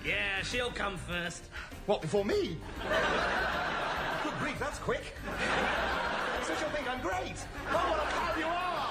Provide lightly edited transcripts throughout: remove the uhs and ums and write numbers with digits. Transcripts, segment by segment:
Yeah, she'll come first. What, before me? Good grief, that's quick. So she'll think I'm great. Oh, what a pal you are!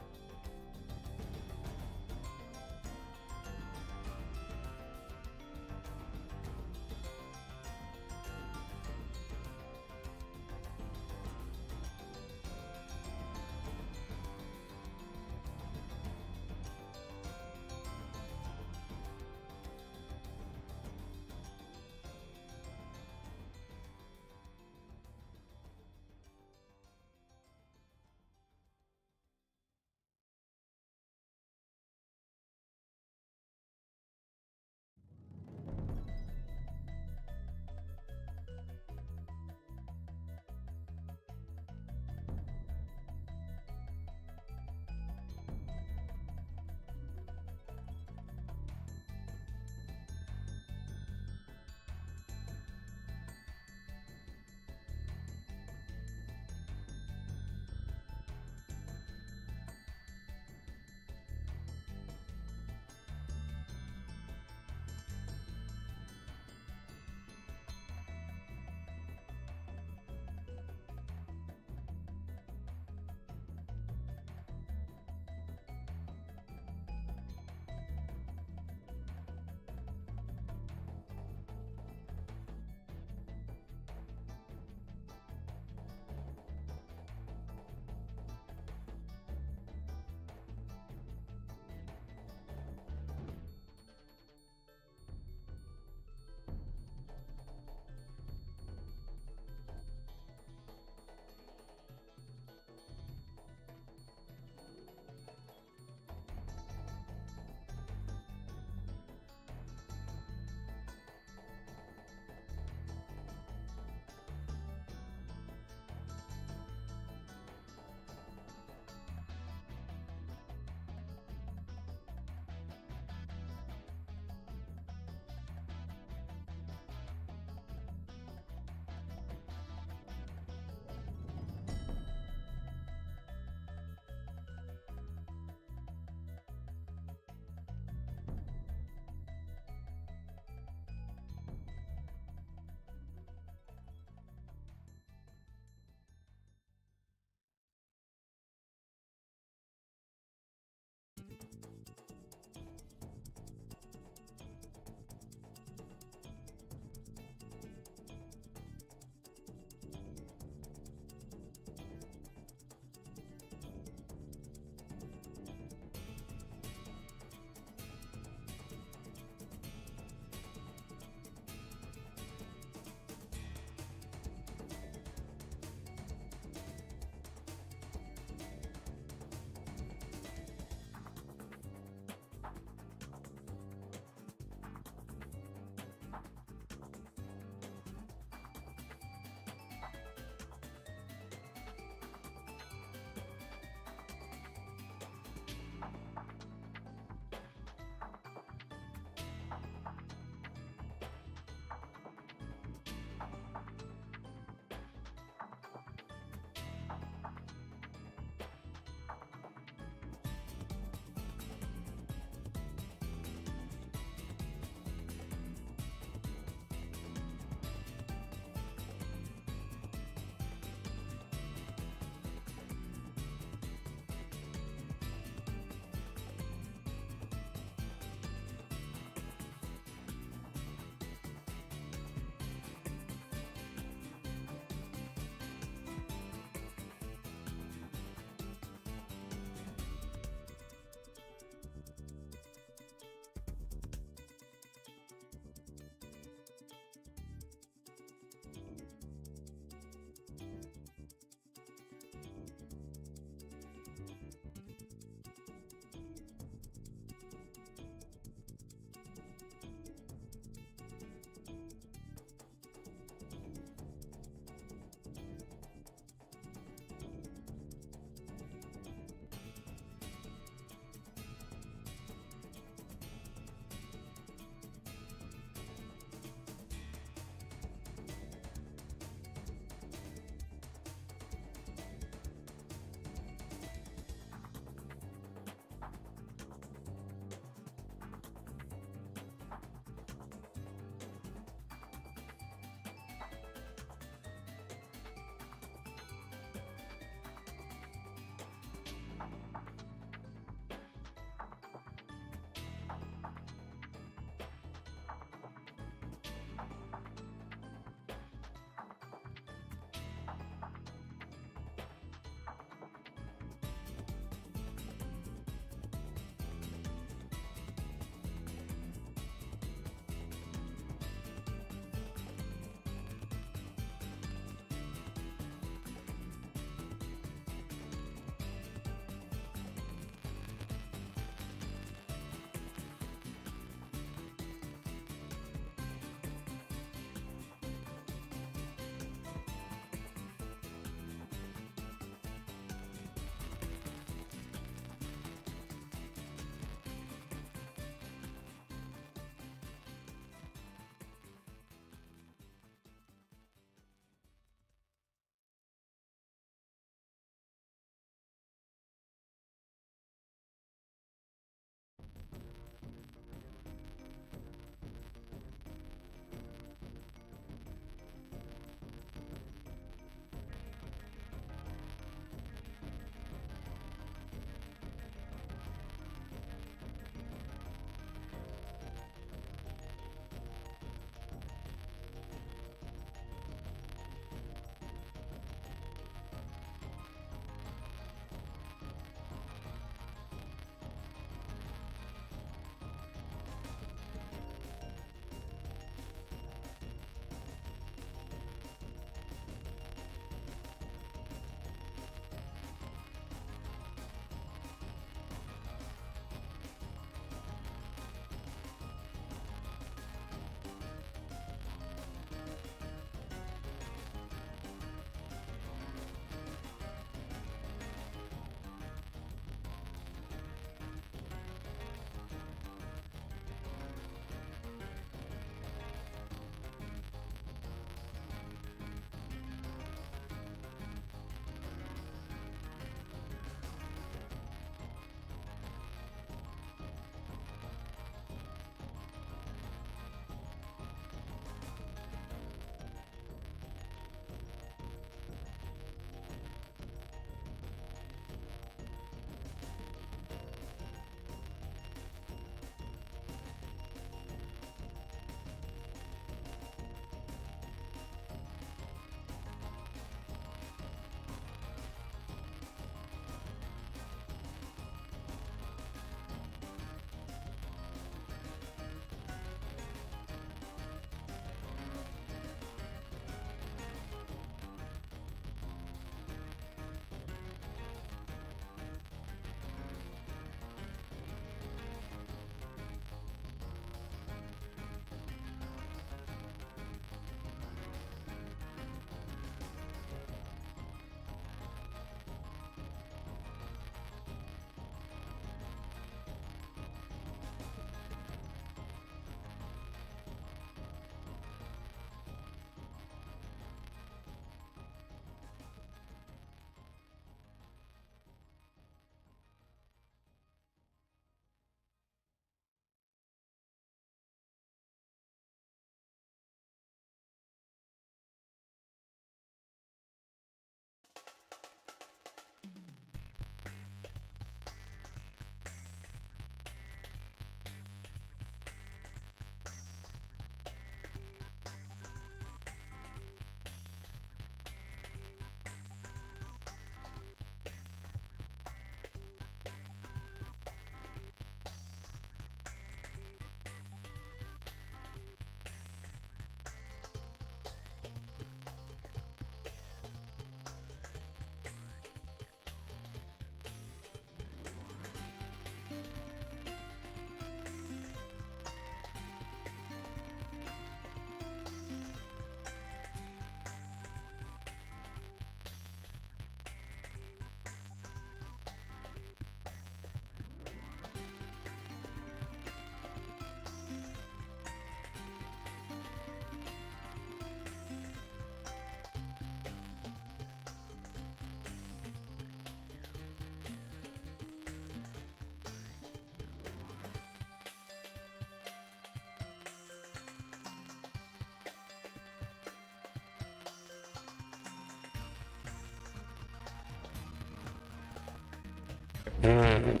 Don't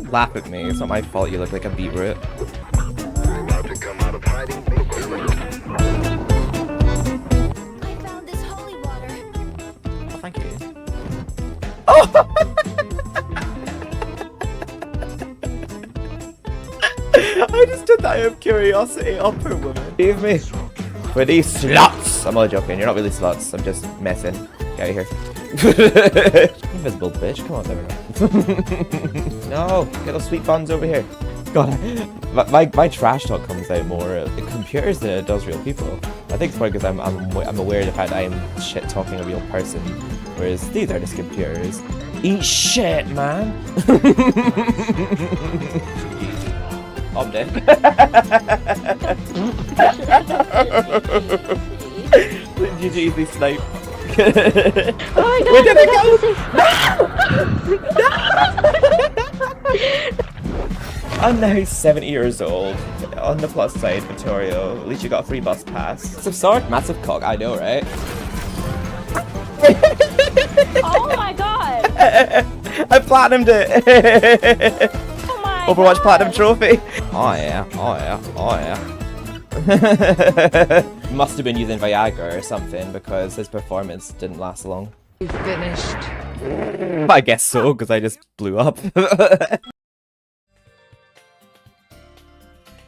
laugh at me. It's not my fault you look like a beetroot. About to come out of hiding. I found this holy water. Oh, thank you. Oh! I just did that out of curiosity. Oh, poor woman. Leave me for these sluts. I'm only joking. You're not really sluts. I'm just messing. Get out of here. Invisible bitch. Come on, there. No, get those sweet buns over here. God, my trash talk comes out more at the computers than it does real people. I think it's probably because I'm aware of the fact that I'm shit talking a real person, whereas these are just computers. Eat shit, man. I'm dead. Did you easily snipe? Oh my god! Where did it go? No! I'm now 70 years old. On the plus side, Vittorio, at least you got a free bus pass. Some sort, massive cock, I know, right? Oh my god! I platinumed it! Oh my Overwatch god. Platinum Trophy! Oh yeah, oh yeah, oh yeah. Must have been using Viagra or something because his performance didn't last long. You finished. I guess so, because I just blew up.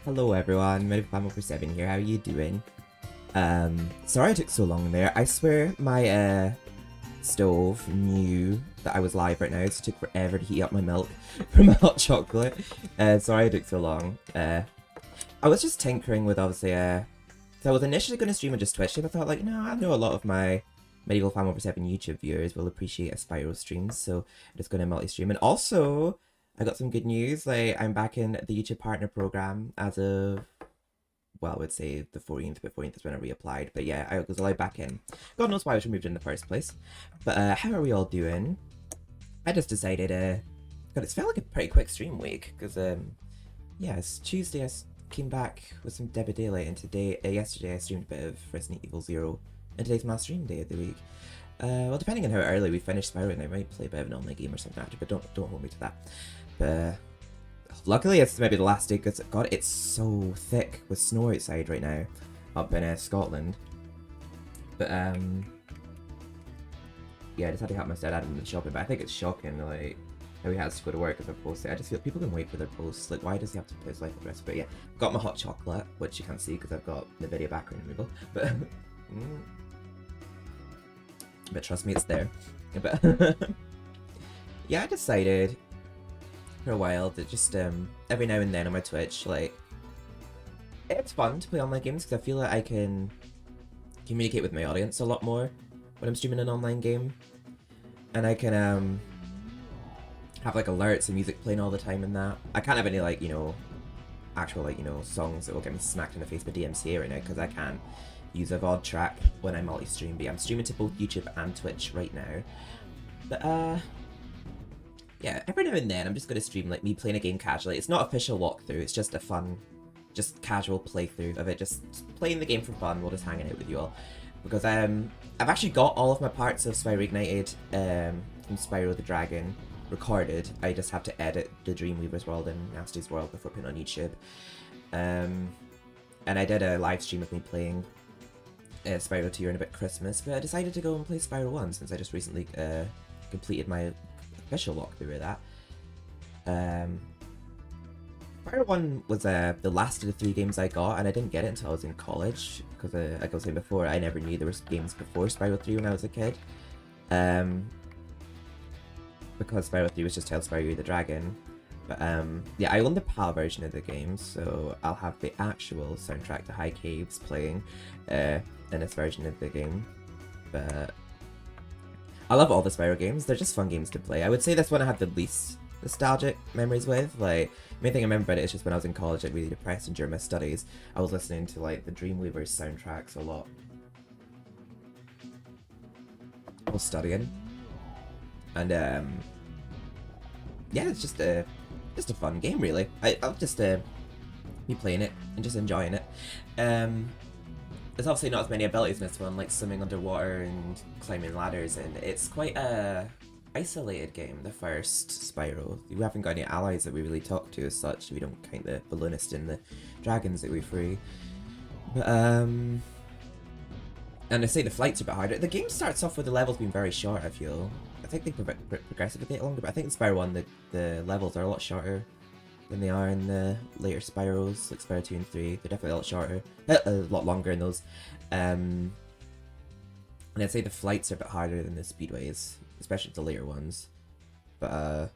Hello everyone, MediFam7 here, how are you doing? Sorry I took so long there. I swear my stove knew that I was live right now, so it took forever to heat up my milk from hot chocolate. Sorry I took so long. I was just tinkering with obviously so I was initially going to stream on just Twitch, but I thought like, no, I know a lot of my MedievalFam7 YouTube viewers will appreciate a Spyro stream, so I'm just going to multi-stream. And also, I got some good news, like I'm back in the YouTube partner program as of, well, I would say the 14th, but 14th is when I reapplied. But yeah, I was allowed back in. God knows why I was removed in the first place. But how are we all doing? I just decided, God, it's felt like a pretty quick stream week, because yeah, it's Tuesday, I came back with some Dead by Daylight, and today, yesterday I streamed a bit of Resident Evil 0, and today's my stream day of the week. Well, depending on how early we finish Spyro, and I might play a bit of an online game or something after, but don't hold me to that. But luckily it's maybe the last day, because God, it's so thick with snow outside right now, up in Scotland. But yeah, I just had to help my stepdad in the shopping, but I think it's shocking, like, how he has to go to work as opposed to, I just feel people can wait for their posts, like, why does he have to put his life address? But yeah, got my hot chocolate, which you can't see because I've got the video background removal, but but trust me, it's there. But yeah, I decided for a while that just every now and then on my Twitch, like, it's fun to play online games because I feel like I can communicate with my audience a lot more when I'm streaming an online game, and I can have like alerts and music playing all the time and that. I can't have any like, you know, actual like, you know, songs that will get me smacked in the face by DMCA right now because I can't use a VOD track when I multi-stream. But yeah, I'm streaming to both YouTube and Twitch right now. But yeah, every now and then I'm just gonna stream like me playing a game casually. It's not official walkthrough, it's just a fun, just casual playthrough of it, just playing the game for fun while just hanging out with you all. Because I've actually got all of my parts of Spyro Ignited from Spyro the Dragon recorded. I just have to edit the Dreamweaver's World and Nasty's World before putting on YouTube. And I did a live stream of me playing Spyro 2 and a bit Christmas, but I decided to go and play Spyro 1 since I just recently completed my official walkthrough of that. Spyro 1 was the last of the 3 games I got, and I didn't get it until I was in college, because like I was saying before, I never knew there was games before Spyro 3 when I was a kid. Because Spyro 3 was just Tales Spyro the Dragon. But yeah, I own the PAL version of the game, so I'll have the actual soundtrack to High Caves playing in this version of the game. But I love all the Spyro games, they're just fun games to play. I would say this one I have the least nostalgic memories with. Like, the main thing I remember about it is just when I was in college, I was really depressed, and during my studies, I was listening to like the Dreamweaver's soundtracks a lot. I was studying. And yeah, it's just a fun game, really. I'll just be playing it and just enjoying it. There's obviously not as many abilities in this one, like swimming underwater and climbing ladders, and it's quite a isolated game, the first Spyro. We haven't got any allies that we really talk to as such. We don't count the balloonist and the dragons that we free. But, and I say the flight's a bit harder. The game starts off with the levels being very short, I feel. I think they progress a bit longer, but I think in Spyro 1 the levels are a lot shorter than they are in the later Spyros, like Spyro 2 and 3. They're definitely a lot shorter. A lot longer in those. And I'd say the flights are a bit harder than the speedways, especially the later ones. But,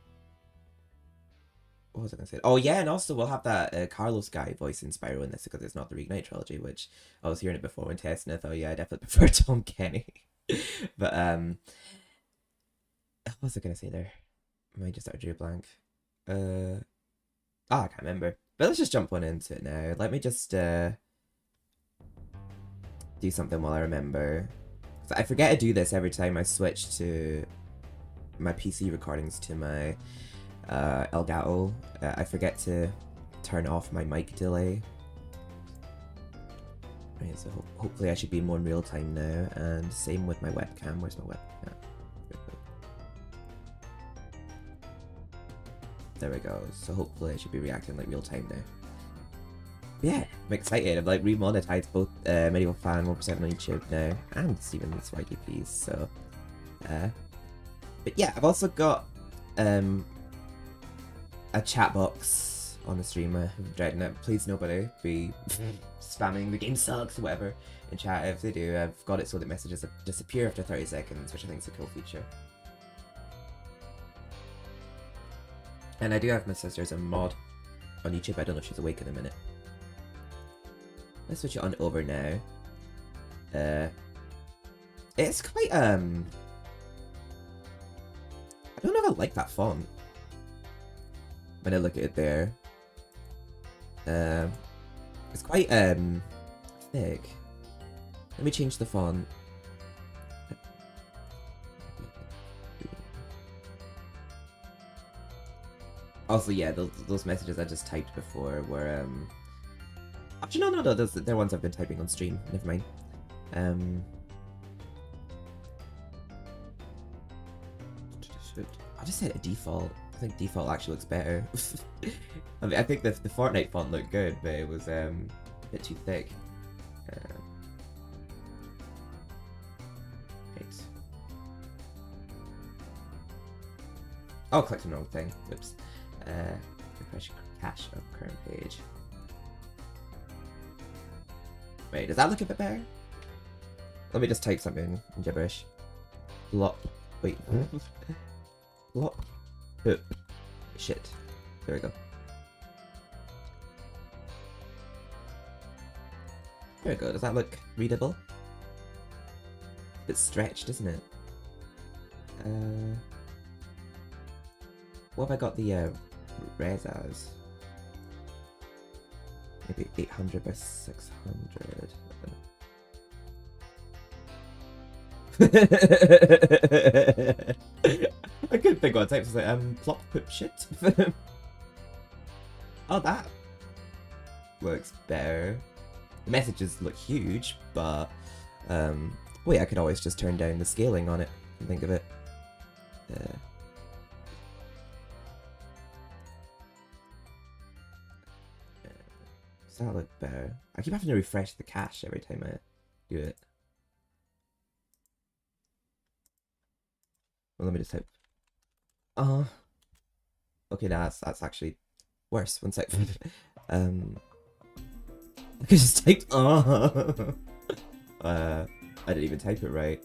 what was I going to say? Oh yeah, and also we'll have that Carlos guy voice in Spyro in this because it's not the Reignite trilogy, which I was hearing it before when testing. I thought, yeah, I definitely prefer Tom Kenny. But, what was I going to say there? I might just start drew a blank. I can't remember. But let's just jump on into it now. Let me just do something while I remember. I forget to do this every time I switch to my PC recordings to my Elgato. I forget to turn off my mic delay. Right, so hopefully I should be more in real time now. And same with my webcam. Where's my webcam? There we go. So hopefully I should be reacting like real time now. Yeah, I'm excited. I've like remonetized both Medieval Fan 1% on YouTube now and Steven Lee's YDPs. So, but yeah, I've also got a chat box on the stream. I'm dreading it. Please nobody be spamming the game sucks or whatever in chat. If they do, I've got it so that messages disappear after 30 seconds, which I think is a cool feature. And I do have my sister's a mod on YouTube. I don't know if she's awake in a minute. Let's switch it on over now. It's quite I don't know if I like that font. When I look at it there. It's quite thick. Let me change the font. Also, yeah, those messages I just typed before were, actually, no, they're ones I've been typing on stream. Never mind. I just set a default. I think default actually looks better. I mean, I think the Fortnite font looked good, but it was, a bit too thick. Right. Oh, clicked on the wrong thing. Oops. Refresh cache of current page. Wait, does that look a bit better? Let me just type something in gibberish. Lop. Wait. Lop. Shit. There we go. There we go. Does that look readable? A bit stretched, isn't it? What have I got the res as? Maybe 800 by 600. I couldn't think what I typed. I was like, plop poop shit. Oh, that looks better. The messages look huge, but wait, I could always just turn down the scaling on it and think of it. Does that look better? I keep having to refresh the cache every time I do it. Well, let me just type. Okay, that's actually worse. One sec. I could just type. I didn't even type it right.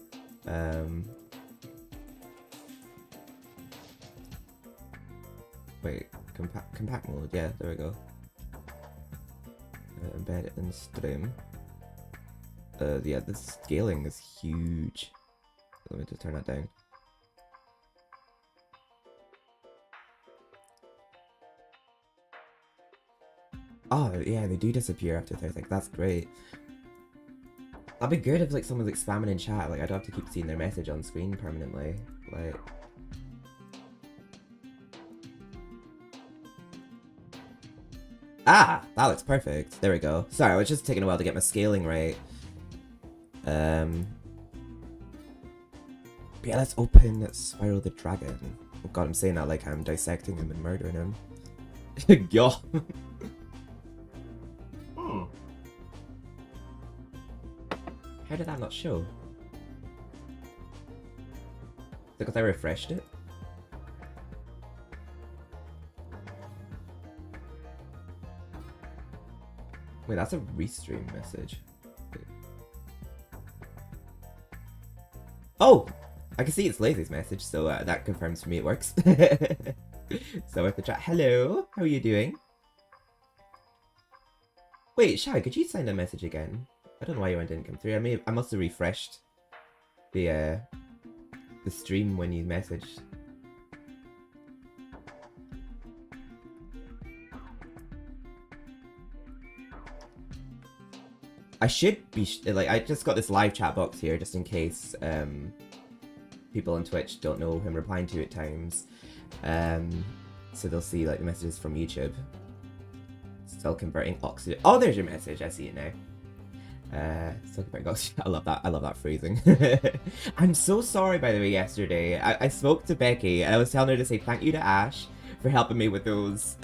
Wait, compact mode. Yeah, there we go. Embed it in stream. Yeah, the scaling is huge. Let me just turn that down. Oh, yeah, they do disappear after 30 seconds. That's great. That'd be good if like someone's like spamming in chat. Like, I don't have to keep seeing their message on screen permanently. Like. Ah, that looks perfect. There we go. Sorry, I was just taking a while to get my scaling right. yeah, let's open Spyro the Dragon. Oh god, I'm saying that like I'm dissecting him and murdering him. Yo. How did that not show? Is it because I refreshed it? Wait, that's a restream message. Oh! I can see it's Lazy's message, so that confirms for me it works. So with the chat, hello, how are you doing? Wait, Shy, could you send a message again? I don't know why your one didn't come through. I must have refreshed the stream when you messaged. I should be like, I just got this live chat box here just in case people on Twitch don't know who I'm replying to at times. So they'll see like the messages from YouTube. Still converting oxygen. Oh, there's your message. I see it now. Still converting oxygen. I love that. I love that phrasing. I'm so sorry, by the way. Yesterday, I spoke to Becky and I was telling her to say thank you to Ash for helping me with those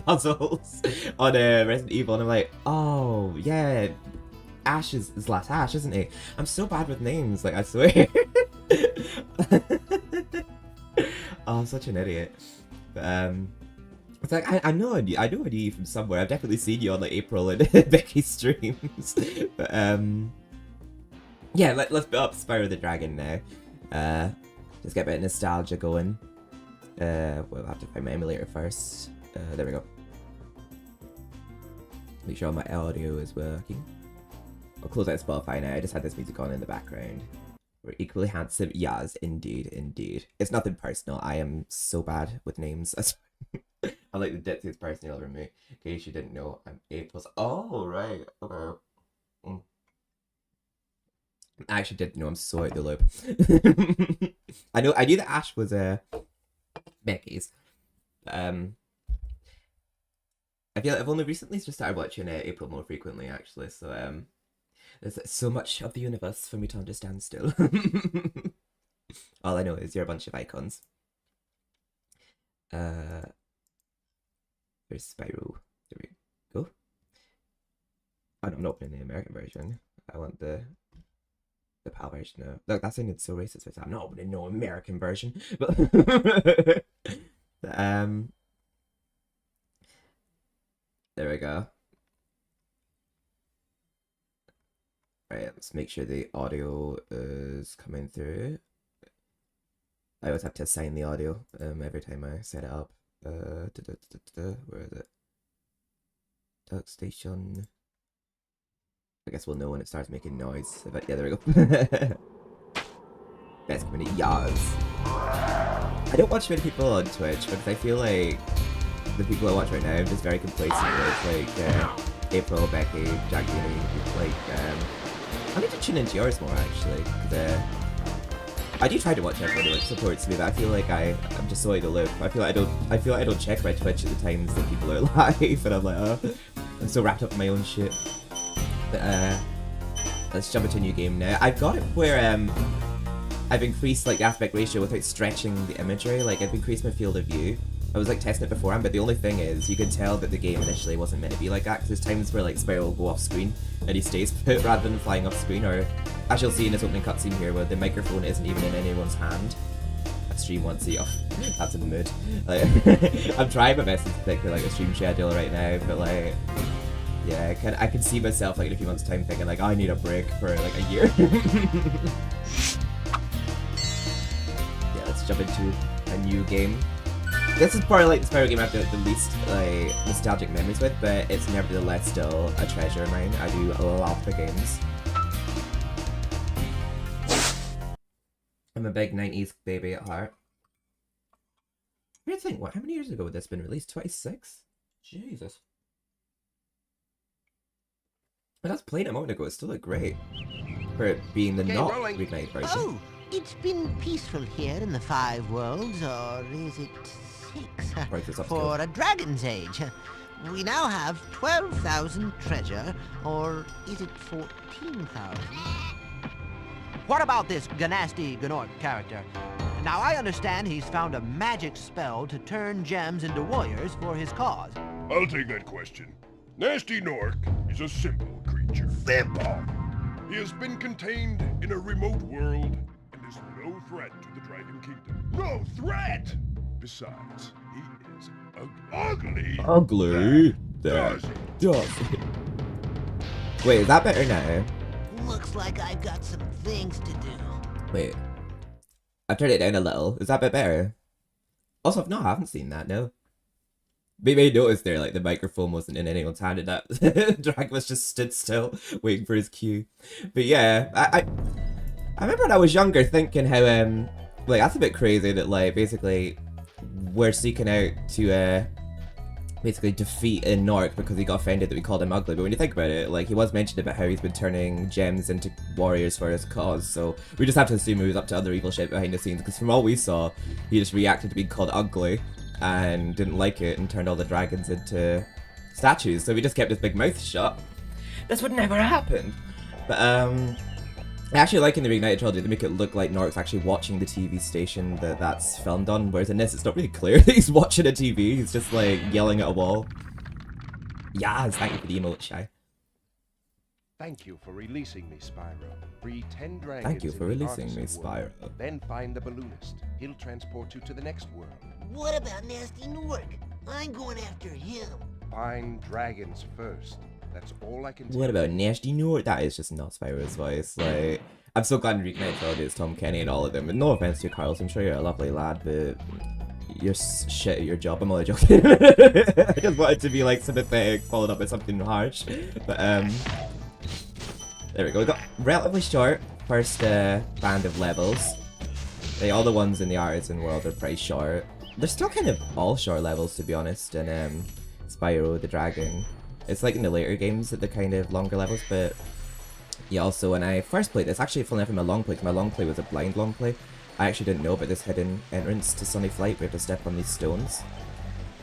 puzzles on Resident Evil, and I'm like, oh yeah, Ash is last Ash, isn't he? I'm so bad with names, like I swear. Oh, I'm such an idiot. But, it's like I know you from somewhere. I've definitely seen you on like April and Becky's streams. But yeah, let's put up Spyro the Dragon now. Just get a bit of nostalgia going. We'll have to find my emulator first. There we go. Make sure all my audio is working. I'll close out Spotify now. I just had this music on in the background. We're equally handsome. Yes, indeed, indeed. It's nothing personal. I am so bad with names. I'm like the ditziest person you'll ever meet. In case you didn't know, I'm A+. Oh, right. Okay. I actually didn't know. I'm so out the loop. I knew that Ash was Becky's. I feel like I've only recently just started watching April more frequently, actually. So there's so much of the universe for me to understand still. All I know is you're a bunch of icons. There's Spyro. There we go. Oh, no, I'm not opening the American version. I want the PAL version now. Look, that sounded so racist. I'm not opening no American version. But there we go. Right, let's make sure the audio is coming through. I always have to assign the audio every time I set it up. Where is it? Dark Station. I guess we'll know when it starts making noise. But yeah, there we go. Best community, yas. I don't watch many people on Twitch because I feel like the people I watch right now are just very complacent with, like April, Becky, Jack Dini, like I need to tune into yours more actually. I do try to watch everybody like supports me, but I feel like I'm just so out of the loop. I feel like I don't check my Twitch at the times that people are live, and I'm like, oh, I'm so wrapped up in my own shit. But let's jump into a new game now. I've got it where I've increased like the aspect ratio without stretching the imagery. Like I've increased my field of view. I was like testing it beforehand, but the only thing is you can tell that the game initially wasn't meant to be like that, because there's times where like Spyro will go off screen and he stays put rather than flying off screen, or as you'll see in this opening cutscene here where the microphone isn't even in anyone's hand. A stream won't see off. That's in the mood. Like, I'm trying my best to pick like a stream schedule right now, but like yeah, I can see myself like in a few months time thinking like, oh, I need a break for like a year. Yeah, let's jump into a new game. This is probably like the Spyro game I have the least like nostalgic memories with, but it's nevertheless still a treasure of mine. I do love the games. I'm a big 90s baby at heart. I don't think, how many years ago would this been released? 26? Jesus. But that's playing a moment ago, it still looked great. For it being the not Reignite version. Oh, it's been peaceful here in the 5 worlds, or is it 6? For a Dragon's Age. We now have 12,000 treasure, or is it 14,000? what about this Ganasty Gnork character? Now, I understand he's found a magic spell to turn gems into warriors for his cause. I'll take that question. Nasty Nork is a simple creature. Simple. He has been contained in a remote world and is no threat to the Dragon Kingdom. No threat! Besides, he is ugly. Ugly. Does Does. Wait, is that better now? Looks like I've got some things to do. Wait. I've turned it down a little. Is that a bit better? Also, I haven't seen that, no. We may notice there, like, the microphone wasn't in anyone's hand and that Drag was just stood still, waiting for his cue. But yeah, I remember when I was younger thinking how, like, that's a bit crazy that, like, basically, we're seeking out to, basically defeat a Nork because he got offended that we called him ugly. But when you think about it, like, he was mentioned about how he's been turning gems into warriors for his cause, so we just have to assume he was up to other evil shit behind the scenes, because from all we saw, he just reacted to being called ugly and didn't like it and turned all the dragons into statues, so we just kept his big mouth shut. This would never happen. But I actually like in the Reignited trilogy they make it look like Nork's actually watching the TV station that's filmed on, whereas in this it's not really clear that he's watching a TV, he's just like yelling at a wall. Yes, thank you for the emote, Shy. Thank you for releasing me, Spyro. Free 10 dragons. Thank you for in the releasing me, artisan world. Spyro. Then find the balloonist. He'll transport you to the next world. What about Nasty Nork? I'm going after him. Find dragons first. That's all I can tell What you. about Nasty Nork? That is just not Spyro's voice. Like, I'm so glad in Reignited trilogy it's Tom Kenny and all of them. And no offense to you, Carlos, I'm sure you're a lovely lad, but you're shit at your job. I'm only joking. I just wanted to be like sympathetic, followed up with something harsh. But there we go. We got relatively short first band of levels. Like, all the ones in the artisan world are pretty short. They're still kind of all short levels, to be honest, in Spyro the Dragon. It's like in the later games that they're kind of longer levels, but yeah, also when I first played this, actually funnily enough in my long play, 'cause my long play was a blind long play, I actually didn't know about this hidden entrance to Sunny Flight. We have to step on these stones.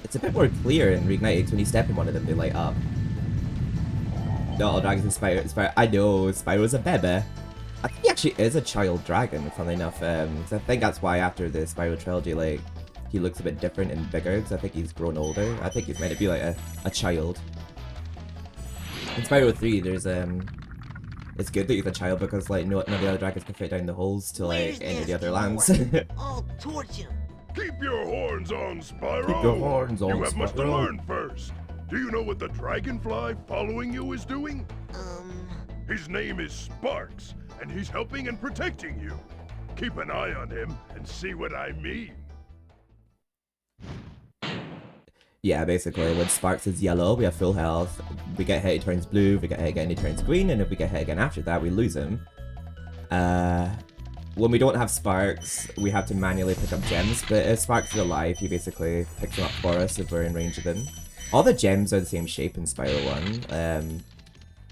It's a bit more clear in Reignited, when you step in one of them, they light up. Not all dragons in Spyro. I know, Spyro's a baby. I think he actually is a child dragon, funnily enough, 'cause I think that's why after the Spyro trilogy, like, he looks a bit different and bigger, because I think he's grown older. I think he's meant to be like a child. In Spyro 3, there's it's good that he's a child because like none of the other dragons can fit down the holes to like any of the other lands. I'll torch him. Keep your horns on, Spyro. Keep your horns on, You have much to Spyro. learn first. Do you know what the dragonfly following you is doing? His name is Sparks, and he's helping and protecting you. Keep an eye on him and see what I mean. Yeah, basically, when Sparks is yellow, we have full health. We get hit, he turns blue. If we get hit again, he turns green. And if we get hit again after that, we lose him. When we don't have Sparks, we have to manually pick up gems. But if Sparks is alive, he basically picks them up for us if we're in range of them. All the gems are the same shape in Spyro 1.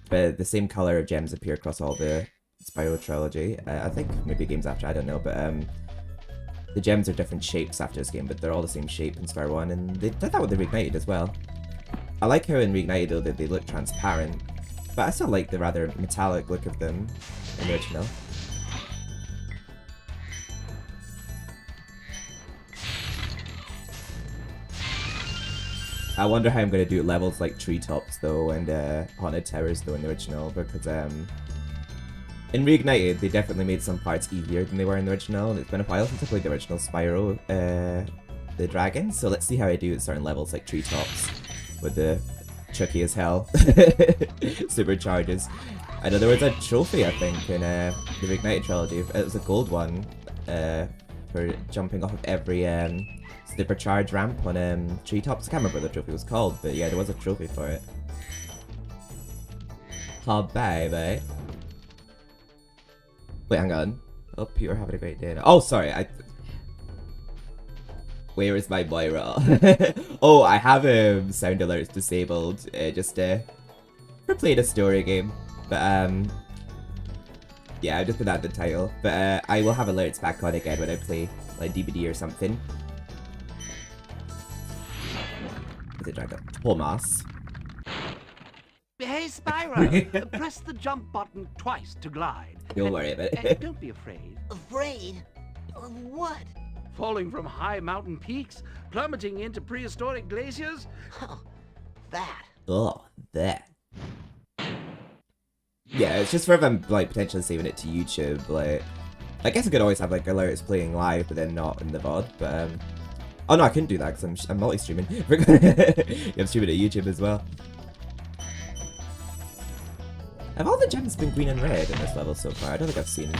But the same color of gems appear across all the Spyro trilogy. I think maybe games after, I don't know. But the gems are different shapes after this game, but they're all the same shape in Spyro 1, and they did that with the Reignited as well. I like how in Reignited though that they look transparent, but I still like the rather metallic look of them in the original. I wonder how I'm going to do levels like Treetops though, and Haunted Towers though in the original, because in Reignited, they definitely made some parts easier than they were in the original. It's been a while since I played the original Spyro the Dragon, so let's see how I do at certain levels like Treetops with the tricky as hell supercharges. I know there was a trophy, I think, in the Reignited trilogy. It was a gold one for jumping off of every supercharge ramp on Treetops. I can't remember what the trophy was called, but yeah, there was a trophy for it. Oh, baby. Wait, hang on. Hope you're having a great day now. Oh, sorry. Where is my Moira? Oh, I have sound alerts disabled. Just for playing a story game. But yeah, I just put that in the title. But I will have alerts back on again when I play like DVD or something. Is it Dragon? Thomas. Hey, Spyro! Press the jump button twice to glide. Don't worry about And it. don't be afraid. Afraid? Of what? Falling from high mountain peaks, plummeting into prehistoric glaciers. Oh, that. Oh, that. Yeah, it's just for if I'm like potentially saving it to YouTube. Like, I guess I could always have like alerts playing live, but then not in the VOD. But oh no, I couldn't do that because I'm multi-streaming. I'm streaming at YouTube as well. Have all the gems been green and red in this level so far? I don't think I've seen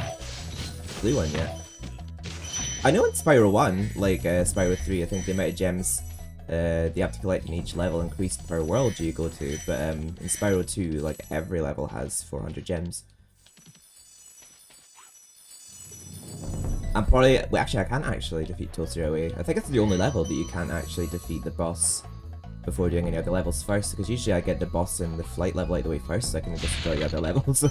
blue one yet. I know in Spyro 1, like Spyro 3, I think the amount of gems you have to collect in each level increased per world you go to, but in Spyro 2, like every level has 400 gems. I'm probably, well, actually I can't actually defeat Toaster away. I think it's the only level that you can't actually defeat the boss before doing any other levels first, because usually I get the boss in the flight level out of the way first so I can destroy the other levels.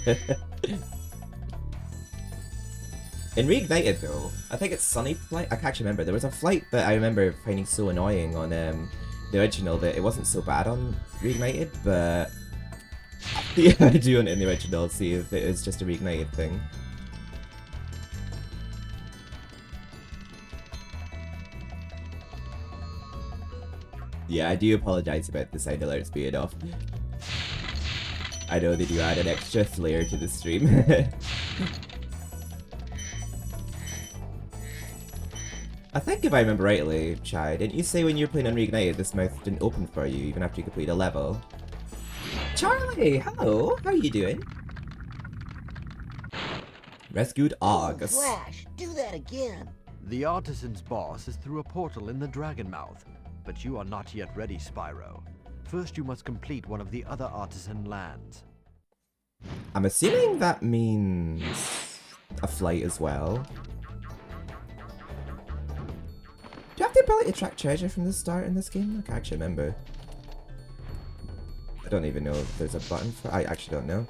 In Reignited though, I think it's Sunny Flight, I can't actually remember. There was a flight that I remember finding so annoying on the original that it wasn't so bad on Reignited, but yeah, I do want it in the original, see if it is just a Reignited thing. Yeah, I do apologize about the sound alerts being off. I know they do add an extra flair to the stream. I think if I remember rightly, Chai, didn't you say when you were playing on Reignited this mouth didn't open for you even after you complete a level? Charlie, hello, how are you doing? Rescued Argus. Flash, do that again. The artisan's boss is through a portal in the Dragon Mouth, but you are not yet ready, Spyro. First you must complete one of the other artisan lands. I'm assuming that means a flight as well. Do you have the ability to track treasure from the start in this game? I can't actually remember. I don't even know if there's a button for. I actually don't know.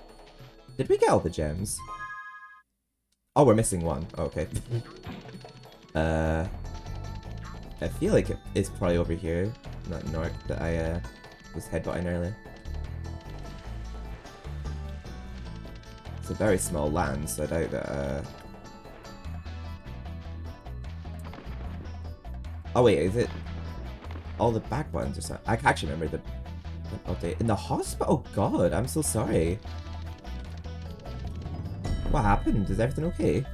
Did we get all the gems? Oh, we're missing one. Oh, okay. I feel like it's probably over here, not north, that I was headbutting earlier. It's a very small land, so I doubt that. Oh wait, is it all the back ones or something? I can actually remember the update in the hospital. Oh god, I'm so sorry. What happened? Is everything okay?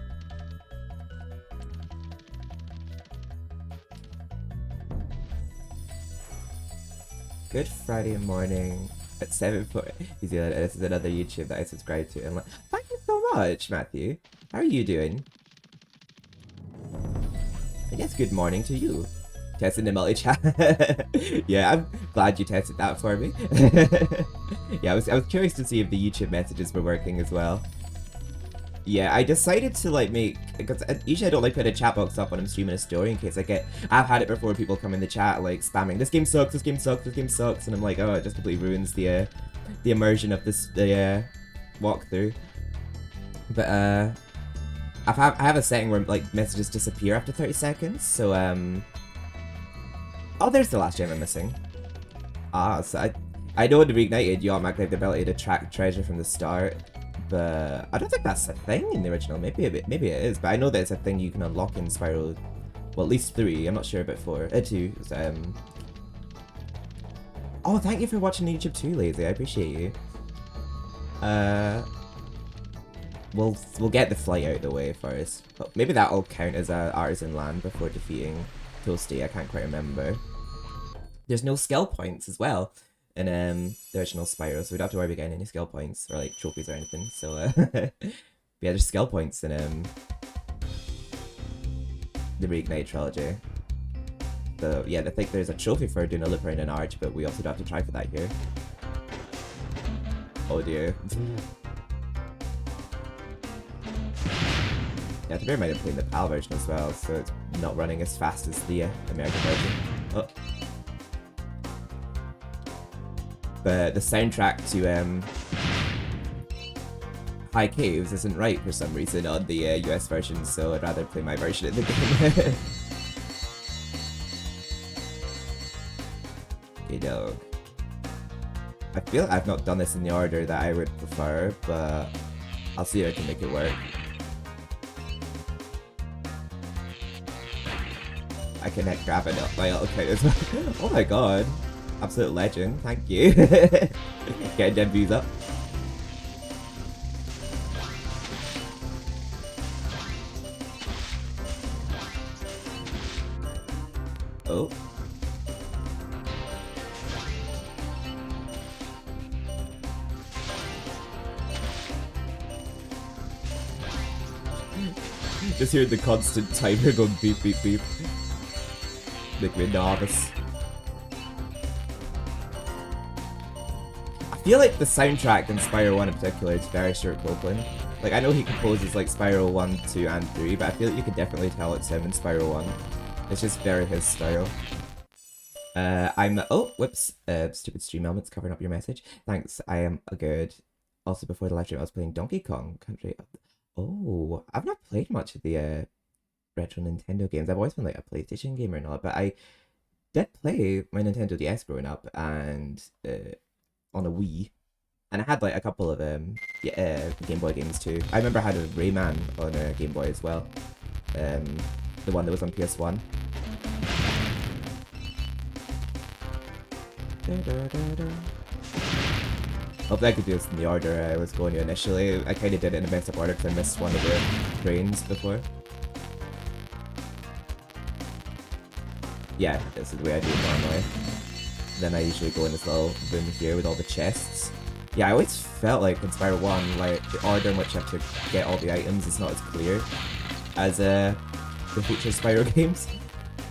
Good Friday morning at 7:40. This is another YouTube that I subscribe to. And like, thank you so much, Matthew. How are you doing? I guess good morning to you. Testing the multi-chat. Yeah, I'm glad you tested that for me. Yeah, I was curious to see if the YouTube messages were working as well. Yeah, I decided to like make, because usually I don't like put a chat box up when I'm streaming a story in case I've had it before people come in the chat like spamming, this game sucks, this game sucks, this game sucks, and I'm like, oh, it just completely ruins the immersion of the walkthrough. But I have a setting where like messages disappear after 30 seconds, so oh, there's the last gem I'm missing. Ah, so I know in the Reignited you automatically have the ability to track treasure from the start. But I don't think that's a thing in the original. Maybe it is, but I know that it's a thing you can unlock in Spyro. Well, at least 3. I'm not sure about 4. 2. Oh, thank you for watching YouTube too, Lazy. I appreciate you. We'll get the flight out of the way first. But maybe that'll count as a artisan land before defeating Toasty. I can't quite remember. There's no skill points as well in the original Spyro, so we don't have to worry about getting any skill points or like trophies or anything. So yeah, there's skill points in the Reignited trilogy. So yeah, I think there's a trophy for doing a loop around an arch, but we also don't have to try for that here. Oh dear. Yeah, to bear in mind I'm playing the PAL version as well, so it's not running as fast as the American version. Oh. But the soundtrack to High Caves isn't right for some reason on the US version, so I'd rather play my version of the game. You know, I feel I've not done this in the order that I would prefer, but I'll see if I can make it work. I can grab it up by okay as well. Oh my god. Absolute legend. Thank you. Getting them views up. Oh. Just hear the constant timer going beep beep beep. Make me nervous. I feel like the soundtrack in Spyro 1 in particular is very Stuart Copeland. Like, I know he composes like Spyro 1, 2, and 3, but I feel like you can definitely tell it's him in Spyro 1. It's just very his style. Oh, whoops. Stupid stream elements covering up your message. Thanks, I am a good. Also, before the live stream, I was playing Donkey Kong Country. Oh, I've not played much of the retro Nintendo games. I've always been like a PlayStation gamer and all, but I did play my Nintendo DS growing up and on a Wii, and I had like a couple of Game Boy games too. I remember I had a Rayman on a Game Boy as well, the one that was on PS1. Hopefully I could do this in the order I was going to initially. I kind of did it in a messed up order because I missed one of the trains before. Yeah, this is the way I do it normally. Then I usually go in this little room here with all the chests. Yeah, I always felt like in Spyro 1, like, the order in which you have to get all the items is not as clear as the future Spyro games.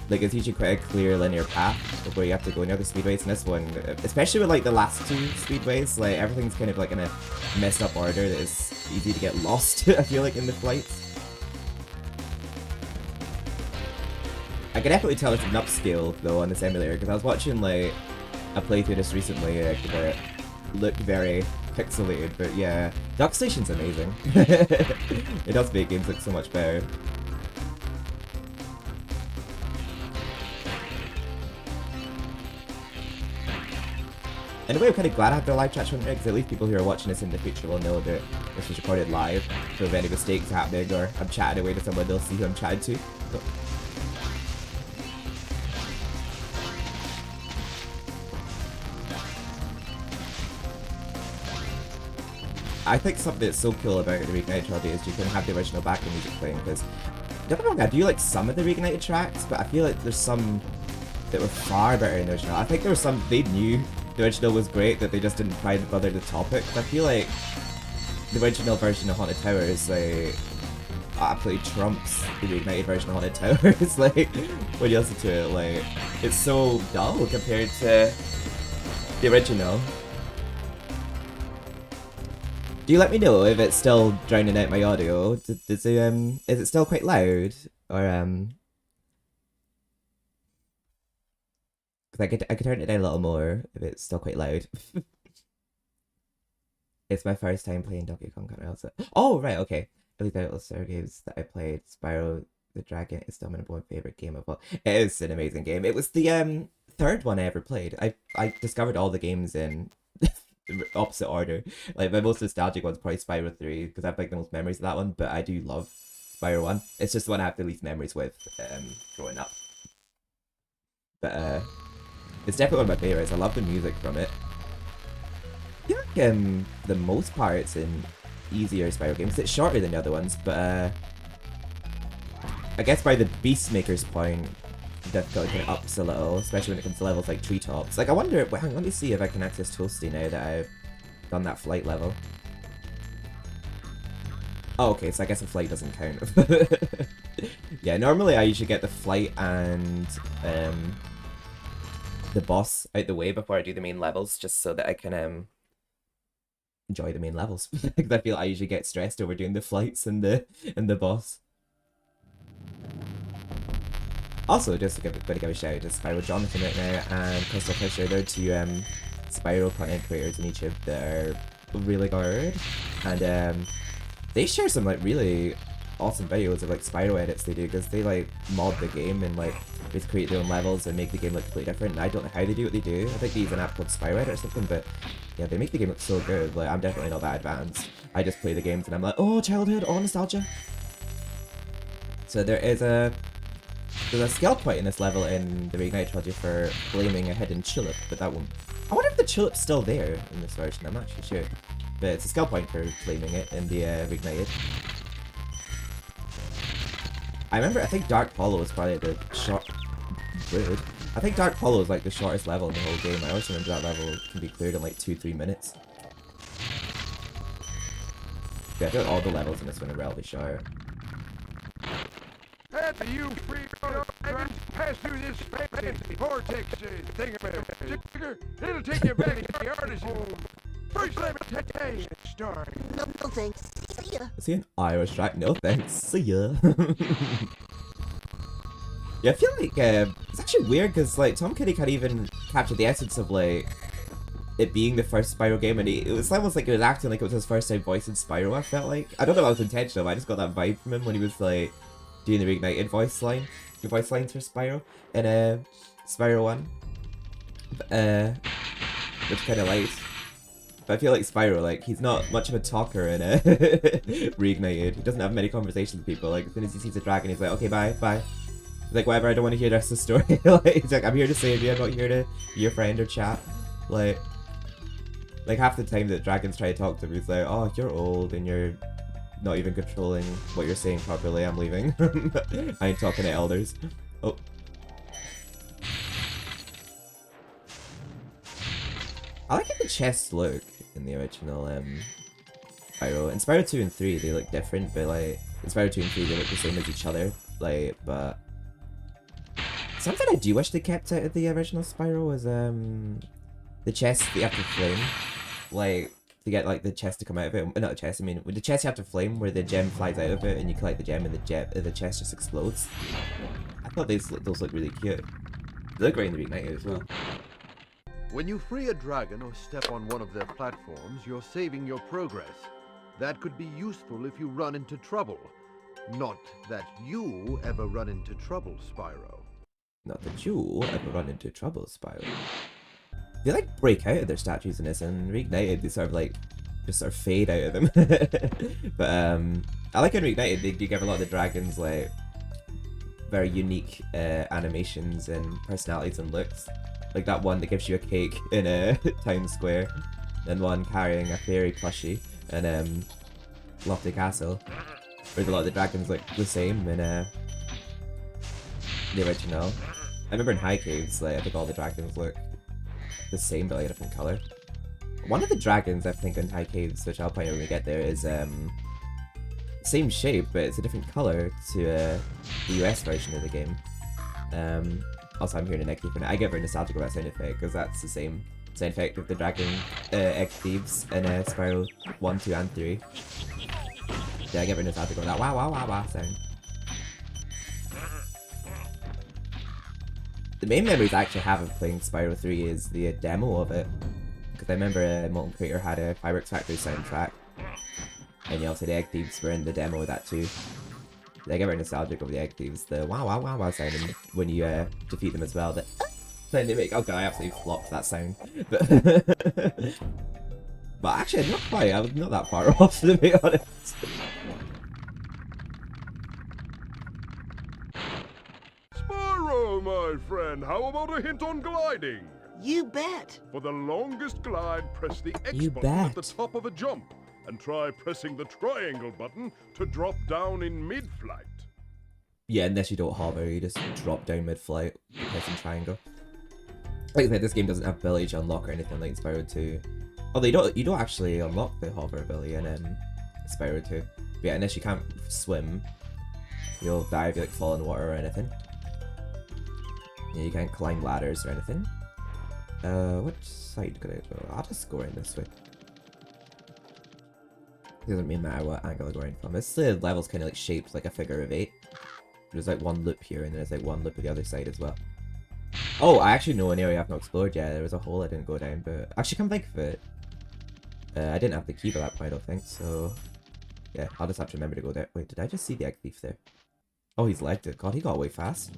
Like, it's usually quite a clear linear path of where you have to go in the other speedways. And this one, especially with like the last two speedways, like everything's kind of like in a messed up order that is easy to get lost, I feel like, in the flights. I can definitely tell it's an upscale though on this emulator, because I was watching like a playthrough this recently that looked very pixelated, but yeah, Duck Station's amazing. It does make games look so much better. In a way, I'm kind of glad I have the live chat shown here, because at least people who are watching this in the future will know that this was recorded live. So if any mistakes happening or I'm chatting away to someone, they'll see who I'm chatting to. So. I think something that's so cool about the Reignited trilogy is you can have the original backing music playing, because don't get me wrong, I do like some of the Reignited tracks, but I feel like there's some that were far better than the original. I think there was some they knew the original was great that they just didn't try to bother the topic. I feel like the original version of Haunted Towers like absolutely trumps the Reignited version of Haunted Towers. Like when you listen to it, like it's so dull compared to the original. Do you let me know if it's still drowning out my audio? Is it still quite loud? Or because I could turn it down a little more if it's still quite loud. It's my first time playing Donkey Kong Country also. Oh right, okay. At least out of the Spyro games that I played, Spyro the Dragon is still my #1 favorite game of all. It is an amazing game. It was the third one I ever played. I discovered all the games in opposite order. Like my most nostalgic one's probably Spyro 3 because I have like the most memories of that one, but I do love Spyro 1. It's just the one I have the least memories with growing up. But it's definitely one of my favorites. I love the music from it. I feel like the most part it's in easier Spyro games. It's shorter than the other ones, but I guess by the Beastmaker's point, difficulty kind of ups a little, especially when it comes to levels like treetops. Like I wonder, hang on, let me see if I can access Toasty now that I've done that flight level. Oh, okay, so I guess the flight doesn't count. Yeah, normally I usually get the flight and the boss out the way before I do the main levels, just so that I can enjoy the main levels. Because I feel I usually get stressed over doing the flights and the boss. Also, just going to give a shout out to Spyro Jonathan right now and Crystal Fisher. They're two Spyro content creators on YouTube that are really good, and they share some like really awesome videos of like Spyro edits they do, because they like mod the game and like just create their own levels and make the game look completely different. And I don't know how they do what they do. I think they use an app called Spyro Edit or something, but yeah, they make the game look so good. Like, I'm definitely not that advanced. I just play the games and I'm like, oh, childhood, oh, nostalgia. So there's a skill point in this level in the Reignite trilogy for blaming a hidden tulip, but that won't. I wonder if the tulip's still there in this version. I'm not actually sure, but it's a skill point for claiming it in the Reignited. I remember, I think Dark Hollow is probably the short. Weird. I think Dark Hollow is like the shortest level in the whole game. I always remember that level can be cleared in like 2-3 minutes. Yeah, I feel like all the levels in this one are relatively short. After you free dragons pass through this fancy vortex thingamajigger, it'll take you back to the artist's home. First, let me tell you a story. No thanks. See ya. Is he an Irish track? No thanks. See ya. Yeah, I feel like it's actually weird because like Tom Kenny can't even capture the essence of like it being the first Spyro game, and it was almost like he was acting like it was his first time voicing Spyro. I felt like, I don't know if that was intentional, but I just got that vibe from him when he was like doing the Reignited voice lines for Spyro in Spyro 1, which kind of liked. But I feel like Spyro, like, he's not much of a talker in Reignited. He doesn't have many conversations with people. Like, as soon as he sees a dragon, he's like, okay, bye, bye. He's like, whatever, I don't want to hear the rest of the story. Like, he's like, I'm here to save you, I'm not here to be your friend or chat. Like half the time that dragons try to talk to him, he's like, oh, you're old and you're not even controlling what you're saying properly, I'm leaving. I ain't talking to elders. Oh. I like how the chests look in the original Spyro. In Spyro 2 and 3 they look different, but like in Spyro 2 and 3 they look the same as each other. Like, but something I do wish they kept out of the original Spyro was the chest that you have to flame. Like, to get like the chest to come out of it. Not the chest, I mean with the chest you have to flame where the gem flies out of it and you collect the gem and the chest just explodes. I thought those look really cute. They look great in the Reignited as well. When you free a dragon or step on one of their platforms, you're saving your progress. That could be useful if you run into trouble. Not that you ever run into trouble, Spyro. Not that you ever run into trouble, Spyro. They like break out of their statues in this, and Reignited they sort of like just sort of fade out of them. But I like in Reignited they do give a lot of the dragons like very unique animations and personalities and looks. Like that one that gives you a cake in a town square, and one carrying a fairy plushie in Lofty Castle. Whereas a lot of the dragons look the same in the original. I remember in High Caves, like I think all the dragons look the same but like a different color. One of the dragons I think in High Caves, which I'll point out when we get there, is same shape but it's a different color to the US version of the game. Also, I'm hearing an egg thief, and I get very nostalgic about sound effect because that's the same sound effect with the dragon egg thieves in Spyro 1, 2, and 3. Yeah, I get very nostalgic about that wow wow wow wow sound. The main memories I actually have of playing Spyro 3 is the demo of it, because I remember Molten Crater had a Fireworks Factory soundtrack, and you also the egg thieves were in the demo of that too. I get very nostalgic over the egg thieves, the wow wow wow wow sound, and when you defeat them as well, the sound they make. Oh god, I absolutely flopped that sound. But actually, not quite. I was not that far off, to be honest. Spyro, my friend, how about a hint on gliding? You bet. For the longest glide, press the X You button at the bet. top of a jump. And try pressing the triangle button to drop down in mid-flight. Yeah, unless you don't hover, you just drop down mid-flight, pressing triangle. Like I said, this game doesn't have ability to unlock or anything like Spyro 2. Although you don't actually unlock the hover ability in Spyro 2. But yeah, unless you can't swim, you'll die if you like fall in water or anything. Yeah, you can't climb ladders or anything. Which side could I go? I'll just go around this way. It doesn't really matter what angle I'm going from. This level's kind of like shaped like a figure of 8. There's like one loop here, and then there's like one loop at the other side as well. Oh, I actually know an area I've not explored yet. There was a hole I didn't go down, but actually come think of it, I didn't have the key by that point, I don't think, so Yeah, I'll just have to remember to go there. Wait, did I just see the egg thief there? Oh, he's legged it. God, he got away fast.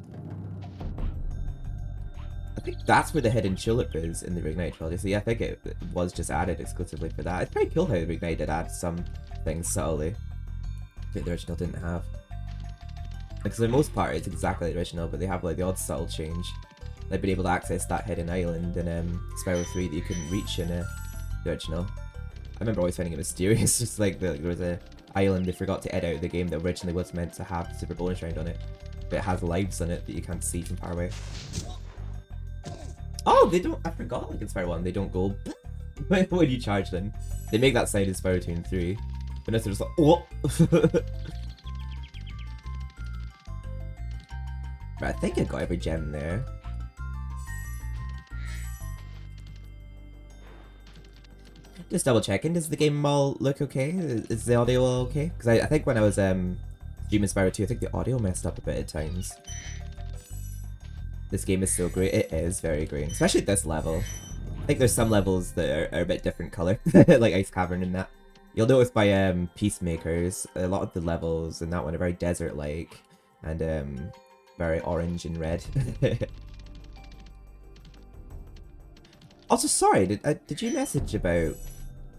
I think that's where the hidden tulip is in the Reignite trilogy. So yeah, I think it was just added exclusively for that. It's pretty cool how the Reignite did add some things subtly that the original didn't have. Like, for the most part, it's exactly the original, but they have like the odd subtle change. Like being able to access that hidden island in Spyro 3 that you couldn't reach in the original. I remember always finding it mysterious, just like there was a island they forgot to edit out of the game that originally was meant to have Super Bonus Round on it, but it has lives on it that you can't see from far away. Oh, they don't. I forgot. Like in Spyro 1, they don't go when you charge them. They make that sound in Spyro 2 and 3, but now they're just like, oh. But I think I got every gem there. Just double checking, does the game all look okay? Is the audio all okay? Because I think when I was streaming Spyro 2, I think the audio messed up a bit at times. This game is so great. It is very great, especially at this level. I think there's some levels that are a bit different color, like Ice Cavern and that. You'll notice by Peacemakers, a lot of the levels in that one are very desert-like and very orange and red. Also, sorry, did you message about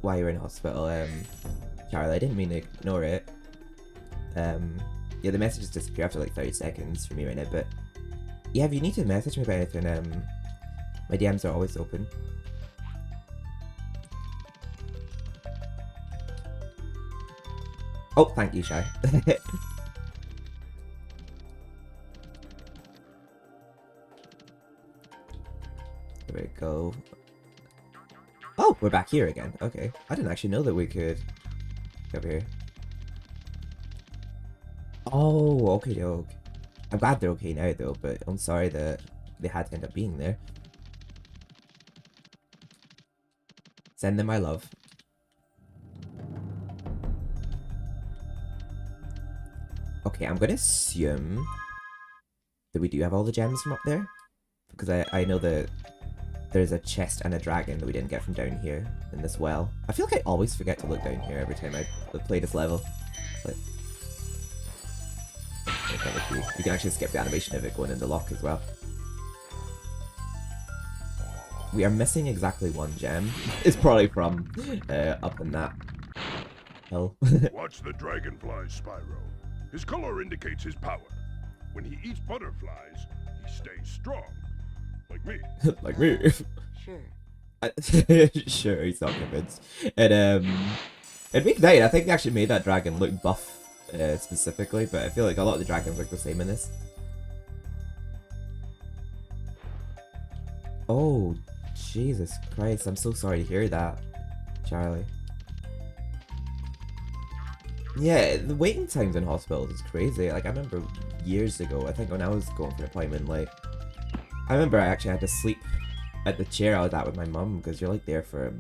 why you were in hospital, Charlie? I didn't mean to ignore it. Yeah, the messages disappear after like 30 seconds for me right now, but yeah, if you need to message me about anything, my DMs are always open. Oh, thank you, Shy. There we go. Oh, we're back here again. Okay. I didn't actually know that we could go over here. Oh, okay, doke. I'm glad they're okay now, though, but I'm sorry that they had to end up being there. Send them my love. Okay, I'm gonna assume that we do have all the gems from up there, because I know that there's a chest and a dragon that we didn't get from down here in this well. I feel like I always forget to look down here every time I play this level. But you can actually skip the animation of it going in the lock as well. We are missing exactly one gem. It's probably from up in that hill. Watch the dragonfly, Spyro. His color indicates his power. When he eats butterflies, he stays strong. Like me. Like me. Sure. Sure, he's not convinced. And in Reignite, I think they actually made that dragon look buff specifically, but I feel like a lot of the dragons look the same in this. Oh, Jesus Christ, I'm so sorry to hear that, Charlie. Yeah, the waiting times in hospitals is crazy. Like, I remember years ago, I think when I was going for an appointment, like, I remember I actually had to sleep at the chair I was at with my mum, because you're like there for,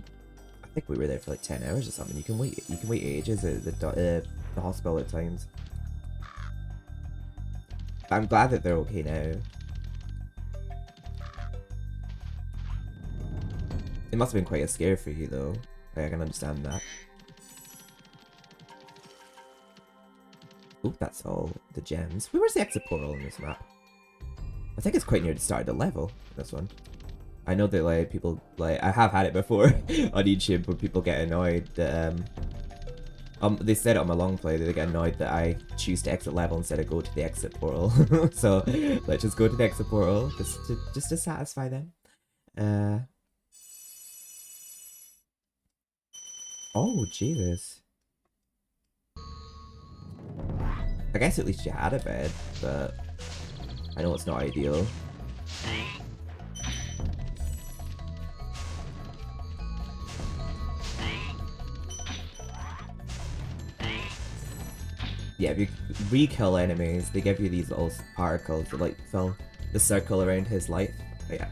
I think we were there for like 10 hours or something. You can wait ages at the hospital at times. I'm glad that they're okay now. It must have been quite a scare for you though. Like, I can understand that. Oop, that's all the gems. Where's the exit portal on this map? I think it's quite near the start of the level, this one. I know that like people, like, I have had it before on YouTube where people get annoyed that, they said it on my long play that they get annoyed that I choose to exit level instead of go to the exit portal. So let's just go to the exit portal just to satisfy them. Oh, Jesus. I guess at least you had a bed, but I know it's not ideal. Yeah, if you re-kill enemies, they give you these little particles that like fill the circle around his life. Oh, yeah.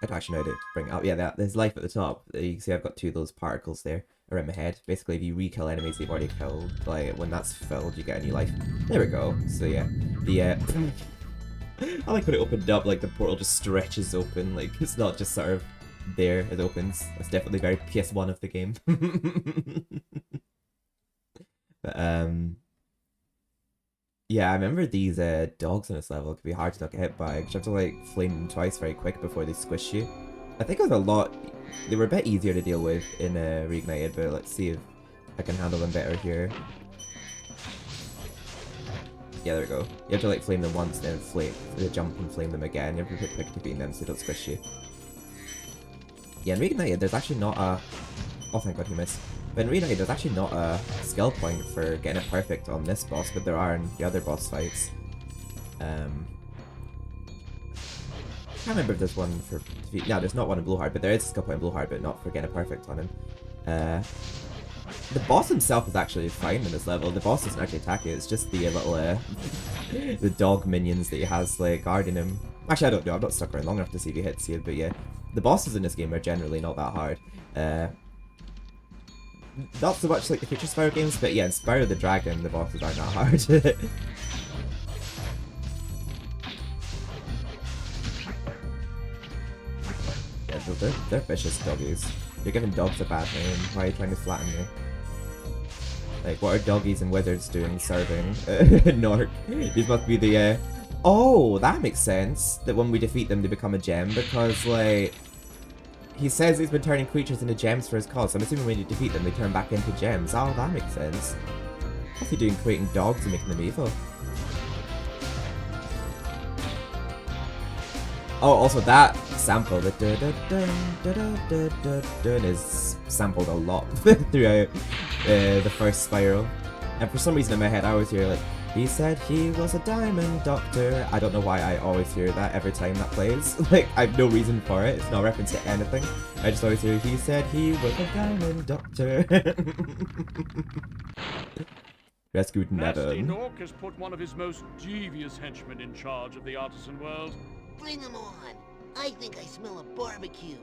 I don't actually know how to bring it up. Yeah, there's life at the top. You can see I've got two of those particles there around my head. Basically, if you re-kill enemies they've already killed, like when that's filled, you get a new life. There we go. So yeah, the I like when it opened up, like the portal just stretches open, like it's not just sort of there, it opens. That's definitely very PS1 of the game. But Yeah, I remember these dogs on this level could be hard to not get hit by, because you have to like flame them twice very quick before they squish you. I think it was a lot, they were a bit easier to deal with in Reignited, but let's see if I can handle them better here. Yeah, there we go. You have to like flame them once, then jump and flame them again. You have to be quick to beat them so they don't squish you. Yeah, in Reignited, there's actually not a... Oh, thank god he missed. But in Reignited, there's actually not a skill point for getting it perfect on this boss, but there are in the other boss fights. I can't remember if there's one for... No, there's not one in Blowhard, but there is a skill point in Blowhard, but not for getting it perfect on him. The boss himself is actually fine in this level. The boss doesn't actually attack you, it's just the little, the dog minions that he has, like, guarding him. Actually, I don't know, I've not stuck around long enough to see if he hits you, but yeah. The bosses in this game are generally not that hard. Not so much like the future Spyro games, but yeah, in Spyro the Dragon, the bosses aren't that hard. Yeah, they're vicious doggies. You're giving dogs a bad name. Why are you trying to flatten me? Like, what are doggies and wizards doing serving Nork? These must be the, Oh, that makes sense. That when we defeat them, they become a gem, because, like... He says he's been turning creatures into gems for his cause, so I'm assuming when you defeat them, they turn back into gems. Oh, that makes sense. What's he doing creating dogs and making them evil? Oh, also that sample, the is sampled a lot throughout the first Spyro. And for some reason in my head I always hear like, he said he was a diamond doctor. I don't know why I always hear that every time that plays. Like, I have no reason for it. It's not a reference to anything. I just always hear, he said he was a diamond doctor. Rescued Nasty Nevin. Nork has put one of his most devious henchmen in charge of the artisan world. Bring him on. I think I smell a barbecue.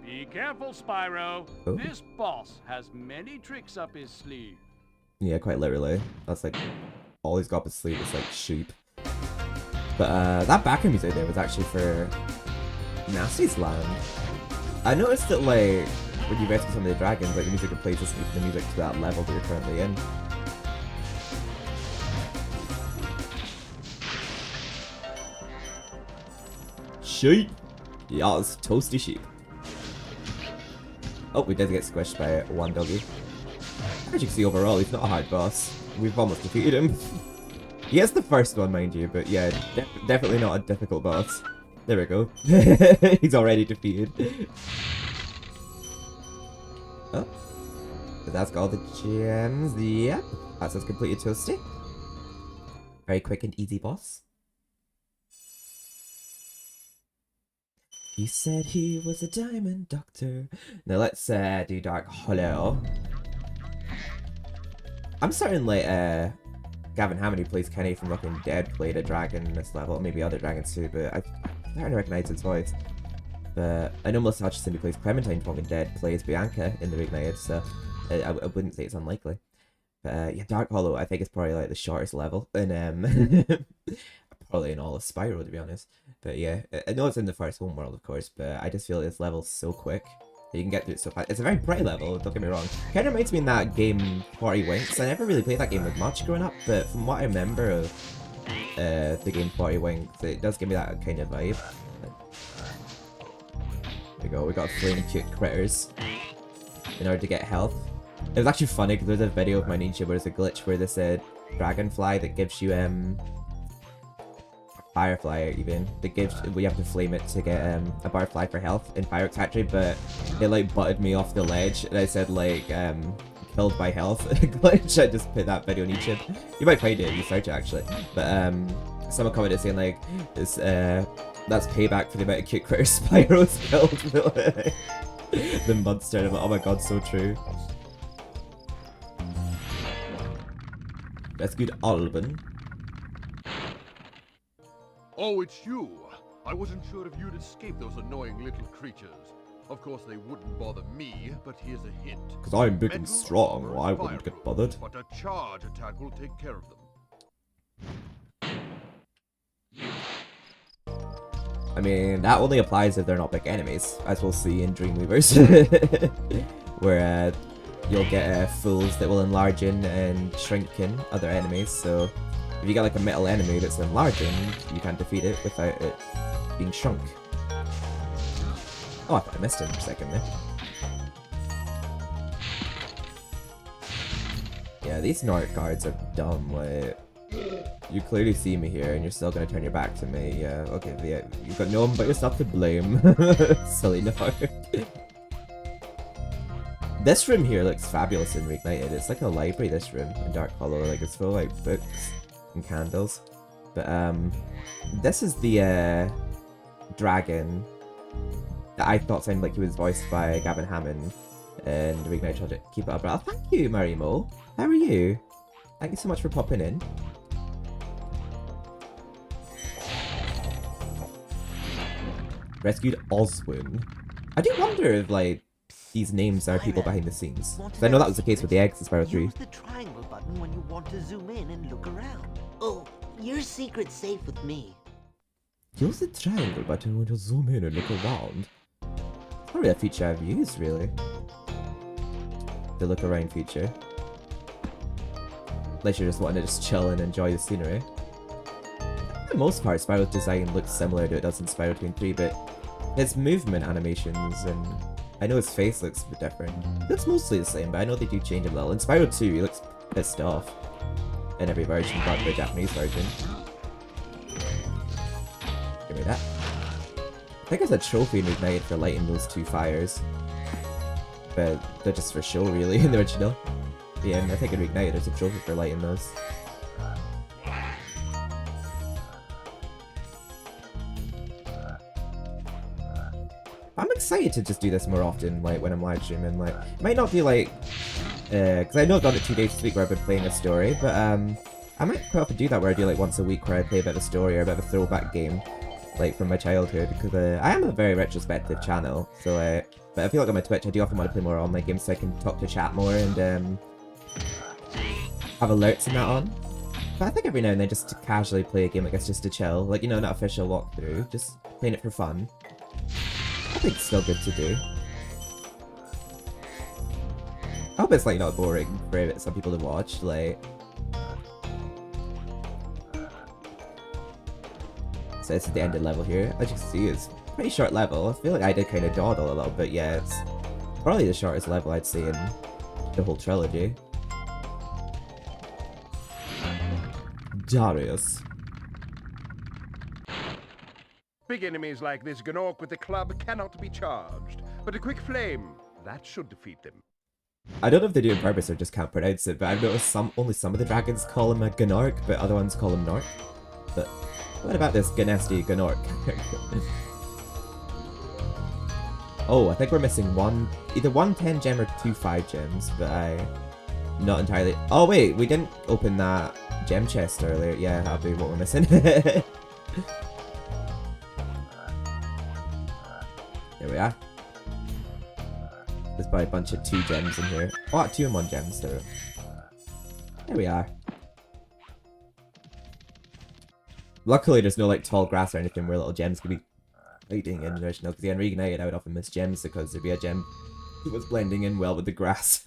Be careful, Spyro. Oh. This boss has many tricks up his sleeve. Yeah, quite literally. That's like, all he's got up his sleeve is like sheep. But that background music there was actually for Nasty's Land. I noticed that like, when you rescue some of the dragons, like the music replaces the music to that level that you're currently in. Sheep! Yes, toasty sheep. Oh, we did get squished by one doggy. As you can see overall, he's not a hard boss. We've almost defeated him. He is the first one, mind you, but yeah, definitely not a difficult boss. There we go. He's already defeated. Oh. But that's got all the gems. Yep. That sounds completely toasty. Very quick and easy boss. He said he was a diamond doctor. Now let's do Dark Hollow. I'm certain like Gavin Hammond, who plays Kenny from Walking Dead, played a dragon in this level, maybe other dragons too, but I don't recognize his voice. But I know Melissa Hutchison, who plays Clementine from Walking Dead, plays Bianca in the Reignited, so I wouldn't say it's unlikely. But yeah, Dark Hollow I think is probably like the shortest level in probably in all of Spyro, to be honest. But yeah, I know it's in the first home world, of course, but I just feel this level's so quick. You can get through it so fast. It's a very pretty level, don't get me wrong. Kind of reminds me in that game 40 Winks. I never really played that game with much growing up, but from what I remember of the game 40 Winks, it does give me that kind of vibe. There we go, we got flaming cute critters in order to get health. It was actually funny because there's a video of my ninja where there's a glitch where there's a dragonfly that gives you Firefly even, that gives, we have to flame it to get a Firefly for health in Pyrex Factory, but it like butted me off the ledge and I said like killed by health glitch. I just put that video on YouTube. You might find it if you search it actually. But someone commented saying like this that's payback for the amount of cute critters Spyro's killed. The monster, and I'm like, oh my god, so true. That's good, Alban. Oh, it's you! I wasn't sure if you'd escape those annoying little creatures. Of course they wouldn't bother me, but here's a hint. Because I'm big and strong, or I wouldn't get bothered. But a charge attack will take care of them. I mean, that only applies if they're not big enemies, as we'll see in Dreamweavers. Where you'll get fools that will enlarge in and shrink in other enemies, so if you get like a metal enemy that's enlarging, you can't defeat it without it being shrunk. Oh, I thought I missed him for a second there. Yeah, these Nordic guards are dumb, like... You clearly see me here and you're still gonna turn your back to me, yeah, okay, yeah, you've got no one but yourself to blame. Silly Nord. This room here looks fabulous in Reignited. It's like a library, this room, in Dark Hollow, like it's full of like books and candles. But this is the dragon that I thought sounded like he was voiced by Gavin Hammond, and Reignited tried to keep it up. But thank you, Marimo. How are you? Thank you so much for popping in. Rescued Oswin. I do wonder if like these names are people behind the scenes. I know that was the case with the eggs in Spyro 3. Use the triangle button when you want to zoom in and look around. Oh, your secret's safe with me. Use the triangle button when you zoom in and look around. It's not really a feature I've used, really. The look around feature. Unless you're just wanting to just chill and enjoy the scenery. For the most part, Spyro's design looks similar to it does in Spyro 2 and 3, but his movement animations and I know his face looks a bit different. It looks mostly the same, but I know they do change him a little. In Spyro 2, he looks pissed off in every version, but the Japanese version. Give me that. I think there's a trophy in Reignited for lighting those two fires, but they're just for show, really, in the original. Yeah, and I think in Reignited there's a trophy for lighting those. I'm excited to just do this more often, like, when I'm live streaming, like, it might not be, like, because I know I've done it 2 days this week where I've been playing a story, but, I might quite often do that where I do, like, once a week where I play a bit of a story or a bit of a throwback game, like, from my childhood, because, I am a very retrospective channel, so, but I feel like on my Twitch I do often want to play more online games so I can talk to chat more and, have alerts and that on. But I think every now and then just to casually play a game, I guess, just to chill, like, you know, not official walkthrough, just playing it for fun. I think it's still good to do. I hope it's like not boring for some people to watch, like... So this is the ended level here. As you can see, it's a pretty short level. I feel like I did kind of dawdle a little bit, yeah, it's probably the shortest level I'd say in the whole trilogy. Darius. Big enemies like this Gnorc with the club cannot be charged, but a quick flame, that should defeat them. I don't know if they do it on purpose or just can't pronounce it, but I've noticed only some of the dragons call him a Gnorc, but other ones call him Norc. But what about this Gnasty Gnorc? Oh, I think we're missing either one 10 gem or 2 5 gems, but I'm not entirely... Oh wait, we didn't open that gem chest earlier. Yeah, that'll be what we're missing. There we are. There's probably a bunch of 2 gems in here. Oh, 2 and 1 gems though. There we are. Luckily there's no like tall grass or anything where little gems could be hiding in the original, because in Reignited I would often miss gems because there'd be a gem that was blending in well with the grass.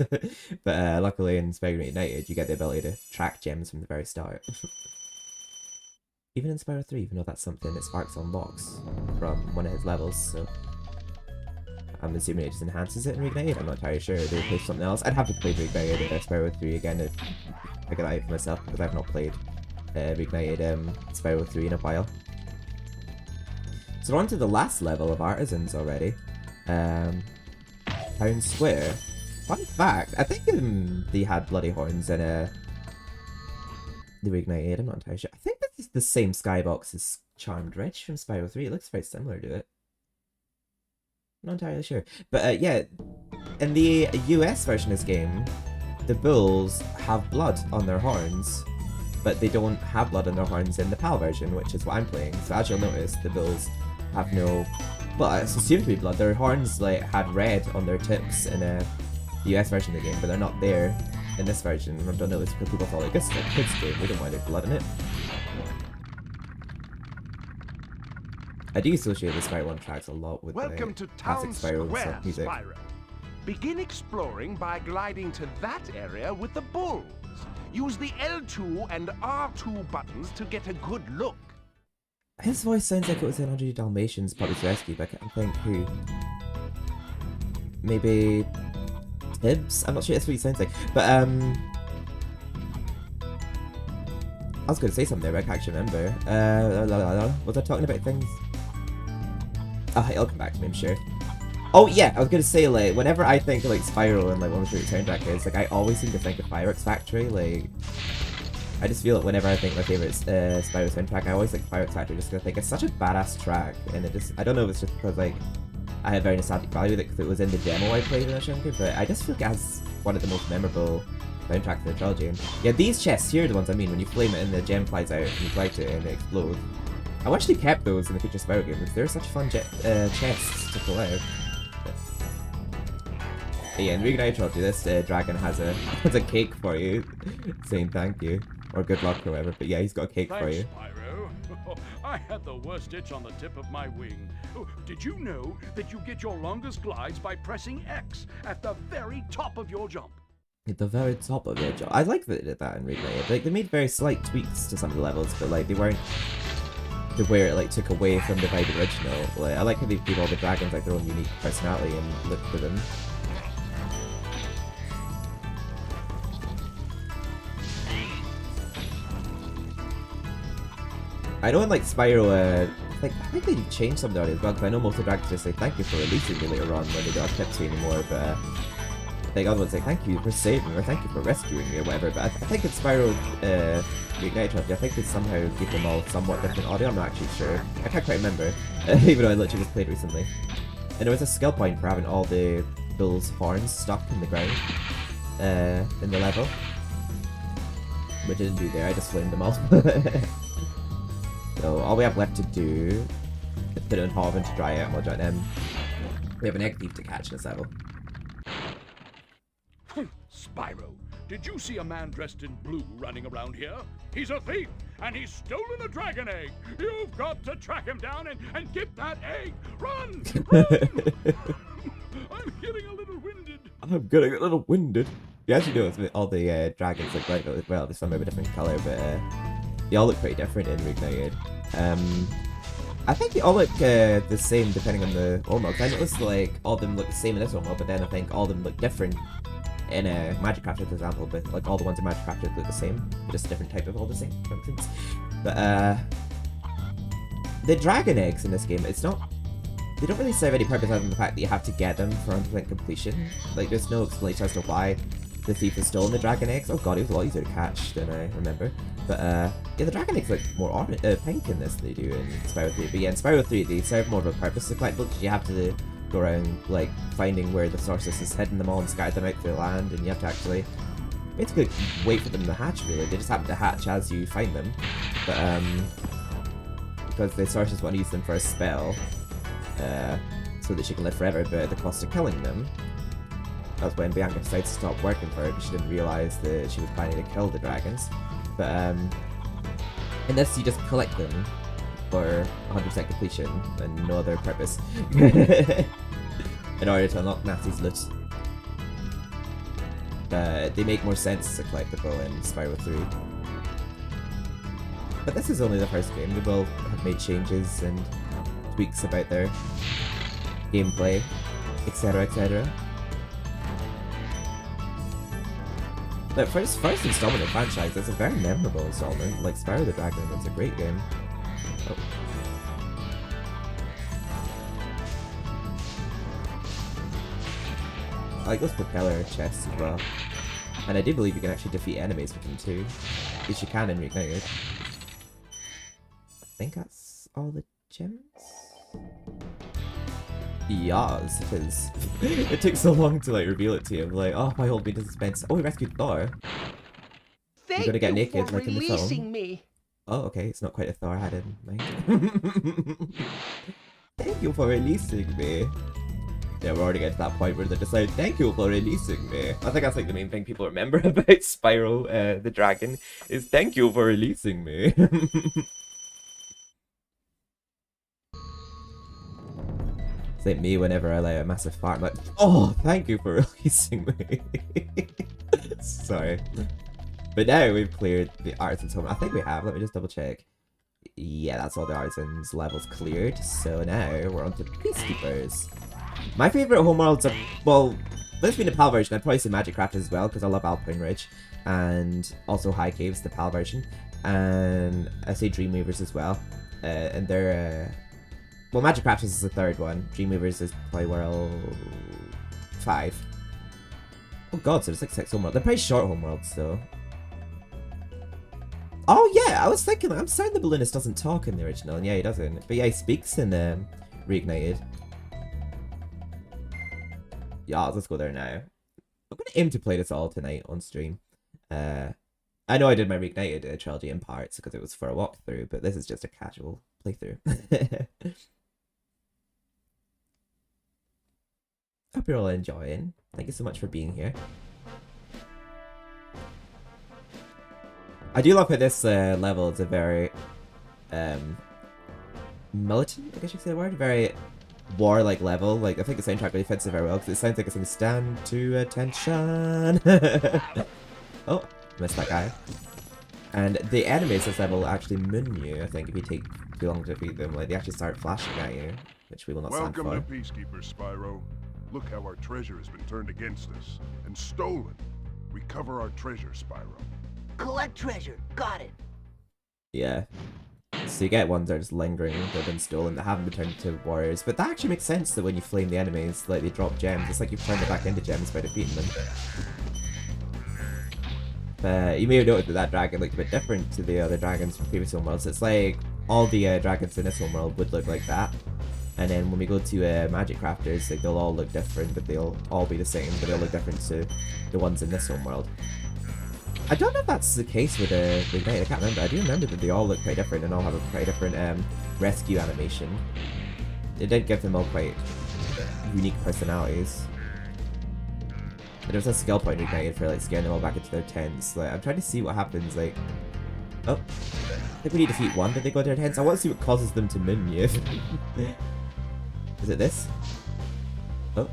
But luckily in Spyro Reignited you get the ability to track gems from the very start. Even in Spyro 3, even though that's something that Sparks unlocks from one of his levels, so... I'm assuming it just enhances it in Reignited. I'm not entirely sure. They replace something else. I'd have to play Reignited Spyro 3 again if I get out for myself, because I've not played Reignited Spyro 3 in a while. So we're on to the last level of Artisans already. Town Square. Fun fact, I think they had bloody horns in the Reignited. I'm not entirely sure. I think this is the same skybox as Charmed Ridge from Spyro 3. It looks very similar to it. Not entirely sure. But yeah, in the US version of this game, the bulls have blood on their horns, but they don't have blood on their horns in the PAL version, which is what I'm playing. So as you'll notice, the bulls have no... Well, it's assumed to be blood. Their horns like had red on their tips in the US version of the game, but they're not there in this version. I don't know, it's because people thought like, this is a kids game, we don't want any blood in it. I do associate the Spyro 1 tracks a lot with Welcome the to classic Town Spyro Square, music. Spyro. Begin exploring by gliding to that area with the bulls. Use the L2 and R2 buttons to get a good look. His voice sounds like it was in 100 Dalmatians Puppy's Rescue, but I can't think who. Maybe Tibbs? I'm not sure that's what he sounds like. But I was going to say something there, but I can't actually remember. Was I talking about things? Oh, it'll come back to me, I'm sure. Oh yeah, I was going to say, like, whenever I think of, like, Spyro and, like, what my favorite soundtrack is, like, I always seem to think of Fireworks Factory, like... I just feel that whenever I think my favorite Spyro soundtrack, I always think Fireworks Factory, just because I think it's such a badass track, and it just, I don't know if it's just because, like, I have very nostalgic value with it because it was in the demo I played when I was younger, but I just feel like it has one of the most memorable soundtracks of the trilogy. And yeah, these chests here are the ones I mean, when you flame it and the gem flies out and you collect it and it explodes. I wish they kept those in the future Spyro games, they're such fun chests to pull out. But yeah, in Reignite Trilogy, this dragon has a cake for you, saying thank you. Or good luck or whatever, but yeah, he's got a cake for you. Spyro. I had the worst itch on the tip of my wing. Oh, did you know that you get your longest glides by pressing X at the very top of your jump? At the very top of your jump. I like that they did that in Reignite. Like, they made very slight tweaks to some of the levels, but like, they weren't to where it like took away from the vibe original. Like, I like how they gave all the dragons like their own unique personality and look to them. I know in like Spyro, I think they changed something on it as well, because I know most of the dragons just say thank you for releasing me later on when they don't have Pepsi anymore, but I think other ones say thank you for saving me or thank you for rescuing me or whatever, but I think in Spyro Reignite Trilogy, I think they somehow give them all somewhat different audio, I'm not actually sure. I can't quite remember, even though I literally just played recently. And there was a skill point for having all the bull's horns stuck in the ground in the level, which I didn't do there, I just flamed them all. So all we have left to do is put it in Hoven to dry out and we'll join them. We have an egg thief to catch in this level. Spyro, did you see a man dressed in blue running around here? He's a thief, and he's stolen a dragon egg. You've got to track him down and get that egg. Run! Run! I'm getting a little winded. I'm getting a little winded. You actually notice all the dragons look like as well. There's some of a different colour, but they all look pretty different in Reignited. I think they all look the same depending on the ore mode. I noticed like all of them look the same in this ore mode, but then I think all of them look different in Magic Crafted, for example. But like all the ones in Magic Crafted look the same, just a different type of all the same, for instance. But the dragon eggs in this game, it's not. They don't really serve any purpose other than the fact that you have to get them for 100% completion. Like there's no explanation as to why the thief has stolen the dragon eggs. Oh god, it was a lot easier to catch than I remember. But yeah, the dragon eggs look more pink in this than they do in Spyro 3. But yeah, in Spyro 3 they serve more of a purpose to collect books. You have to go around like finding where the sorceress is hidden them all and scatter them out through the land, and you have to actually basically wait for them to hatch really. They just happen to hatch as you find them. But because the sorceress want to use them for a spell, so that she can live forever, but at the cost of killing them. That's when Bianca decided to stop working for her because she didn't realise that she was planning to kill the dragons. But in this you just collect them for 100% completion and no other purpose in order to unlock Natty's loot. They make more sense as a collectible in Spyro 3. But this is only the first game. They will have made changes and tweaks about their gameplay, etc, etc. But for its first installment of the franchise, it's a very memorable installment. Like Spyro the Dragon, it's a great game. Oh. I like those propeller chests as well. And I do believe you can actually defeat enemies with them too. At least you can in Reignited. I think that's all the gems? Yes, because it took so long to like reveal it to you. I'm like, oh, why hold me to suspense? Oh, we rescued Thor. You're gonna get naked like in the film. Me. Oh, okay, it's not quite a Thor I had in mind. Thank you for releasing me. Yeah, we're already getting to that point where they decide, thank you for releasing me. I think that's like the main thing people remember about Spyro the Dragon is thank you for releasing me. It's like me whenever I let a massive fart. I'm like, oh, thank you for releasing me. Sorry. But now we've cleared the artisans home. I think we have. Let me just double check. Yeah, that's all the artisans levels cleared. So now we're on to peacekeepers. My favorite homeworlds are, well, this being the PAL version, I'd probably say Magic Craft as well, because I love Alpine Ridge. And also High Caves, the PAL version. And I say Dreamweavers as well. And they're, well, Magic Craft is the third one. Dreamweavers is probably World 5. Oh god, so there's like 6 homeworlds. They're pretty short homeworlds though. Oh yeah, I was thinking, I'm certain the balloonist doesn't talk in the original, and yeah, he doesn't. But yeah, he speaks in Reignited. Yeah, let's go there now. I'm gonna aim to play this all tonight on stream. I know I did my Reignited trilogy in parts because it was for a walkthrough, but this is just a casual playthrough. Hope you're all enjoying. Thank you so much for being here. I do love how this level is a very militant, I guess you could say the word, very war-like level. Like, I think the soundtrack really fits it very well because it sounds like it's saying "Stand to attention." Oh, missed that guy. And the enemies this level actually moon you, I think, if you take too long to defeat them. Like, they actually start flashing at you, which we will not stand for. Welcome to Peacekeepers, Spyro. Look how our treasure has been turned against us and stolen. Recover our treasure, Spyro. Collect treasure. Got it. Yeah. So you get ones that are just lingering, they've been stolen, that haven't been turned into warriors. But that actually makes sense that when you flame the enemies, like they drop gems. It's like you've turned it back into gems by defeating them. You may have noted that that dragon looked a bit different to the other dragons from previous homeworlds. It's like all the dragons in this homeworld would look like that. And then when we go to Magic Crafters, like, they'll all look different, but they'll all be the same, but they'll look different to the ones in this homeworld. I don't know if that's the case with Ignite, I can't remember. I do remember that they all look quite different and all have a quite different rescue animation. It did give them all quite unique personalities. But there's a skill point Ignited for like scaring them all back into their tents. Like, I'm trying to see what happens, like... Oh. I think we need to defeat one, did they go to their tents? I want to see what causes them to moon you. Is it this? Oh.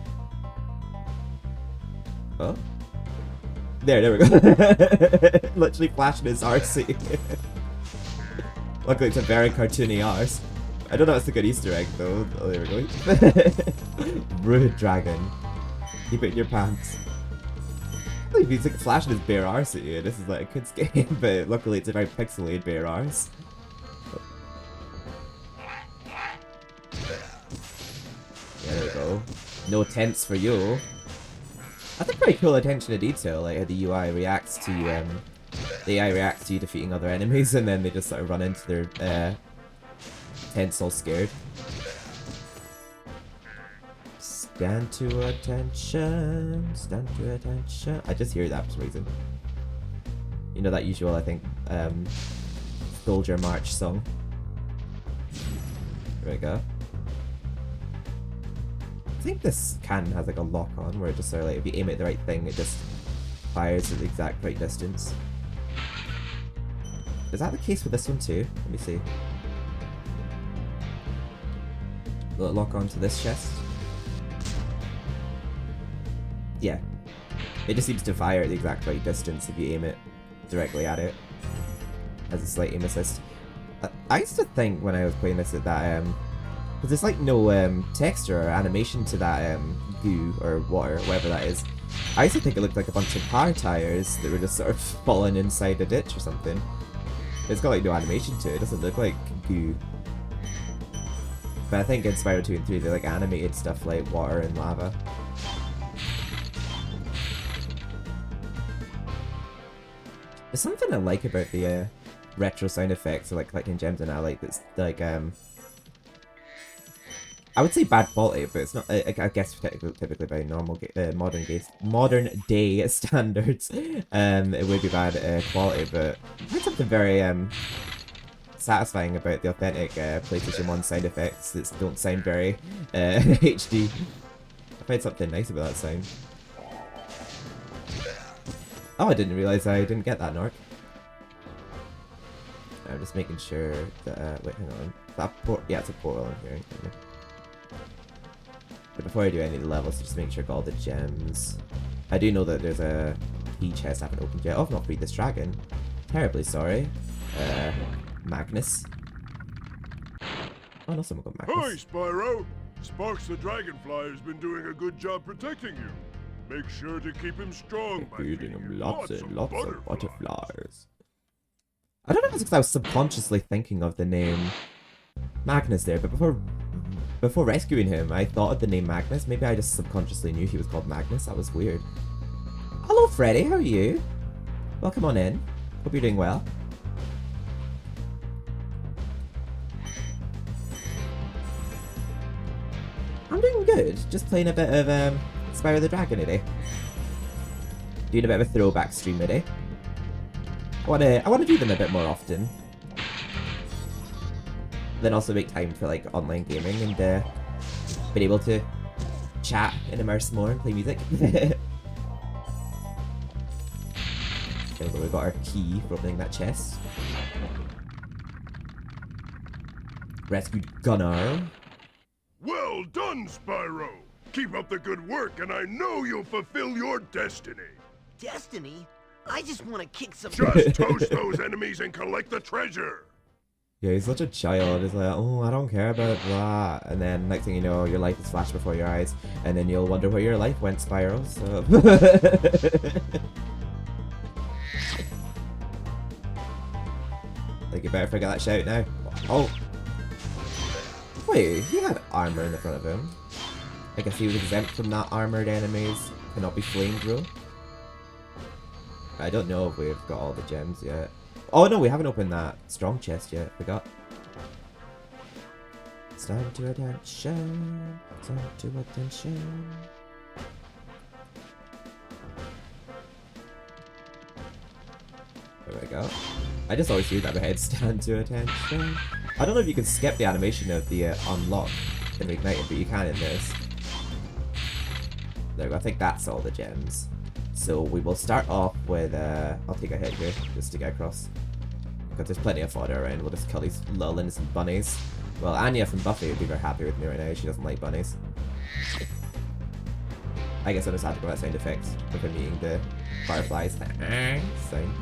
Oh. There we go. Literally flashing his RC. Luckily it's a very cartoony arse. I don't know if it's a good Easter egg though. Oh, there we go. Rude dragon. Keep it in your pants. He's like flashing his bare arse at you. This is like a kid's game, but luckily it's a very pixelated bare arse. There we go. No tents for you. I think pretty cool attention to detail, like how the UI reacts to the AI reacts to you defeating other enemies, and then they just sort of run into their tents all scared. Stand to attention, stand to attention. I just hear that for some reason. You know that usual, I think, Soldier March song. There we go. I think this cannon has like a lock on where it just sort of like, if you aim at the right thing, it just fires at the exact right distance. Is that the case with this one too? Let me see. Will it lock onto this chest? Yeah. It just seems to fire at the exact right distance if you aim it directly at it. Has a slight aim assist. I used to think when I was playing this that because there's like no texture or animation to that goo or water, whatever that is. I used to think it looked like a bunch of car tires that were just sort of falling inside a ditch or something. It's got like no animation to it, it doesn't look like goo. But I think in Spyro 2 and 3 they like animated stuff like water and lava. There's something I like about the retro sound effects, or like collecting gems and I like that's like I would say bad quality, but it's not. I guess typically by normal modern day standards, it would be bad quality. But there's something very satisfying about the authentic PlayStation 1 sound effects that don't sound very HD. I find something nice about that sound. Oh, I didn't realize I didn't get that Nork. I'm just making sure that. Wait, hang on. That port? Yeah, it's a portal in here. But before I do any of the levels, just make sure I got all the gems. I do know that there's a key chest I haven't opened yet. Oh, I've not freed this dragon. Terribly sorry. Magnus. Oh no, someone got Magnus. Hi, Spyro! Sparks the Dragonfly has been doing a good job protecting you. Make sure to keep him strong by Feeding feeding him him lots and lots butterflies. of butterflies. I don't know if it's because I was subconsciously thinking of the name Magnus there, but before rescuing him, I thought of the name Magnus. Maybe I just subconsciously knew he was called Magnus. That was weird. Hello, Freddy. How are you? Welcome on in. Hope you're doing well. I'm doing good. Just playing a bit of Spyro the Dragon today. Doing a bit of a throwback stream today. I wanna do them a bit more often. Then also make time for like online gaming and be able to chat and immerse more and play music. Okay, but we got our key for opening that chest. Rescued Gunnar. Well done, Spyro! Keep up the good work, and I know you'll fulfill your destiny. Destiny? I just want to kick some... Just toast those enemies and collect the treasure! Yeah, he's such a child. He's like, oh, I don't care about that. And then next thing you know, your life is flashed before your eyes. And then you'll wonder where your life went, Spyro. So... like, you better figure that shit out now. Oh! Wait, he had armor in the front of him. I guess he was exempt from that armored enemies cannot be flamed rule. I don't know if we've got all the gems yet. Oh no, we haven't opened that strong chest yet. Forgot. Stand to attention. Stand to attention. There we go. I just always use that in my head. Stand to attention. I don't know if you can skip the animation of the unlock in Ignited, but you can in this. There we go. I think that's all the gems. So we will start off with, I'll take a hit here, just to get across. Because there's plenty of fodder around, we'll just kill these little innocent bunnies. Well, Anya from Buffy would be very happy with me right now, she doesn't like bunnies. I guess I just had to go that sound effect with him eating the fireflies. Sound.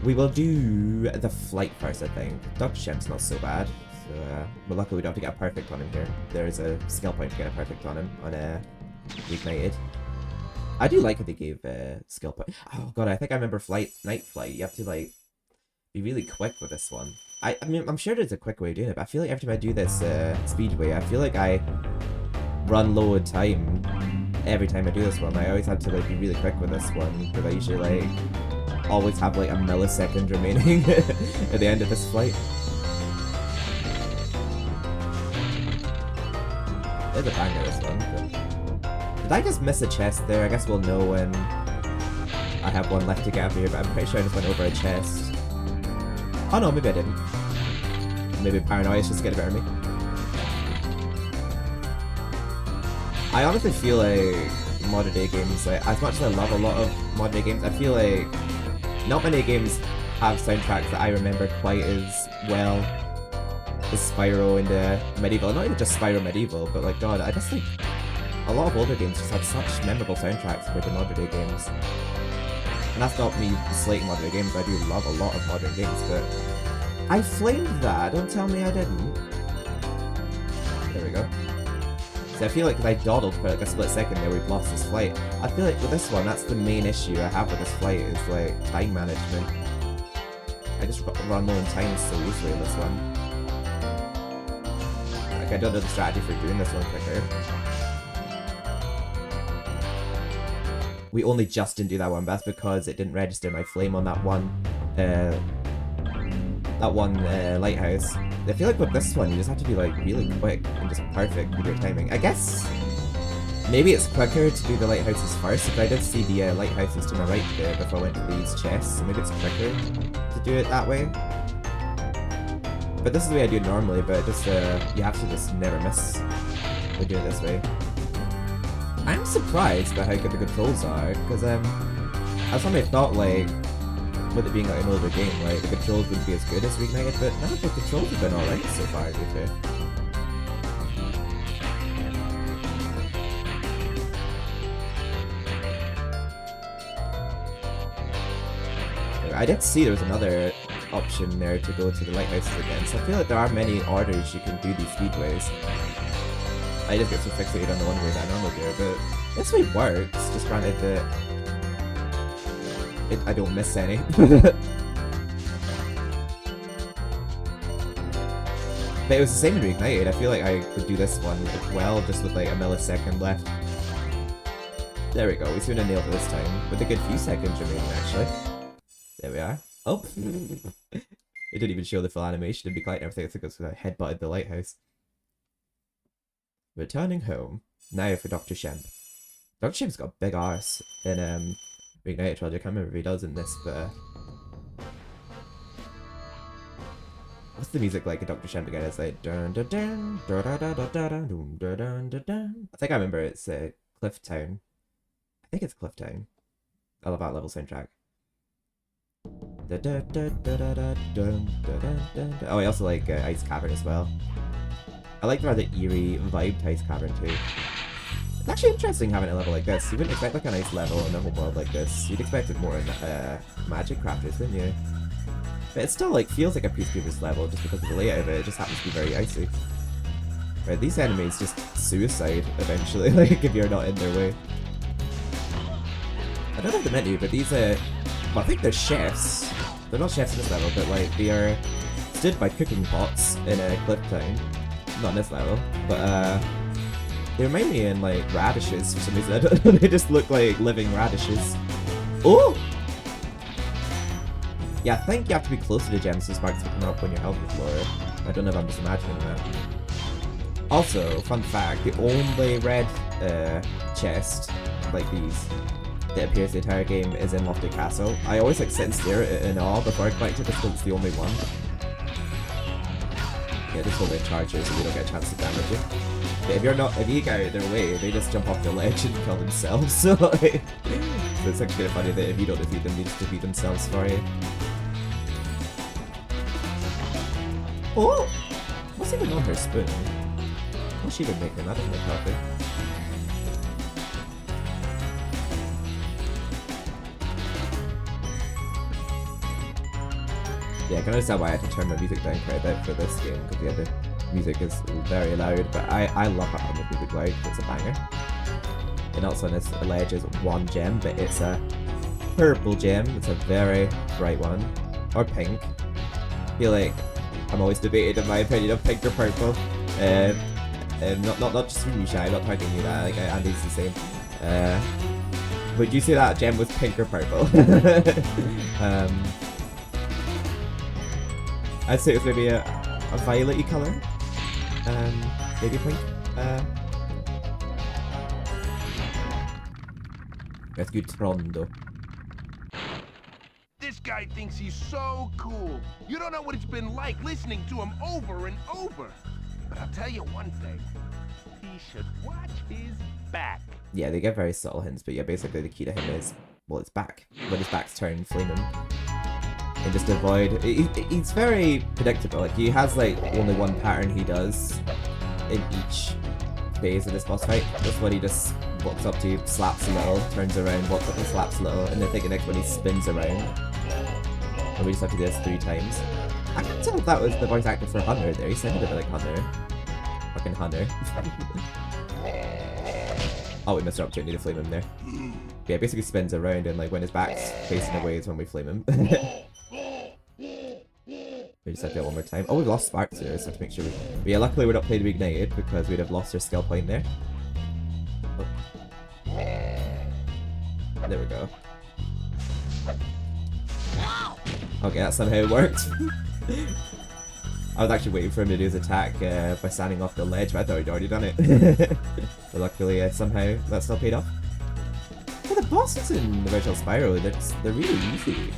We will do the flight first, I think. Dr. Shemp's not so bad. So, but luckily we don't have to get a perfect on him here. There is a skill point to get a perfect on him on Ignited. I do like how they gave skill point. Oh god, I think I remember Night Flight. You have to like be really quick with this one. I mean, I'm sure there's a quick way of doing it, but I feel like every time I do this speedway, I feel like I run low on time every time I do this one. I always have to like be really quick with this one because I usually like always have like a millisecond remaining at the end of this flight. There's a banger, this one. But... did I just miss a chest there? I guess we'll know when I have one left to get up here, but I'm pretty sure I just went over a chest. Oh no, maybe I didn't. Maybe paranoia's just getting better of me. I honestly feel like modern day games, like, as much as I love a lot of modern day games, I feel like not many games have soundtracks that I remember quite as well as Spyro and Medieval. Not even just Spyro Medieval, but like, god, I just think a lot of older games just had such memorable soundtracks compared to modern day games. And that's not me slating modern day games, I do love a lot of modern games, but I flamed that, don't tell me I didn't. There we go. So I feel like I dawdled for like a split second there, we've lost this flight. I feel like with this one, that's the main issue I have with this flight, is like time management. I just run low on time so easily in this one. Like, I don't know the strategy for doing this one quicker. We only just didn't do that one, but that's because it didn't register my flame on that one lighthouse. I feel like with this one, you just have to be like really quick and just perfect with your timing. I guess maybe it's quicker to do the lighthouses first, if I did see the lighthouses to my right there before I went to these chests, so maybe it's quicker to do it that way. But this is the way I do it normally, but just you have to just never miss when doing it this way. I'm surprised by how good the controls are, because I suddenly thought like, with it being like an older game, like the controls wouldn't be as good as Reignited, but no, the controls have been alright so far, to be fair. I did see there was another option there to go to the lighthouses again, so I feel like there are many orders you can do these speedways. I just get so fixated on the one way that I normally do, but this way works, just granted that I don't miss any. But it was the same in Reignited. I feel like I could do this one as well, just with like a millisecond left. There we go, we seem to nailed it this time, with a good few seconds remaining actually. There we are. Oh! It didn't even show the full animation of me collecting everything. I think it was I headbutted the lighthouse. Returning home. Now for Dr. Shemp. Dr. Shemp's got a big arse in Reignited Trilogy. I can't remember if he does in this, but what's the music like in Dr. Shemp again? It's like dun dun dun dun dun dun dun dun dun dun dun dun. I think I remember it's Cliff Town. I think it's Cliff Town. I love that level soundtrack. Oh, I also like Ice Cavern as well. I like the rather eerie vibe to Ice Cavern too. It's actually interesting having a level like this. You wouldn't expect like a nice level in a whole world like this. You'd expect it more in Magic Crafters, wouldn't you? But it still like feels like a Peacekeeper's level just because of the layout of it. It just happens to be very icy. Right, these enemies just suicide eventually, like if you're not in their way. I don't know if they meant to, but these well, I think they're chefs. They're not chefs in this level, but like they are stood by cooking pots in a Cliff Town. Not in this level, but they remind me in like radishes for some reason. I don't know, they just look like living radishes. Oh! Yeah, I think you have to be closer to gems so sparks will come up when your health is lower. I don't know if I'm just imagining that. Also, fun fact, the only red chest, like these, that appears the entire game is in Lofty Castle. I always like sit and stare at it in awe before I collect it because it's the only one. Yeah, this will then charge you so you don't get a chance to damage it. But if you get out of their way, they just jump off the ledge and kill themselves. So like, it's actually kind of funny that if you don't defeat them, they just defeat themselves for you. Oh! What's even on her spoon? What's she been making? That doesn't look healthy. Yeah, I can understand why I had to turn my music down quite a bit for this game, because yeah, the music is very loud, but I love having the music loud, it's a banger. And also on this ledge is one gem, but it's a purple gem, it's a very bright one. Or pink. I feel like I'm always debated in my opinion of pink or purple. Not just from you, Shy, I'm not targeting you that, like Andy's the same. Would you say that gem was pink or purple? I'd say it was maybe a violet-y colour. Maybe pink. That's good Trondo. This guy thinks he's so cool. You don't know what it's been like listening to him over and over. But I'll tell you one thing. He should watch his back. Yeah, they get very subtle hints, but yeah, basically the key to him is, well, his back. When his back's turned, flame him. And just avoid... He's very predictable. Like, he has, like, only one pattern he does in each phase of this boss fight. This one he just walks up to you, slaps a little, turns around, walks up and slaps a little, and then I think the next one he spins around. And we just have to do this 3 times. I can't tell if that was the voice actor for Hunter there. He sounded a bit like Hunter. Fucking Hunter. Oh, we missed an opportunity to flame him there. Yeah, basically spins around, and like when his back's facing away is when we flame him. We just have to do it one more time. Oh, we lost Sparks there, so I have to make sure we... But yeah, luckily we're not playing Reignited, because we'd have lost our skill point there. Oh. There we go. Okay, that somehow worked. I was actually waiting for him to do his attack by standing off the ledge, but I thought he'd already done it. But luckily, somehow, that still paid off. Yeah, the bosses in the original Spyro, they're really easy.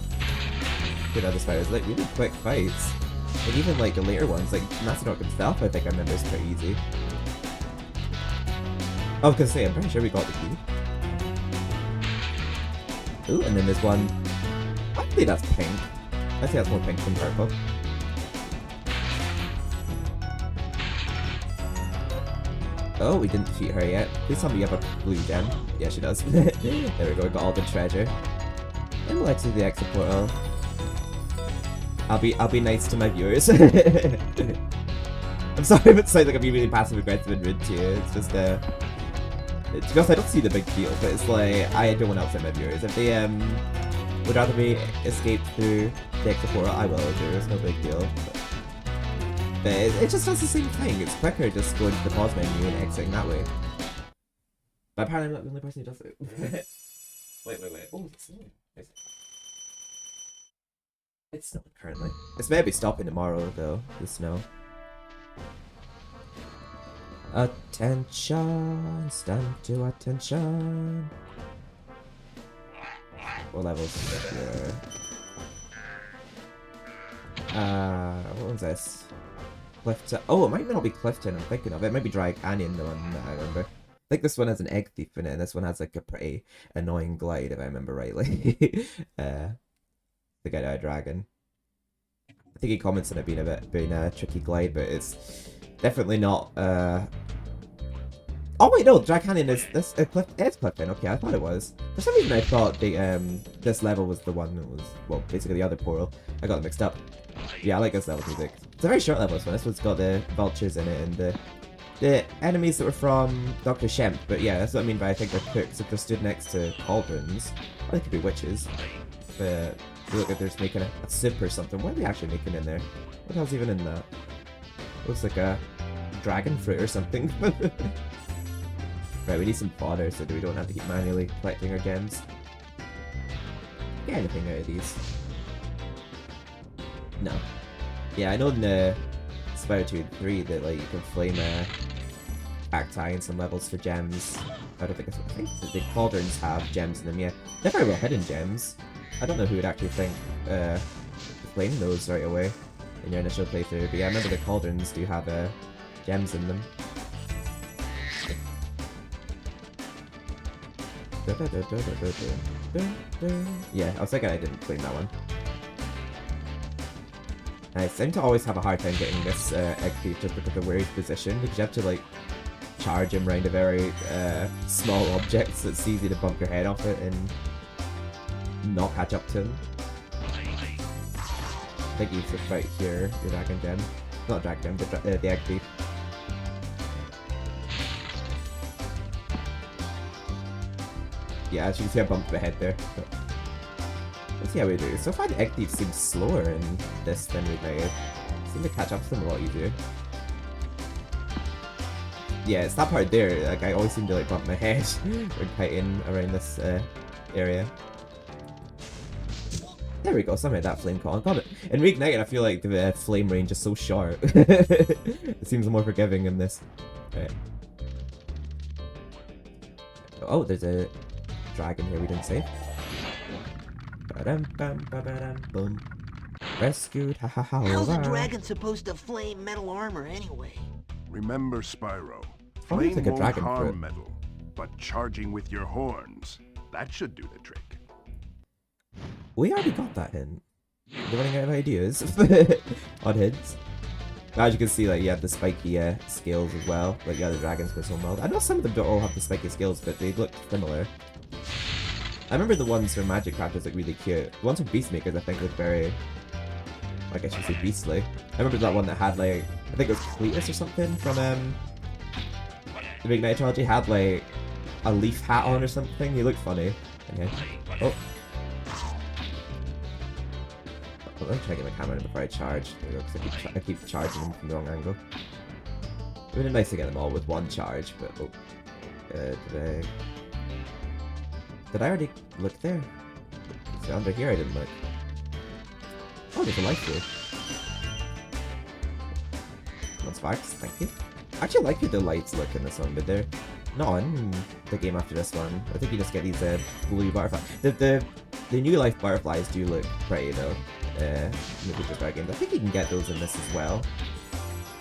Good other Spyros, like really quick fights. And even like the later ones, like Macedonic himself, I think I remember is pretty easy. I was gonna say, I'm pretty sure we got the key. Ooh, and then there's one. I think that's pink. I think that's more pink than purple. Oh, we didn't defeat her yet. Please tell me you have a blue gem. Yeah, she does. There we go, we got all the treasure. And we'll exit the exit portal. I'll be nice to my viewers. I'm sorry if it sounds like I'm being really passive aggressive and rude to you. It's just to be honest, I don't see the big deal, but it's like I don't want to upset my viewers. If they would rather me escape through the exit portal, I will. There's no big deal. But it just does the same thing. It's quicker just going to the pause menu and exiting that way. But apparently I'm not the only person who does it. wait. Oh, it's snowing. It's snowing currently. It's maybe stopping tomorrow though, the snow. Attention, stand to attention. What levels is it here? What was this? Clifton. Oh, it might not be Clifton I'm thinking of. It might be Dry Canyon, the one that I remember. I think this one has an egg thief in it, and this one has like a pretty annoying glide, if I remember rightly. The guy that dragon. I think he comments on it being a tricky glide, but it's definitely not. Oh wait, no, Dry Canyon is this it's Clifton. Okay, I thought it was. For some reason, I thought this level was the one that was basically the other portal. I got it mixed up. Yeah, I like this level music. It's a very short level, this one. This one's got the vultures in it and the enemies that were from Dr. Shemp. But yeah, that's what I mean by I think they're cooks. If they're stood next to cauldrons, or they could be witches. But they look like they're just making a soup or something. What are they actually making in there? What the hell's even in that? Looks like a dragon fruit or something. Right, we need some fodder so that we don't have to keep manually collecting our gems. Get anything out of these? No. Yeah, I know in the Spyro 2 and 3 that like you can flame cacti in some levels for gems. I think the cauldrons have gems in them, yeah. They're very well hidden gems. I don't know who would actually think to flame those right away in your initial playthrough, but yeah, I remember the cauldrons do have gems in them. Yeah, I was thinking I didn't claim that one. I seem to always have a hard time getting this egg thief just because of where he's positioned, because you have to like charge him around a very small object, so it's easy to bump your head off it and not catch up to him. I think he's right here, the dragon gem. Not dragon gem, but the egg thief. Yeah, as you can see, I bumped my head there. But let's see how we do. So far, the egg thief seems slower in this than Reignited. Seem to catch up to them a lot easier. Yeah, it's that part there. Like I always seem to like bump my head when kiting around this area. There we go. Somehow that flame call. Got it. In Reignited, I feel like the flame range is so short. It seems more forgiving in this. Right. Oh, there's a dragon here we didn't save. Boom. Rescued, ha ha ha. How's a dragon supposed to flame metal armor anyway? Remember, Spyro, Oh, looks flame like a won't dragon harm fruit. metal, but charging with your horns, that should do the trick. We already got that hint. We're running out of ideas on hints. As you can see, like you have the spiky scales as well. Like the other dragons were so mild. I know some of them don't all have the spiky scales, but they look similar. I remember the ones from Magic Crafters look really cute. The ones from Beastmakers I think look very, I guess you say beastly. I remember that one that had like, I think it was Cletus or something from the Reignited trilogy, had like a leaf hat on or something. He looked funny. Okay. Oh. Let me try to get my camera in before I charge. There we go, because I keep charging them from the wrong angle. It would be nice to get them all with one charge, but oh. Did I already look there? Is it under here? I didn't look. Oh, there's a light here. One sparks, thank you. I actually like how the lights look in this one, but they're not in the game after this one. I think you just get these blue butterflies. The new life butterflies do look pretty though. In the Clips Shoutouts games. I think you can get those in this as well.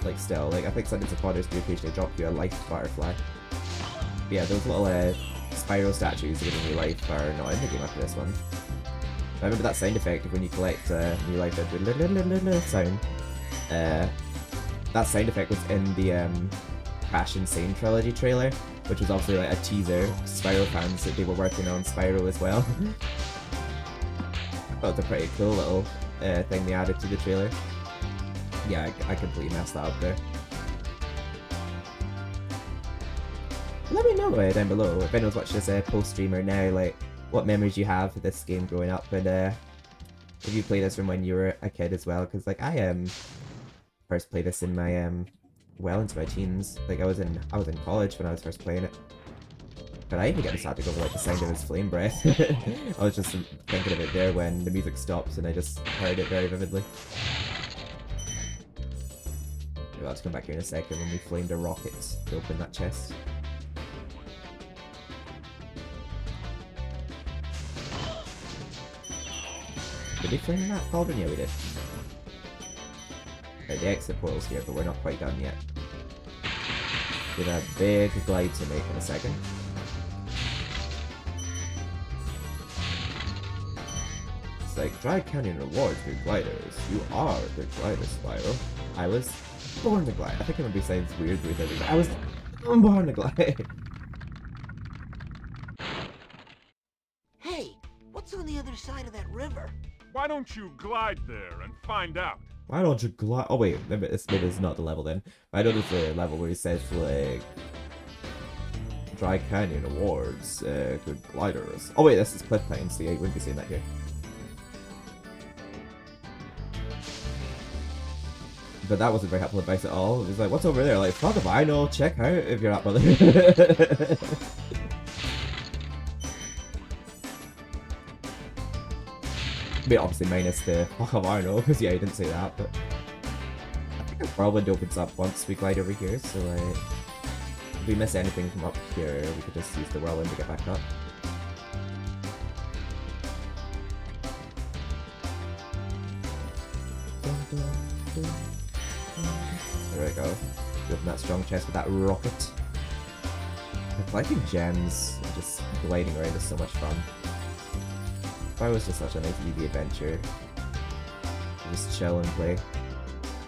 Like still, like I think Sudden Supporters do occasionally drop you a life butterfly. But yeah, those little Spyro statues that give you life are not in the game after this one. I remember that sound effect of when you collect new life, that sound. That sound effect was in the Crash Insane trilogy trailer, which was obviously like a teaser to Spyro fans that they were working on Spyro as well. That was a pretty cool little thing they added to the trailer. Yeah, I completely messed that up there. Let me know down below if anyone's watching this post-streamer now, like, what memories you have of this game growing up, and if you played this from when you were a kid as well, because, like, I first played this in my, well into my teens. Like, I was in college when I was first playing it. But I even get nostalgic over, like, the sound of his flame breath. I was just thinking of it there when the music stops, and I just heard it very vividly. We'll have to come back here in a second when we flamed a rocket to open that chest. Did we flame that cauldron? Yeah, we did. Right, the exit portal's here, but we're not quite done yet. We have a big glide to make in a second. It's like, Dry Canyon rewards good gliders. You are a good glider, Spyro. I was born to glide. I think I'm gonna be saying weird things. I was born to glide. Hey, what's on the other side of that river? Why don't you glide there and find out? Why don't you glide? Oh wait, maybe it's not the level then. I know there's a level where he says like Dry Canyon awards good gliders. Oh wait, this is Cliff Pines, so yeah, you wouldn't be saying that here. But that wasn't very helpful advice at all. It was like, what's over there? Like, fuck if I know, check out if you're not, brother. I mean, obviously minus the fuck if I know, because yeah, I didn't say that, but I think the whirlwind opens up once we glide over here, so like, if we miss anything from up here, we could just use the whirlwind to get back up. There we go. We open that strong chest with that rocket. Collecting gems and just gliding around is so much fun. That was just such a nice easy adventure. Just chill and play.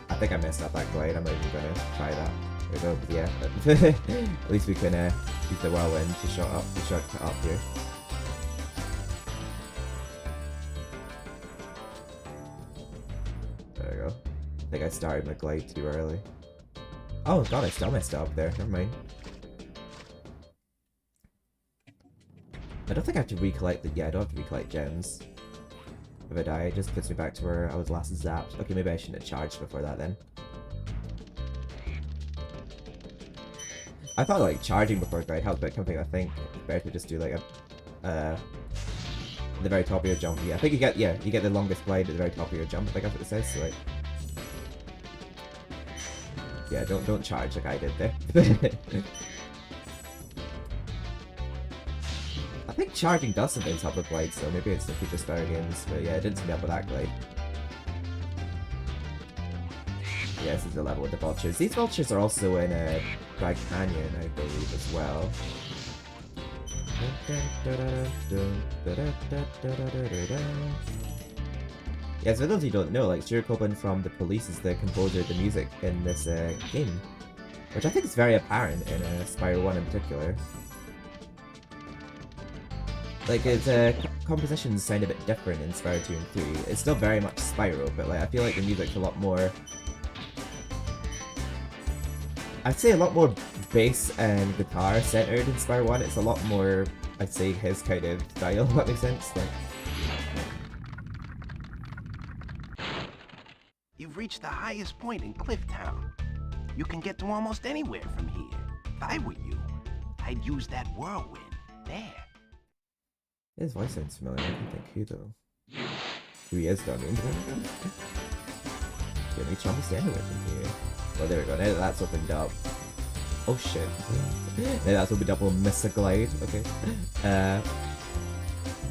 I think I messed up that glide, I'm not even gonna try that. There we go, but yeah. At least we can use the whirlwind to shortcut up here. There we go. I think I started my glide too early. Oh god, I still messed up there, never mind. I don't think I have to recollect the... Yeah, I don't have to recollect gems. If I die, it just puts me back to where I was last zapped. Okay, maybe I shouldn't have charged before that then. I thought like charging before glide helped, but I think it's better to just do like a... the very top of your jump. Yeah, I think you get the longest glide at the very top of your jump, I think that's what it says, so like... Yeah, don't charge like I did there. I think charging does sometimes help with glide, so maybe it's the future Spyro games, but yeah, it didn't seem to help with that glide. Yeah, this is the level with the vultures. These vultures are also in Dry Canyon, I believe, as well. Yeah, so for those of you who don't know, like, Stuart Copeland from The Police is the composer of the music in this game. Which I think is very apparent in Spyro 1 in particular. Like, his compositions sound a bit different in Spyro 2 and 3. It's still very much Spyro, but like, I feel like the music's a lot more... I'd say a lot more bass and guitar centered in Spyro 1. It's a lot more, I'd say, his kind of style, if that makes sense. Like, You've reached the highest point in Clifftown. You can get to almost anywhere from here. If I were you, I'd use that whirlwind there. his voice sounds familiar. I don't think who though. Who he is though, I mean. Can we almost anywhere from here? Oh, there we go. Now that that's opened up. Oh shit. Now that's opened up, we'll miss a glide. Okay.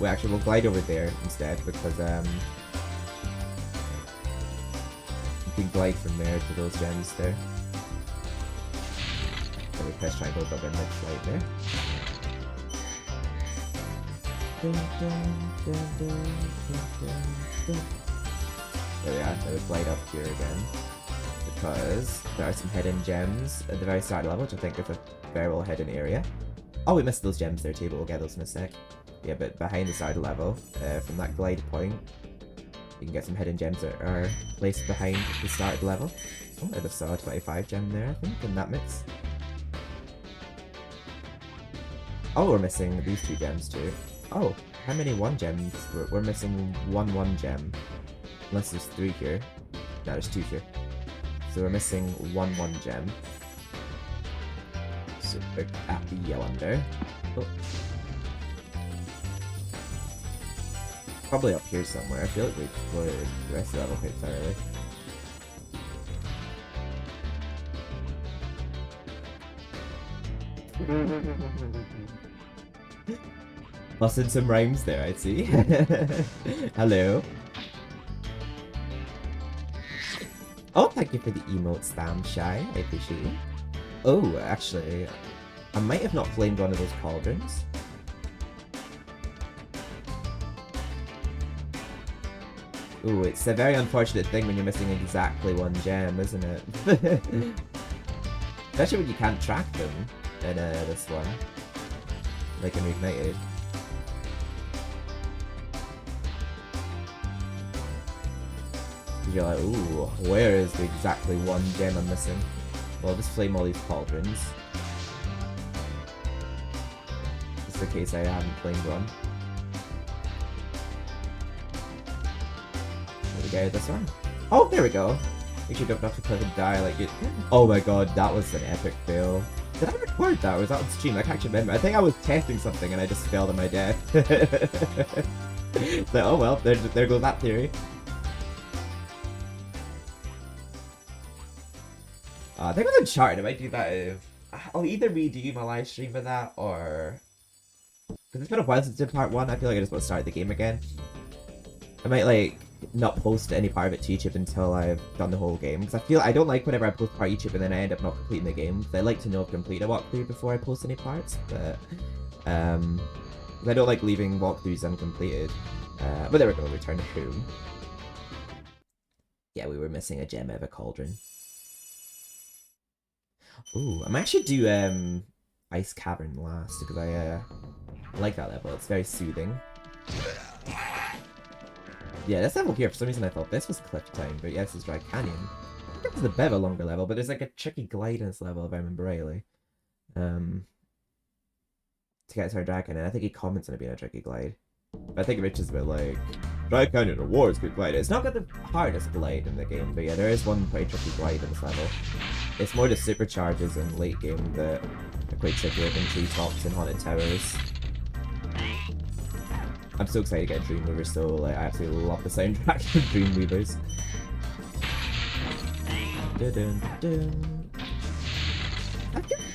We'll glide over there instead because you can glide from there to those gems there. So we press triangle above and let's slide there. There we are, now we glide up here again. Because there are some hidden gems at the very start of the level, which I think is a very well hidden area. Oh, we missed those gems there too, but we'll get those in a sec. Yeah, but behind the start of the level, from that glide point, You can get some hidden gems that are placed behind the start of the level. Oh, I just saw a 25 gem there, I think, in that mix. Oh, we're missing these 2 gems too. Oh, how many 1 gems? We're missing 1 gem. Unless there's 3 here. No, there's 2 here. So we're missing 1 gem. So we're at the yellow under. Oh. Probably up here somewhere. I feel like we explored the rest of the level quite thoroughly. Busted some rhymes there, I see. Hello. Oh, thank you for the emote spam, Shy. I appreciate you. Oh, actually, I might have not flamed one of those cauldrons. Ooh, it's a very unfortunate thing when you're missing exactly 1 gem, isn't it? Especially when you can't track them in this one. Like in Reignited. You're like, ooh, where is the exactly 1 gem I'm missing? Well, I'll just flame all these cauldrons. Just in case I haven't flamed one. There we go, this one. Oh, there we go! We should have enough to click and die like it. Oh my god, that was an epic fail. Did I record that or was that on stream? I can't actually remember. I think I was testing something and I just failed on my death. So, oh well, there goes that theory. I think with Uncharted, I might do that if... I'll either redo my live stream for that, or... Because it's been a while since I did part 1, I feel like I just want to start the game again. I might, like, not post any part of it to YouTube until I've done the whole game. Because I don't like whenever I post part of YouTube and then I end up not completing the game. Because I like to know I've completed a walkthrough before I post any parts, but... I don't like leaving walkthroughs uncompleted. But there we go, return home. Yeah, we were missing a gem out of a cauldron. Ooh, I might actually do Ice Cavern last because I like that level. It's very soothing. Yeah, this level here, for some reason I thought this was Cliff Time, but yeah, this is Dry Canyon. I think this is a bit of a longer level, but there's like a tricky glide in this level if I remember rightly. To get to our Dry Canyon, I think he comments on it being a tricky glide. But I think Rich is a bit like, Dry Canyon rewards good glide. It's not got the hardest glide in the game, but yeah, there is one pretty tricky glide in this level. It's more the supercharges in late game that are quite tricky, like in treetops and haunted towers. I'm so excited to get Dreamweaver, so like, I absolutely love the soundtrack of Dreamweavers.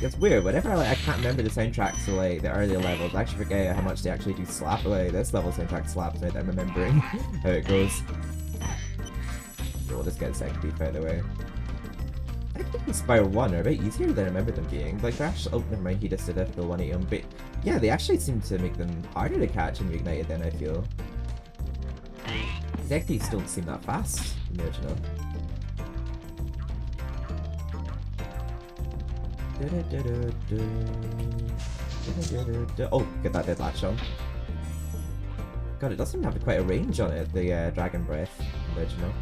It's weird, whenever I can't remember the soundtracks to like the earlier levels, I actually forget how much they actually do slap away. This level soundtrack slaps now that I'm remembering how it goes. We'll just get a second beat out of the way. I think Spyro 1 are a bit easier than I remember them being. Like, they're actually... Oh, never mind, he just did a full 180 but yeah, they actually seem to make them harder to catch in Reignited then, I feel. These actually don't seem that fast in the original. Oh, get that dead latch on. God, it does seem to have quite a range on it, the Dragon Breath original.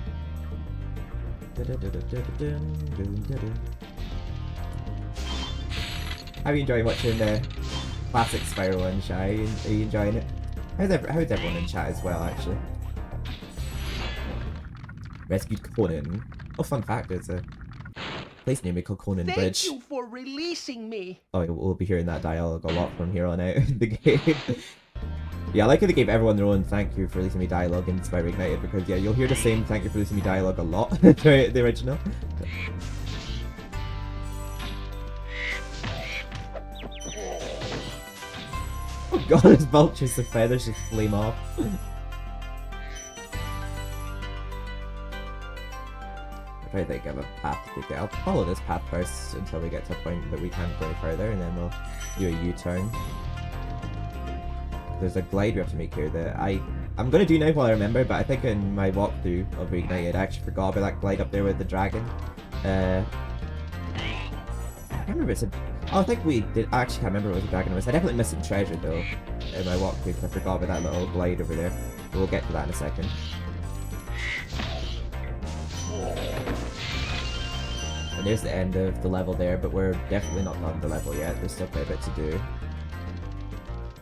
How are you enjoying watching the classic Spyro and Shy? Are you enjoying it? How's everyone in chat as well, actually? Rescued Conan. Oh, fun fact, there's a place near me called Conan Bridge. Thank you for releasing me. Oh, we'll be hearing that dialogue a lot from here on out in the game. Yeah, I like how they gave everyone their own thank you for releasing me dialogue in Spyro Ignited, because yeah, you'll hear the same thank you for releasing me dialogue a lot throughout the original. Oh god, his vultures, the feathers just flame off. I think I have a path to take. I'll follow this path first until we get to a point that we can't go any further, and then we'll do a U-turn. There's a glide we have to make here that I'm gonna do now while I remember, but I think in my walkthrough of Reignited I actually forgot about that glide up there with the dragon. I can't remember if it's a... Oh, I think we did... I actually can't remember what the dragon was. I definitely missed some treasure though in my walkthrough because I forgot about that little glide over there. But we'll get to that in a second. And there's the end of the level there, but we're definitely not done the level yet. There's still quite a bit to do.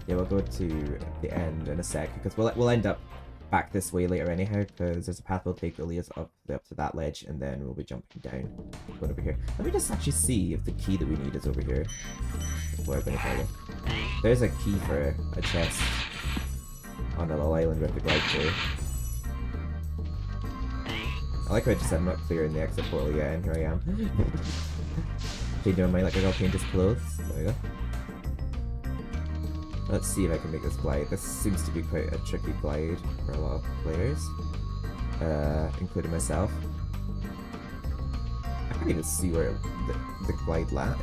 Yeah, we'll go to the end in a sec, because we'll end up back this way later anyhow, because there's a path we'll take that leads up to that ledge, and then we'll be jumping down. Going over here. Let me just actually see if the key that we need is over here. Before I go any further. There's a key for a chest on the little island with the glide through. I like how I just said I'm not clearing the exit portal yet, and here I am. Changing my mind like I'll change his clothes. There we go. Let's see if I can make this glide. This seems to be quite a tricky glide for a lot of players, including myself. I can't even see where the glide lands.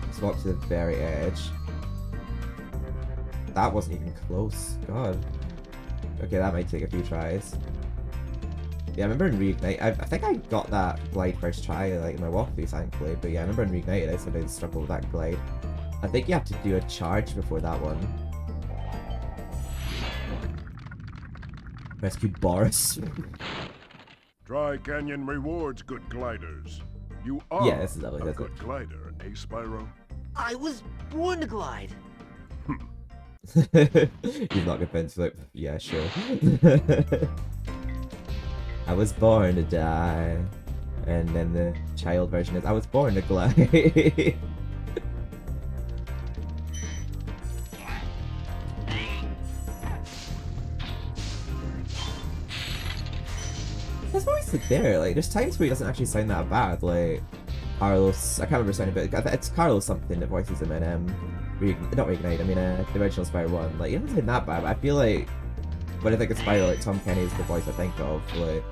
Let's walk to the very edge. That wasn't even close. God. Okay, that might take a few tries. Yeah, I remember in Reignite, I think I got that glide first try, like in my walkthrough, thankfully, but yeah, I remember in Reignite I sometimes struggled with that glide. I think you have to do a charge before that one. Rescued Boris. Dry Canyon rewards good gliders. You are yeah, this is lovely, a good glider, eh, Spyro? I was born to glide. He's not convinced, like, yeah, sure. I was born to die. And then the child version is, I was born to glide. His voice like there, like, there's times where he doesn't actually sound that bad, like, Carlos, I can't remember sounding, but it's Carlos something that voices him in, not Reignite, I mean, the original Spyro 1, like, he doesn't sound that bad, but I feel like, when I think of Spyro, like, Tom Kenny is the voice I think of, like,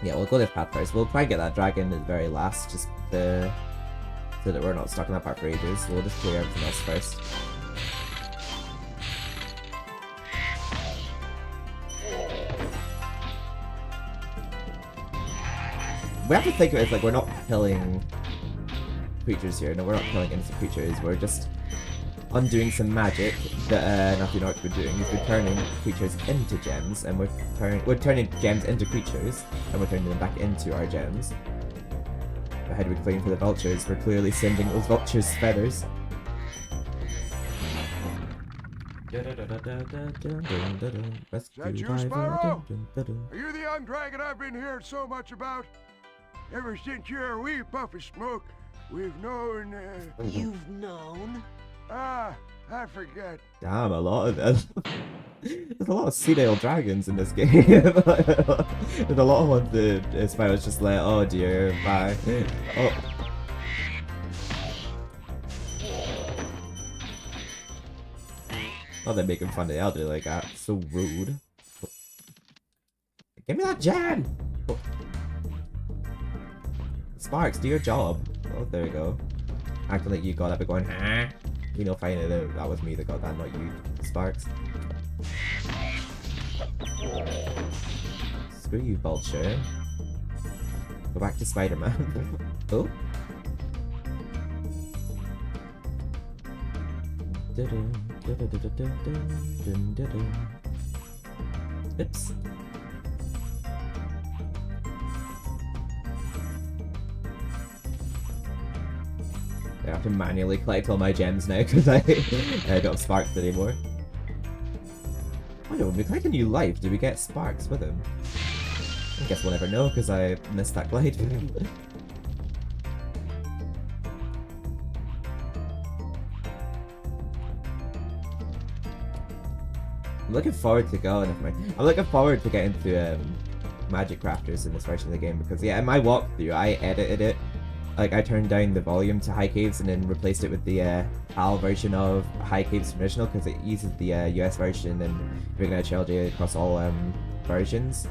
yeah, we'll go this path first. We'll try and get that dragon at the very last, just so that we're not stuck in that part for ages. So we'll just clear everything else first. We have to think of it as like we're not killing creatures here. No, we're not killing innocent creatures. We're just undoing some magic that Nothing Orc we're doing is we're turning creatures into gems, and we're turning gems into creatures, and we're turning them back into our gems. The head we're clean for the vultures, we're clearly sending those vultures' feathers. Is that you, Spyro? Are you the young dragon I've been hearing so much about? Ever since you're a wee puff of smoke, we've known, You've known? I forget. Damn, a lot of them. There's a lot of senile dragons in this game. There's a lot of ones that Spyro's just like, oh dear, bye. Oh. Oh, they're making fun of the elderly like that. So rude. Give me that gem! Oh. Sparks, do your job. Oh, there we go. Acting like you got it, but going, huh? You know, finding it, that was me that got that, not you, Sparks. Screw you, Vulture. Go back to Spider-Man. Oh? Oops. I have to manually collect all my gems now because I don't have Sparks anymore. Oh no, when we collect a new life, do we get Sparks with him? I guess we'll never know because I missed that glide. I'm looking forward to going. I'm looking forward to getting to magic crafters in this version of the game because yeah, in my walkthrough I edited it. Like, I turned down the volume to High Caves and then replaced it with the PAL version of High Caves from original because it uses the US version and Reignite Trilogy across all versions.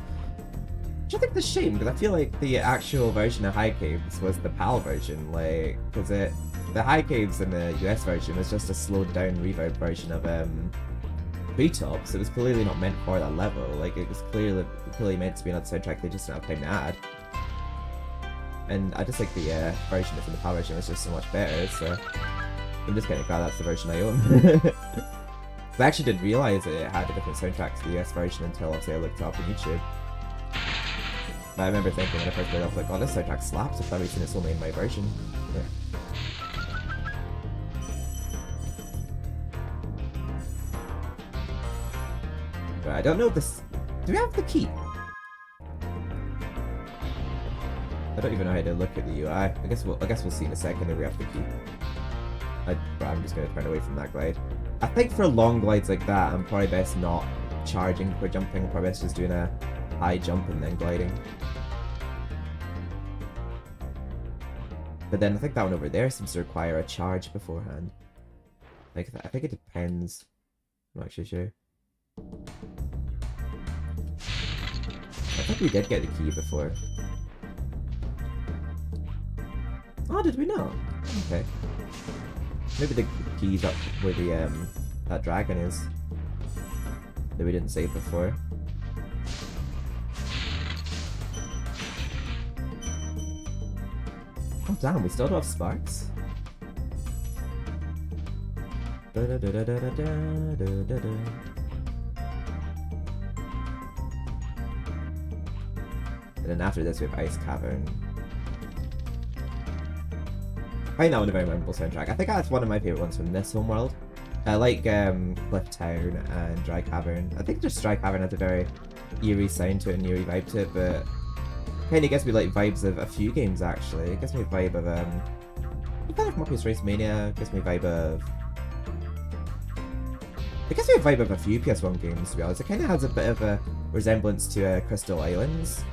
Which I think is a shame because I feel like the actual version of High Caves was the PAL version, like, because the High Caves in the US version was just a slowed down reverb version of Treetops. It was clearly not meant for that level. Like, it was clearly meant to be another soundtrack they just didn't have time to add. And I just think the version that's in the PAL version was just so much better, so I'm just kind of glad that's the version I own. I actually didn't realize it had a different soundtrack to the US version until obviously I looked it up on YouTube. But I remember thinking when I first played it, I was like, oh, this soundtrack slaps. I've probably seen it only in my version. But I don't know if this... Do we have the key? I don't even know how to look at the UI. I guess we'll see in a second if we have the key. I'm just gonna turn away from that glide. I think for long glides like that, I'm probably best not charging before jumping. Probably best just doing a high jump and then gliding. But then I think that one over there seems to require a charge beforehand. Like, I think it depends. I'm not actually sure. I think we did get the key before. Oh, did we not? Okay. Maybe the key's up where the that dragon is that we didn't save before. Oh damn, we still don't have sparks. And then after this we have Ice Cavern. I find that one a very memorable soundtrack. I think that's one of my favourite ones from this homeworld. I like Cliff Town and Dry Cavern. I think just Dry Cavern has a very eerie sound to it and eerie vibe to it, but kind of gets me like vibes of a few games actually. It gets me a vibe of kind of Morpheus Race Mania. It gets me a vibe of a few PS1 games to be honest. It kind of has a bit of a resemblance to Crystal Islands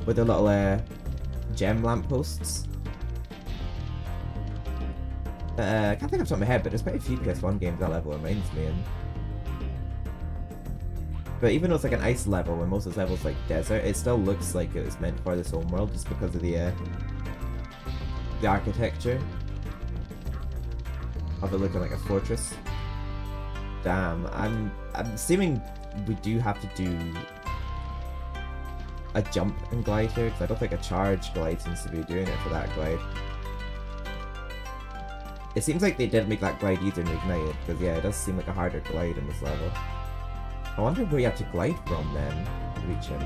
with the little gem lampposts. I can't think off the top of my head, but there's quite a few PS1 games that level reminds me. But even though it's like an ice level, when most of the levels like desert, it still looks like it was meant for this homeworld just because of the architecture of it looking like a fortress. Damn, I'm assuming we do have to do a jump and glide here, because I don't think a charge glide seems to be doing it for that glide. It seems like they did make that glide easier in Ignited, because yeah, it does seem like a harder glide in this level. I wonder where you have to glide from then to reach him.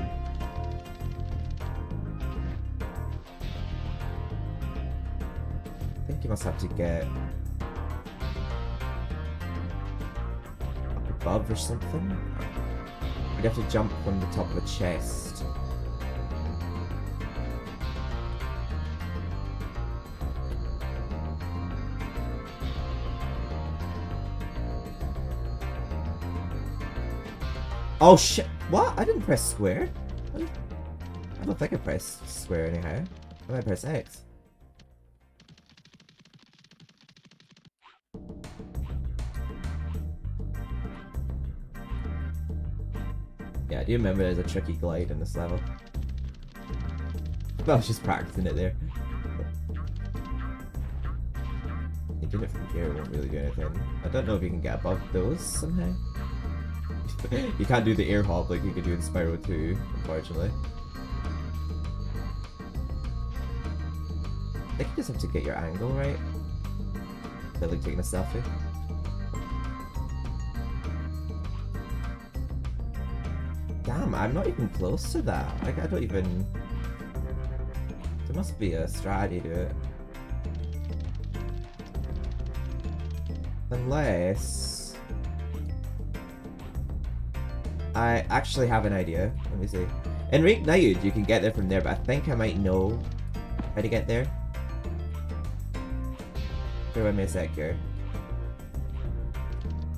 I think you must have to get up above or something. Or you have to jump from the top of a chest. Oh shit! What? I didn't press square. I don't think I pressed square anyhow. I might press X. Yeah, I do remember there's a tricky glide in this level. I was just practicing it there. Doing it from here won't really do anything. I don't know if you can get above those somehow. You can't do the air hop like you could do in Spyro 2, unfortunately. I think you just have to get your angle right. They're like taking a selfie. Damn, I'm not even close to that. Like, I don't even... There must be a strategy to it. Unless... I actually have an idea. Let me see. In Reignited, you can get there from there, but I think I might know how to get there. Bear with me a sec here.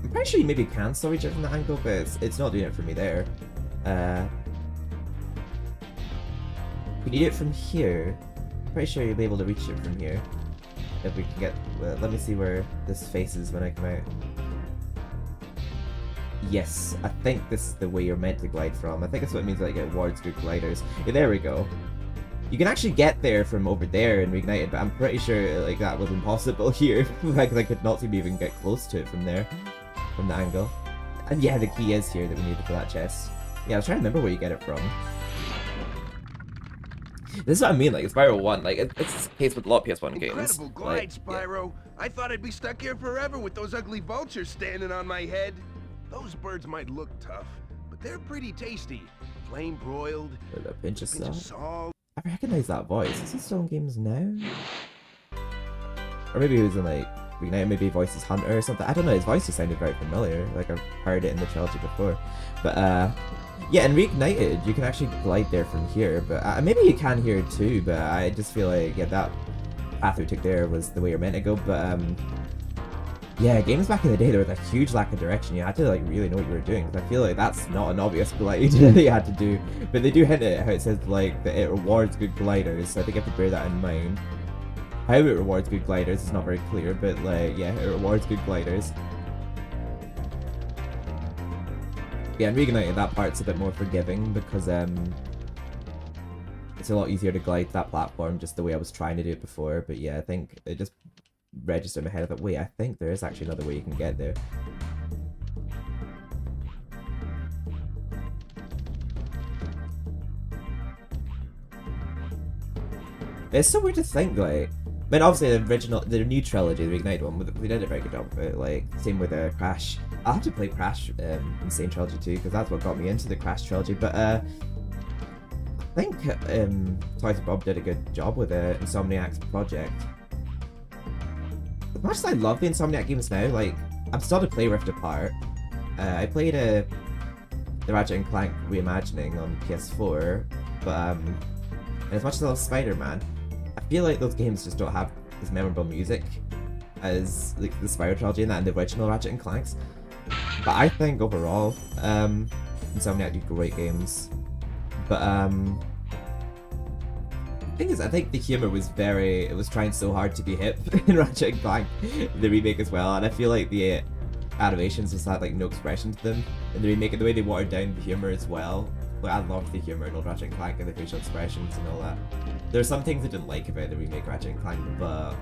I'm pretty sure you maybe can still reach it from the angle, but it's not doing it for me there. We need it from here. I'm pretty sure you'll be able to reach it from here. If we can get... let me see where this faces when I come out. Yes, I think this is the way you're meant to glide from. I think that's what it means like awards good gliders. Yeah, there we go. You can actually get there from over there in Reignited, but I'm pretty sure like that was impossible here. Like I could not seem to even get close to it from there, from the angle. And yeah, the key is here that we needed for that chest. Yeah, I was trying to remember where you get it from. This is what I mean, like Spyro 1, like it's the case with a lot of PS1 games. Incredible glide, Spyro. Yeah. I thought I'd be stuck here forever with those ugly vultures standing on my head. Those birds might look tough, but they're pretty tasty. Flame broiled, With a pinch of salt. salt. I recognize that voice. Is he still in games now? Or maybe he was in like Reignited, maybe voices Hunter or something. I don't know, his voice just sounded very familiar. Like I've heard it in the trilogy before. But yeah, in Reignited, you can actually glide there from here. But maybe you can here too, but I just feel like, yeah, that path we took there was the way you're meant to go. But yeah, games back in the day, there was a huge lack of direction. You had to like really know what you were doing. Cause I feel like that's not an obvious glide that you had to do. But they do hint at how it says like that it rewards good gliders, so I think you have to bear that in mind. How it rewards good gliders is not very clear, but like, yeah, it rewards good gliders. Yeah, and Reignited, that part's a bit more forgiving because it's a lot easier to glide to that platform just the way I was trying to do it before. But yeah, I think it just registered in my head of that, wait, I think there is actually another way you can get there. It's so weird to think, like, I mean, obviously the new trilogy, the Reignited one, we did a very good job of it. Like, same with Crash. I'll have to play Crash Insane Trilogy too, because that's what got me into the Crash trilogy. But I think Toys Bob did a good job with Insomniac's project. As much as I love the Insomniac games now, like, I'm still to play Rift Apart. I played the Ratchet & Clank reimagining on PS4, but and as much as I love Spider-Man, I feel like those games just don't have as memorable music as like the Spyro trilogy and that and the original Ratchet & Clanks. But I think overall, Insomniac do great games. But the thing is, I think the humor was it was trying so hard to be hip in Ratchet & Clank, the remake as well, and I feel like the animations just had like no expression to them in the remake, and the way they watered down the humor as well. Like, I loved the humor in old Ratchet & Clank and the facial expressions and all that. There's some things I didn't like about the remake Ratchet & Clank, but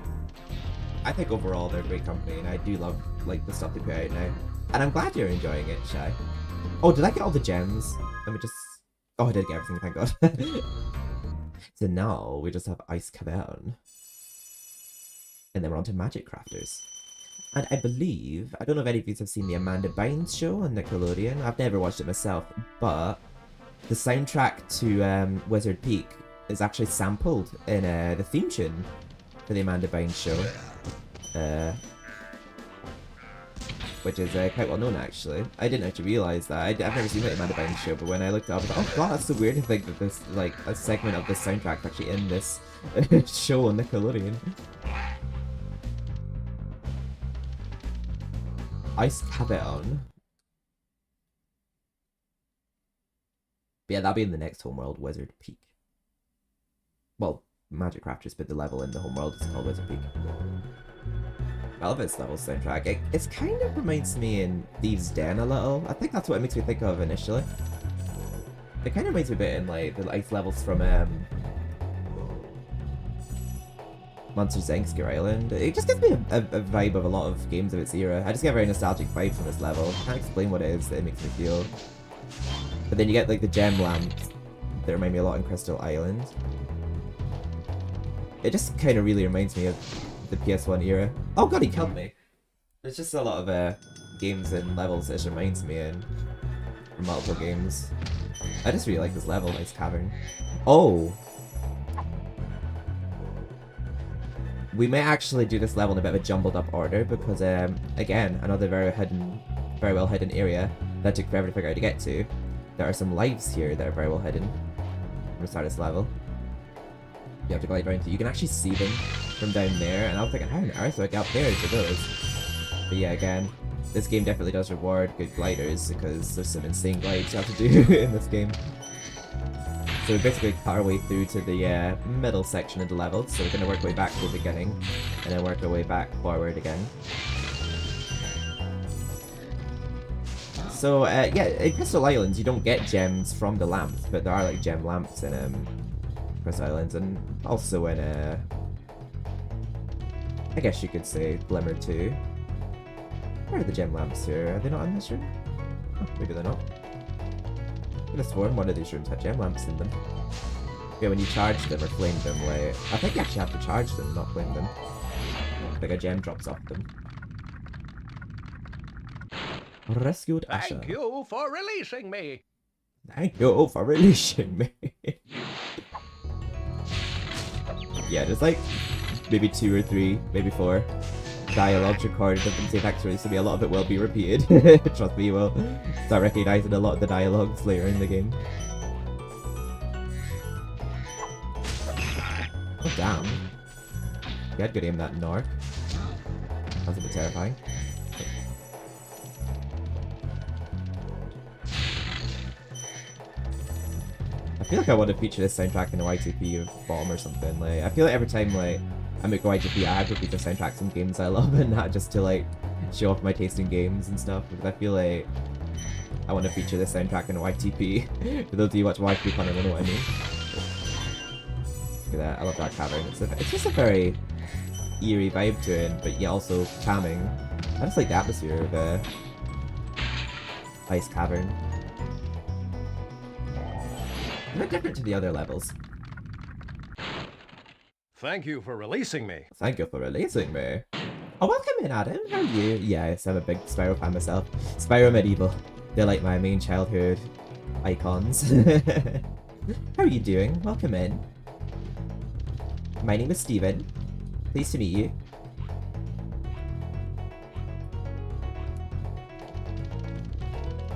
I think overall they're a great company, and I do love like the stuff they put out now. And I'm glad you're enjoying it, Shy. Oh, did I get all the gems? Let me just... Oh, I did get everything, thank God. So now we just have Ice Cavern. And then we're on to Magic Crafters. And I believe, I don't know if any of you have seen the Amanda Bynes show on Nickelodeon. I've never watched it myself, but the soundtrack to Wizard Peak is actually sampled in the theme tune for the Amanda Bynes show. Which is quite well known, actually. I didn't actually realise that. I've never seen the Amanda Bynes show, but when I looked it up, I was like, oh god, that's so weird to think that this, like, a segment of this soundtrack is actually in this show on Nickelodeon. Ice Cavern. But yeah, that'll be in the next homeworld, Wizard Peak. Well, Magic Crafters, but the level in the homeworld is called Wizard Peak. I love this level soundtrack. It kind of reminds me in Thieves' Den a little. I think that's what it makes me think of initially. It kind of reminds me a bit in like the ice levels from Monsters Inc. Scare Island. It just gives me a vibe of a lot of games of its era. I just get a very nostalgic vibe from this level. I can't explain what it is that it makes me feel. But then you get like the gem lamps that remind me a lot in Crystal Island. It just kind of really reminds me of the PS1 era. Oh god, he killed me! There's just a lot of games and levels that it reminds me in. From multiple games. I just really like this level, Ice Cavern. Oh! We may actually do this level in a bit of a jumbled up order because, again, another very well hidden area that took forever to figure out how to get to. There are some lives here that are very well hidden from the start of this level. You have to glide around to. You can actually see them from down there, and I was thinking, how on earth do I get up there to those? But yeah, again, this game definitely does reward good gliders because there's some insane glides you have to do in this game. So we basically cut our way through to the middle section of the level, so we're going to work our way back to the beginning, and then work our way back forward again. So yeah, in Crystal Islands you don't get gems from the lamps, but there are like gem lamps in Crystal Islands, and also in I guess you could say Glimmer 2. Where are the gem lamps here? Are they not in this room? Oh, maybe they're not. I could have sworn one of these rooms had gem lamps in them. Yeah, when you charge them or flame them, like, I think you actually have to charge them, not flame them. Like a gem drops off them. Rescued Asher. Thank you for releasing me. Thank you for releasing me. Yeah, there's like maybe 2 or 3, maybe 4 dialogues recorded of the same actors, so a lot of it will be repeated. Trust me, you will start recognizing a lot of the dialogues later in the game. Oh damn. You had good aim that Nork. That's a bit terrifying. I feel like I want to feature this soundtrack in a Y2P of Bomb or something. Like, I feel like every time like I make a Y2P, I have to feature soundtracks in games I love, and not just to like show off my taste in games and stuff. Because I feel like I want to feature this soundtrack in a Y2P. For those of you who watch Y2P, kind of know what I mean. Look at that! I love that cavern. It's just a very eerie vibe to it, but yeah, also calming. I just like the atmosphere of the ice cavern. A bit different to the other levels. Thank you for releasing me. Thank you for releasing me. Oh, welcome in, Adam. How are you? Yes, I'm a big Spyro fan myself. Spyro Medieval. They're like my main childhood icons. How are you doing? Welcome in. My name is Steven. Pleased to meet you.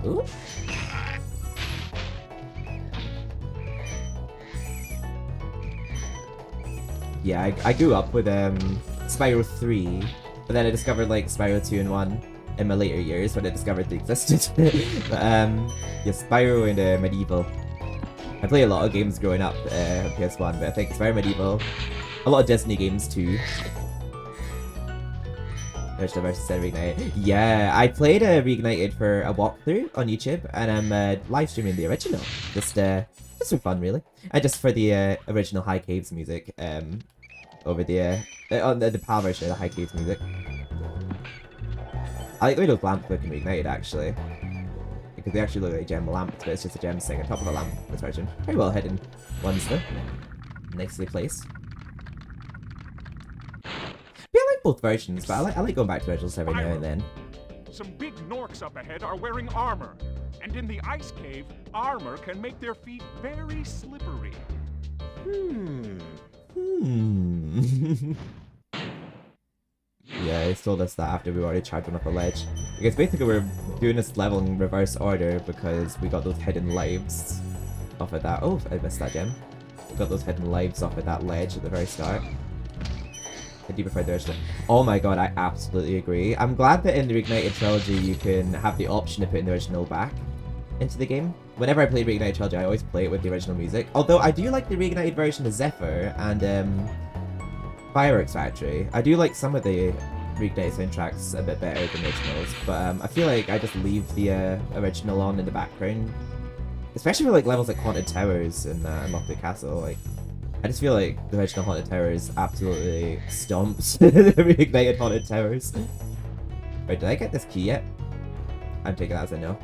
Ooh. Yeah, I grew up with Spyro 3, but then I discovered like Spyro 2 and 1 in my later years when I discovered they existed. But yeah, Spyro and Medieval. I played a lot of games growing up on PS1, but I think Spyro Medieval, a lot of Disney games too. Original versus Reignited. Yeah, I played Reignited for a walkthrough on YouTube, and I'm live streaming the original. Just for fun, really, and just for the original High Caves music. Over the on the PAL version of the High Caves music. I like the way those lamps look in Reignited actually, because they actually look like gem lamps, but it's just a gem sitting on top of a lamp. This version, very well hidden ones though, nicely placed. Yeah, I like both versions, but I like going back to originals every now and then. Some big Norks up ahead are wearing armor, and in the ice cave, armor can make their feet very slippery. Yeah, he told us that after we already charged one up a ledge. Because basically we're doing this level in reverse order because we got those hidden lives off of that. Oh, I missed that gem. We got those hidden lives off of that ledge at the very start. I do prefer the original. Oh my god, I absolutely agree. I'm glad that in the Reignited Trilogy you can have the option to put the original back into the game. Whenever I play Reignited Trilogy, I always play it with the original music. Although I do like the Reignited version of Zephyr and Fireworks Factory. I do like some of the Reignited soundtracks a bit better than originals, but I feel like I just leave the original on in the background. Especially for like levels like Haunted Towers and Unlocked Castle. Like, I just feel like the original Haunted Towers absolutely stomps the Reignited Haunted Towers. Wait, did I get this key yet? I'm taking that as a no.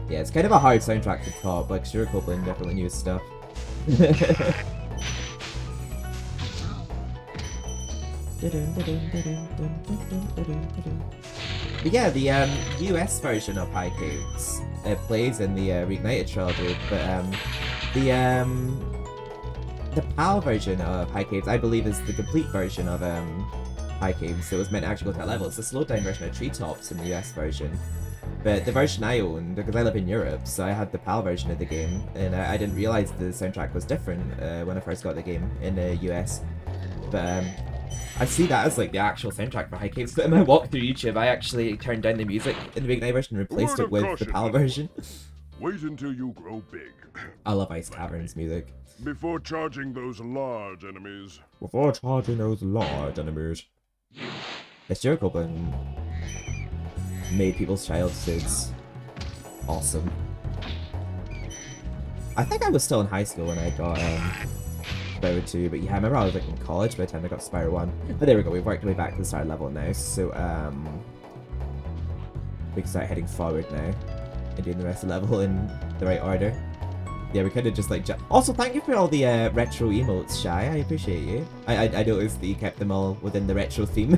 Yeah, it's kind of a hard soundtrack to top, like Stuart Copeland definitely knew his stuff. But yeah, the US version of High Caves plays in the Reignited Trilogy, but the PAL version of High Caves, I believe, is the complete version of High Caves, so it was meant to actually go to that level. It's a slowed down version of Treetops in the US version. But the version I owned, because I live in Europe, so I had the PAL version of the game, and I didn't realize the soundtrack was different when I first got the game in the US. But I see that as like the actual soundtrack for High Caves. But in my walkthrough YouTube, I actually turned down the music in the Reignited version and replaced it with the PAL version. Wait until you grow big. I love Ice Caverns music. Before charging those large enemies. Before charging those large enemies. It's Stuart Copeland made people's childhoods awesome. I think I was still in high school when I got Spyro 2, but yeah, I remember I was like in college by the time I got Spyro 1. But there we go, we've worked our way back to the start level now, so we can start heading forward now and doing the rest of the level in the right order. Yeah, we kind of just like... Also, thank you for all the retro emotes, Shy. I appreciate you. I noticed that you kept them all within the retro theme.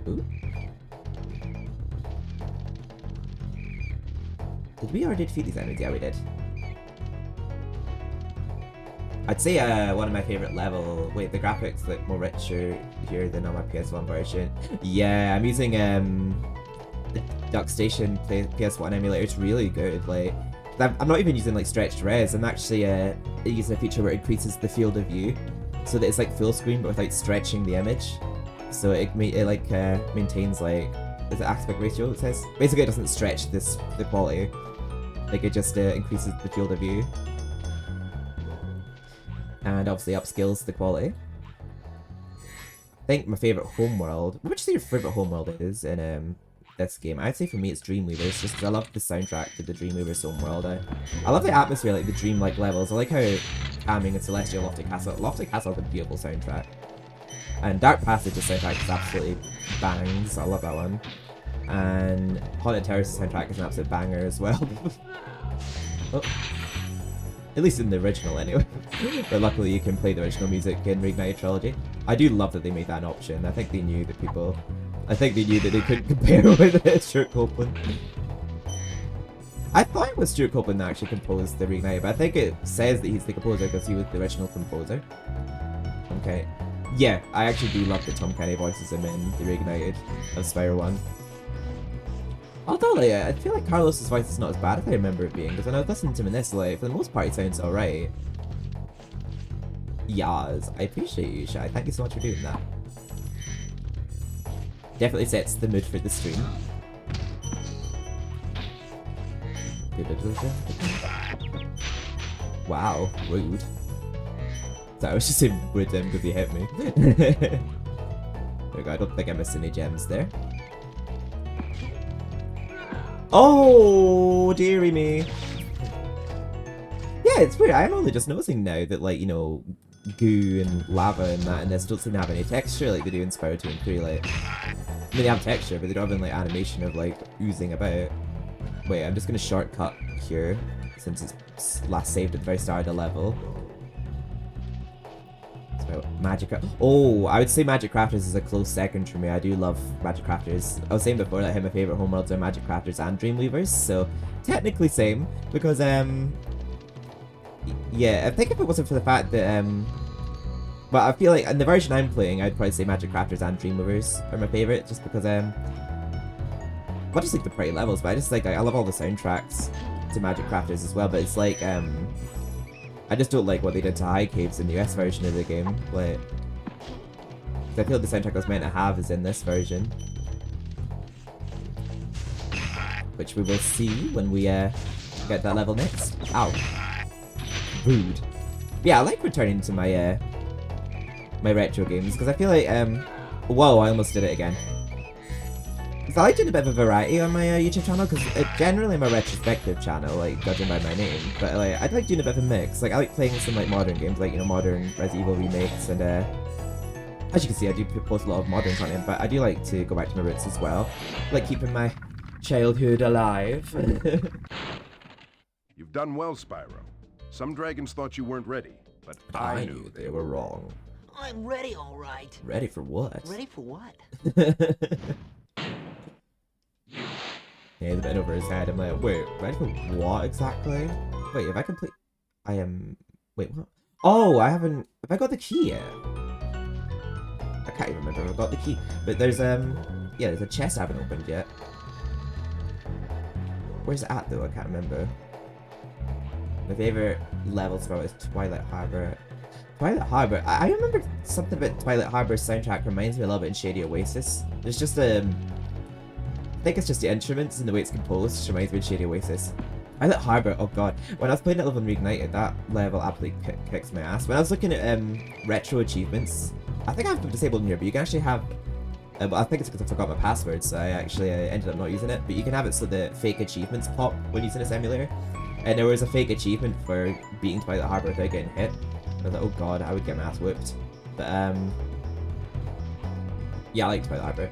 Ooh. Did we already defeat these enemies? Yeah, we did. I'd say one of my favorite level... Wait, the graphics look more richer here than on my PS1 version. Yeah, I'm using the Duck Station PS1 emulator. It's really good. Like, I'm not even using like stretched res. I'm actually using a feature where it increases the field of view, so that it's like full screen but without stretching the image. So it maintains like, is it aspect ratio? It says basically it doesn't stretch the quality. Like it just increases the field of view. And obviously upscales the quality. I think my favourite homeworld... What would you say your favourite homeworld is in this game? I'd say for me it's Dreamweaver's, just because I love the soundtrack to the Dreamweaver's homeworld. I love the atmosphere, like the dreamlike levels. I like how calming and celestial Lofty Castle. Lofty Castle has a beautiful soundtrack. And Dark Passage's soundtrack is absolutely bangs. I love that one. And Haunted Terrace's soundtrack is an absolute banger as well. Oh. At least in the original, anyway. But luckily you can play the original music in Reignited Trilogy. I do love that they made that an option. I think they knew that people... I think they knew that they couldn't compare with Stuart Copeland. I thought it was Stuart Copeland that actually composed the Reignited, but I think it says that he's the composer because he was the original composer. Okay. Yeah, I actually do love that Tom Kenny voices him in the Reignited of Spyro 1. Although, like, I feel like Carlos's voice is not as bad as I remember it being, because when I was listening to him in this, like, for the most part, he sounds alright. Yas, I appreciate you, Shy. Thank you so much for doing that. Definitely sets the mood for the stream. Wow, rude. So I was just saying rude him because he hit me. There we go, I don't think I missed any gems there. Oh, dearie me. Yeah, it's weird. I'm only just noticing now that, like, you know, goo and lava and that and this don't seem to have any texture like they do in Spyro 2 and 3. Like, I mean, they have texture, but they don't have any, like, animation of, like, oozing about. Wait, I'm just gonna shortcut here since it's last saved at the very start of the level. Magic Oh, I would say Magic Crafters is a close second for me. I do love Magic Crafters. I was saying before that my favourite homeworlds are Magic Crafters and Dreamweavers, so technically same, because yeah, I think if it wasn't for the fact that but I feel like in the version I'm playing, I'd probably say Magic Crafters and Dreamweavers are my favourite, just because not just like the pretty levels, but I just like I love all the soundtracks to Magic Crafters as well, but it's like I just don't like what they did to High Caves in the US version of the game. Like, I feel like the soundtrack I was meant to have is in this version, which we will see when we get that level next. Ow, rude. Yeah, I like returning to my my retro games because I feel like whoa, I almost did it again. So I like doing a bit of a variety on my YouTube channel, because generally I'm a retrospective channel, like, judging by my name, but like, I like doing a bit of a mix. Like, I like playing some, like, modern games, like, you know, modern Resident Evil remakes, and as you can see, I do post a lot of modern content, but I do like to go back to my roots as well. I like keeping my childhood alive. You've done well, Spyro. Some dragons thought you weren't ready, but I knew they were wrong. I'm ready, all right. Ready for what? Ready for what? Yeah, he's a bit over his head. I'm like, wait, ready for what exactly? Wait, if I complete... I am... Wait, what? Oh, I haven't... Have I got the key yet? I can't even remember if I got the key. But there's, yeah, there's a chest I haven't opened yet. Where's it at, though? I can't remember. My favourite level spell is Twilight Harbour. Twilight Harbour? I remember something about Twilight Harbour's soundtrack reminds me a little bit in Shady Oasis. There's just, I think it's just the instruments and the way it's composed which reminds me of Shady Oasis. Twilight Harbour, oh god. When I was playing that level in Reignited, that level absolutely kicks my ass. When I was looking at retro achievements, I think I have them disabled in here, but you can actually have... well, I think it's because I forgot my password, so I actually ended up not using it. But you can have it so the fake achievements pop when using this emulator. And there was a fake achievement for beating Twilight Harbour without getting hit. I was like, oh god, I would get my ass whipped. But yeah, I like Twilight Harbour.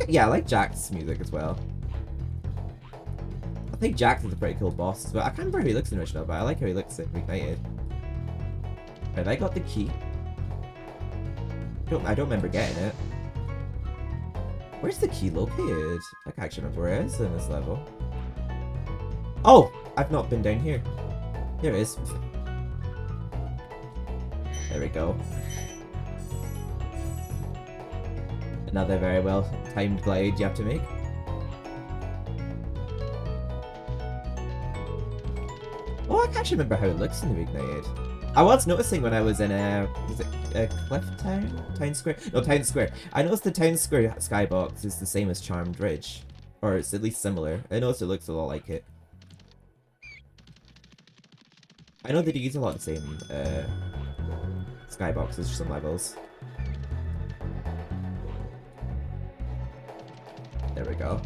Yeah, I like Jack's music as well. I think Jax is a pretty cool boss as well. I can't remember how he looks in original, but I like how he looks in Reignited. Have I got the key? I don't remember getting it. Where's the key located? I can't actually remember where it is in this level. Oh! I've not been down here. Here it is. There we go. Another very well timed glide you have to make. Oh, I can't actually remember how it looks in the Reignited. I was noticing when I was in was it Cliff Town? Town Square? No, Town Square. I noticed the Town Square skybox is the same as Charmed Ridge. Or it's at least similar. I noticed it looks a lot like it. I know they do use a lot of the same skyboxes for some levels. There we go.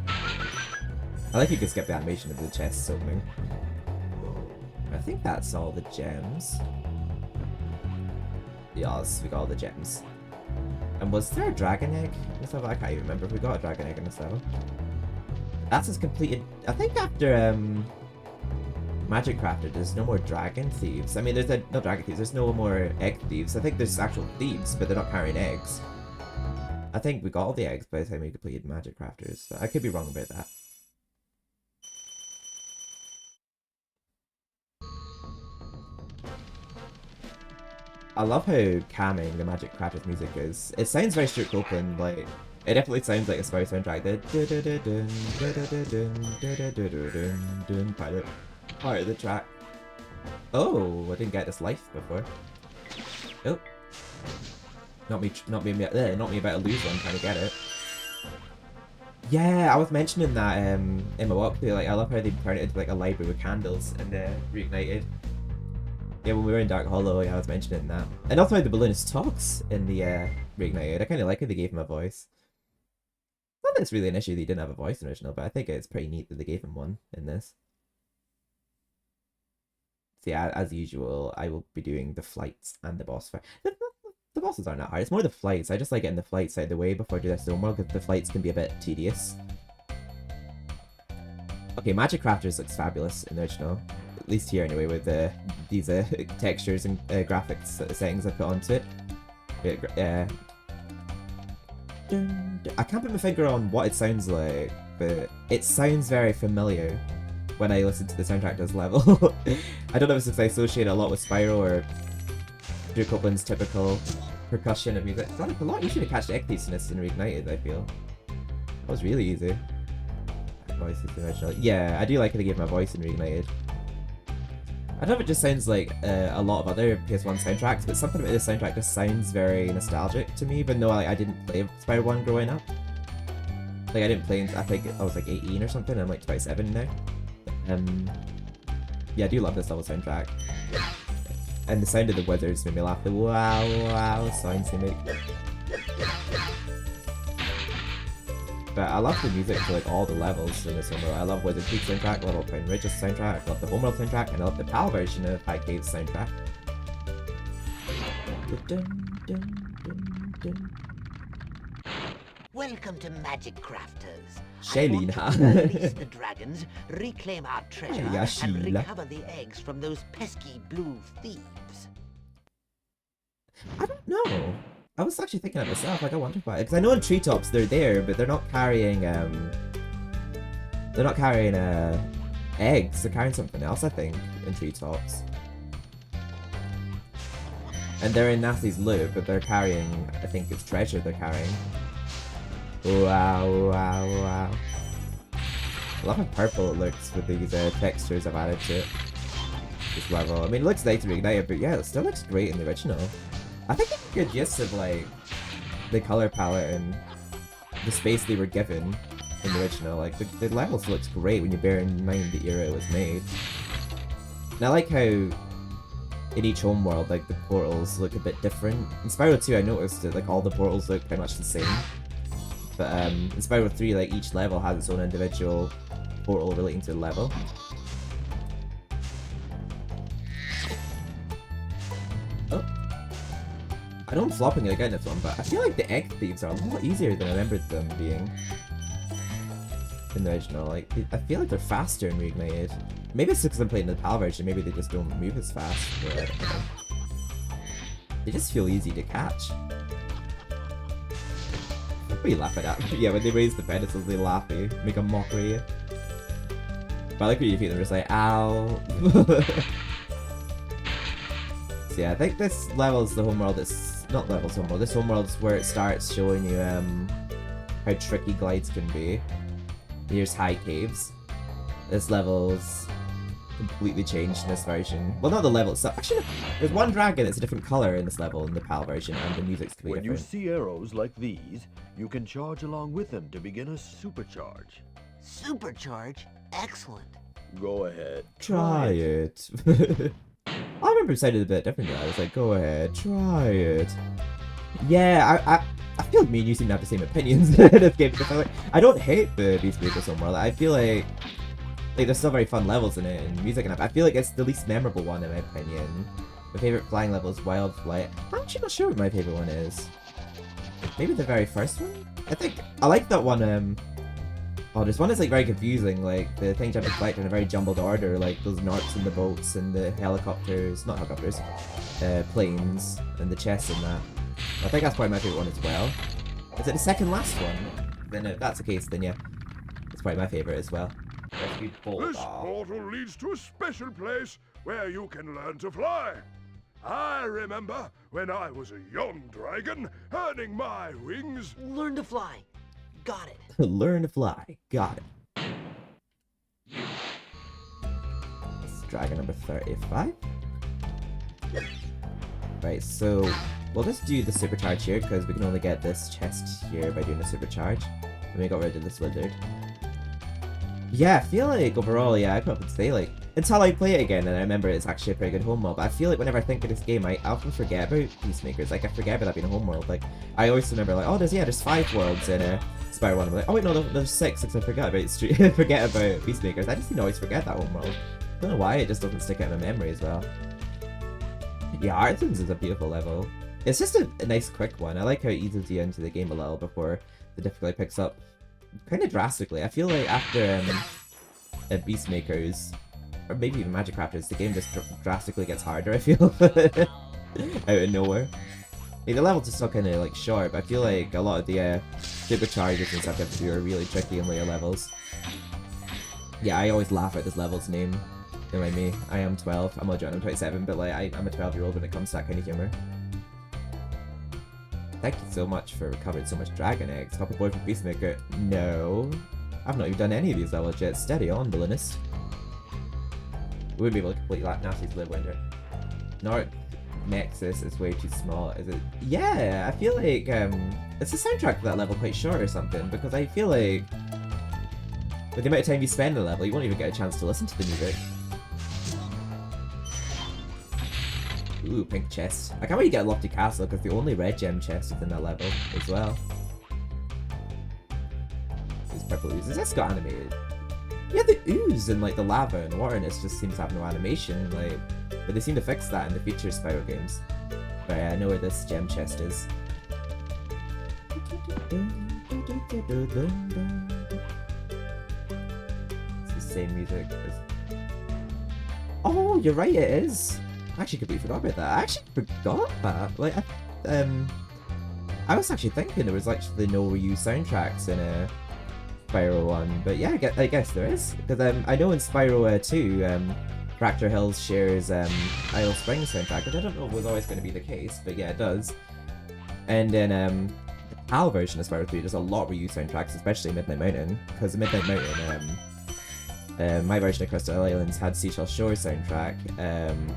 I like you can skip the animation of the chests opening. I think that's all the gems. Yes, we got all the gems. And was there a dragon egg? I can't even remember if we got a dragon egg in this level. That's as completed. I think after Magic Crafter, there's no more dragon thieves. I mean, there's no dragon thieves. There's no more egg thieves. I think there's actual thieves, but they're not carrying eggs. I think we got all the eggs by the time we completed Magic Crafters. I could be wrong about that. I love how calming the Magic Crafters music is. It sounds very Stuart Copeland, like it definitely sounds like a Spyro soundtrack. Part of the track. Oh, I didn't get this life before. Oh, not me about to lose one trying to get it. Yeah, I was mentioning that in my walkthrough. Like, I love how they turn it into like a library with candles and Reignited. Yeah, when we were in Dark Hollow, yeah, I was mentioning that. And also how the balloonist talks in the Reignited. I kind of like how they gave him a voice. Not that it's really an issue that he didn't have a voice in the original, but I think it's pretty neat that they gave him one in this. So yeah, as usual, I will be doing the flights and the boss fight. The bosses aren't that hard. It's more the flights. I just like getting the flights out of the way before I do this Stone World, because the flights can be a bit tedious. Okay, Magic Crafters looks fabulous in the original. At least here anyway, with these textures and graphics settings I put onto it. I can't put my finger on what it sounds like, but it sounds very familiar when I listen to the soundtrack to this level. I don't know if it's because I associate it a lot with Spyro or Drew Copeland's typical percussion and music. It's a lot easier to catch the egg piece in this than Reignited, I feel. That was really easy. Voices in the original. Yeah, I do like how they gave my voice in Reignited. I don't know if it just sounds like a lot of other PS1 soundtracks, but something about this soundtrack just sounds very nostalgic to me, even though I didn't play Spyro 1 growing up. Like, I didn't play, I think I was like 18 or something, I'm like 27 now. Yeah, I do love this level soundtrack. And the sound of the wizards made me laugh. The wow wow sounds they make. But I love the music for like all the levels in this Homeworld. I love Wizard Peak soundtrack, I love Pine Ridge's soundtrack, I love the Homeworld soundtrack, and I love the PAL version of High Cave's soundtrack. Welcome to Magic Crafters. Shailene, I want to release the dragons, reclaim our treasure, Yeah, and Sheila. recover the eggs from those pesky blue thieves. I don't know. I was actually thinking of myself, like I wonder why. Because I know in Treetops they're there, but they're not carrying eggs. They're carrying something else, I think, in Treetops. And they're in Nasty's loop, but they're carrying, I think it's treasure they're carrying. Wow, wow, wow. I love how purple it looks with these textures I've added to it. This level. I mean, it looks nice to Reignited, but yeah, it still looks great in the original. I think it's a good use of, like, the color palette and the space they were given in the original. Like, the levels looks great when you bear in mind the era it was made. And I like how in each homeworld, like, the portals look a bit different. In Spyro 2, I noticed that, like, all the portals look pretty much the same. But in Spyro 3, like, each level has its own individual portal relating to the level. Oh. I know I'm flopping it again this one, but I feel like the egg thieves are a lot easier than I remembered them being in the original. Like, I feel like they're faster in Reignited. Maybe it's because I'm playing the PAL version, maybe they just don't move as fast, but I don't know. They just feel easy to catch. What are you laughing at? Yeah, when they raise the pedestals, they laugh at you, make a mockery. But I like when you feel them just like, ow. So yeah, I think this level's the homeworld. It's not level's homeworld. This homeworld's where it starts showing you how tricky glides can be. Here's high caves. This level's completely changed in this version. Well, not the level itself. Actually, there's one dragon that's a different color in this level in the PAL version, and the music's completely different. When you see arrows like these, you can charge along with them to begin a supercharge. Supercharge? Excellent. Go ahead. Try it. I remember it sounded a bit different though. I was like, go ahead, try it. Yeah, I feel like me and you seem to have the same opinions in this game. Because I don't hate the Beast Maker so much. I feel like there's still very fun levels in it and music and I feel like it's the least memorable one in my opinion. My favorite flying level is Wild Flight. I'm actually not sure what my favorite one is. Maybe the very first one? I think I like that one. Oh, this one is like very confusing. Like the things you have to collect in a very jumbled order, like those narcs and the boats and the helicopters, not helicopters, planes and the chests and that. I think that's probably my favorite one as well. Is it the second last one? Then if that's the case, then yeah, it's probably my favorite as well. This portal leads to a special place where you can learn to fly. I remember when I was a young dragon, earning my wings. Learn to fly. Got it. Learn to fly. Got it. It's dragon number 35. Right, so we'll just do the supercharge here because we can only get this chest here by doing the supercharge. And we got rid of this lizard. Yeah, I feel like overall, yeah, I could say like until I play it again and I remember it's actually a pretty good home world. But I feel like whenever I think of this game, I often forget about Peacemakers. Like I forget about that being a home world. Like I always remember like, oh, there's 5 worlds in Spyro 1. I'm like, oh wait, no, there's 6 because I forgot about forget about Peacemakers. I just always forget that home world. I don't know why it just doesn't stick out in my memory as well. Yeah, Artisans is a beautiful level. It's just a nice quick one. I like how it eases you into the game a little before the difficulty picks up kind of drastically. I feel like after Beastmakers, or maybe even Magic Crafters, the game just drastically gets harder, I feel. Out of nowhere. Like, the levels are still kind of like short, but I feel like a lot of the supercharges and stuff you have to do are really tricky in later levels. Yeah, I always laugh at this level's name. You know, like me, I am 12. I'm not joking, I'm 27, but like I'm a 12-year-old when it comes to that kind of humor. Thank you so much for recovering so much dragon eggs. Copy boy for Peacemaker. No. I've not even done any of these levels yet. Steady on, balloonist. We wouldn't be able to complete that Nasty's Live Winter. North Nexus is way too small, is it? Yeah, I feel like it's the soundtrack for that level quite short or something, because I feel like with the amount of time you spend in the level, you won't even get a chance to listen to the music. Ooh, pink chest. I can't wait to get a Lofty Castle because the only red gem chest is in that level as well. These purple oozes. That's got animated. Yeah, the ooze and like the lava and water in this just seems to have no animation. Like, but they seem to fix that in the future Spyro games. But I know where this gem chest is. It's the same music as... Oh, you're right, it is. I actually completely forgot about that. I actually forgot that. Like, I was actually thinking there was actually no reused soundtracks in Spyro 1, but yeah, I guess there is. Because I know in Spyro 2, Fracture Hills shares Isle Springs soundtrack, which I don't know was always going to be the case, but yeah, it does. And then the PAL version of Spyro 3, there's a lot of reused soundtracks, especially Midnight Mountain, because Midnight Mountain, my version of Crystal Islands had Seashell Shore soundtrack,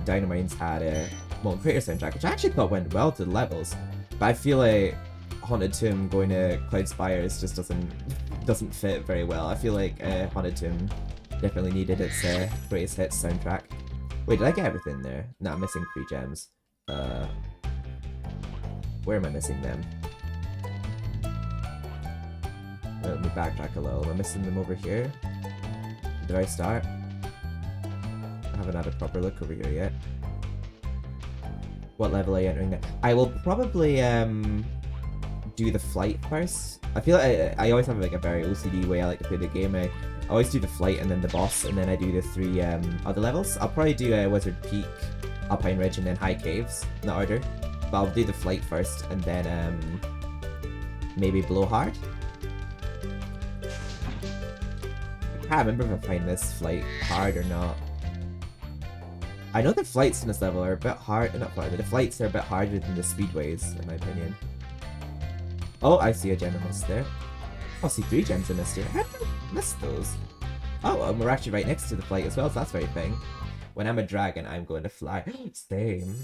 Dynamines had a Molten Crater soundtrack, which I actually thought went well to the levels, but I feel like Haunted Tomb going to Cloud Spires just doesn't fit very well. I feel like Haunted Tomb definitely needed its greatest hits soundtrack. Wait, did I get everything there? No, I'm missing 3 gems. Where am I missing them? Let me backtrack a little. Am I missing them over here? Did I start? I haven't had a proper look over here yet. What level are you entering now? I will probably do the flight first. I feel like I always have like a very OCD way I like to play the game. I always do the flight and then the boss, and then I do the 3 other levels. I'll probably do Wizard Peak, Alpine Ridge, and then High Caves in that order. But I'll do the flight first, and then maybe Blowhard. I can't remember if I find this flight hard or not. I know the flights in this level are a bit hard, not hard, but the flights are a bit harder than the speedways, in my opinion. Oh, I see a gem I missed there. Oh, I see 3 gems I missed here. How did I miss those? Oh, and we're actually right next to the flight as well, so that's very thing. When I'm a dragon, I'm going to fly. Same.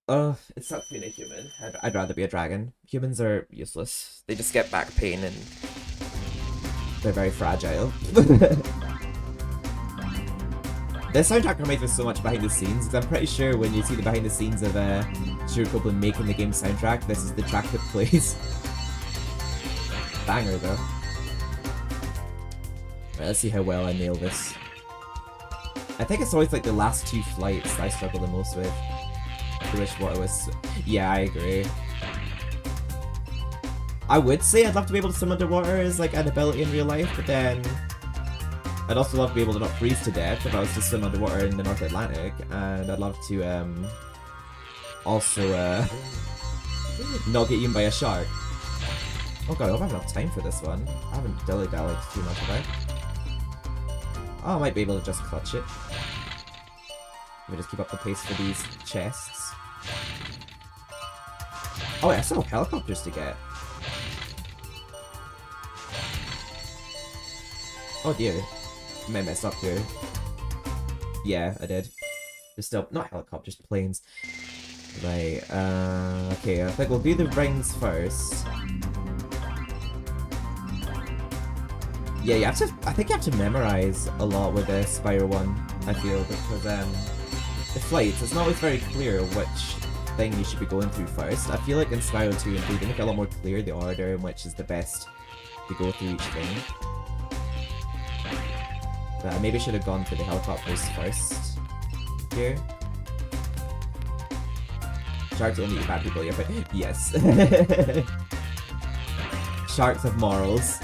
Oh, it sucks being a human. I'd rather be a dragon. Humans are useless. They just get back pain and they're very fragile. This soundtrack reminds me so much behind the scenes, because I'm pretty sure when you see the behind the scenes of Stuart Copeland making the game's soundtrack, this is the track that plays. Banger though. Right, let's see how well I nail this. I think it's always like the last 2 flights that I struggle the most with. I wish water was... Yeah, I agree. I would say I'd love to be able to swim underwater as like an ability in real life, but then I'd also love to be able to not freeze to death if I was to swim underwater in the North Atlantic, and I'd love to also not get eaten by a shark. Oh god, I hope I have enough time for this one. I haven't dilly-dallied too much about it. Oh, I might be able to just clutch it. Let me just keep up the pace for these chests. Oh wait, I still have helicopters to get. Oh dear. I might mess up here. Yeah, I did. There's still... not helicopters, planes. Right, okay, I think we'll do the rings first. Yeah, you have to... I think you have to memorize a lot with the Spyro 1, I feel, because, the flights, it's not always very clear which thing you should be going through first. I feel like in Spyro 2 and 3, they make it a lot more clear the order in which is the best to go through each thing. But I maybe should have gone for the helicopters first here. Sharks only eat bad people, yeah, but yes. Sharks have morals.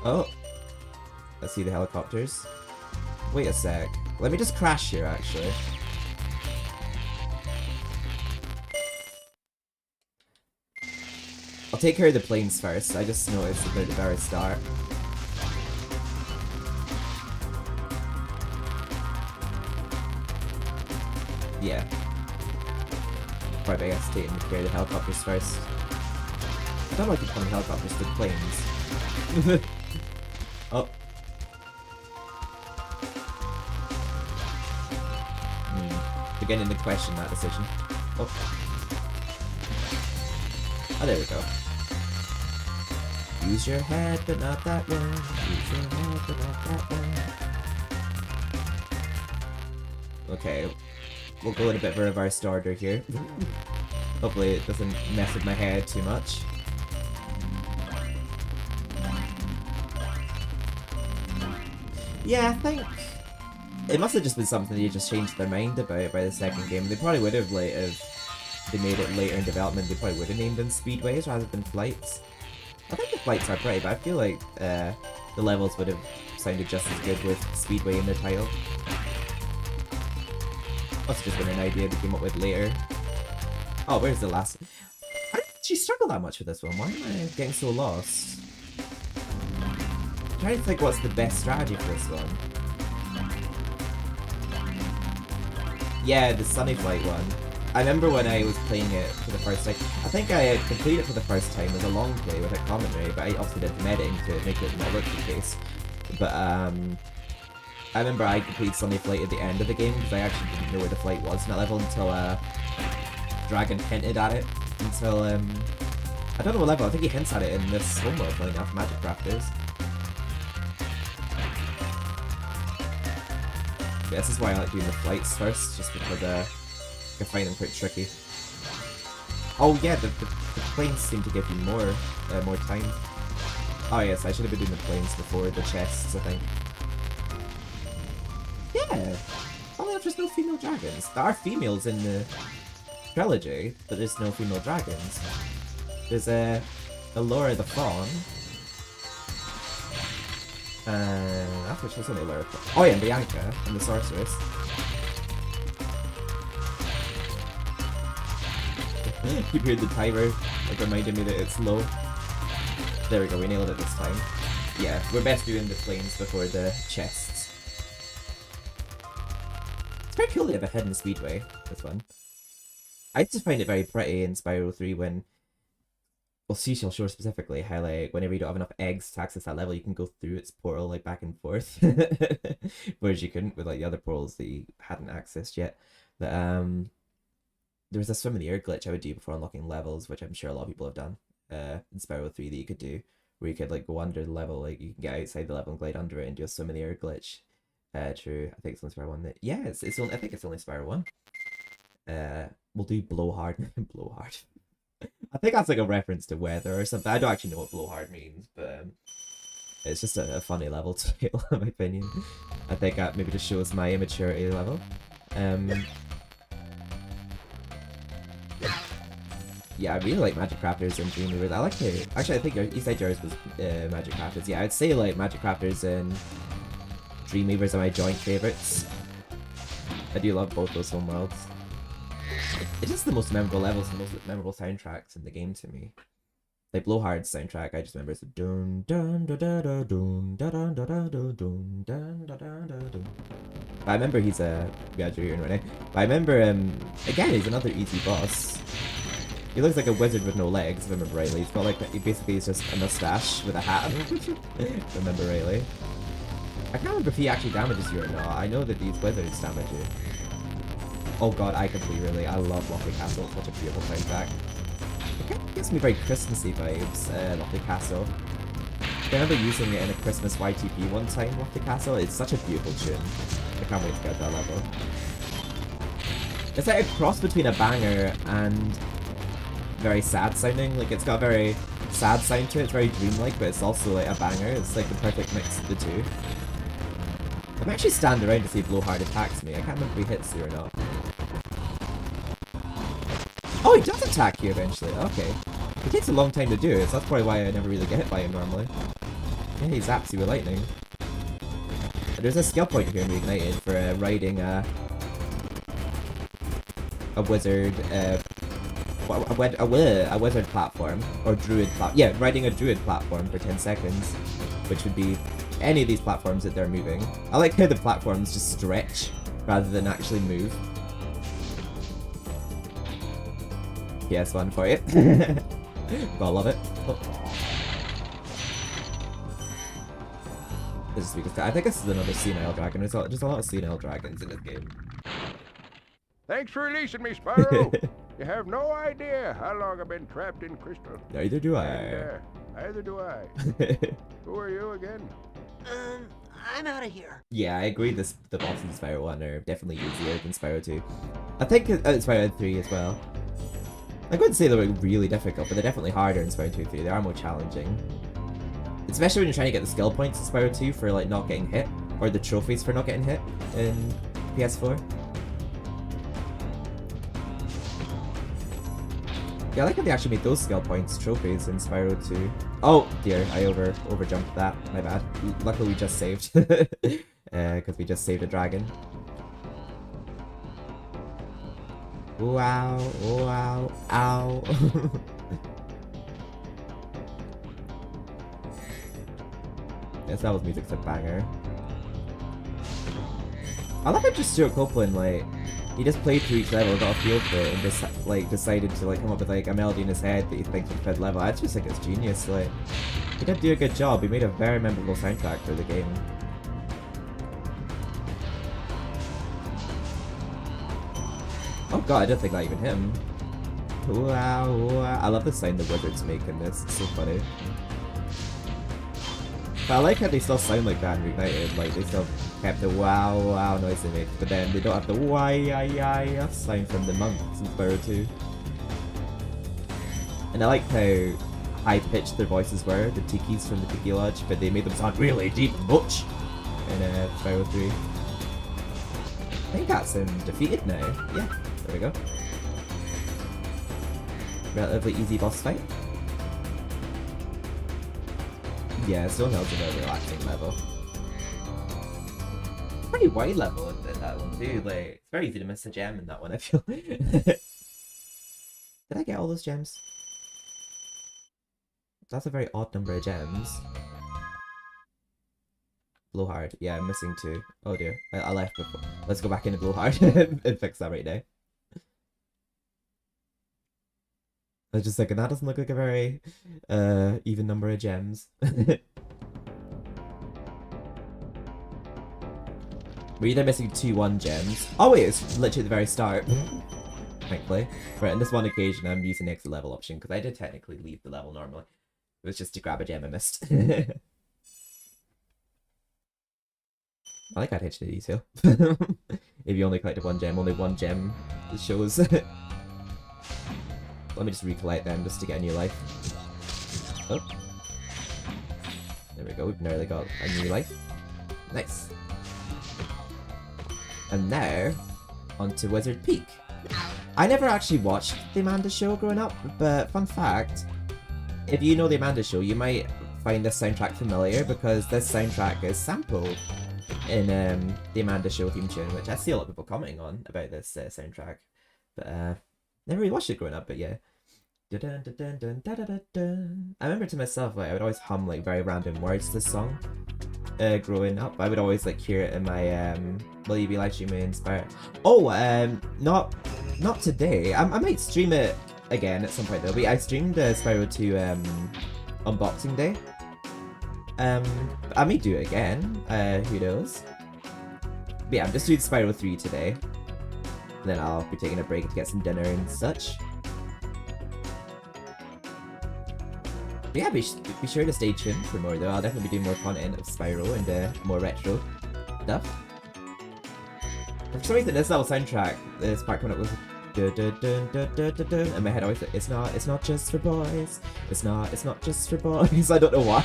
Oh. Let's see the helicopters. Wait a sec. Let me just crash here, actually. I'll take care of the planes first. I just noticed at the very start. Yeah. Probably I guess taking care of the helicopters first. I don't like to call them helicopters, they're planes. Oh. Beginning to question that decision. Oh. Oh, there we go. Use your head, but not that one. Use your head, but not that one. Okay. We'll go in a bit of a reversed order here. Hopefully it doesn't mess with my head too much. Yeah, I think it must have just been something they just changed their mind about by the second game. They probably would have, like, if they made it later in development, they probably would have named them speedways rather than flights. I think the flights are pretty, but I feel like the levels would have sounded just as good with speedway in their title. Must have just been an idea they came up with later. Oh, where's the last... How did she struggle that much with this one? Why am I getting so lost? I'm trying to think what's the best strategy for this one. Yeah, the Sunny Flight one. I remember when I was playing it for the first time. I think I had completed it for the first time as a long play without commentary, but I also did some editing to make it not look the case. But I remember I completed Sunny Flight at the end of the game because I actually didn't know where the flight was in that level until Dragon hinted at it. Until I don't know what level. I think he hints at it in this homeworld, funny enough, Magic Crafters. Yeah, this is why I like doing the flights first, just because I find them quite tricky. Oh yeah, the planes seem to give you more time. Oh yes, I should have been doing the planes before the chests, I think. Yeah! Oh, if there's no female dragons. There are females in the trilogy, but there's no female dragons. There's Allura the Fawn. Actually, there's only Allura. Oh yeah, and Bianca and the Sorceress. Keep hearing the timer, like reminding me that it's low. There we go, we nailed it this time. Yeah, we're best doing the flames before the chests. It's very cool to have a hidden speedway, this one. I just find it very pretty in Spyro 3 when... Well, Seashell Shore specifically, how like, whenever you don't have enough eggs to access that level, you can go through its portal, like, back and forth. Whereas you couldn't with, like, the other portals that you hadn't accessed yet. But, there was a swim in the air glitch I would do before unlocking levels, which I'm sure a lot of people have done, in Spyro 3 that you could do, where you could, like, go under the level, like, you can get outside the level and glide under it and do a swim in the air glitch. True, I think it's only Spyro 1 that... Yeah, I think it's only Spyro 1. We'll do blowhard. Blowhard. I think that's like a reference to weather or something. I don't actually know what blowhard means, but it's just a funny level title, in my opinion. I think that maybe just shows my immaturity level. Yeah, I really like Magic Crafters and Dream Weavers. I like the... Actually, I think you said yours was Magic Crafters. Yeah, I'd say like Magic Crafters and Dream Weavers are my joint favourites. I do love both those homeworlds. It's just the most memorable levels and the most memorable soundtracks in the game to me. Like Blowhard's soundtrack, I just remember it's dun dun da da da dun da da da da dun dun da da da dun. I remember he's a... Yeah, you're hearing right now. But I remember, again, he's another easy boss. He looks like a wizard with no legs, if I remember rightly. He's got like... Basically, he's just a mustache with a hat. If I remember rightly. I can't remember if he actually damages you or not. I know that these wizards damage you. Oh god, I completely really... I love Lofty Castle. It's such a beautiful soundtrack. It kind of gives me very Christmassy vibes, Lofty Castle. I remember using it in a Christmas YTP one time, Lofty Castle. It's such a beautiful tune. I can't wait to get to that level. It's like a cross between a banger and very sad sounding. Like, it's got a very sad sound to it. It's very dreamlike, but it's also like a banger. It's like the perfect mix of the two. I'm actually standing around to see if Blowhard attacks me. I can't remember if he hits you or not. Oh, he does attack you eventually. Okay. It takes a long time to do it, so that's probably why I never really get hit by him normally. Yeah, he zaps you with lightning. And there's a skill point here in Reignited for riding a wizard, a wizard platform, or druid platform. Yeah, riding a druid platform for 10 seconds, which would be any of these platforms that they're moving. I like how the platforms just stretch rather than actually move. PS1 for you. But I love it. Oh. This is because I think this is another senile dragon. There's a lot of senile dragons in this game. Thanks for releasing me, Spyro. You have no idea how long I've been trapped in crystal. Neither do I. And, neither do I. Who are you again? I'm out of here. Yeah, I agree. The bosses in Spyro 1 are definitely easier than Spyro 2. I think Spyro 3 as well. I wouldn't say they're really difficult, but they're definitely harder in Spyro 2 and 3. They are more challenging. Especially when you're trying to get the skill points in Spyro 2 for like not getting hit, or the trophies for not getting hit in PS4. Yeah, I like how they actually made those skill points trophies in Spyro 2. Oh dear, I overjumped that. My bad. Luckily we just saved. Because we just saved a dragon. Wow, wow, ow. Yes, that was music's a banger. I love how just Stuart Copeland, like, he just played through each level, got a feel for it, and just, like, decided to, like, come up with, like, a melody in his head that he thinks would fit the level. I just think it's genius, like, he did do a good job. He made a very memorable soundtrack for the game. Oh god, I didn't think that even hit him. Wow, wow. I love the sound the wizards make in this, it's so funny. But I like how they still sound like that in Reignited, like they still kept the wow wow noise they make, but then they don't have the why sound from the monks in Spyro 2. And I like how high-pitched their voices were, the tikis from the Tiki Lodge, but they made them sound really deep and much in Spyro 3. think that's him defeated now. Yeah, there we go. Relatively easy boss fight. Yeah, Stone Hill's a very relaxing level. Pretty wide level in that one too. Like, it's very easy to miss a gem in that one, I feel. Did I get all those gems? That's a very odd number of gems. Blowhard. Yeah, I'm missing 2. Oh dear. I left before. Let's go back into Blowhard and fix that right now. I was just thinking, that doesn't look like a very even number of gems. We're either missing 2-1 gems. Oh wait, it's literally at the very start. Thankfully. Right, on this one occasion I'm using the exit level option, because I did technically leave the level normally. It was just to grab a gem I missed. I like that attention to detail. If you only collected 1 gem, only 1 gem shows. Let me just recollect them just to get a new life. Oh. There we go, we've nearly got a new life. Nice. And now, onto Wizard Peak. I never actually watched the Amanda Show growing up, but fun fact, if you know the Amanda Show, you might find this soundtrack familiar, because this soundtrack is sampled in the Amanda Show theme tune, which I see a lot of people commenting on about this soundtrack. But never really watched it growing up, but yeah. I remember to myself, like, I would always hum like very random words to this song. Growing up, I would always like hear it in my Will You Be Live Streaming Spyro? Oh, not today. I might stream it again at some point though. But I streamed Spyro 2 unboxing day. I may do it again. Who knows? But yeah, I'm just doing Spyro 3 today. Then I'll be taking a break to get some dinner and such. But yeah, be sure to stay tuned for more though. I'll definitely be doing more content of Spyro and more retro stuff. For some reason, this little soundtrack, this part coming up with dun dun dun dun dun dun dun, and my head always like, it's not just for boys. It's not just for boys. I don't know why.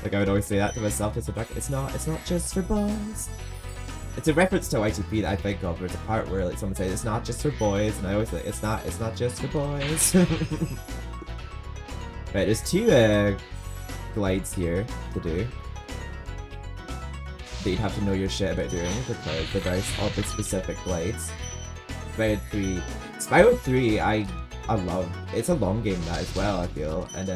Like I would always say that to myself. It's not just for boys. It's a reference to ITP that I think of. There's a part where like someone says it's not just for boys, and I always like it's not just for boys. Right, there's 2 glides here to do that you'd have to know your shit about doing, because they're very oddly specific glides. Spyro 3 I love. It's a long game that as well, I feel, and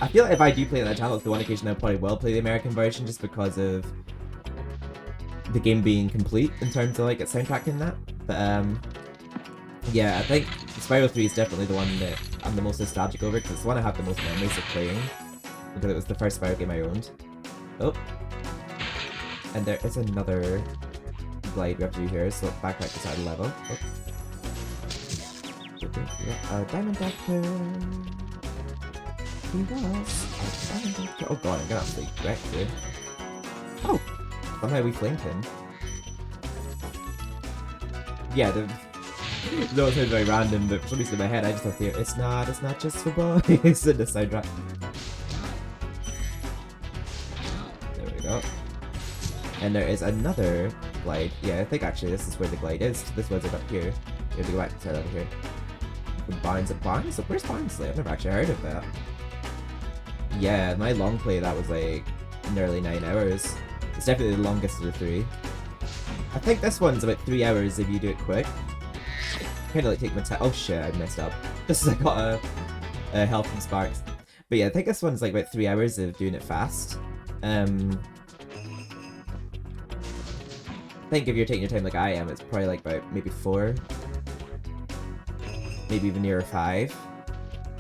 I feel like if I do play it on the channel, it's the one occasion I probably will play the American version just because of the game being complete in terms of like its soundtrack and that. But yeah, I think Spyro 3 is definitely the one that I'm the most nostalgic over, because it's the one I have the most memories of playing, because it was the first Spyro game I owned. Oh. And there is another glide we have to do here, so let's backtrack to start the level. Oh. Diamond Doctor. He was a Diamond Doctor. Oh god, I'm gonna absolutely wreck you. Oh! Somehow we flamed him. Yeah, no, it sounds very random, but for some reason in my head I just have to hear, it's not just for boys in the soundtrack. There we go. And there is another glide. Yeah, I think actually this is where the glide is. This was it up here. You have to go back to over here. The Barnes at Barnes? So where's Barnsley? I've never actually heard of that. Yeah, my long play that was like nearly 9 hours. It's definitely the longest of the 3. I think this one's about 3 hours if you do it quick. Kind of like take my time. Oh shit, I messed up. This is I got a health from Sparks. But yeah, I think this one's like about 3 hours of doing it fast. I think if you're taking your time like I am, it's probably like about maybe 4. Maybe even nearer 5.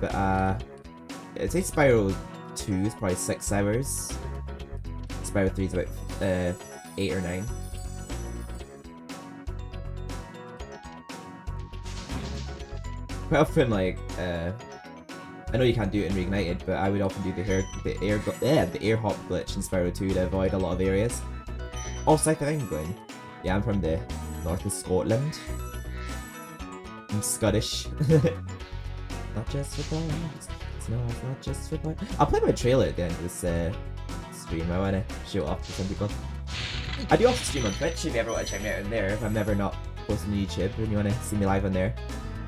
But I'd say Spyro 2 is probably 6 hours. Spyro 3 is about 8 or 9. Quite often, like, I know you can't do it in Reignited, but I would often do the air hop glitch in Spyro 2 to avoid a lot of areas. Oh, south of England. Yeah, I'm from the north of Scotland. I'm Scottish. Not just for boys. No, it's not just for boys. I'll play my trailer at the end of this stream. I want to show it off to some people. I do also stream on Twitch if you ever want to check me out on there, if I'm never not posting on YouTube and you want to see me live on there.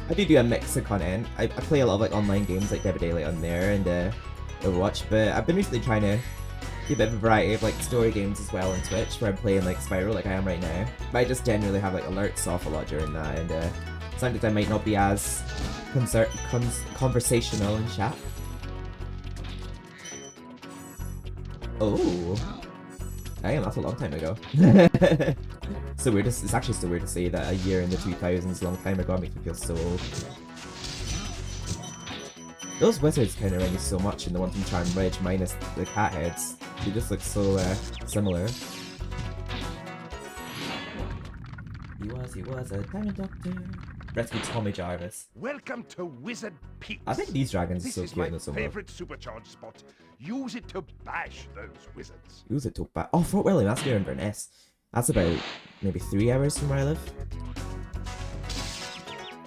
I do a mix of content. I play a lot of like online games like Dead by Daylight on there and Overwatch, but I've been recently trying to do a bit of a variety of like story games as well on Twitch, where I'm playing like Spyro like I am right now. But I just generally have like alerts off a lot during that, and sometimes I might not be as conversational in chat. Oh, damn, that's a long time ago. So weird. It's actually so weird to say that a year in the 2000s, a long time ago, makes me feel so old. Those wizards kind of remind me so much in the one from Charmed Ridge, minus the cat heads. They just look so similar. He was a diamond doctor. Rescue Tommy Jarvis. Welcome to Wizard Peaks. I think these dragons are so This is cute my in the summer. favorite supercharged spot. Use it to bash those wizards. Use it to bash. Oh, Fort William, that's near Inverness. That's about maybe 3 hours from where I live.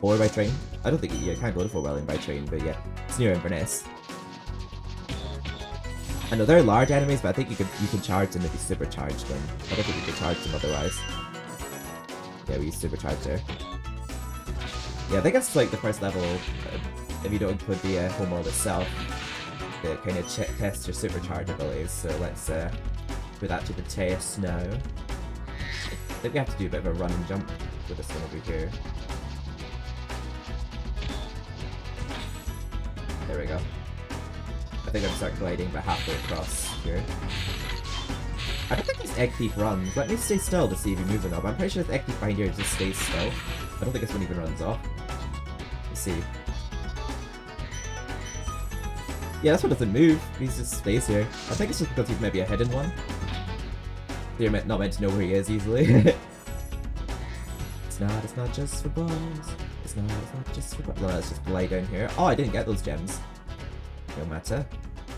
Or by train. I don't think you can't go to Fort William by train, but yeah, it's near Inverness. I know they're large enemies, but I think you can charge them if you supercharge them. I don't think you can charge them otherwise. Yeah, we supercharge there. Yeah, I think that's like the first level, if you don't include the home world itself, that kind of tests your supercharge abilities. So let's put that to the test now. I think we have to do a bit of a run and jump with this one over here. There we go. I think I'm start gliding about halfway across here. I don't think this egg thief runs. Let me stay still to see if he moves or not, but I'm pretty sure this egg thief behind here just stays still. I don't think this one even runs off. Let's see. Yeah, this one doesn't move. He just stays here. I think it's just because he's maybe a hidden one. You're not meant to know where he is easily. It's not just for boys. It's not just for boys. No, let's just glide down here. Oh, I didn't get those gems. No matter.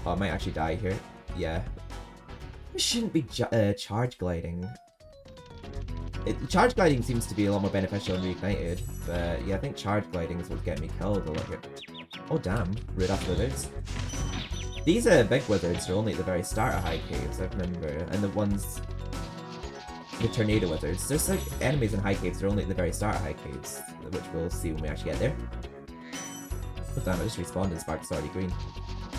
Oh, I might actually die here. Yeah. We shouldn't be charge gliding. Charge gliding seems to be a lot more beneficial in Reignited, but yeah, I think charge gliding is what's getting me killed a lot here. Oh damn, rude ass wizards. These big wizards are only at the very start of High Caves, I remember, and the ones... The tornado wizards. There's like enemies in High Caves that are only at the very start of High Caves, which we'll see when we actually get there. Oh damn, I just respawned and Spark's already green.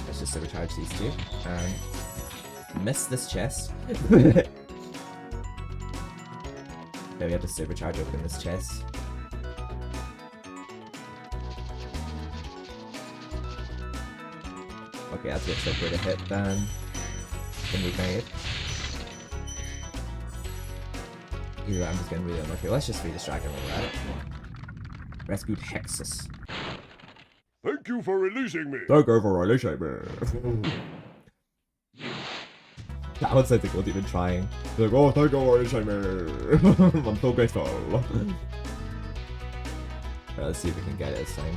Let's just supercharge these two, and... miss this chest. Yeah, we have to supercharge open this chest. Okay, that's a bit trickier to hit than Reignited. Either I'm just getting really unlucky. Let's just free this dragon while we're at it. Rescued Hexus. Thank you for releasing me. Thank you for releasing me. That one sounds like he wasn't even trying. He's like, oh, thank you for releasing me. I'm so grateful. Alright, let's see if we can get it this time.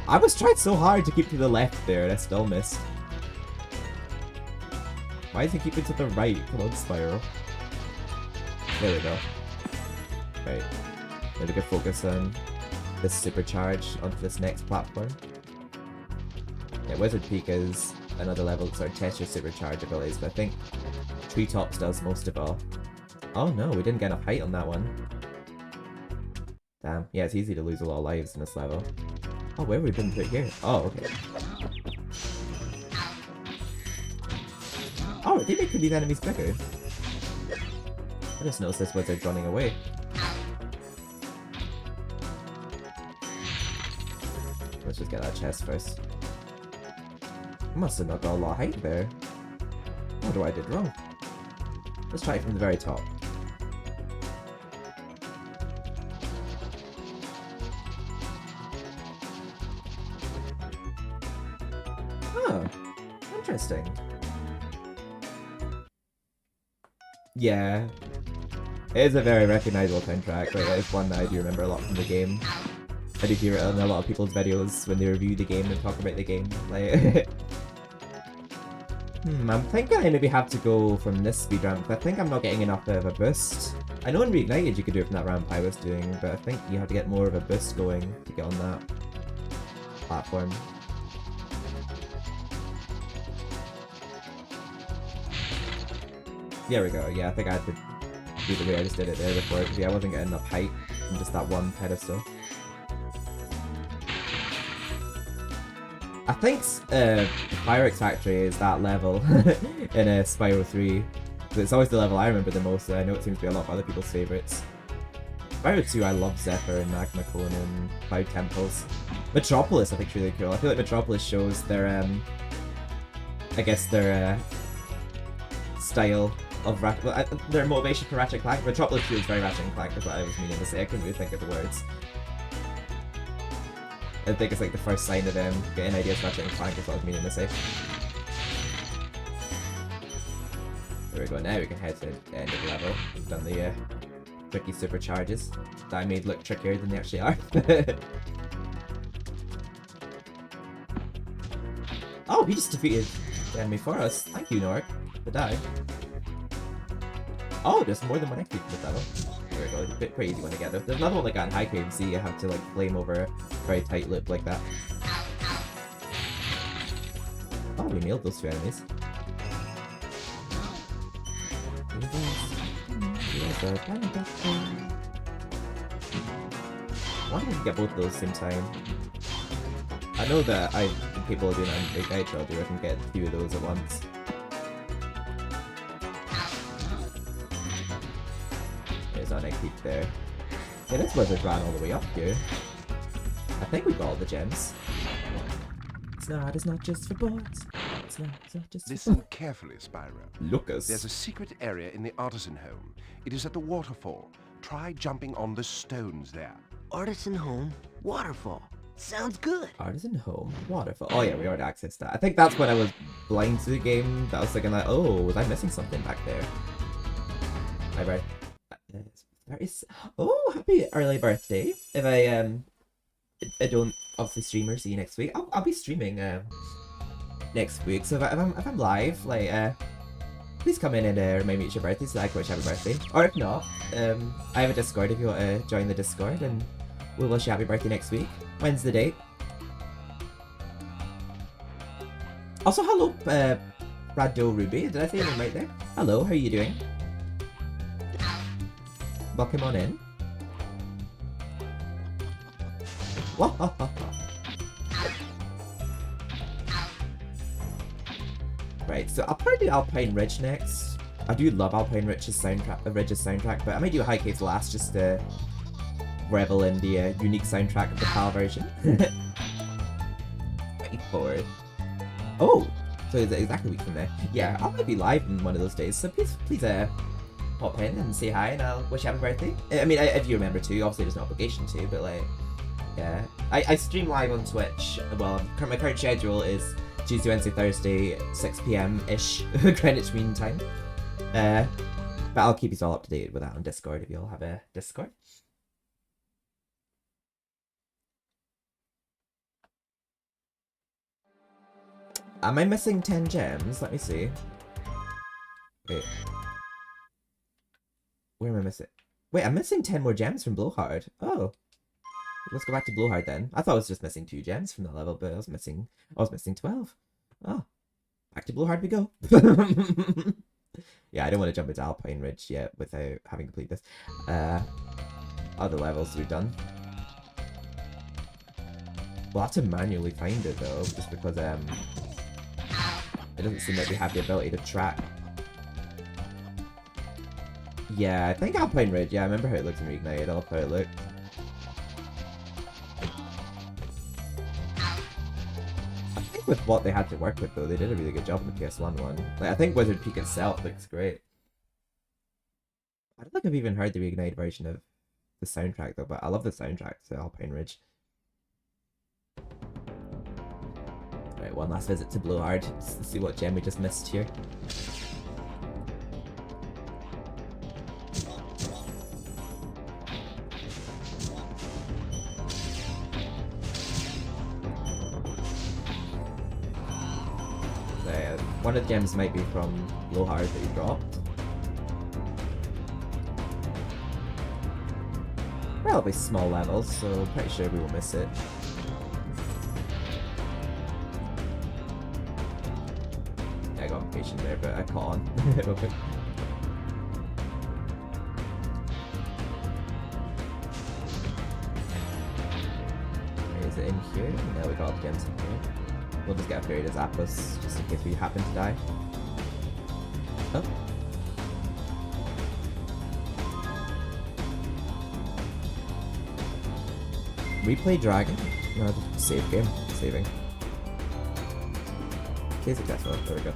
I was trying so hard to keep to the left there and I still missed. Why is he keeping to the right? Come on, Spyro. There we go. Right. Maybe we can focus on this supercharge onto this next platform. Yeah, Wizard Peak is another level to sort of test your supercharge abilities, but I think Treetops does most of all. Oh no, we didn't get enough height on that one. Damn. Yeah, it's easy to lose a lot of lives in this level. Oh, where have we been put here? Oh, okay. Oh, they make these enemies bigger. I just noticed this wizard running away. Let's just get that chest first. I must have not got a lot of height there. What do I did wrong? Let's try it from the very top. Oh, interesting. Yeah. It is a very recognizable soundtrack, like it's one that I do remember a lot from the game. I do hear it in a lot of people's videos when they review the game and talk about the game. Like, I'm thinking I maybe have to go from this speed ramp, but I think I'm not getting enough of a boost. I know in Reignited you could do it from that ramp I was doing, but I think you have to get more of a boost going to get on that platform. There we go. Yeah, I think I had to do the way I just did it there before, because yeah, I wasn't getting enough height from just that one pedestal. I think the Fireworks Factory is that level in Spyro 3. It's always the level I remember the most, so I know it seems to be a lot of other people's favourites. Spyro 2, I love Zephyr and Magma Cone and Cloud Temples. Metropolis, I think, is really cool. I feel like Metropolis shows their, I guess their style of their motivation for Ratchet & Clank. Metropolis feels very Ratchet & Clank, is what I was meaning to say. I couldn't really think of the words. I think it's like the first sign of them getting ideas for Ratchet & Clank, is what I was meaning to say. There we go, now we can head to the end of the level. We've done the tricky supercharges that I made look trickier than they actually are. Oh, he just defeated the enemy for us. Thank you, Nork, for die. Oh, there's more than one exit with that one. There we go, pretty easy one to get. There's another one like that in High Cave, see you have to like flame over a very tight loop like that. Oh, we nailed those two enemies. Why did we get both of those at the same time? I know that people are doing it on Big Night, so I'll do I can get a few of those at once. There's our next peak there. Yeah, this wizard ran all the way up here. I think we got all the gems. It's not just for boards. It's not just Listen for carefully, Spyro. Lucas. There's a secret area in the Artisan Home. It is at the waterfall. Try jumping on the stones there. Artisan Home, waterfall. Sounds good. Artisan Home, waterfall. Oh yeah, we already accessed that. I think that's when I was blind to the game. That I was thinking like, oh, was I missing something back there? My birthday. Oh, happy early birthday! If I don't obviously stream or see you next week, I'll be streaming next week. So if I'm live, like please come in and remind me it's your birthday so I can wish you happy birthday. Or if not, I have a Discord if you want to join the Discord, and we'll wish you happy birthday next week. When's the date? Also, hello, Rado Ruby. Did I say your name right there? Hello, how are you doing? Welcome on in. Right, so I'll probably do Alpine Ridge next. I do love Alpine Ridge's soundtrack, but I might do High Caves last just to revel in the unique soundtrack of the PAL version. Wait for it. Oh, so it's exactly a week from there. Yeah, I might be live in one of those days, so please pop in and say hi, and I'll wish you happy birthday. I mean, if you remember to, obviously there's no obligation to, but like, yeah. I stream live on Twitch. Well, my current schedule is Tuesday, Wednesday, Thursday, 6 PM-ish, Greenwich Mean Time. But I'll keep you all up to date with that on Discord if you all have a Discord. Am I missing 10 gems? Let me see. Wait. Where am I missing? Wait, I'm missing 10 more gems from Blowhard. Oh. Let's go back to Blowhard then. I thought I was just missing 2 gems from that level, but I was missing 12. Oh. Back to Blowhard we go. Yeah, I don't want to jump into Alpine Ridge yet without having completed this. Other levels are done. We'll have to manually find it though, just because it doesn't seem like we have the ability to track. Yeah, I think Alpine Ridge. Yeah, I remember how it looked in Reignited. I love how it looked. I think with what they had to work with though, they did a really good job in the PS1 one. Like, I think Wizard Peak itself looks great. I don't think I've even heard the Reignited version of the soundtrack though, but I love the soundtrack to Alpine Ridge. Right, one last visit to Blowhard to see what gem we just missed here. One of the gems might be from Blowhard that you dropped. Relatively small levels, so pretty sure we will miss it. I got impatient there, but I caught on. here. No, we got all the gems in here. We'll just get a period as Atlas, just in case we happen to die. Oh. Replay Dragon? No, just save game. Saving. Okay, successful. There we go.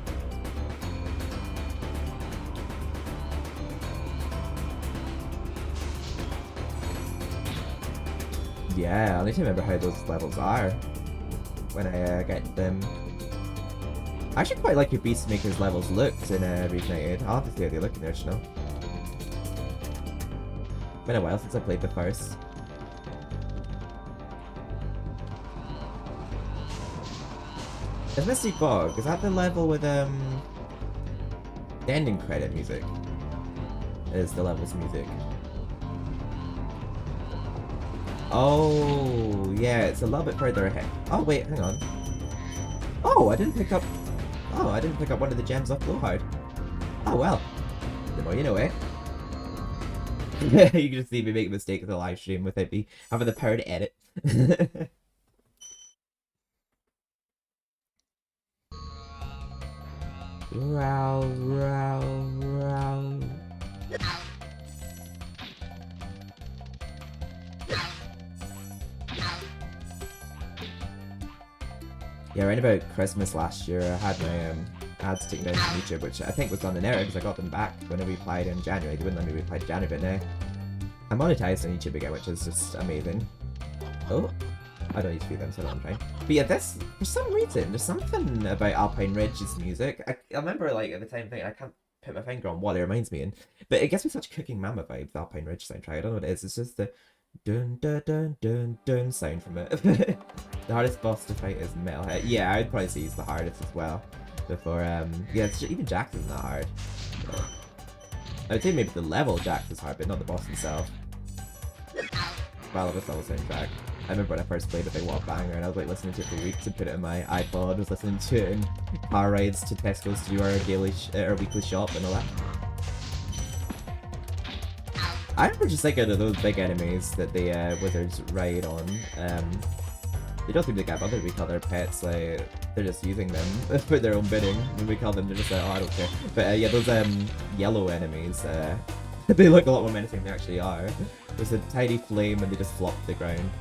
Yeah, I need to remember how those levels are when I get them. I actually quite like your Beastmaker's levels looked in Reignited. I'll have to see how they look in there, you know. Been a while since I played the first. Is Misty Fog, is that the level with the ending credit music? Is the level's music. Oh, yeah, it's a little bit further ahead. Oh, wait, hang on. Oh, I didn't pick up one of the gems off Blowhard. Oh, well. The more you know, eh? You can just see me make a mistake in the live stream without me having the power to edit. Row, row, row. Yeah, right about Christmas last year, I had my ads taken down from YouTube, which I think was on an error because I got them back when I replied in January. They wouldn't let me reply to January, but now I'm monetized on YouTube again, which is just amazing. Oh, I don't need to do them, so I don't try. But yeah, this, for some reason, there's something about Alpine Ridge's music. I remember, like, at the time thinking, I can't put my finger on what it reminds me in, but it gives me such Cooking Mama vibes, the Alpine Ridge soundtrack. I don't know what it is, it's just the dun dun dun dun dun sound from it. The hardest boss to fight is Metalhead. Yeah, I'd probably say he's the hardest as well. Before, yeah, it's just, even Jax isn't that hard. So, I'd say maybe the level Jax is hard, but not the boss himself. Well, I love this level soundtrack. I remember when I first played it, they what a banger, and I was like listening to it for weeks and put it in my iPod. I was listening to it in car rides to Tesco's to do our daily, our weekly shop and all that. I remember just thinking of those big enemies that the wizards ride on. They don't seem to get bothered. We call their pets, like, they're just using them for their own bidding. When we call them, they're just like, oh, I don't care. But yeah, those yellow enemies, they look a lot more menacing than they actually are. There's a tiny flame and they just flop to the ground.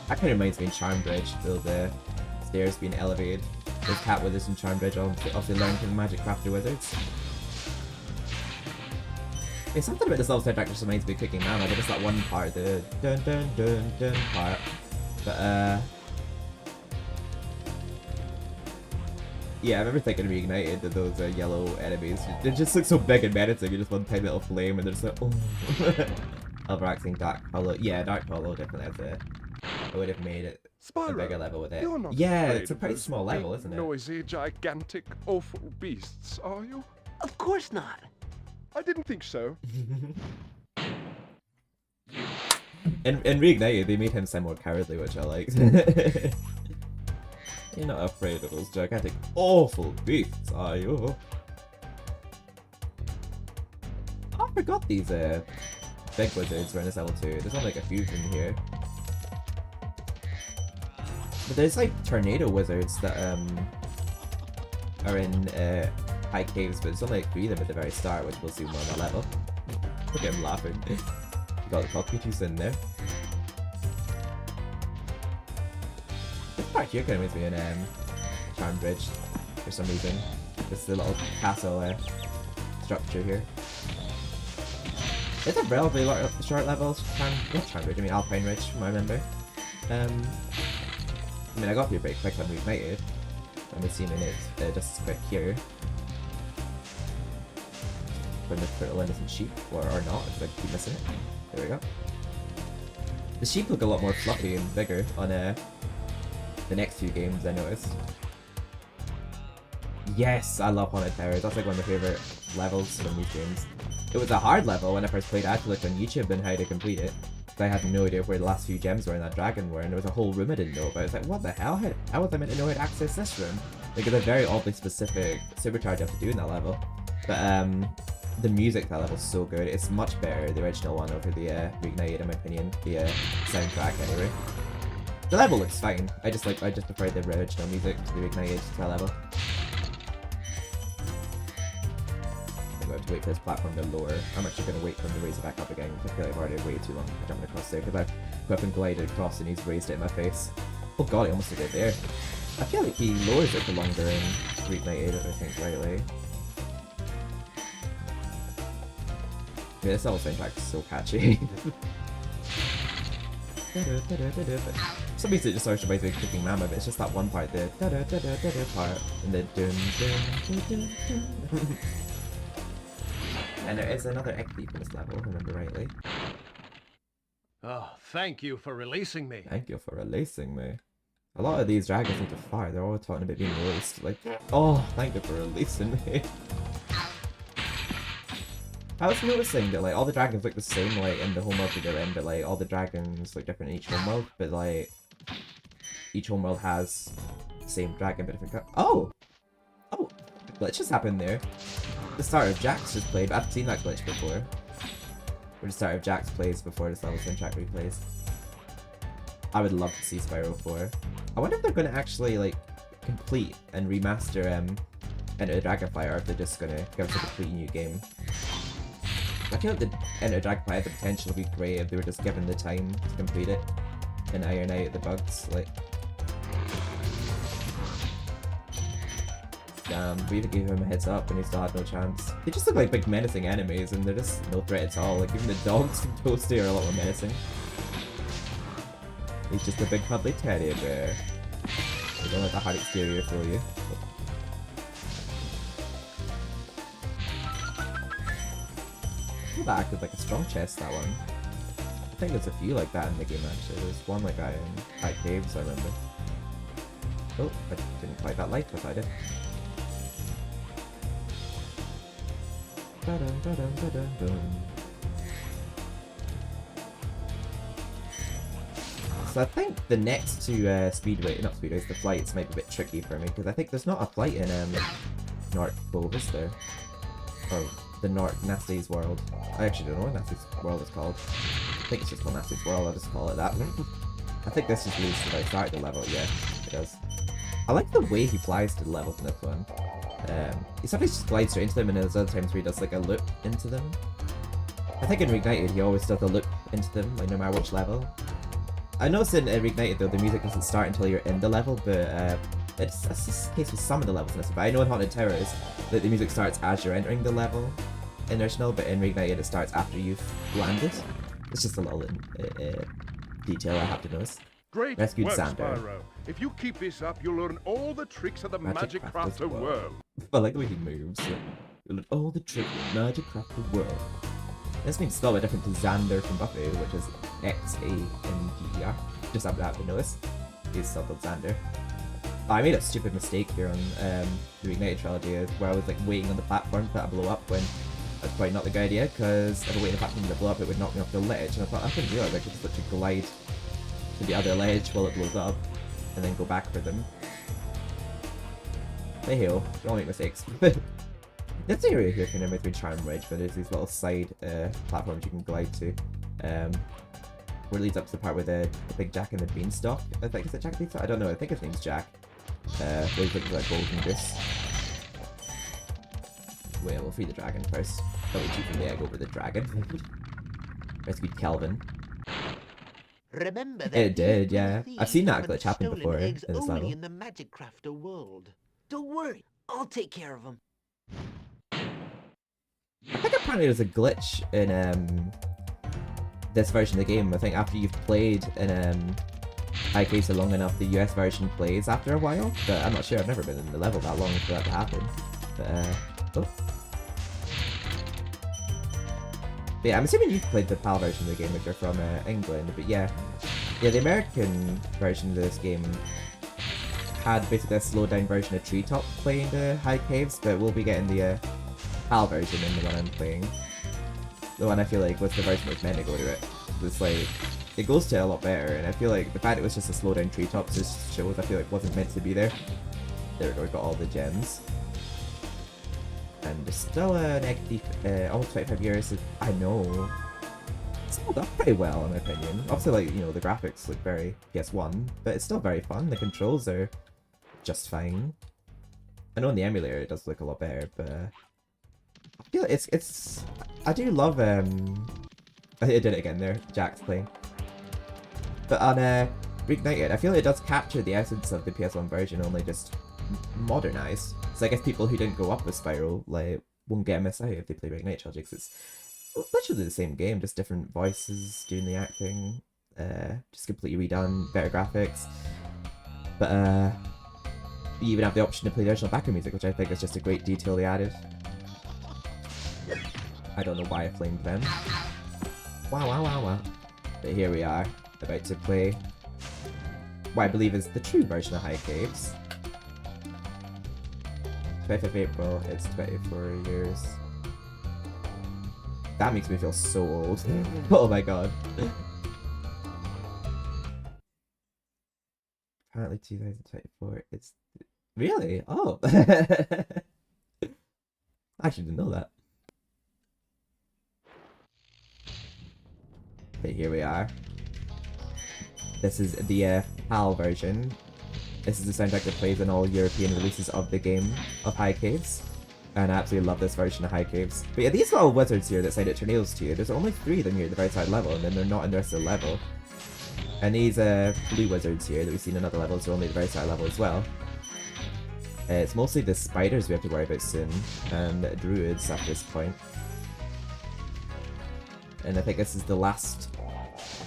That kind of reminds me of Charmbridge, the stairs being elevated. Those cat wizards in Charmbridge obviously learned from the Magic Crafter wizards. It's something about this level soundtrack just reminds me of Cooking Mama, but just that one part, the dun dun dun dun part. But yeah, I remember thinking Reignited that those yellow enemies, they just look so big and menacing. You just one tiny little flame and they're just like, oh. Alvaraxing Dark Hollow. Yeah, Dark Hollow definitely has a. I would have made it Spyro, a bigger level with it. You're not yeah, afraid it's a pretty of small level, isn't it? Noisy, gigantic, awful beasts, are you? Of course not. I didn't think so. In Reignited, they made him sound more cowardly, which I liked. You're not afraid of those gigantic, awful beasts, are you? Oh, I forgot these big wizards were in this level too. There's not like a few from here. But there's like tornado wizards that are in high caves, but there's only like 3 of them at the very start, which we'll see more on that level. Look at him laughing. You got the cockroaches in there. This part here kind of reminds me in Charmbridge for some reason. Just the little castle structure here. It's a relatively short level. Not Charmbridge, I mean Alpine Ridge, from what I remember. I mean, I got through pretty quick when we Reignited. I'm assuming it's just as quick here. When the turtle in some sheep, or not, if I keep missing it. There we go. The sheep look a lot more fluffy and bigger on the next few games, I noticed. Yes, I love Haunted Towers. That's like one of my favorite levels from these games. It was a hard level when I first played it. I had to look on YouTube and how to complete it. I had no idea where the last few gems were in that dragon were, and there was a whole room I didn't know about. I was like, what the hell? How was I meant to know how to access this room? Like, it's a very oddly specific supercharge you have to do in that level. But the music in that level is so good. It's much better, the original one, over the Reignited, in my opinion. The soundtrack, anyway. The level looks fine. I just prefer the original music to the Reignited style level. I'm going to wait for this platform to lower. I'm actually going to wait for him to raise it back up again, because I feel like I've already waited too long jumping across there, because I've up and glided across and he's raised it in my face. Oh god, he almost did it there. I feel like he lowers it for longer in Reignited, if I think rightly. Yeah, this level soundtrack is so catchy. Some music just always reminds me of Cooking Mama, but it's just that one part, the part, and the dun dun dun dun. And there is another egg thief in this level, if I remember rightly. Oh, thank you for releasing me. Thank you for releasing me. A lot of these dragons need to fire, they're all talking about being released. Like, oh, thank you for releasing me. I was noticing that, like, all the dragons look the same, like, in the homeworld that they're in, but, like, all the dragons look different in each homeworld, but, like, each homeworld has the same dragon, but different Oh! Oh! A glitch has happened there. The start of Jax just played, but I've seen that glitch before. Where the start of Jax plays before this level soundtrack replays. I would love to see Spyro 4. I wonder if they're gonna actually, like, complete and remaster, Enter the Dragonfly, or if they're just gonna give us a completely new game. I feel like the Enter Dragonfly had the potential to be great if they were just given the time to complete it and iron out the bugs. Like, damn, we even gave him a heads up and he still had no chance. They just look like big menacing enemies and they're just no threat at all. Like, even the dogs from Toasty are a lot more menacing. He's just a big cuddly teddy bear. They don't let the hard exterior fool you. That acted like a strong chest, that one. I think there's a few like that in the game actually. There's one like that in High Caves, I remember. Oh, I didn't quite that light, but I did. So I think the next two not speedways, the flights might be a bit tricky for me, because I think there's not a flight in North Cove, is there? Or the Nasty's World. I actually don't know what Nasty's World is called. I think it's just called Nasty's World, I'll just call it that. I think this just leads to the start of the level, yeah, it does. I like the way he flies to the levels in this one. He sometimes just glides straight into them, and there's other times where he does like a loop into them. I think in Reignited he always does a loop into them, like no matter which level. I noticed in Reignited though, the music doesn't start until you're in the level, but that's just the case with some of the levels in this. But I know in Haunted Towers that the music starts as you're entering the level in Original, but in Reignited it starts after you've landed. It's just a little detail I have to notice. Great Rescued work, Sander. Spyro. If you keep this up, you'll learn all the tricks of the Magic Crafter world. I like the way he moves. You'll learn all the tricks of the Magic Crafter world. This name's spelled a bit different to Xander from Buffy, which is X-A-N-D-E-R. Just have to notice. He's spelled Xander. I made a stupid mistake here on the Reignited trilogy, where I was like waiting on the platform for that to blow up, when that's probably not the good idea, because if I wait on the platform to blow up, it would knock me off the ledge, and I thought I couldn't realize I could just literally glide to the other ledge while it blows up, and then go back for them. Hey ho, don't make mistakes. This area here can reminds me of Charm Ridge, where there's these little side platforms you can glide to. Where it leads up to the part with the big Jack and the Beanstalk. I think, is it Jack and the Beanstalk? I don't know, I think his name's Jack. Where he's looking for that golden goose. Wait, we'll free the dragon first. Probably cheating the egg over the dragon. Rescued Kelvin. Remember that it did, yeah. I've seen that glitch happen stolen before in eggs this only level. in the Magic Crafter world. Don't worry, I'll take care of them. I think apparently there's a glitch in this version of the game. I think after you've played in High Caves for long enough, the US version plays after a while. But I'm not sure, I've never been in the level that long for that to happen. But, yeah, I'm assuming you've played the PAL version of the game if you're from England, but yeah. Yeah, the American version of this game had basically a slowed down version of Treetop playing the High Caves, but we'll be getting the PAL version in the one I'm playing. The one I feel like was the version that was meant to go to it. It's like, it goes to it a lot better, and I feel like the fact it was just a slow down Treetops just shows I feel like wasn't meant to be there. There we go, we got all the gems. And there's still an egg thief, almost 25 years. I know. held up pretty well in my opinion. Obviously, like, you know, the graphics look very PS1, but it's still very fun. The controls are just fine. I know in the emulator it does look a lot better, but I feel like it's I do love I did it again there, Jack's playing. But on Reignited, I feel like it does capture the essence of the PS1 version, only just modernized. So I guess people who didn't grow up with Spyro like won't get a miss out if they play Reignited Trilogy, because it's literally the same game, just different voices doing the acting, just completely redone, better graphics. But you even have the option to play the original background music, which I think is just a great detail they added. I don't know why I flamed them. Wow, wow, wow, wow. But here we are, about to play what I believe is the true version of High Caves. 25th of April, it's 24 years. That makes me feel so old. Oh my god. Apparently 2024, it's... Really? Oh! I actually didn't know that. Okay, here we are. This is the PAL version. This is the soundtrack that plays in all European releases of the game of High Caves. And I absolutely love this version of High Caves. But yeah, these little wizards here that sound at tornadoes to you, there's only 3 of them here at the very side level, and then they're not in the rest of the level. And these blue wizards here that we've seen in other levels are only at the very side level as well. It's mostly the spiders we have to worry about soon, and the druids at this point. And I think this is the last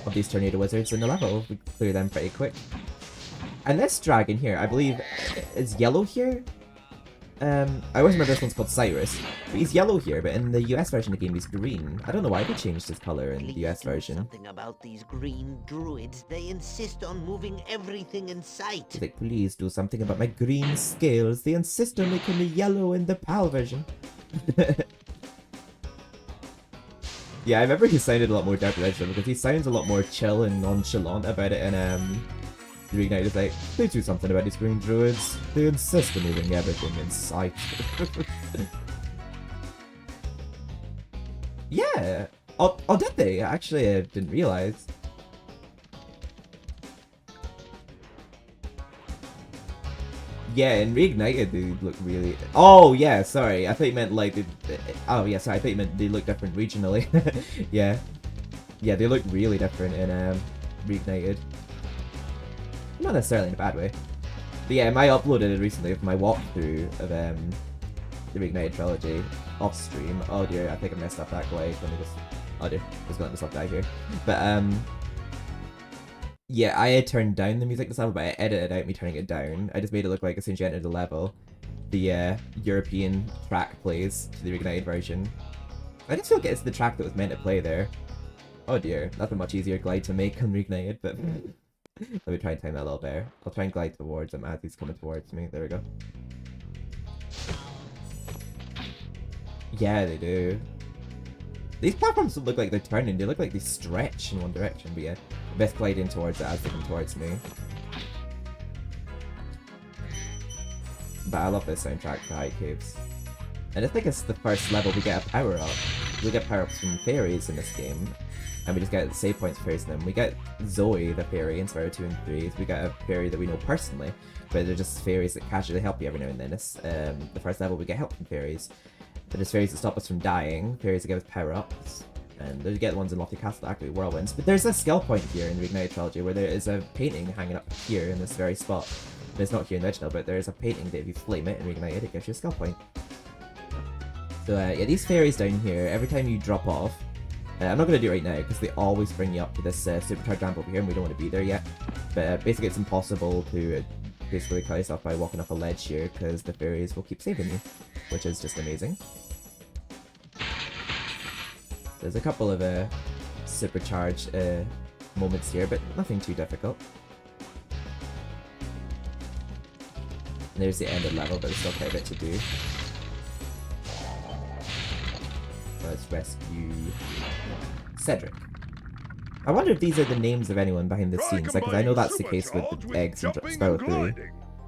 of these tornado wizards in the level. We clear them pretty quick. And this dragon here, I believe, is yellow here. I always remember this one's called Cyrus, but he's yellow here, but in the US version of the game he's green. I don't know why they changed his color in the US version. Something about these green druids. They insist on moving everything in sight. He's like, please do something about my green scales. They insist on making me yellow in the PAL version. Yeah, I remember he sounded a lot more dark original because he sounds a lot more chill and nonchalant about it in Reignited. Is like, please do something about these green druids. They insist on moving everything in sight. Yeah. Oh, did they? Actually, I didn't realize. Yeah, in Reignited they look really... Oh, yeah, sorry. I thought you meant like... Oh, yeah, sorry. I thought you meant they look different regionally. Yeah. Yeah, they look really different in Reignited. Not necessarily in a bad way. But yeah, I uploaded it recently of my walkthrough of the Reignited Trilogy off stream. Oh dear, I think I messed up that glade. Let me just... Oh dear, just gonna let myself die here. But yeah, I had turned down the music this level, but I edited out me turning it down. I just made it look like as soon as you enter the level, the European track plays to the Reignited version. I just feel like it's the track that was meant to play there. Oh dear, that's a much easier glide to make on Reignited, but... Let me try and time that a little better. I'll try and glide towards him as he's coming towards me. There we go. Yeah, they do. These platforms don't look like they're turning, they look like they stretch in one direction, but yeah. Best gliding towards it as they come towards me. But I love this soundtrack for High Caves. And I think it's the first level we get a power-up. We get power-ups from fairies in this game. And we just get save points for fairies in them. We get Zoe, the fairy, in Spyro 2 and 3. We get a fairy that we know personally, but they're just fairies that casually help you every now and then. It's the first level we get help from fairies. But there's fairies that stop us from dying, fairies that give us power-ups, and you get the ones in Lofty Castle that activate whirlwinds. But there's a skill point here in the Reignited Trilogy where there is a painting hanging up here in this very spot. But it's not here in the original, but there is a painting that if you flame it in Reignited, it gives you a skill point. So yeah, these fairies down here, every time you drop off, I'm not going to do it right now because they always bring you up to this supercharged ramp over here and we don't want to be there yet. But basically it's impossible to basically kill yourself by walking off a ledge here because the fairies will keep saving you, which is just amazing. There's a couple of supercharged moments here, but nothing too difficult. And there's the end of the level, but there's still quite a bit to do. Let's rescue Cedric. I wonder if these are the names of anyone behind the scenes, because I know that's the case with the eggs in Spyro 3.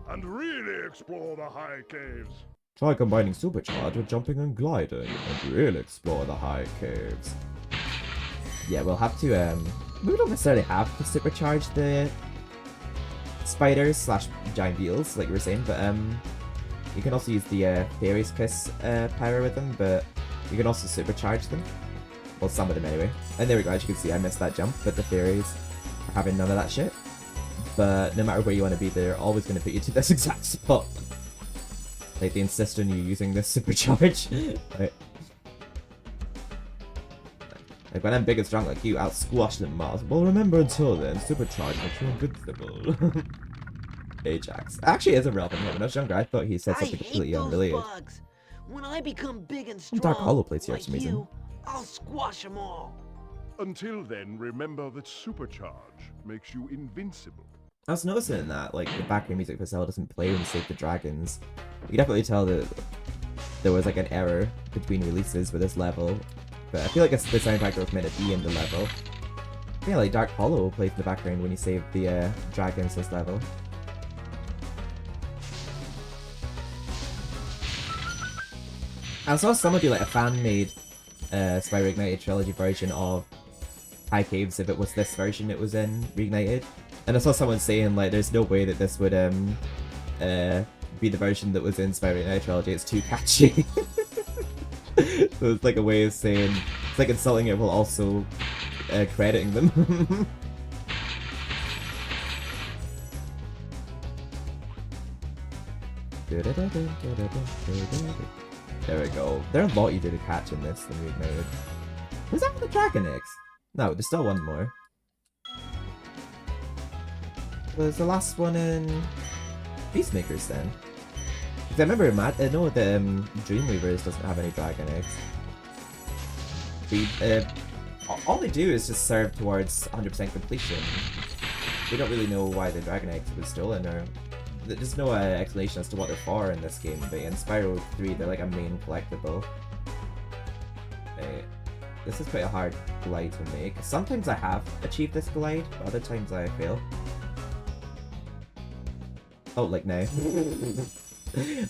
And really explore the High Caves. Try combining Supercharge with jumping and gliding, and really explore the High Caves. yeah, we'll have to, we don't necessarily have to supercharge the spiders slash giant beetles, like you were saying, but, you can also use the, Fairy's Kiss, power with them, but you can also supercharge them. Well, some of them anyway. And there we go, as you can see, I missed that jump, but the fairies are having none of that shit. But no matter where you want to be, they're always going to put you to this exact spot. Like, they insist on you using this supercharge. Like, when I'm big and strong like you, I'll squash them miles. Well, remember until then, supercharge makes you invincible. Ajax. Actually, is a relevant name. When I was younger, I thought he said something completely unrelated. Bugs. When I become big and strong, Dark Hollow plays here like for some reason. you, I'll squash them all. Until then, remember that supercharge makes you invincible. I was noticing that, like, the background music for Zelda doesn't play when you save the dragons. You can definitely tell that there was, like, an error between releases for this level. But I feel like the soundtrack was meant to be in the level. Yeah, like, Dark Hollow plays in the background when you save the dragons this level. I saw someone do, like, a fan-made Spyro Ignited Trilogy version of High Caves if it was this version it was in Reignited. And I saw someone saying, like, there's no way that this would be the version that was in Spyro Ignited Trilogy, it's too catchy. So it's like a way of saying, it's like insulting it while also crediting them. There we go. There are a lot easier to catch in this than Reignited. Was that the Dragon Eggs? No, there's still one more. Was the last one in Peacemakers then? Because I remember I know that Dreamweavers doesn't have any Dragon Eggs. All they do is just serve towards 100% completion. We don't really know why the Dragon Eggs were stolen, or there's no explanation as to what they're for in this game, but in Spyro 3 they're like a main collectible. This is quite a hard glide to make. Sometimes I have achieved this glide, but other times I fail. Oh, like now.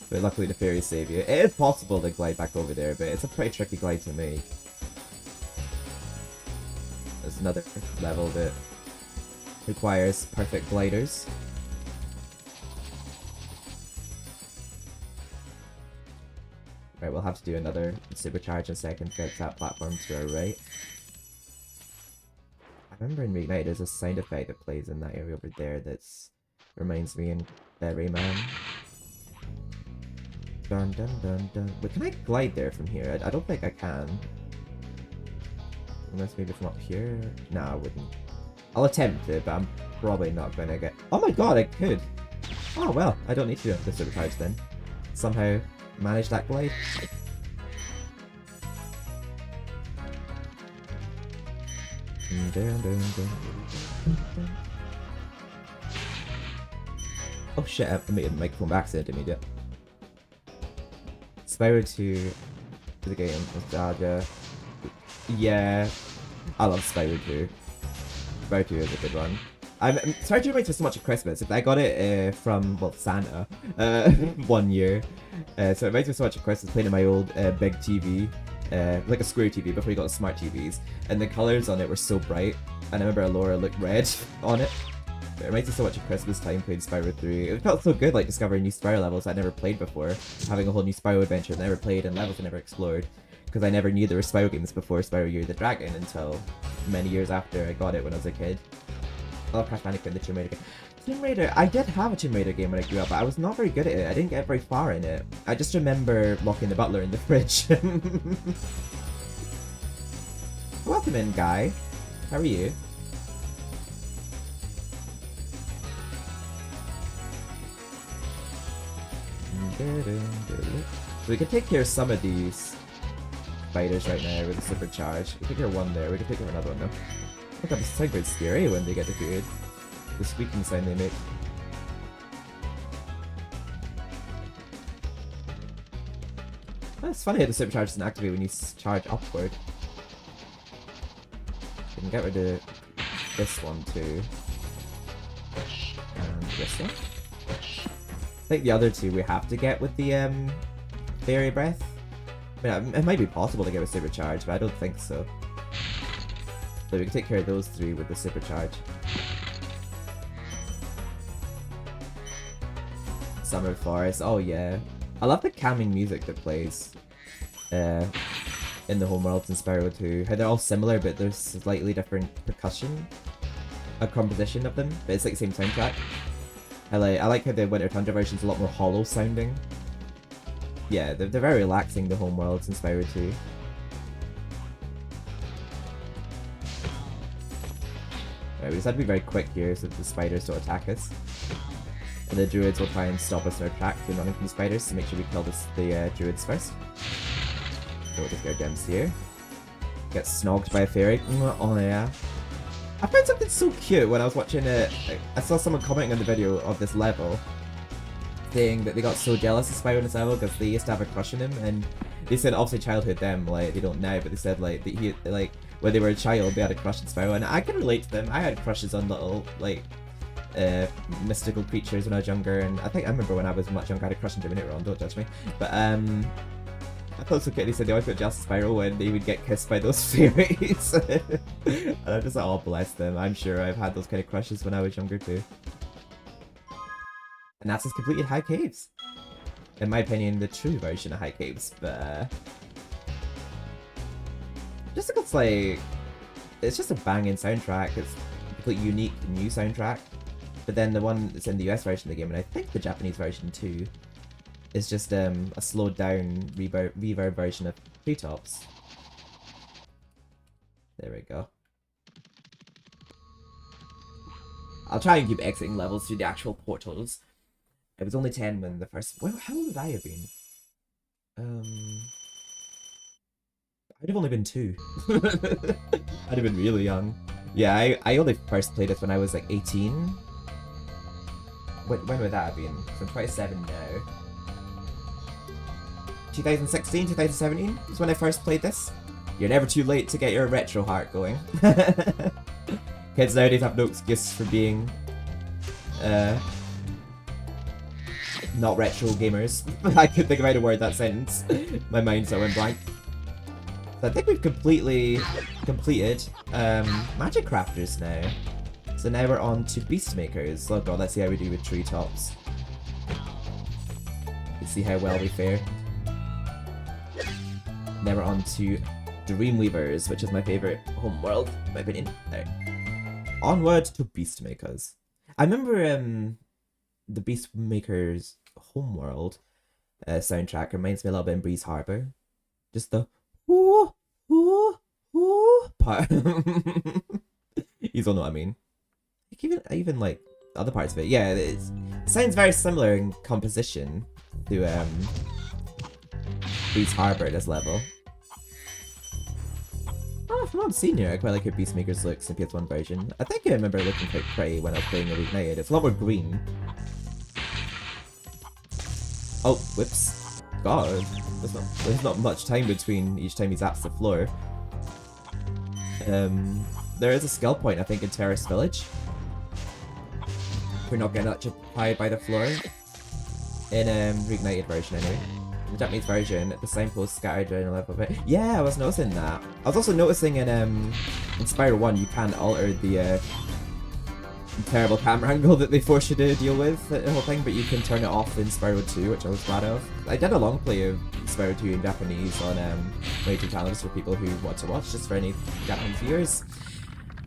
But luckily the fairies save you. It is possible to glide back over there, but it's a pretty tricky glide to make. There's another level that requires perfect gliders. Right, we'll have to do another supercharge in a second to get to that platform to our right. I remember in Reignited there's a sound effect that plays in that area over there that's reminds me in Rayman. Dun dun dun dun. Wait, can I glide there from here? I don't think I can. Unless maybe from up here? No, I wouldn't. I'll attempt it, but I'm probably not gonna get... Oh my god, I could! Oh well, I don't need to do the supercharge then. Somehow manage that glide. Oh shit, I made the microphone by accident, didn't mean it. Spyro 2 to the game, nostalgia. Yeah, I love Spyro 2. Spyro 2 is a good one. Spyro 2 reminds me so much of Christmas. I got it from, well, Santa, 1 year. So it reminds me so much of Christmas, playing on my old big TV. Like a square TV before you got smart TVs. And the colours on it were so bright. And I remember Laura looked red on it. It reminds me so much of Christmas time playing Spyro 3. It felt so good, like, discovering new Spyro levels I'd never played before. Having a whole new Spyro adventure that I never played and levels I never explored. Because I never knew there were Spyro games before Spyro Year the Dragon until many years after I got it when I was a kid. I love Crash Bandicoot and the Tomb Raider game. Tomb Raider, I did have a Tomb Raider game when I grew up, but I was not very good at it. I didn't get very far in it. I just remember locking the butler in the fridge. Welcome in, Guy. How are you? So we can take care of some of these fighters right now with the supercharge. We can take care of one there, we can take care of another one though. Oh god, this sounds quite scary when they get defeated. The squeaking sound they make. Oh, it's funny how the supercharge doesn't activate when you charge upward. We can get rid of this one too. And this one. I think the other two we have to get with the Fairy Breath. I mean, it might be possible to get a supercharge, but I don't think so. So we can take care of those three with the supercharge. Summer Forest, oh yeah. I love the calming music that plays in the homeworlds in Spyro 2. How they're all similar, but there's slightly different percussion, a composition of them, but it's like the same soundtrack. I like how the Winter Tundra version's a lot more hollow sounding. Yeah, they're very relaxing, the homeworlds in Spyro 2. Alright, we just have to be very quick here so that the spiders don't attack us. And the druids will try and stop us in our track from running from the spiders, so make sure we kill the druids first. So we'll just get our gems here. Get snogged by a fairy. Oh yeah. I found something so cute when I was watching it. I saw someone commenting on the video of this level, saying that they got so jealous of Spyro in this level because they used to have a crush on him, and they said obviously childhood them, like they don't now, but they said like that he like when they were a child they had a crush on Spyro, and I can relate to them. I had crushes on little like mystical creatures when I was younger, and I remember when I was much younger I had a crush on Jimmy Neutron, don't judge me. But I thought it was so cute. They said they always got jealous of Spyro when they would get kissed by those fairies. And I'm just like, oh bless them. I'm sure I've had those kind of crushes when I was younger too. And that's just completed High Caves. In my opinion, the true version of High Caves, but just because it's like, it's just a banging soundtrack. It's a completely unique new soundtrack. But then the one that's in the US version of the game, and I think the Japanese version too, is just a slowed down reverb version of Treetops. There we go. I'll try and keep exiting levels through the actual portals. It was only 10 when the first... Well, how old would I have been? I'd have only been 2. I'd have been really young. Yeah, I only first played it when I was like 18. When would that have been? So I'm 27 now. 2016, 2017 is when I first played this. You're never too late to get your retro heart going. Kids nowadays have no excuse for being not retro gamers. I couldn't think of how to word that sentence. My mind so went blank. So I think we've completed Magic Crafters now. So now we're on to Beast Makers. Oh god, let's see how we do with Treetops. Let's see how well we fare. Now we're on to Dreamweavers, which is my favourite homeworld, in my opinion. Right. Onward to Beast Makers. I remember the Beast Makers homeworld soundtrack reminds me a little bit in Breeze Harbor. Just the ooh, ooh, ooh part. You all know what I mean. Even like other parts of it. Yeah, it sounds very similar in composition to Breeze Harbor this level. Oh, from what I'm seeing here, I quite like how Beastmakers looks in PS1 version. I think I remember it looking quite pretty when I was playing Reignited. It's a lot more green. Oh, whoops. God, there's not much time between each time he zaps the floor. There is a skill point, I think, in Terrace Village. We're not getting electrified by the floor. In Reignited version, anyway. In the Japanese version, the signpost scattered during a level bit. Yeah, I was noticing that. I was also noticing in Spyro 1, you can alter the terrible camera angle that they force you to deal with, the whole thing, but you can turn it off in Spyro 2, which I was glad of. I did a long play of Spyro 2 in Japanese on my YouTube channels for people who want to watch, just for any Japanese viewers.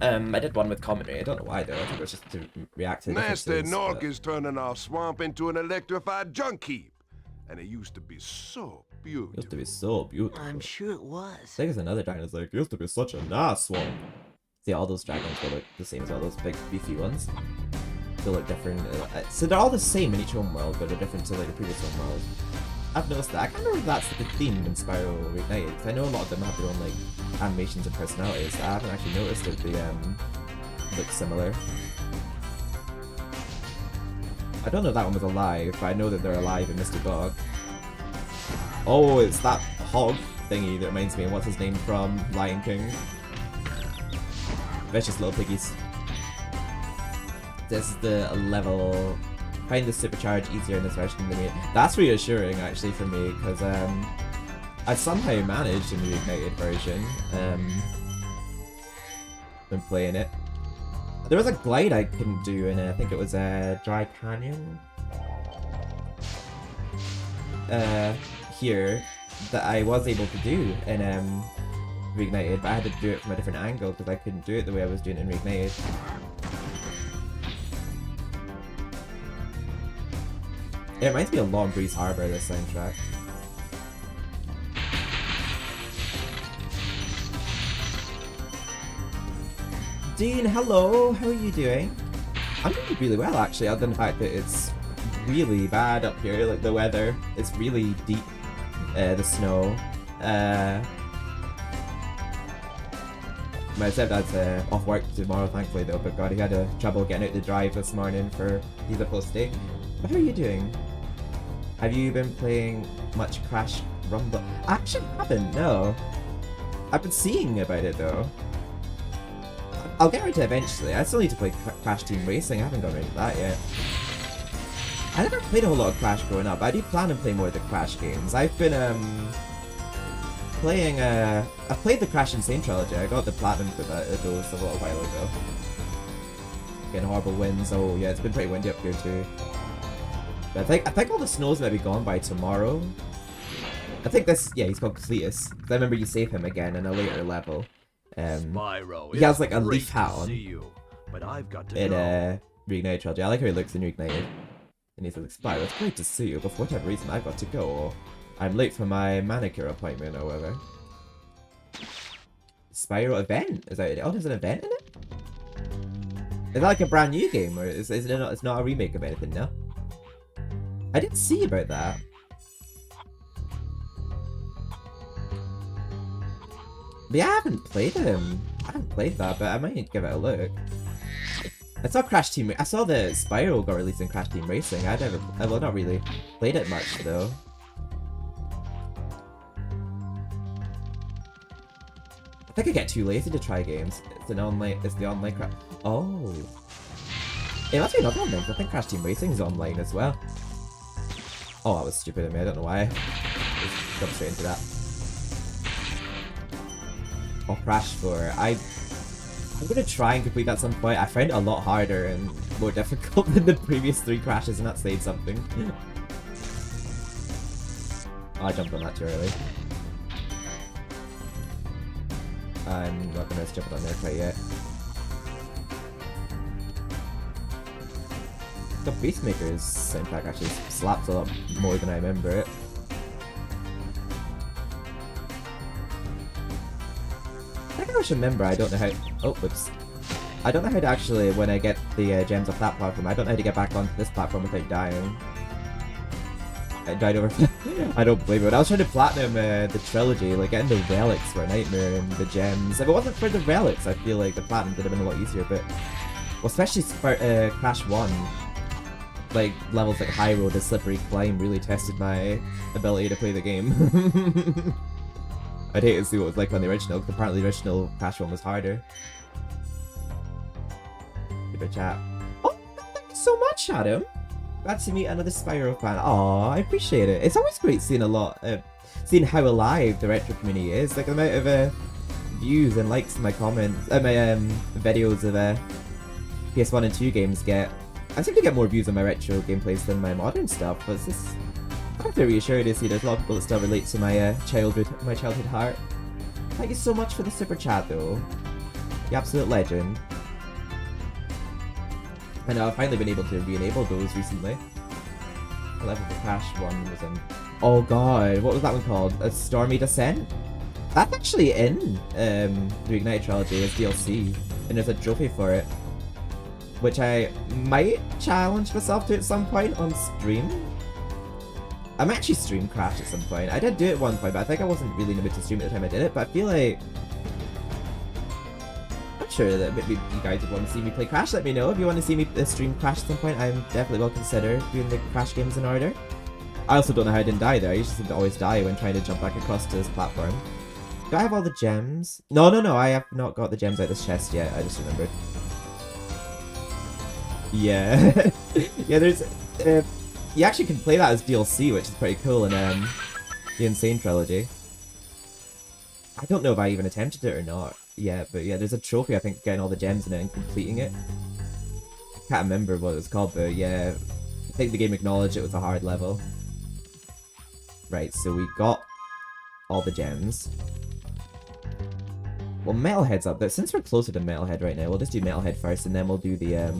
I did one with commentary. I don't know why though. I think it was just to react to Nasty Nork is turning our swamp into an electrified junk heap. And it used to be so beautiful. It used to be so beautiful. I'm sure it was. I think there's another dragon that's like, it used to be such a nice swamp. See, all those dragons will look the same as all those big beefy ones. They look different. So they're all the same in each homeworld, but they're different to like the previous homeworld. I've noticed that. I can't remember if that's the theme in Spyro Reignited, because I know a lot of them have their own like animations and personalities. I haven't actually noticed if they look similar. I don't know if that one was alive, but I know that they're alive in Mr. Dog. Oh, it's that hog thingy that reminds me of what's his name from Lion King. Vicious little piggies. This is the level. Find the supercharge easier in this version than me. That's reassuring actually for me, because I somehow managed in the Reignited version been playing it. There was a glide I couldn't do in it. I think it was a Dry Canyon. Here that I was able to do in Reignited, but I had to do it from a different angle because I couldn't do it the way I was doing it in Reignited. It reminds me of Long Breeze Harbor, this soundtrack. Dean, hello! How are you doing? I'm doing really well, actually, other than the fact that it's really bad up here, like the weather. It's really deep, the snow. My stepdad's off work tomorrow, thankfully, though, but God, he had trouble getting out the drive this morning for he's supposed to stay. But how are you doing? Have you been playing much Crash Rumble? I actually haven't, no. I've been seeing about it, though. I'll get around to it eventually. I still need to play Crash Team Racing. I haven't got around to that yet. I never played a whole lot of Crash growing up. I do plan on playing more of the Crash games. I've been, playing, I played the Crash Insane trilogy. I got the platinum for those a little while ago. Getting horrible winds. Oh yeah, it's been pretty windy up here too. But I think all the snow's gonna be gone by tomorrow. I think this, yeah, he's called Cletus. I remember you save him again in a later level. Spyro, he has like a leaf hat on. But I've got to in go. Reignited trilogy. I like how he looks in Reignited. And he's like, Spyro, it's great to see you, but for whatever reason I've got to go, or I'm late for my manicure appointment or whatever. Spyro event? Is that, oh, there's an event in it? Is that like a brand new game, or is it not, it's not a remake of anything, no? I didn't see about that. But yeah, I haven't played him. I haven't played that, but I might need to give it a look. I saw Crash Team. I saw the Spyro got released in Crash Team Racing. Well, not really played it much though. I think I get too lazy to try games. It's the online Crash. Oh, it must be another one then. I think Crash Team Racing is online as well. Oh, that was stupid of me. I don't know why. Just jumped straight into that. Oh, Crash 4. I'm gonna try and complete that at some point. I found it a lot harder and more difficult than the previous 3 Crashes, and that's saying something. Oh, I jumped on that too early. I'm not gonna jump on there quite yet. The Beastmaker's soundtrack actually slaps a lot more than I remember it. I always remember I don't know how. Oh, whoops. I don't know how to actually, when I get the gems off that platform, I don't know how to get back onto this platform without dying. I died over. I don't believe it. When I was trying to platinum the trilogy, like getting the relics were a nightmare and the gems. If it wasn't for the relics, I feel like the platinum would have been a lot easier. But well, especially Crash 1, like levels like High Road, the Slippery Climb really tested my ability to play the game. I'd hate to see what it was like on the original, because apparently the original Crash 1 was harder. Give a chat. Oh, thank you so much, Adam! Glad to meet another Spyro fan. Aw, I appreciate it. It's always great seeing seeing how alive the retro community is. Like the amount of views and likes my comments, my videos of PS1 and 2 games get. I seem to get more views on my retro gameplays than my modern stuff, but it's just I feel reassured to see there's a lot of people that still relate to my childhood heart. Thank you so much for the super chat though. The absolute legend. I know I've finally been able to re-enable those recently. The level for Crash 1 was in. Oh god, what was that one called? A Stormy Descent? That's actually in the Reignited trilogy as DLC, and there's a trophy for it, which I might challenge myself to at some point on stream. I might actually stream Crash at some point. I did do it at one point, but I think I wasn't really in the mood to stream at the time I did it, but I feel like I'm sure that maybe you guys would want to see me play Crash. Let me know if you want to see me stream Crash at some point. I'm definitely will consider doing the Crash games in order. I also don't know how I didn't die there. I used to always die when trying to jump back across to this platform. Do I have all the gems? No, I have not got the gems out of this chest yet. I just remembered. Yeah. Yeah, there's you actually can play that as DLC, which is pretty cool in the Insane trilogy. I don't know if I even attempted it or not. Yeah, but yeah, there's a trophy, I think, getting all the gems in it and completing it. I can't remember what it was called, but yeah, I think the game acknowledged it was a hard level. Right, so we got all the gems. Well, Metalhead's up there. Since we're closer to Metalhead right now, we'll just do Metalhead first, and then we'll do the,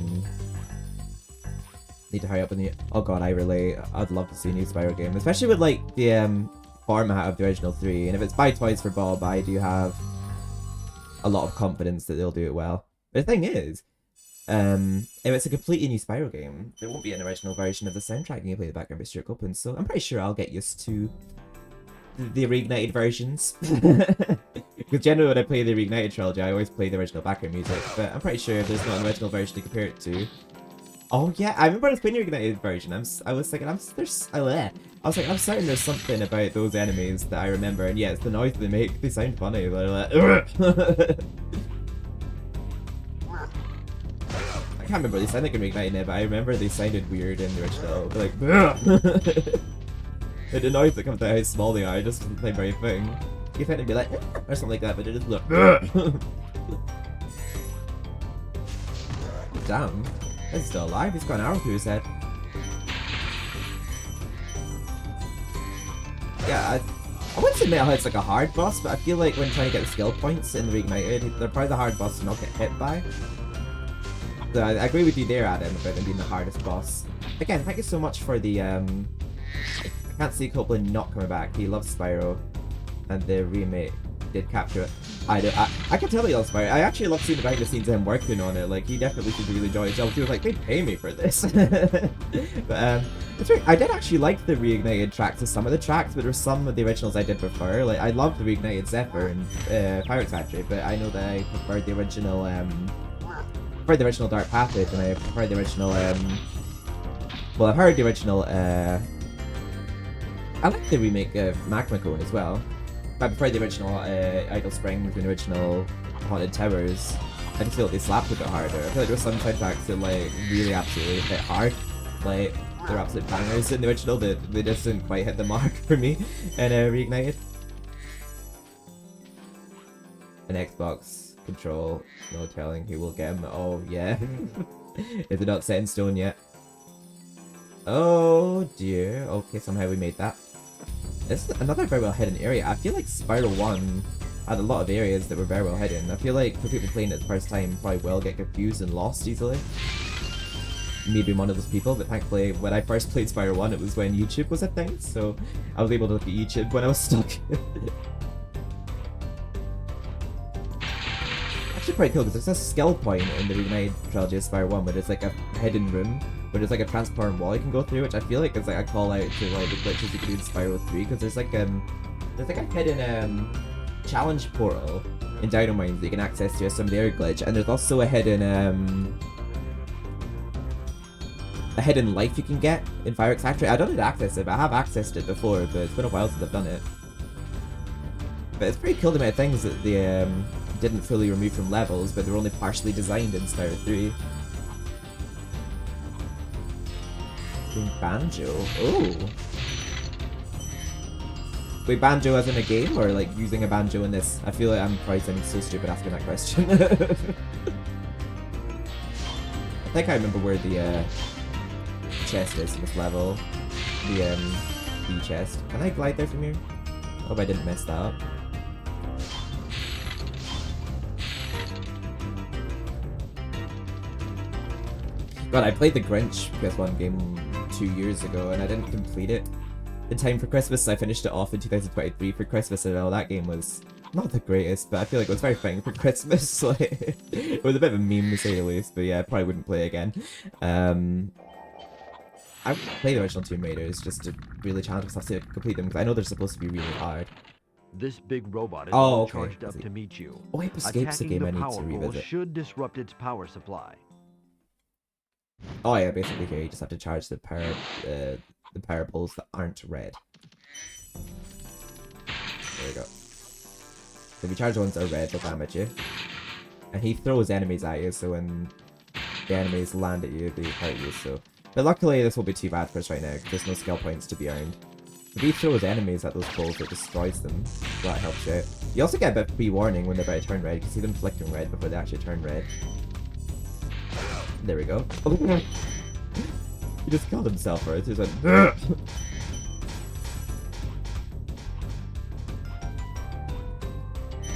Need to hurry up with the... Oh god, I relate. I'd love to see a new Spyro game. Especially with, like, the, format of the original 3. And if it's by Toys for Bob, I do have a lot of confidence that they'll do it well. But the thing is, if it's a completely new Spyro game, there won't be an original version of the soundtrack and you play the background by Stuart Copeland, so I'm pretty sure I'll get used to the reignited versions. Because generally when I play the reignited trilogy, I always play the original background music, but I'm pretty sure there's not an original version to compare it to. Oh yeah, I remember I was playing the reignited version. I was thinking, I'm certain there's something about those enemies that I remember, and yeah, it's the noise they make. They sound funny. They're like, I can't remember, they sound like in Reignited it, but I remember they sounded weird in the original. They're like, and the noise that comes out, how small they are, just doesn't play very thing. You think it'd be like, or something like that, but it just look. Damn, he's still alive. He's got an arrow through his head. Yeah, I wouldn't say Metalhead's like a hard boss, but I feel like when trying to get the skill points in the Reignited, they're probably the hard boss to not get hit by. So I agree with you there, Adam, about them being the hardest boss. Again, thank you so much for the, I can't see Copeland not coming back. He loves Spyro, and the remake did capture it. I can tell he loves Spyro. I actually love seeing the behind the scenes of him working on it. Like, he definitely should really enjoy his job. He was like, they pay me for this. But, it's weird. I did actually like the reignited tracks of some of the tracks, but there were some of the originals I did prefer. Like, I loved the reignited Zephyr and Pirates Factory, but I know that I preferred the original, Dark Passage, and I preferred the original, well, I've heard the original, I like the remake of Magma Cone as well. But I prefer the original, Idle Springs and the original Haunted Towers. I just feel like they slapped a bit harder. I feel like there were some soundtracks that, like, really absolutely hit hard. Like, they're absolute bangers in the original, but they just didn't quite hit the mark for me in Reignited. An Xbox control, no telling who will get him. Oh, yeah. Is it not set in stone yet? Oh, dear. Okay, somehow we made that. This is another very well hidden area. I feel like Spyro 1 had a lot of areas that were very well hidden. I feel like for people playing it the first time, probably will get confused and lost easily. Maybe one of those people, but thankfully when I first played Spyro 1, it was when YouTube was a thing, so I was able to look at YouTube when I was stuck. Actually pretty cool, because there's a skill point in the Reignited trilogy of Spyro 1 where there's like a hidden room, where there's like a transparent wall you can go through, which I feel like is like a call out to like the glitches you can do in Spyro 3, because there's like a hidden challenge portal in Dino Mines that you can access to as some of the air glitch, and there's also a hidden life you can get in Fireworks Factory. I don't need to access it, but I have accessed it before, but it's been a while since I've done it. But it's pretty cool the amount of things that they didn't fully remove from levels, but they're only partially designed in Spyro 3. Banjo? Oh! Wait, banjo as in a game, or like using a banjo in this? I feel like I'm probably sounding so stupid asking that question. I think I remember where the chest is in this level. The B chest. Can I glide there from here? I hope I didn't mess that up. God, I played the Grinch PS1 game 2 years ago and I didn't complete it in time for Christmas, so I finished it off in 2023 for Christmas, and that game was not the greatest, but I feel like it was very fitting for Christmas. Like, it was a bit of a meme to say the least, but yeah, I probably wouldn't play it again. I would play the original Tomb Raiders just to really challenge myself to complete them, because I know they're supposed to be really hard. This big robot is all charged up to meet you. Oh, Ape Escape's a game I need to revisit. Should disrupt its power supply. Oh yeah, basically here you just have to charge the power poles that aren't red. There we go. So if you charge the ones that are red, they'll damage you. And he throws enemies at you, so when the enemies land at you, they hurt you, so... But luckily this won't be too bad for us right now, because there's no skill points to be earned. If he throws enemies at those poles, it destroys them. So that helps out. You also get a bit of pre-warning when they're about to turn red. You can see them flickering red before they actually turn red. There we go. He just killed himself for it. He just went,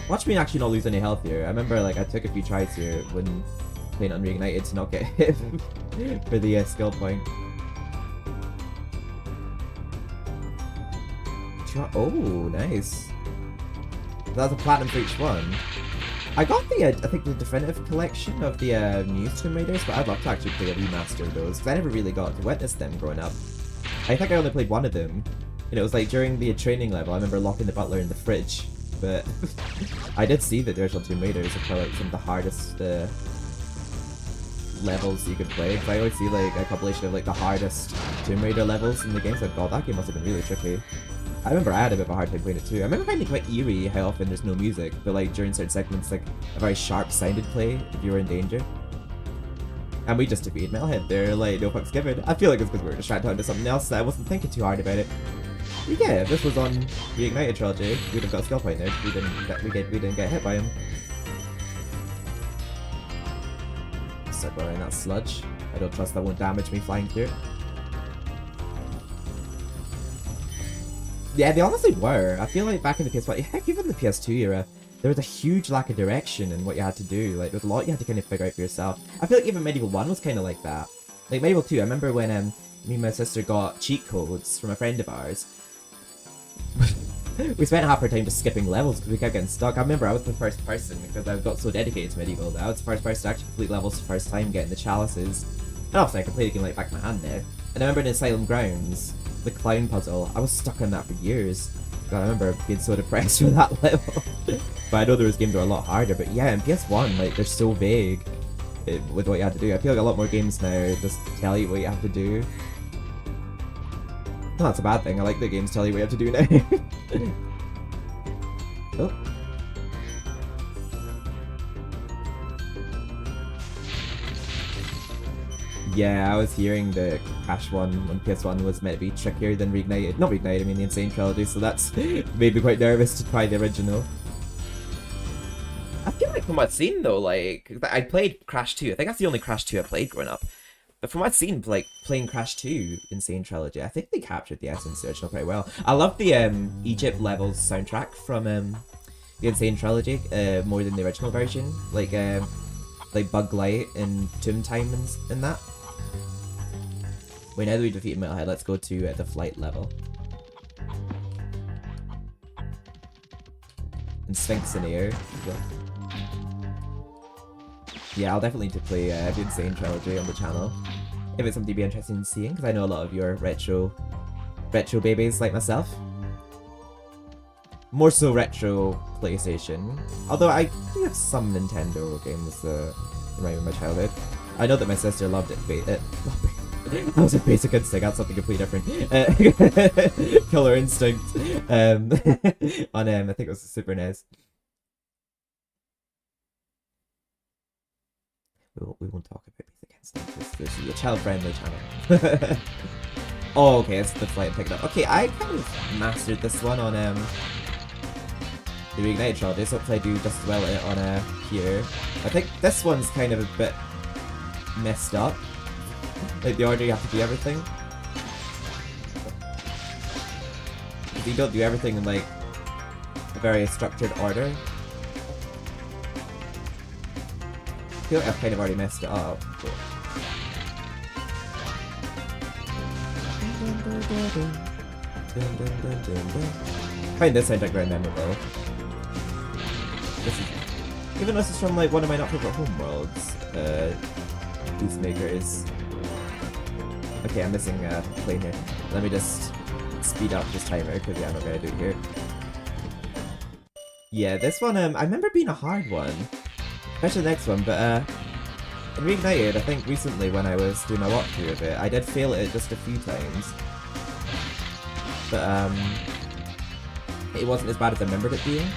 watch me actually not lose any health here. I remember like I took a few tries here when playing on Reignited to not get hit for the skill point. Oh, nice. That's a platinum for each one. I got the, I think the definitive collection of the new Tomb Raiders, but I'd love to actually play a remaster of those, because I never really got to witness them growing up. I think I only played one of them, and it was like during the training level. I remember locking the butler in the fridge, but I did see that the original Tomb Raiders are probably like some of the hardest levels you could play, because I always see like a compilation of like the hardest Tomb Raider levels in the game, so God, that game must have been really tricky. I remember I had a bit of a hard time playing it too. I remember finding it quite eerie how often there's no music, but like during certain segments, like a very sharp sounded play if you were in danger. And we just defeated Metalhead there, like no fucks given. I feel like it's because we were distracted onto something else that I wasn't thinking too hard about it. But yeah, if this was on the Reignited trilogy, we'd have got a skill point there. We didn't get hit by him. Circle around that sludge. I don't trust that won't damage me flying through it. Yeah, they honestly were. I feel like back in the PS1, heck, even the PS2 era, there was a huge lack of direction in what you had to do. Like, there was a lot you had to kind of figure out for yourself. I feel like even Medieval 1 was kind of like that. Like, Medieval 2, I remember when me and my sister got cheat codes from a friend of ours. We spent half our time just skipping levels because we kept getting stuck. I remember I was the first person, because I got so dedicated to Medieval, that I was the first person to actually complete levels for the first time, getting the chalices. And obviously I could play the game like back of my hand now. And I remember in Asylum Grounds, the clown puzzle, I was stuck on that for years. God, I remember being so depressed for that level. But I know there was games that were a lot harder, but yeah, in PS1, like, they're so vague with what you had to do. I feel like a lot more games now just tell you what you have to do. No, that's a bad thing. I like that games tell you what you have to do now. Oh. Yeah, I was hearing the Crash one on PS1 was meant to be trickier than Reignited. Not Reignited, I mean the Insane Trilogy, so that's made me quite nervous to try the original. I feel like from what I've seen though, like, I played Crash 2. I think that's the only Crash 2 I played growing up. But from what I've seen, like, playing Crash 2 Insane Trilogy, I think they captured the essence of the original quite well. I love the Egypt levels soundtrack from the Insane Trilogy more than the original version. Like Bug Light and Tomb Time and that. Wait, now that we defeated Metalhead, let's go to the flight level. And Sphinx in the air. Yeah, I'll definitely need to play the Insane Trilogy on the channel. If it's something you'd be interested in seeing, because I know a lot of your retro babies like myself. More so retro PlayStation. Although I do have some Nintendo games that remind me of my childhood. I know that my sister loved it. That was a Basic Instinct, that's something completely different. Killer Instinct. On I think it was the Super NES. We won't talk about Basic Instinct. This is a child-friendly channel. Oh, okay, it's the flight picking up. Okay, I kind of mastered this one on the Reignited trilogy, so hopefully I do just as well on here. I think this one's kind of a bit messed up. Like the order you have to do everything. If you don't do everything in like a very structured order. I feel like I've kind of already messed it up. But... I find this soundtrack very memorable. This is, even though this is from like one of my not favorite homeworlds, Peacemakers. Okay, I'm missing a plane here. Let me just speed up this timer because yeah, I'm not gonna do it here. Yeah, this one I remember being a hard one, especially the next one. But in Reignited, I think recently when I was doing my walkthrough of it, I did fail it just a few times. But it wasn't as bad as I remembered it being.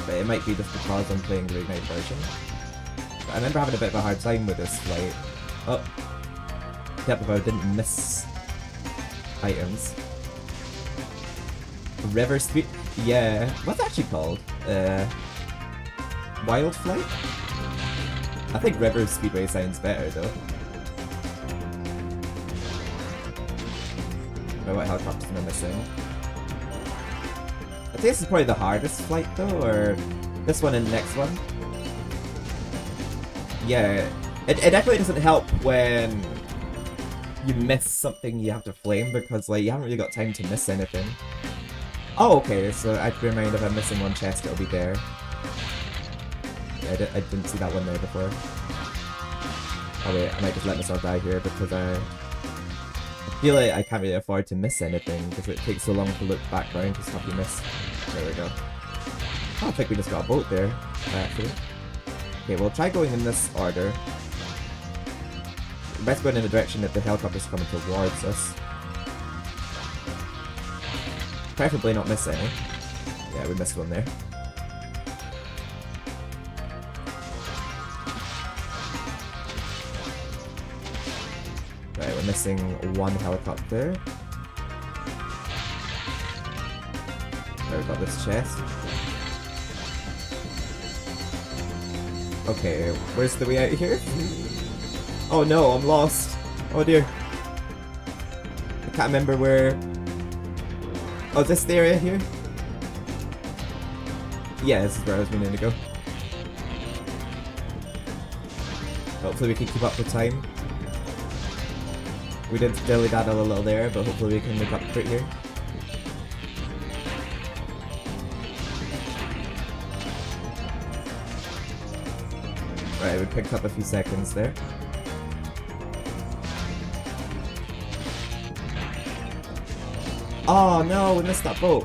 But it might be just because I'm playing the Reignited version. But I remember having a bit of a hard time with this flight. Oh, yep, if I didn't miss items. River Speed. Yeah. What's it actually called? Wild Flight? I think River Speedway sounds better though. What helicopters am I missing? I think this is probably the hardest flight though, or this one and the next one. Yeah, it definitely doesn't help when you miss something you have to flame, because like you haven't really got time to miss anything. Oh, okay, so I have to remind if I'm missing one chest, it'll be there. Yeah, I didn't see that one there before. Oh wait, I might just let myself die here because I feel like I can't really afford to miss anything because it takes so long to look back around to stuff you miss. There we go. I think we just got a boat there, actually. Okay, we'll try going in this order. Best going in the direction that the helicopter's coming towards us. Preferably not miss any. Yeah, we missed one there. Right, we're missing one helicopter. Right, we've got this chest. Okay, where's the way out here? Oh no, I'm lost. Oh dear. I can't remember where... Oh, is this the area here? Yeah, this is where I was meaning to go. Hopefully we can keep up with time. We did dilly-daddle a little there, but hopefully we can make up for it here. Right, we picked up a few seconds there. Oh no, we missed that boat.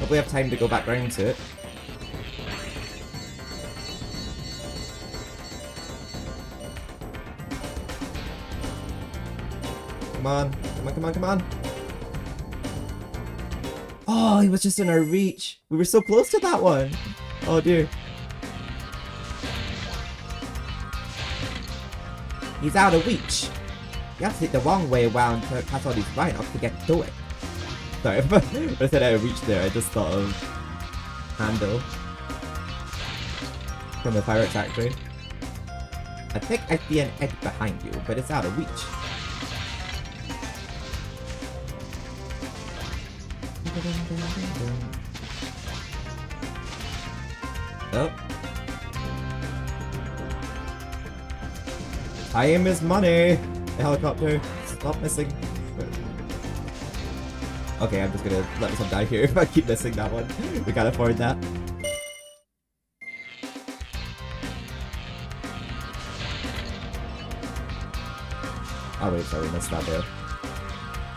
Hope we have time to go back round to it. Come on, come on, come on, come on. Oh, he was just in our reach. We were so close to that one. Oh dear. He's out of reach. You have to take the wrong way around to pass all these rhinos to get to it. Sorry, when I said out of reach there, I just thought of Handle from the Pirate Factory. I think I see an egg behind you, but it's out of reach. Oh. Time is money! The helicopter, stop missing. Okay, I'm just gonna let myself die here if I keep missing that one. We can't afford that. Oh wait, sorry, we missed that there.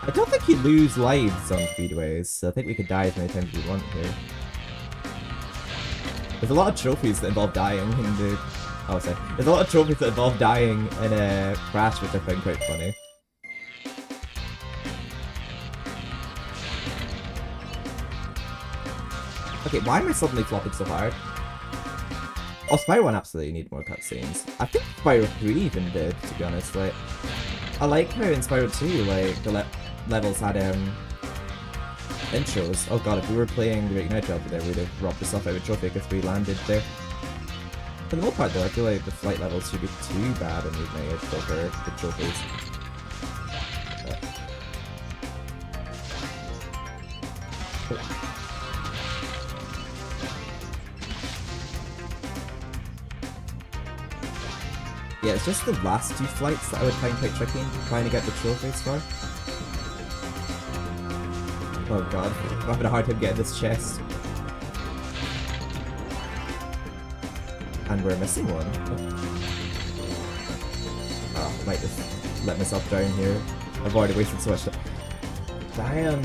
I don't think you lose lives on speedways, so I think we could die as many times as we want here. There's a lot of trophies that involve dying in the... Oh, sorry. There's a lot of trophies that involve dying in a crash, which I find quite funny. Okay, why am I suddenly flopping so hard? Oh, Spyro 1 absolutely need more cutscenes. I think Spyro 3 even did, to be honest. Like, I like how in Spyro 2, like, the levels had, intros. Oh god, if we were playing the Great Night over there, we'd have robbed the stuff out of a trophy if we landed there. For the most part though, I feel like the flight levels should be too bad and we've made over the trophies. Yeah, it's just the last two flights that I would find quite tricky, trying to get the trophies for. Oh god, I'm having a hard time getting this chest. And we're missing one. Oh, I might just let myself drown here. I've already wasted so much time. Damn.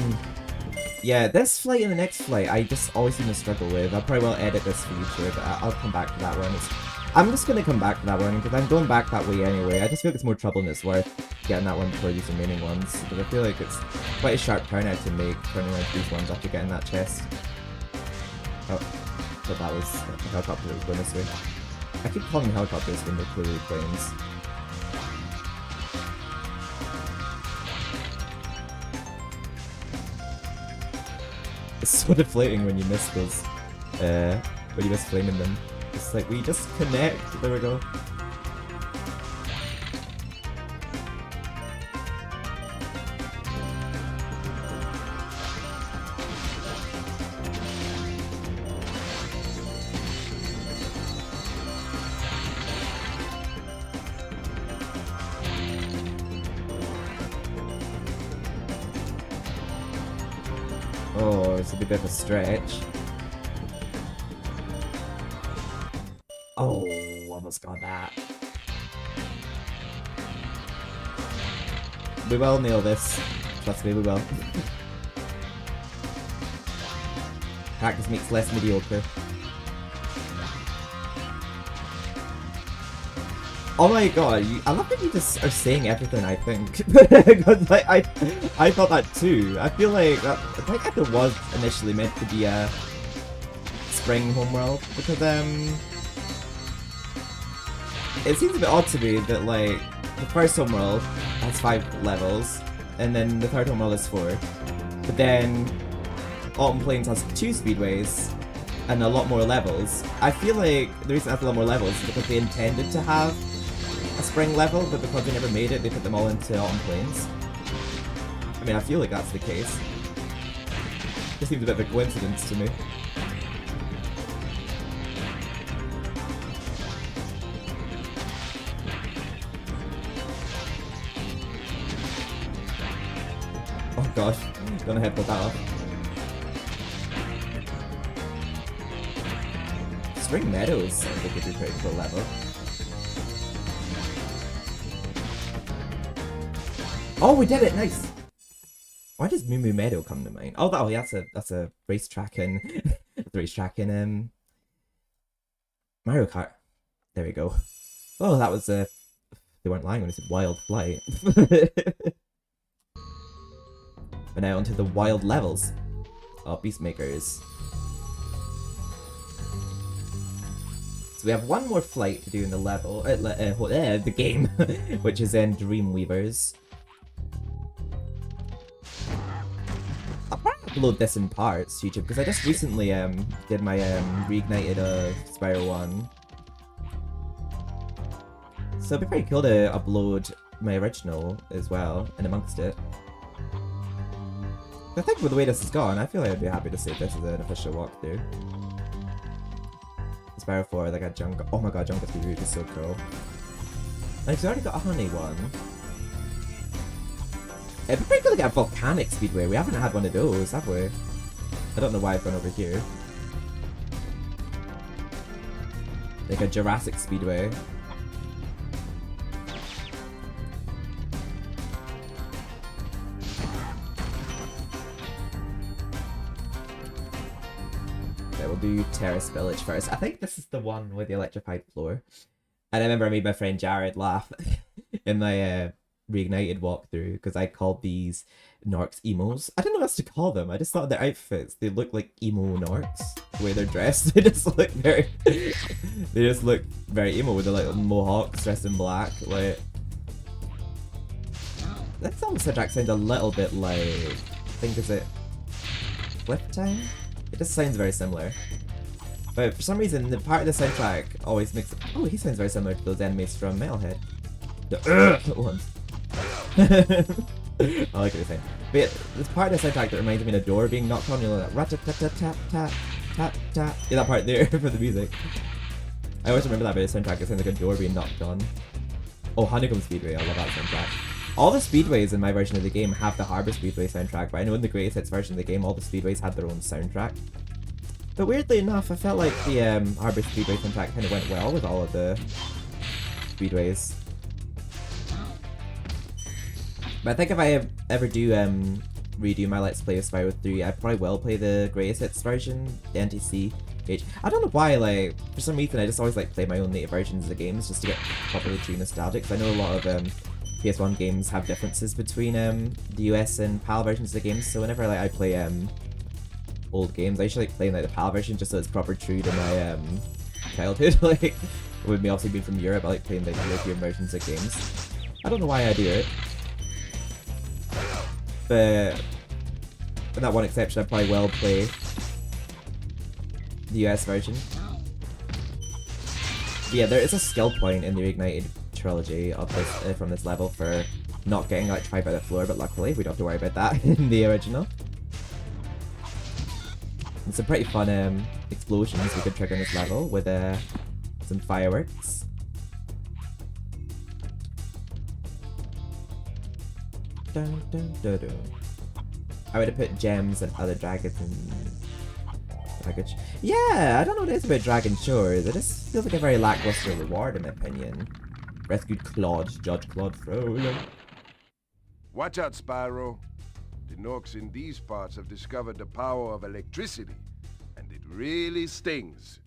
Yeah, this flight and the next flight, I just always seem to struggle with. I probably will edit this feature, but I'll come back to that one. I'm just gonna come back to that one, because I'm going back that way anyway. I just feel like it's more trouble and it's worth getting that one before these remaining ones. Because I feel like it's quite a sharp turnout to make turning around these ones after getting that chest. Oh, so that was a helicopter that was going this way. I keep calling helicopters when they're clearly planes. It's so deflating when you miss those, when you miss flaming them. It's like, we just connect. There we go. Oh, it's a bit of a stretch. Oh, almost got that. We will nail this. Trust me, we will. Practice makes less mediocre. Oh my god, I love that you just are saying everything I think. Because like, I thought that too. I feel like it was initially meant to be a spring homeworld, because it seems a bit odd to me that like the first homeworld has 5 levels, and then the third homeworld is 4. But then Autumn Plains has 2 speedways and a lot more levels. I feel like the reason it has a lot more levels is because they intended to have a spring level, but because they never made it, they put them all into Autumn Plains. I mean, I feel like that's the case. Just seems a bit of a coincidence to me. Oh gosh, gonna headbutt that off. Spring Meadows, I think it'd be pretty cool level. Oh, we did it! Nice. Why does Moo Moo Meadow come to mind? Oh, that's a racetrack in Mario Kart. There we go. Oh, that was they weren't lying when they said Wild Flight. But now onto the wild levels. Oh, Beastmakers. So we have one more flight to do in the level, the game, which is in Dreamweavers. I'll probably upload this in parts to YouTube, because I just recently did my reignited Spyro 1. So it'd be pretty cool to upload my original as well, and amongst it. I think with the way this has gone, I feel like I'd be happy to say this is an official walkthrough. Spyro 4, they got Junk. Oh my god, Junk Speedway is so cool. Like, we already got a honey one. It'd be pretty cool to get a volcanic speedway. We haven't had one of those, have we? I don't know why I've gone over here. Like a Jurassic speedway. We'll do Terrace Village first. I think this is the one with the electrified floor. And I remember I made my friend Jared laugh in my reignited walkthrough, because I called these Norks emos. I didn't know what else to call them. I just thought their outfits, they look like emo Norks. The way they're dressed, they just look very emo with the like mohawks dressed in black. Like, that soundtrack sounds a little bit like, I think, is it Flip Time? It just sounds very similar. But for some reason, the part of the soundtrack always makes it... Oh, he sounds very similar to those enemies from Metalhead. The ones. I like what you're saying. But yeah, this part of the soundtrack that reminds me of a door being knocked on, you know, that rat-a-tat-tat-tat-tat-tat. Yeah, that part there for the music. I always remember that bit of the soundtrack. It sounds like a door being knocked on. Oh, Honeycomb Speedway, I love that soundtrack. All the speedways in my version of the game have the Harbour Speedway soundtrack, but I know in the Greatest Hits version of the game, all the speedways had their own soundtrack. But weirdly enough, I felt like the Harbour Speedway soundtrack kind of went well with all of the speedways. But I think if I ever do redo my Let's Play of Spyro 3, I probably will play the Greatest Hits version, the NTC. I don't know why, like, for some reason I just always like play my own native versions of the games just to get properly true nostalgic, because I know a lot of PS1 games have differences between the US and PAL versions of the games, so whenever like I play old games, I usually like playing like the PAL version just so it's proper true to my childhood. Like, with me obviously being from Europe, I like playing like European versions of games. I don't know why I do it, but with that one exception, I probably will play the US version. But yeah, there is a skill point in the Reignited trilogy of this, from this level for not getting electrified by the floor, but luckily we don't have to worry about that in the original. And some pretty fun explosions we could trigger in this level with some fireworks. Dun, dun, dun, dun. I would have put gems and other dragons in package. Yeah, I don't know what it is about Dragon Shores. It just feels like a very lackluster reward in my opinion. Rescued Claude, Judge Claude Frollo. Watch out, Spyro. The Norks in these parts have discovered the power of electricity, and it really stings.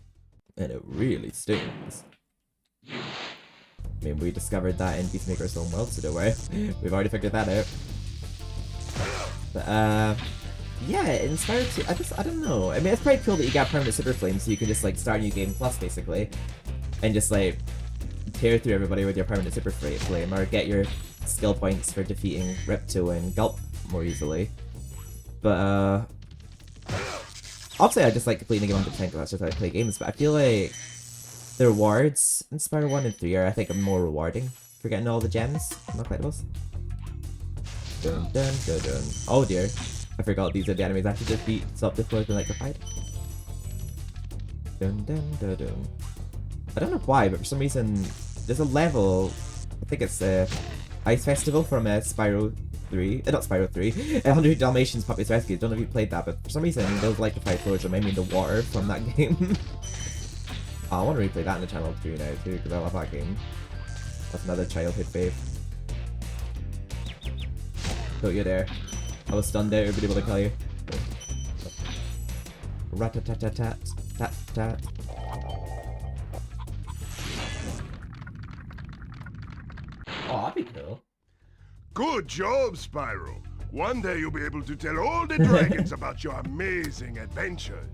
And it really stings. I mean, we discovered that in Peacemaker's Homeworld, so don't worry. We've already figured that out. But, yeah, in Spyro 2, I don't know. I mean, it's pretty cool that you got permanent super flame, so you can just, like, start a new game plus, basically. And just, like, tear through everybody with your permanent super flame, or get your skill points for defeating Ripto and Gulp more easily. But, obviously I just like completing the game on the tank, that's just how I play games, but I feel like the rewards in Spyro 1 and 3 are, I think, more rewarding for getting all the gems and the collectibles. Dun, dun, dun, dun. Oh dear, I forgot these are the enemies I have to defeat, stop the floor and electrified. Dun, dun, dun, dun. I don't know why, but for some reason, there's a level, I think it's Ice Festival from Spyro 3, not Spyro 3, 100 Dalmatians Puppies Rescued. Don't know if you played that, but for some reason those electrified floors remind me of the water from that game. Oh, I want to replay that in the channel 2 now too, because I love that game. That's another childhood fave. Don't you dare. I was stunned out, everybody able to kill you. Rat-tat-tat-tat, tat-tat. Oh, that'd be cool. Good job, Spyro. One day you'll be able to tell all the dragons about your amazing adventures.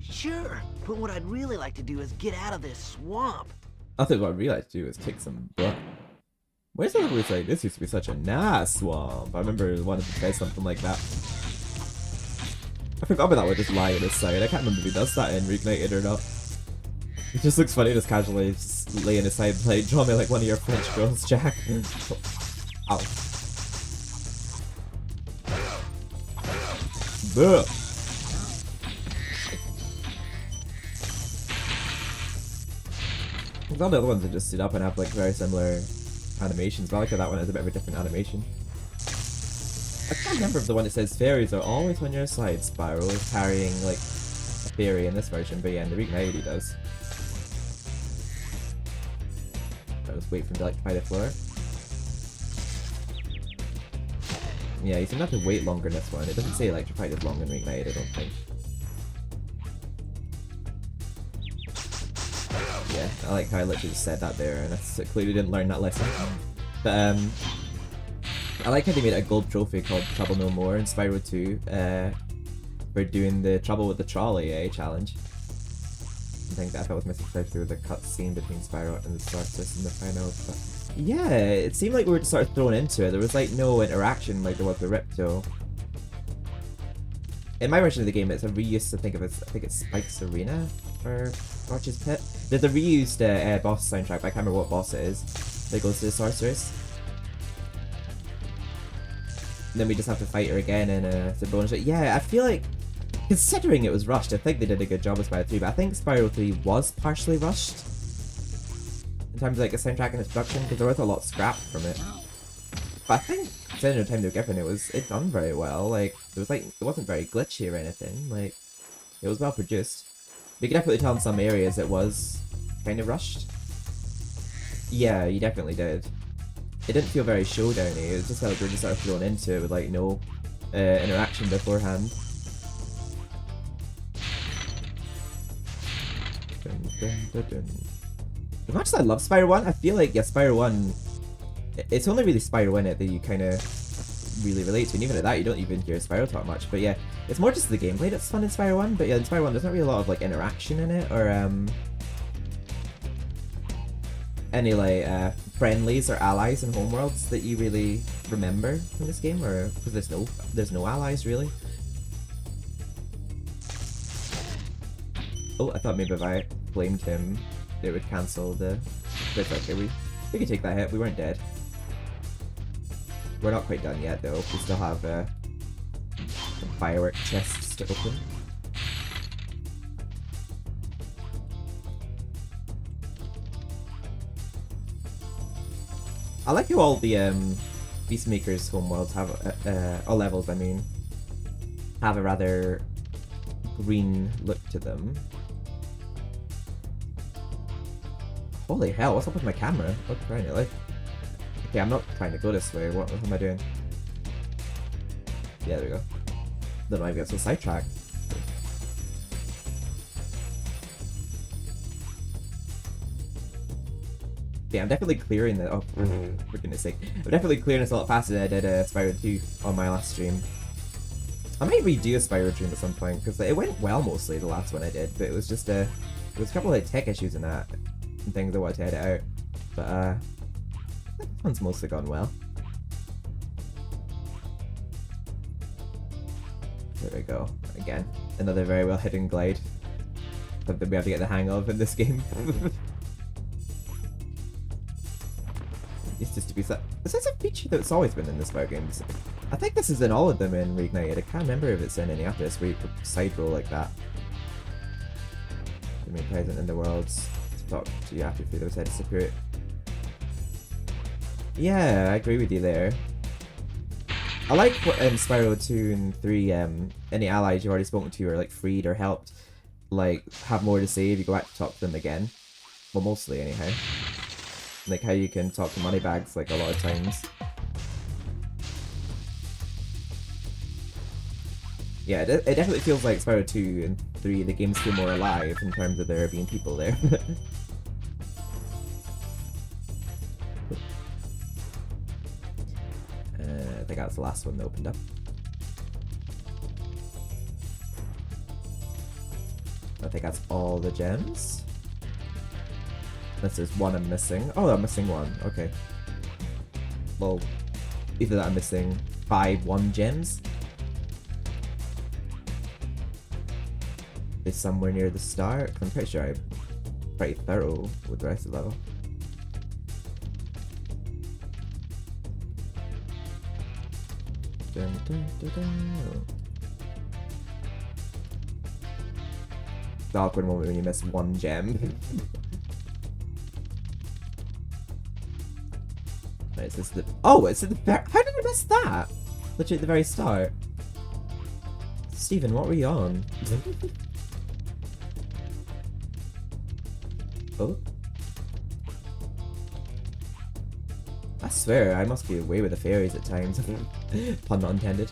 Sure, but what I'd really like to do is get out of this swamp. I think what I'd really like to do is kick some butt. Where's the level where it's like, this used to be such a nice swamp? I remember wanting to try something like that. I forgot about that one just lying on his side. I can't remember if he does that in Reignited or not. It just looks funny just casually just laying his side like, draw me like one of your French girls, Jack. Ow. Ugh. All the other ones that just stood up and have like very similar animations, but I like how that one has a bit of a different animation. I can't remember if the one that says fairies are always on your side, Spyro, is carrying like a fairy in this version, but yeah, in the Reignited he does. I'll just wait for him to electrify the floor. Yeah, you seem to have to wait longer in this one. It doesn't say electrified as long in Reignited, I don't think. Yeah, I like how I literally just said that there, and I clearly didn't learn that lesson. But, I like how they made a gold trophy called Trouble No More in Spyro 2, for doing the Trouble with the Trolley challenge. I think that was missing through the cutscene between Spyro and the Sorceress in the final. But yeah, it seemed like we were just sort of thrown into it. There was like no interaction like there was with Ripto. In my version of the game, it's a reuse. I think it's Spike's Arena or Arch's Pit. There's a reused boss soundtrack, but I can't remember what boss it is. That goes to the Sorceress. And then we just have to fight her again in a bonus. Yeah, I feel like, considering it was rushed, I think they did a good job with Spyro 3, but I think Spyro 3 was partially rushed in terms of like the soundtrack and its production, because there was a lot scrapped from it. But I think, considering the time they were given, it done very well. Like, it wasn't very glitchy or anything. Like, it was well produced. But you can definitely tell in some areas it was kind of rushed. Yeah, you definitely did. It didn't feel very showdowny. It was just like we were just sort of thrown into it with like no interaction beforehand. Dun, dun, dun, dun. As much as I love Spyro 1, I feel like, yeah, Spyro 1, it's only really Spyro in it that you kind of really relate to, and even at that you don't even hear Spyro talk much, but yeah, it's more just the gameplay that's fun in Spyro 1, but yeah, in Spyro 1 there's not really a lot of like interaction in it, or any like friendlies or allies in homeworlds that you really remember from this game, or because there's no allies really. Oh, I thought maybe if I blamed him, it would cancel the... But it's okay, we can take that hit. We weren't dead. We're not quite done yet, though. We still have some firework chests to open. I like how all the Beastmaker's homeworlds have, all levels, I mean, have a rather green look to them. Holy hell, what's up with my camera? What's trying to like? Okay, I'm not trying to go this way. What am I doing? Yeah, there we go. Then I got so sidetracked. Yeah, I'm definitely clearing the. Oh, for goodness sake! I'm definitely clearing this a lot faster than I did Spyro 2 on my last stream. I might redo a Spyro stream at some point because it went well mostly the last one I did, but it was just there was a couple of tech issues in that and things I wanted to edit out. But this one's mostly gone well. There we go. Again, another very well hidden glide. Something we have to get the hang of in this game. It's just to be set. Is this a feature that's always been in the Spyro games? I think this is in all of them in Reignited. I can't remember if it's in any others where you could side roll like that. Remain present in the worlds. To talk to you after through those heads disappear. Yeah, I agree with you there. I like what in Spyro 2 and 3, any allies you've already spoken to or like freed or helped, like have more to say if you go back to talk to them again. Well, mostly anyhow. Like how you can talk to Moneybags like a lot of times. Yeah, it definitely feels like Spyro 2 and 3, the games feel more alive in terms of there being people there. I think that's the last one that opened up. I think that's all the gems. Unless there's one I'm missing. Oh, I'm missing one. Okay. Well, either that I'm missing 5 1 gems. It's somewhere near the start. I'm pretty sure I'm pretty thorough with the rest of the level. Dun, dun, dun, dun. The awkward moment when you miss 1 gem. Is this the... Oh, it's at the very... How did I miss that? Literally at the very start. Steven, what were you on? Oh. I swear, I must be away with the fairies at times. Pun not intended.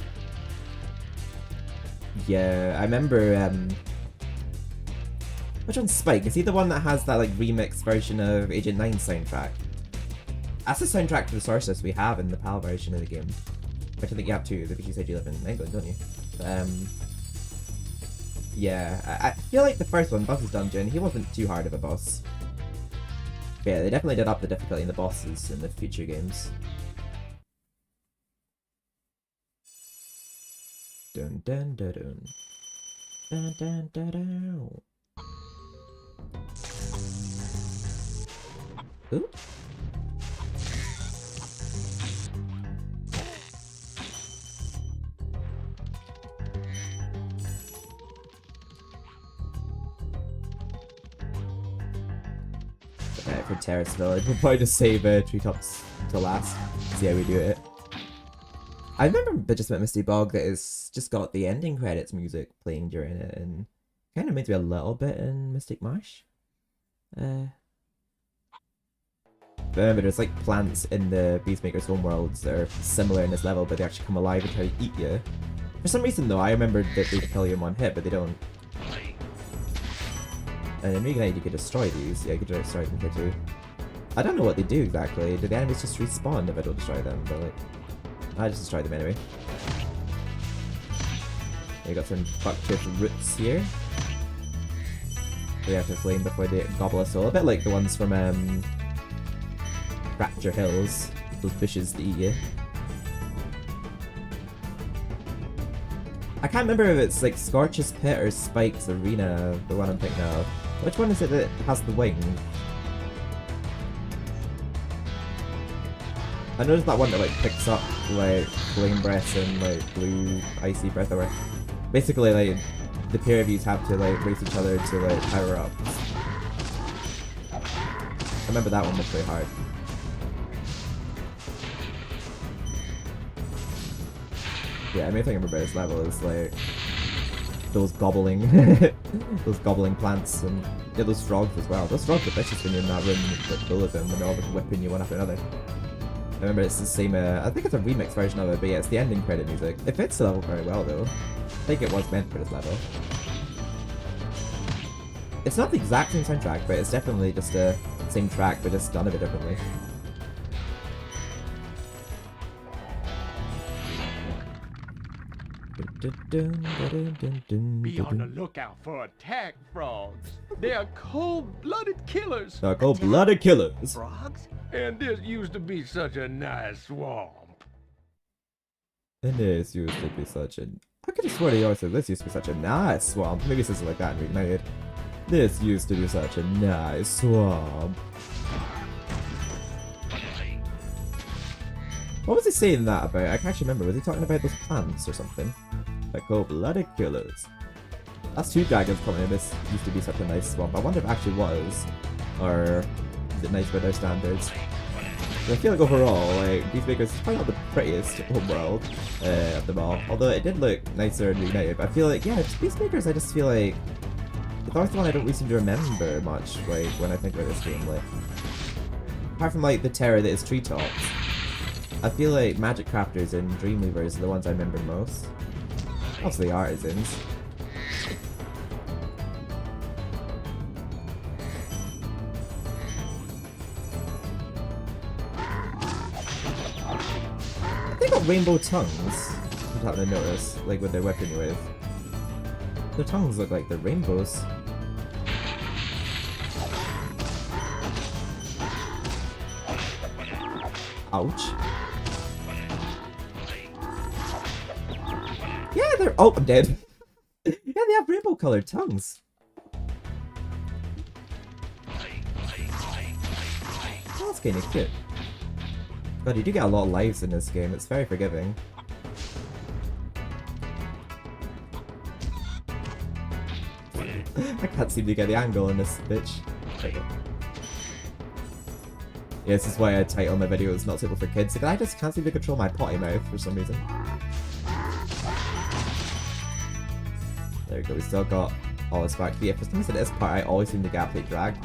Yeah, I remember, which one's Spike? Is he the one that has that, like, remix version of Agent 9's soundtrack? That's the soundtrack to the source list we have in the PAL version of the game. Which I think you have too, because you said you live in England, don't you? Yeah, I feel like the first one, Boss's Dungeon, he wasn't too hard of a boss. But yeah, they definitely did up the difficulty in the bosses in the future games. Dun dun dun dun. Dun dun dun dun. Ooh. For Terrace Village, we'll probably just save Treetops to last. See how we do it. I remember just about Misty Bog that it's just got the ending credits music playing during it, and kind of reminds me a little bit in Mystic Marsh. But remember, there's like plants in the Beastmaker's homeworlds that are similar in this level, but they actually come alive and try to eat you. For some reason though, I remembered that they kill you in one hit, but they don't. And in Reignited you could destroy these. Yeah, you could destroy them here too. I don't know what they do exactly. Do the enemies just respawn if I don't destroy them? But like, I just destroy them anyway. We got some bucket roots here. We have to flame before they gobble us all. A bit like the ones from Rapture Hills. Those bushes that eat you. I can't remember if it's like Scorch's Pit or Spike's Arena, the one I'm thinking of. Which one is it that has the wing? I know there's that one that like picks up like flame breath and like blue icy breath away. Basically like the pair of you have to like race each other to like power up. I remember that one was pretty hard. Yeah, I mean, thing I remember this level is like those gobbling, those gobbling plants, and yeah, those frogs as well. Those frogs are vicious when you're in that room with full of them, and they're all just whipping you one after another. I remember it's the same. I think it's a remix version of it, but yeah, it's the ending credit music. It fits the level very well, though. I think it was meant for this level. It's not the exact same soundtrack, but it's definitely just a same track, but just done a bit differently. Be on the lookout for attack frogs. They are cold-blooded killers. They're cold-blooded killers. Frogs? And this used to be such a nice swamp. And this used to be such a... I could have sworn he always said this used to be such a nice swamp. Maybe it says it like that in Reignited. This used to be such a nice swamp. What was he saying that about? I can't actually remember. Was he talking about those plants or something? Like cold-blooded killers. That's two dragons coming in. This used to be such a nice swamp. I wonder if it actually was. Or is it nice by their standards? But I feel like overall, like, Peacemaker's probably not the prettiest homeworld of them all. Although it did look nicer in Reignited. But I feel like, yeah, Peacemakers, I just feel like it's always the one I don't really seem to remember much, like, when I think about this game. Like, apart from, like, the terror that is treetops, I feel like Magic Crafters and Dreamweavers are the ones I remember most. Obviously Artisans. They got rainbow tongues, I'm starting to notice, like with their weapon with. Their tongues look like they're rainbows. Ouch. Yeah, they're- oh, I'm dead. Yeah, they have rainbow colored tongues. Oh, that's kinda cute. God, you do get a lot of lives in this game, it's very forgiving. I can't seem to get the angle in this bitch. Yeah, this is why I title my video is not suitable for kids, because I just can't seem to control my potty mouth for some reason. There we go, we still got all this back. Yeah, for some reason this part I always seem to get absolutely dragged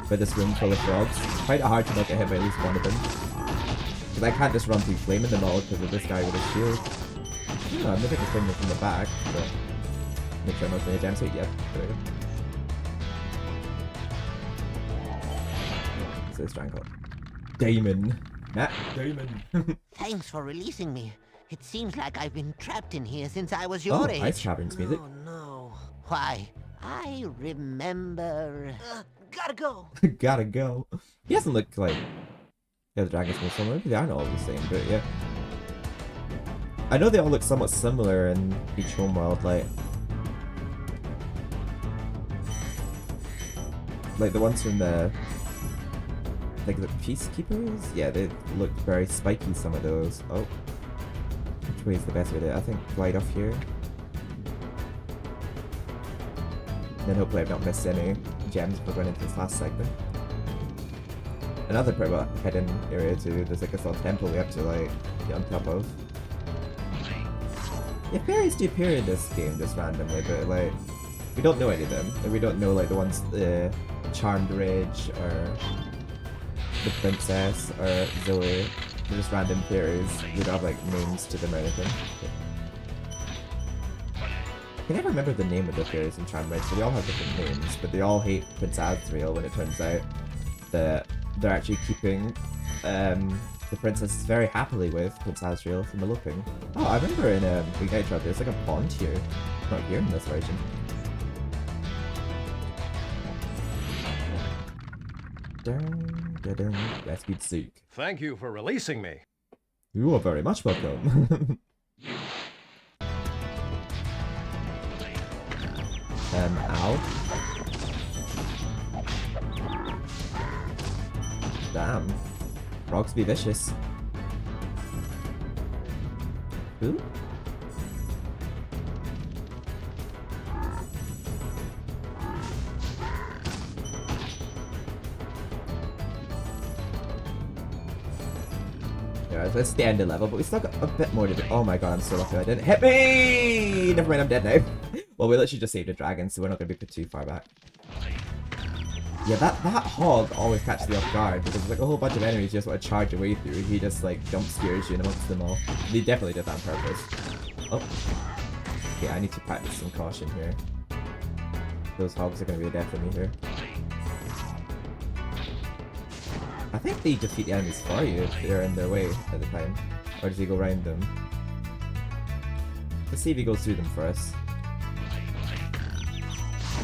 by this room full of frogs. It's quite hard to not get hit by at least one of them. Because I can't just run through flaming them all because of this guy with his shield. Yeah, I'm maybe I can flame them from the back, but make sure I'm not saying a gem suit. Yep, there we go. So it's Strangle. Damon. Matt Damon. Thanks for releasing me. It seems like I've been trapped in here since I was your age. Ice Caverns music. Oh no. Why? I remember... gotta go. Gotta go. He doesn't look like... Yeah, the dragons from somewhere. Maybe they aren't all the same, but yeah. I know they all look somewhat similar in each homeworld, like the ones from the... like the Peacekeepers? Yeah, they look very spiky, some of those. Oh. Which way is the best way to... I think glide off here. Then hopefully I've not missed any gems before going into this last segment. Another pretty well hidden area too. There's like a little temple we have to like get on top of. Yeah, fairies do appear in this game just randomly, but like we don't know any of them. And we don't know like the ones Charmed Ridge or the Princess or Zoe. They're just random fairies. We don't have like names to them or anything. I can never remember the name of the fairies in Charmed Ridge, so they all have different names, but they all hate Prince Azrael when it turns out that they're actually keeping the princess very happily with Prince Azrael from eloping. Oh, I remember in Reignited there's like a pond here. Not here in this version. Rescued Zook. Thank you for releasing me. You are very much welcome. Ow. Damn. Frogs be vicious. Who? Yeah, it's the end of level, but we still got a bit more to do. Oh my god, I'm so lucky I didn't hit me! Never mind, I'm dead now. Well, we literally just saved a dragon, so we're not going to be put too far back. Yeah, that hog always catches me off guard, because there's like a whole bunch of enemies you just want to charge your way through. He just like jump scares you in amongst them all. They definitely did that on purpose. Oh. Yeah, I need to practice some caution here. Those hogs are going to be a death for me here. I think they defeat the enemies for you if they're in their way at the time. Or does he go around them? Let's see if he goes through them for us.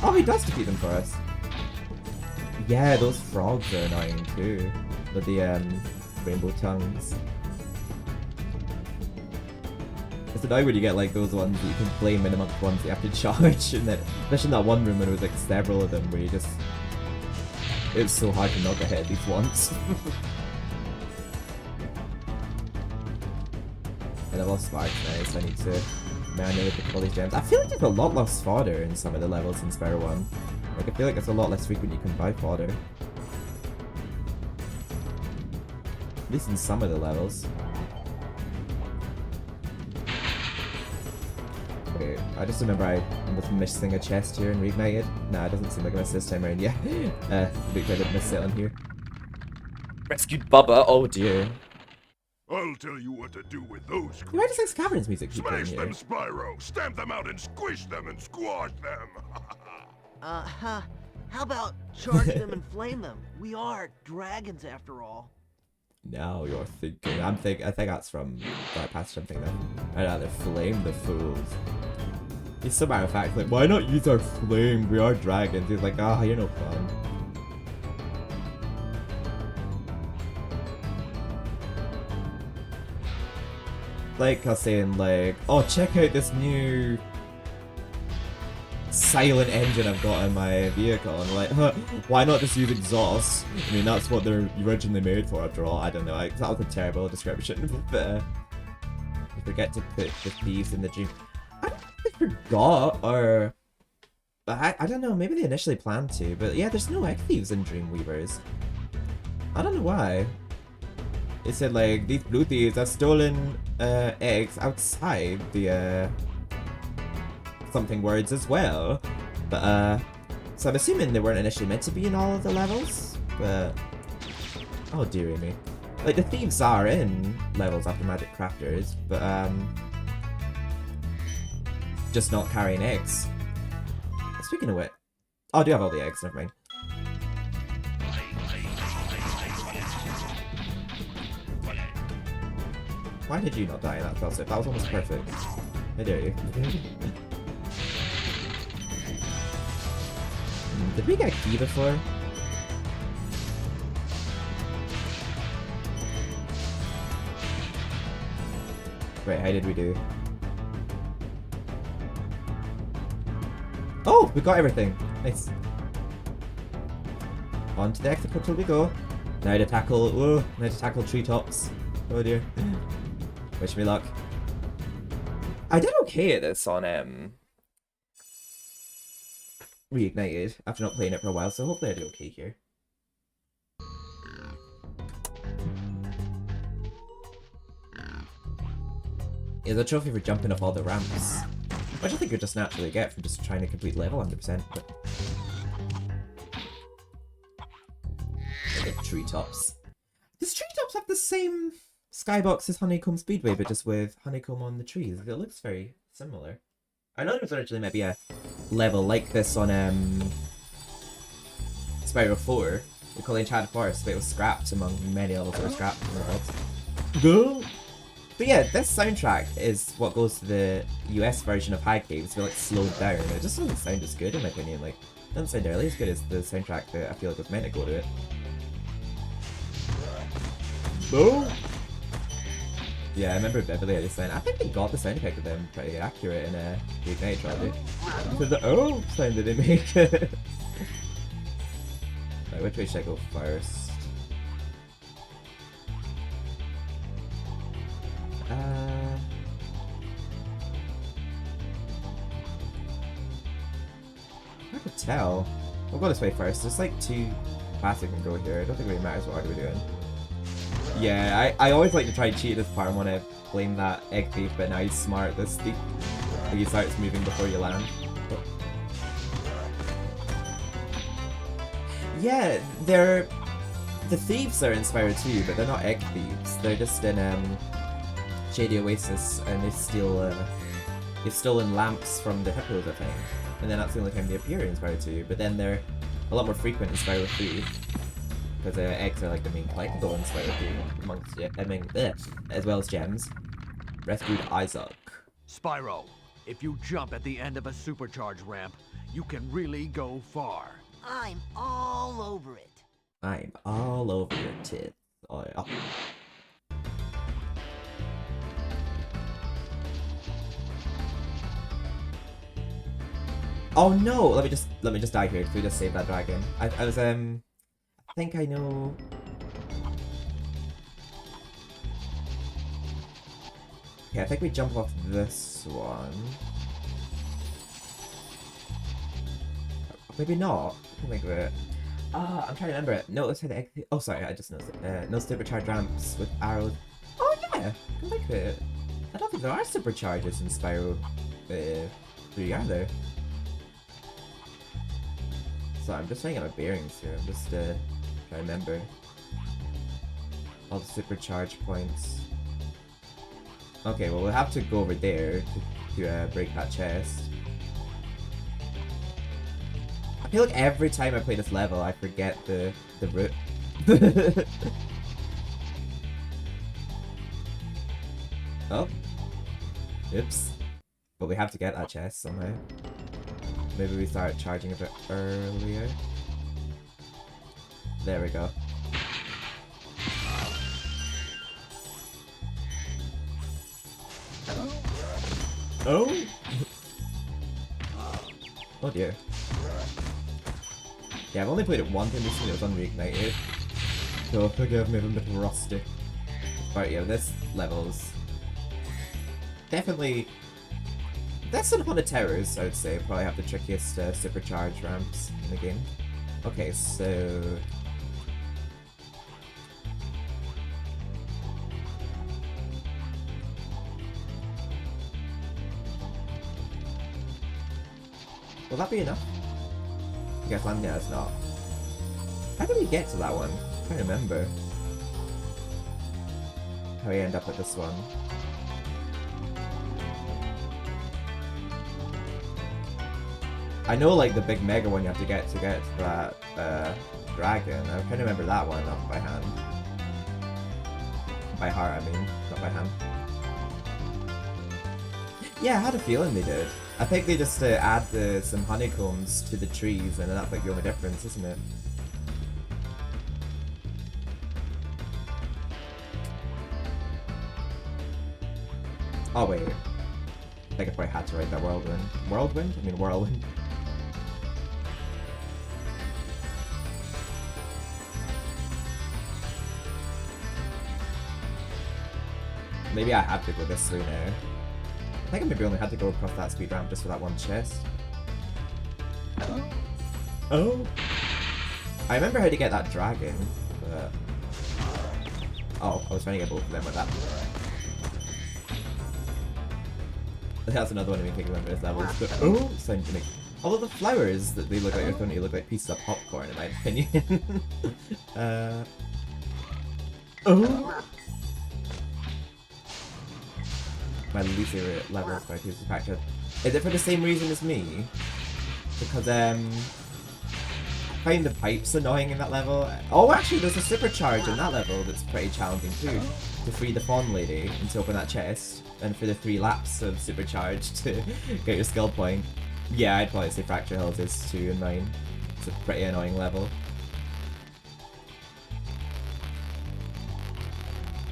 Oh, he does defeat them for us! Yeah, those frogs are annoying too. With the rainbow tongues. It's annoying when you get like those ones that you can flame in amongst ones that you have to charge, and then especially in that one room when there was like several of them where you just... It was so hard to not get hit at least once. And I've lost Sparks now, so I need to manually pick up all these gems. I feel like there's a lot less fodder in some of the levels in Spyro 1. Like, I feel like it's a lot less frequent you can buy fodder. At least in some of the levels. Okay, I just remember I was missing a chest here and reignited. Nah, it doesn't seem like I missed this time around. Yeah, big I didn't miss it on here. Rescued Bubba, oh dear. I'll tell you what to do with those. Why does this Caverns music keep playing Smash here? them, Spyro! Stamp them out and squish them and squash them! How about charge them and flame them? We are dragons after all. Now you're thinking. I think that's from that past something then. I'd rather flame the fools. He's so matter of fact, like, why not use our flame? We are dragons. He's like, ah, you're no fun. Like I was saying, like, oh, check out this new silent engine I've got in my vehicle, and like, huh, why not just use exhaust? I mean, that's what they're originally made for after all. I don't know, that was a terrible description, but I forget to put the thieves in the dream. I don't think they forgot, or I don't know, maybe they initially planned to, but yeah, there's no egg thieves in Dreamweavers. I don't know why. It said like, these blue thieves have stolen eggs outside the something words as well, but so I'm assuming they weren't initially meant to be in all of the levels, but oh dearie me, like the thieves are in levels after Magic Crafters, but just not carrying eggs. Speaking of which, oh, I do have all the eggs, never mind. Why did you not die in that fell slip? That was almost perfect. How dare you? Did we get a key before? Wait, how did we do? Oh, we got everything. Nice. On to the exit portal we go. Now to tackle, now to tackle treetops. Oh dear. Wish me luck. I did okay at this on Reignited after not playing it for a while, so hopefully I do okay here. Is a trophy for jumping off all the ramps, which I think you just naturally get from just trying to complete level 100%. But treetops. Does treetops have the same skybox as Honeycomb Speedway, but just with honeycomb on the trees? It looks very similar. I know there was originally maybe a level like this on Spyro 4, we call it Enchanted Forest, but it was scrapped among many levels that were scrapped from the world. Go! But yeah, this soundtrack is what goes to the US version of High Caves, but like slowed down. It just doesn't sound as good in my opinion. Like, it doesn't sound nearly as good as the soundtrack that I feel like was meant to go to it. Boom! Yeah, I remember Beverly had this sound. I think they got the sound effect of them pretty accurate in the Ignite trilogy. So the oh sound that they make. Right, which way should I go first? Hard to tell. We'll go this way first. There's like 2 paths I can go here. I don't think it really matters what order we're doing. Yeah, I always like to try and cheat at this part. I want to blame that egg thief, but now he's smart. This thief, he starts moving before you land. Oh. Yeah, the thieves are in Spyro 2, but they're not egg thieves. They're just in Shady Oasis, and they've stolen lamps from the hippos, I think. And then that's the only time they appear in Spyro 2. But then they're a lot more frequent in Spyro 3. Because eggs are like the main collectible in Spyro 3, amongst, as well as gems. Rescued Isaac. Spyro, if you jump at the end of a supercharge ramp, you can really go far. I'm all over it. I'm all over your tits. Oh, yeah. Oh no! Let me just die here, because we just saved that dragon. I think I know. Okay, I think we jump off this one. Maybe not. I can think of it. I'm trying to remember it. Notice how the egg. Oh, sorry, I just noticed it. No supercharged ramps with arrows. Oh yeah, I can think of it. I don't think there are supercharges in Spyro 3, are there? So I'm just trying to get my bearings here. I'm just trying to remember all the supercharge points. Okay, well we'll have to go over there to break that chest. I feel like every time I play this level, I forget the route. Oh, oops! But we have to get that chest somehow. Maybe we start charging a bit earlier. There we go. Oh! Oh dear. Yeah, I've only played it once and recently it was unreignited. So forgive me if I'm a bit rusty. But yeah, this level's definitely... That's sort of one of the terrors, I would say. Probably have the trickiest supercharge ramps in the game. Okay, so... Will that be enough? I guess yeah, it's not. How did we get to that one? I can't remember. How we end up at this one. I know like the big mega one you have to get to that dragon. I'm trying to remember that one off by hand. By heart, I mean, not by hand. Yeah, I had a feeling they did. I think they just add some honeycombs to the trees, and that's like the only difference, isn't it? Oh wait, I think I probably had to write that whirlwind. Whirlwind? I mean whirlwind. Maybe I have to go this way now. I think I maybe only had to go across that speed ramp just for that one chest. Oh! I remember how to get that dragon, but... Oh, I was trying to get both of them with that. That's another one of me thinking about this level. But, oh! Sounds like... Although the flowers that they look like are starting to look like pieces of popcorn in my opinion. Oh! My least favorite level of Spyro 2's Fractured. Is it for the same reason as me? Because I find the pipes annoying in that level. Oh, actually, there's a supercharge in that level that's pretty challenging too. To free the Fawn Lady and to open that chest, and for the 3 laps of supercharge to get your skill point. Yeah, I'd probably say Fracture Hills is 2 and 9. It's a pretty annoying level.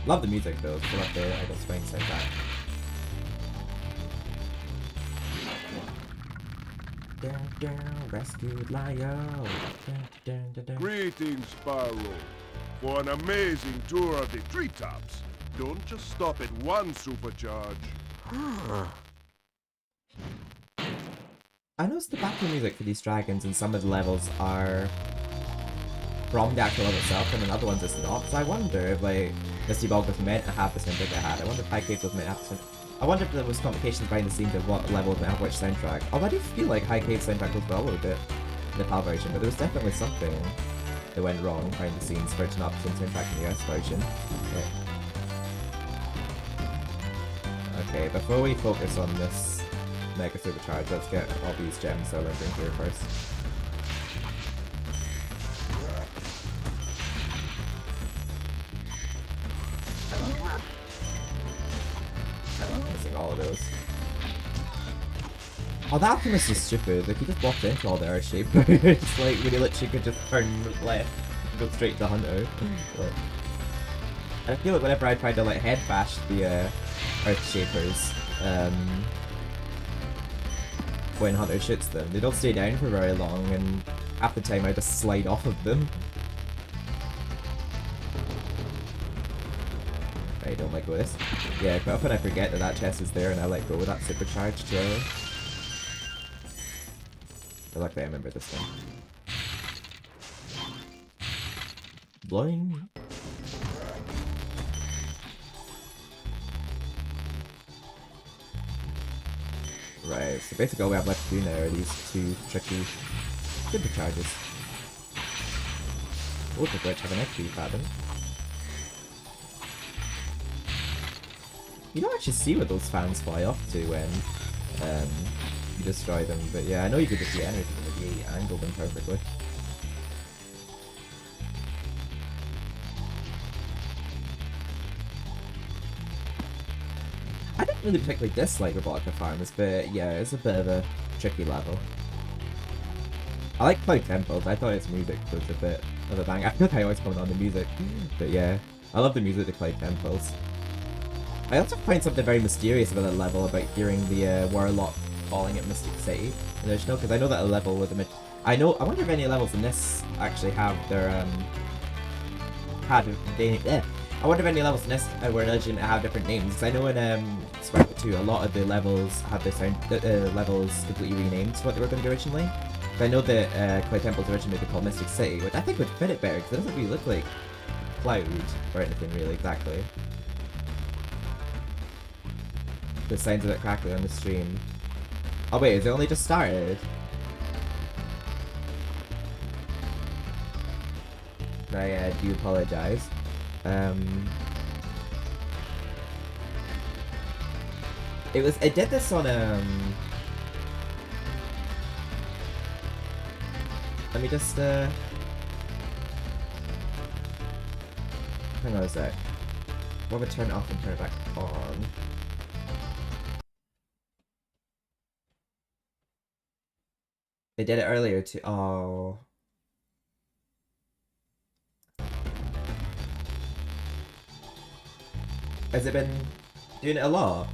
Love the music though. I love the Idle Spring soundtrack. Rescued Lio. Greetings, Spyro. For an amazing tour of the treetops. Don't just stop at one supercharge. I noticed the battle music for these dragons in some of the levels are from the actual level itself, and in other ones it's not. So I wonder if like Misty Bog was meant to have the soundtrack it had. I wonder if High Caves was meant to have the soundtrack. I wonder if there was complications behind the scenes of what level was meant to have which soundtrack. Although I do feel like High Caves soundtrack was well a little bit in the PAL version, but there was definitely something that went wrong behind the scenes for it to not be soundtrack in the US version. Okay, before we focus on this Mega Supercharge, let's get all these gems so I learn here first. Missing all of those. Oh, that alchemist is stupid. Like, he just walked into all the Earth Shapers. It's like, when he literally could just turn left and go straight to Hunter. But I feel like whenever I try to, like, head bash the, Earth Shapers, when Hunter shoots them, they don't stay down for very long, and half the time I just slide off of them. I don't let go of this. Yeah, but often I forget that that chest is there and I let go of that supercharge too. But luckily I remember this one. Blowing. Right, so basically all we have left to do now are these two tricky supercharges. Both of which have an XP pattern. You don't actually see where those fans fly off to when you destroy them, but yeah, I know you could just get anything if you angle them perfectly. I didn't really particularly dislike Robotica Farmers, but yeah, it's a bit of a tricky level. I like Cloud Temples. I thought its music was a bit of a bang. I feel like I always comment on the music, but yeah, I love the music to Cloud Temples. I also find something very mysterious about that level, about hearing the Warlock calling at Mystic City in the original, because I know that a level with a I wonder if any levels in this actually have their I wonder if any levels in this were originally have different names, because I know in Spyro 2 a lot of the levels had their levels completely renamed to what they were going to be originally. I know that Cloud Temple's originally been called Mystic City, which I think would fit it better, because it doesn't really look like Cloud or anything really exactly. The sounds a bit crackly on the stream. Oh wait, has it only just started? I do apologize. It did this on let me just hang on a sec. What if I turn it off and turn it back on? They did it earlier too. Oh. Has it been doing it a lot?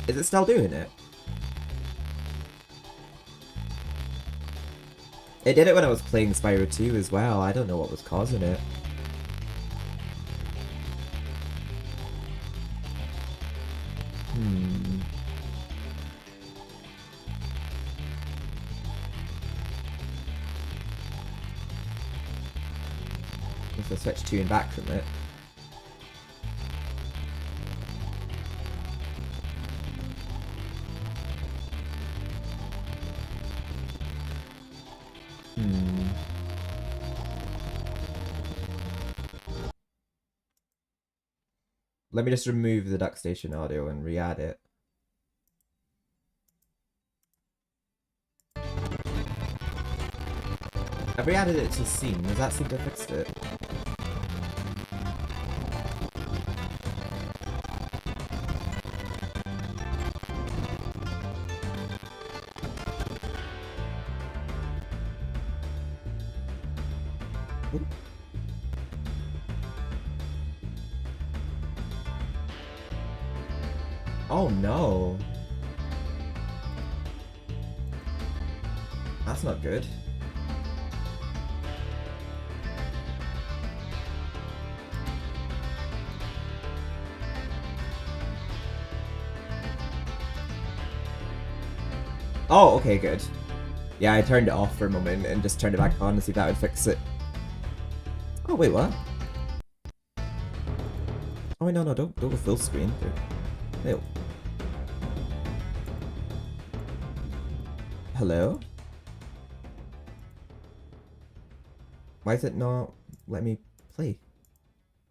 Is it still doing it? It did it when I was playing Spyro 2 as well. I don't know what was causing it. If I switch to and back from it. Let me just remove the Duck Station audio and re-add it. I've re-added it to scene. Does that seem to have fixed it? Oh no. That's not good. Oh, okay, good. Yeah, I turned it off for a moment and just turned it back on to see if that would fix it. Oh, wait, what? Oh, wait, no, don't go full screen. Ew. Hello? Why is it not let me play?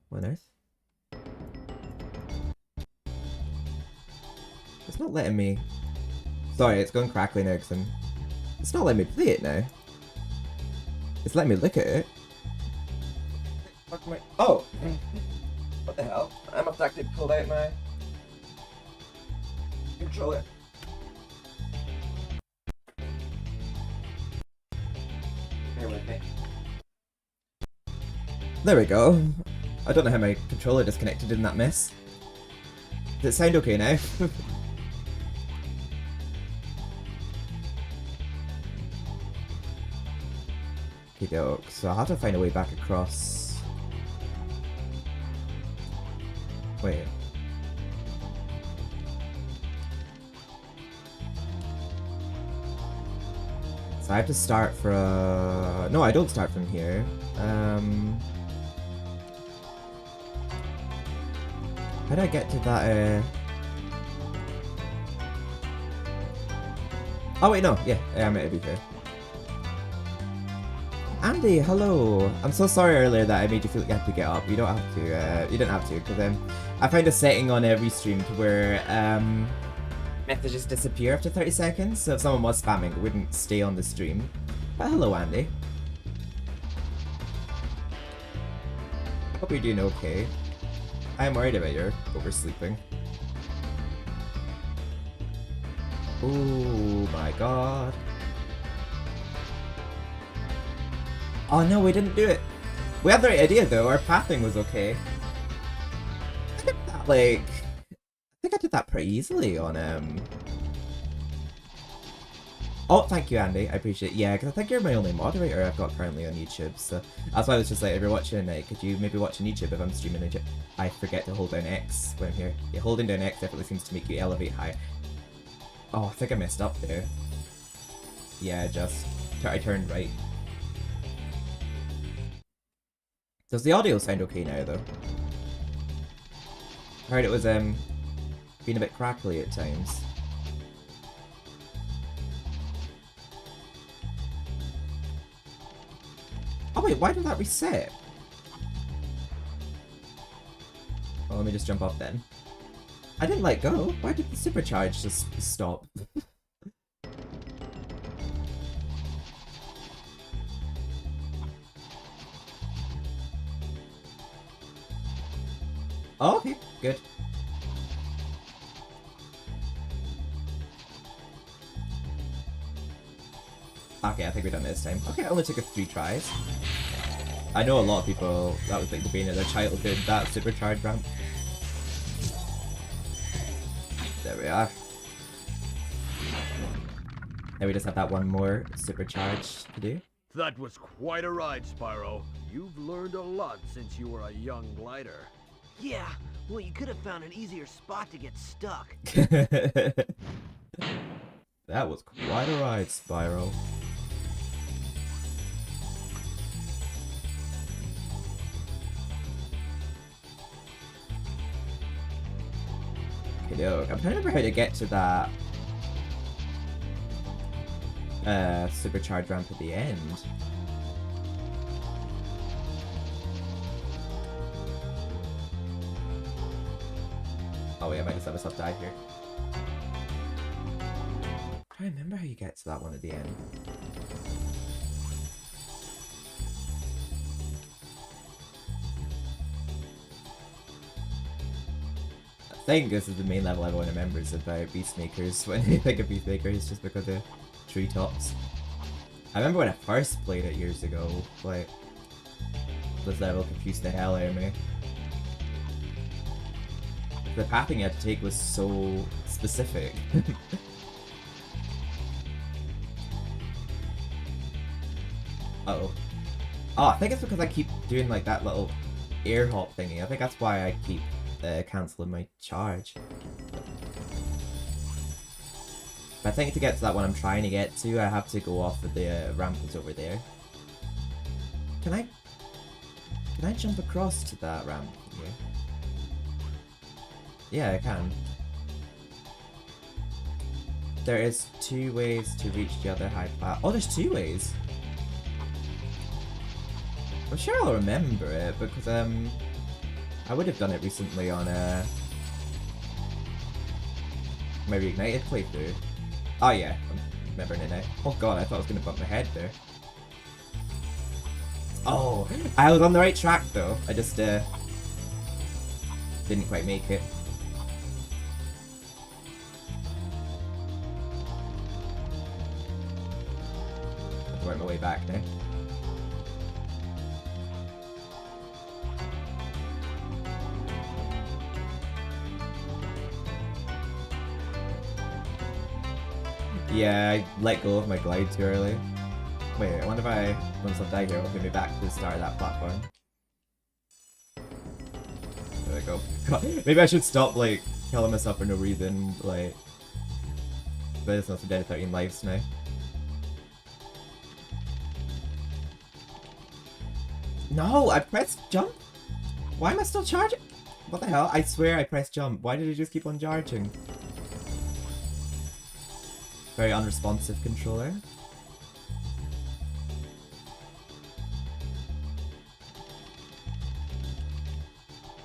What on earth? It's not letting me... Sorry, it's going crackly now because it's not letting me play it now. It's letting me look at it. Fuck my... Oh! What the hell? I'm abducted, pulled out my... controller. Bear with me. There we go. I don't know how my controller disconnected in that mess. Does it sound okay now? Okey-doke, so I'll have to find a way back across. Wait. So I have to start from... No, I don't start from here. How do I get to that, Oh wait, no, yeah, I'm meant to be here. Andy, hello! I'm so sorry earlier that I made you feel like you had to get up. You don't have to, you didn't have to, because I found a setting on every stream to where, messages disappear after 30 seconds, so if someone was spamming, it wouldn't stay on the stream. But hello, Andy. Hope you're doing okay. I'm worried about your oversleeping. Oh my god. Oh no, we didn't do it. We had the right idea though, our pathing was okay. I did that like... I think I did that pretty easily on Oh, thank you, Andy. I appreciate it. Yeah, because I think you're my only moderator I've got currently on YouTube, so that's why I was just like, if you're watching, could you maybe watch on YouTube if I'm streaming on YouTube? I forget to hold down X when I'm here. Yeah, holding down X definitely seems to make you elevate high. Oh, I think I messed up there. Yeah, I turned right. Does the audio sound okay now, though? I heard it was, being a bit crackly at times. Oh wait, why did that reset? Well, let me just jump off then. I didn't let go. Why did the supercharge just stop? Oh, okay, good. Okay, I think we're done this time. Okay, it only took us 3 tries. I know a lot of people, that was like the bane of their childhood, that supercharged ramp. There we are. Now we just have that one more supercharge to do. That was quite a ride, Spyro. You've learned a lot since you were a young glider. Yeah, well, you could have found an easier spot to get stuck. That was quite a ride, Spyro. Okay, I'm trying to remember how to get to that supercharged ramp at the end. Oh wait, I might just let myself die here. I'm trying to remember how you get to that one at the end. I think this is the main level everyone remembers about Beastmakers when they think of Beastmakers, just because of treetops. I remember when I first played it years ago, like, This level confused the hell out of me. The pathing you had to take was so specific. Uh-oh. Oh, I think it's because I keep doing like that little air hop thingy. I think that's why I keep cancelling my charge. But I think to get to that one I'm trying to get to, I have to go off of the ramp that's over there. Can I jump across to that ramp here? Yeah, I can. There is 2 ways to reach the other high plat. Oh, there's 2 ways. I'm sure I'll remember it because I would have done it recently on my Reignited playthrough. Oh yeah, I'm remembering it now. Oh god, I thought I was gonna bump my head there. Oh, I was on the right track though. I just didn't quite make it. I have to work my way back now. Yeah, I let go of my glide too early. Wait, I wonder if once I die here, it'll put me back to the start of that platform. There we go. God, maybe I should stop, like, killing myself for no reason, like... But it's not so dead at 13 lives now. No, I pressed jump? Why am I still charging? What the hell? I swear I pressed jump. Why did it just keep on charging? Very unresponsive controller.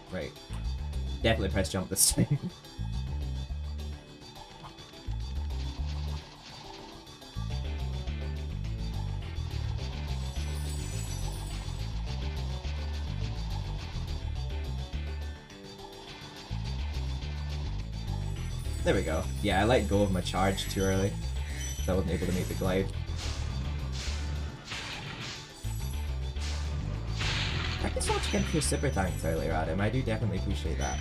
Right. Definitely press jump this time. There we go. Yeah, I let go of my charge too early, so I wasn't able to make the glide. Thank you so much again for your super thanks earlier, Adam. I do definitely appreciate that.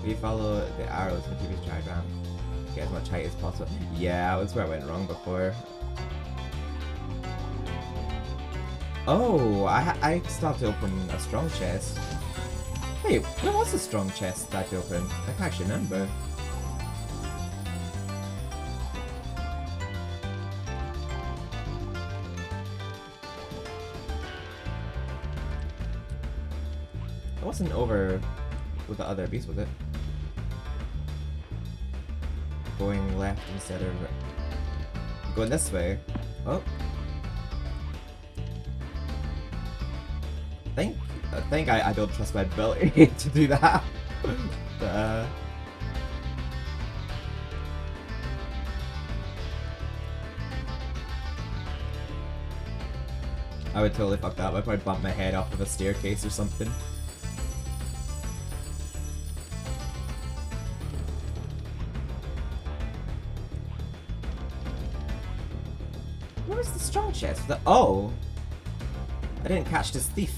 We follow the arrows in the previous charge round. Get as much height as possible. Yeah, that's where I went wrong before. Oh, I still have to open a strong chest. Wait, where was the strong chest that I opened? I can't actually remember. It wasn't over with the other beast, was it? Going left instead of... going this way. Oh. I think I don't trust my ability to do that. But, I would totally fuck that up. I'd probably bump my head off of a staircase or something. Where's the strong chest? Oh! I didn't catch this thief.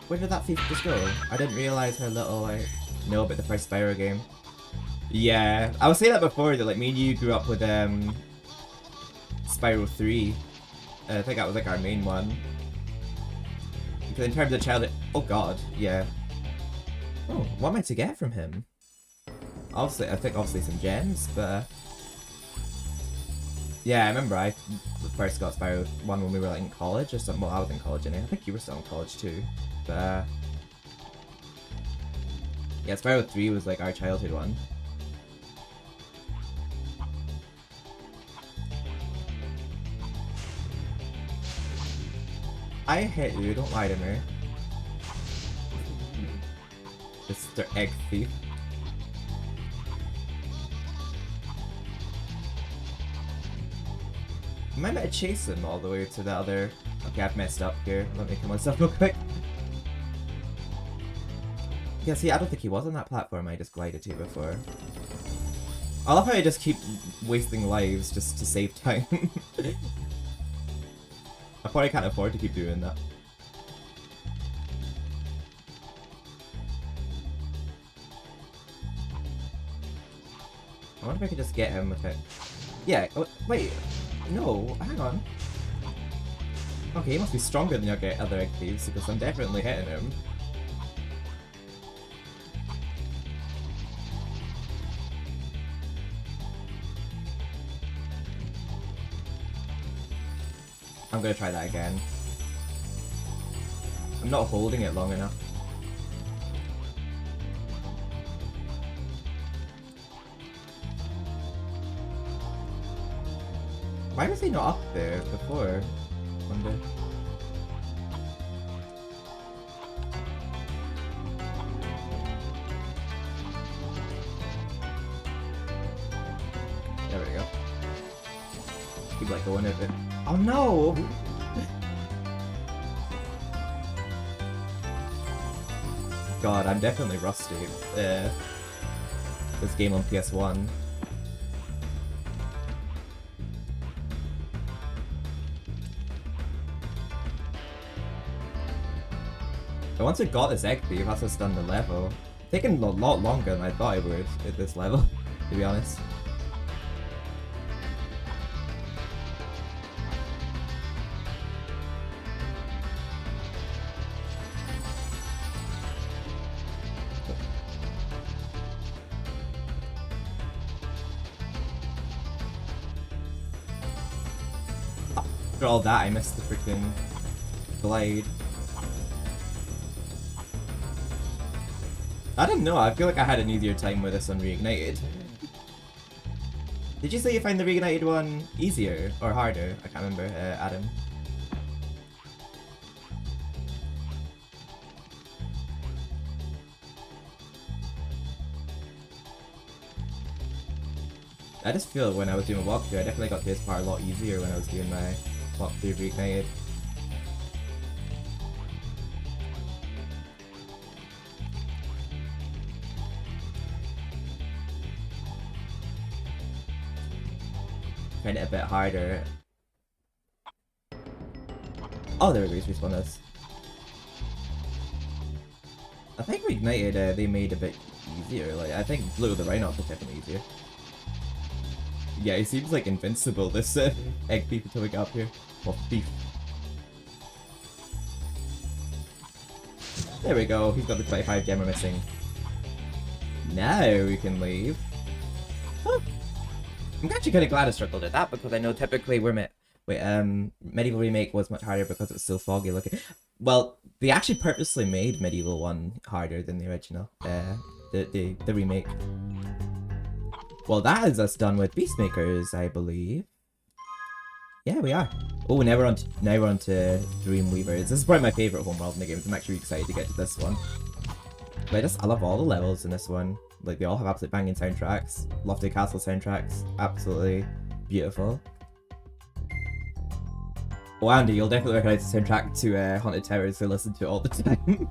Where did that thief just go? I didn't realize how little I know about the first Spyro game. Yeah, I was saying that before, that like me and you grew up with Spyro 3. I think that was like our main one. Because in terms of childhood... Oh god, yeah. Oh, what am I to get from him? Obviously, I think obviously some gems, but... Yeah, I remember I first got Spyro 1 when we were like in college or something. Well, I was in college anyway. I think you were still in college too. But yeah, Spyro 3 was like our childhood one. I hit you, don't lie to me. Mr. Egg Thief. I might have to chase him all the way to the other... Okay, I've messed up here. Let me kill myself real quick. Yeah, see, I don't think he was on that platform I just glided to before. I love how I just keep wasting lives just to save time. I probably can't afford to keep doing that. I wonder if I could just get him with it. Yeah, oh, wait. No, hang on. Okay, he must be stronger than your other egg thieves because I'm definitely hitting him. I'm gonna try that again. I'm not holding it long enough. Why was he not up there before? I wonder. There we go. Keep like going a bit. Oh no! God, I'm definitely rusty. This game on PS1. But once I got this egg thief, that's what's done the level. It's taken a lot longer than I thought it would at this level, to be honest. After all that, I missed the freaking glide. I don't know, I feel like I had an easier time with this on Reignited. Did you say you find the Reignited one easier or harder? I can't remember, Adam. I just feel when I was doing a walkthrough, I definitely got this part a lot easier when I was doing my walkthrough of Reignited. Find it a bit harder. Oh, there we go, respawn us. I think Reignited they made a bit easier. Like I think Blue the Rhinox was definitely easier. Yeah, he seems like invincible. This egg thief until we get up here. Well, thief. There we go. He's got the 25 gem we're missing. Now we can leave. Huh. I'm actually kind of glad I struggled at that because I know typically Medieval Remake was much harder because it was so foggy looking. Well, they actually purposely made Medieval 1 harder than the original, the remake. Well, that is us done with Beastmakers, I believe. Yeah, we are. Oh, now we're on to Dreamweavers. This is probably my favorite homeworld in the game, so I'm actually excited to get to this one. But I love all the levels in this one. Like, they all have absolute banging soundtracks. Lofty Castle soundtracks. Absolutely beautiful. Oh, Andy, you'll definitely recognize the soundtrack to Haunted Towers, so listen to it all the time.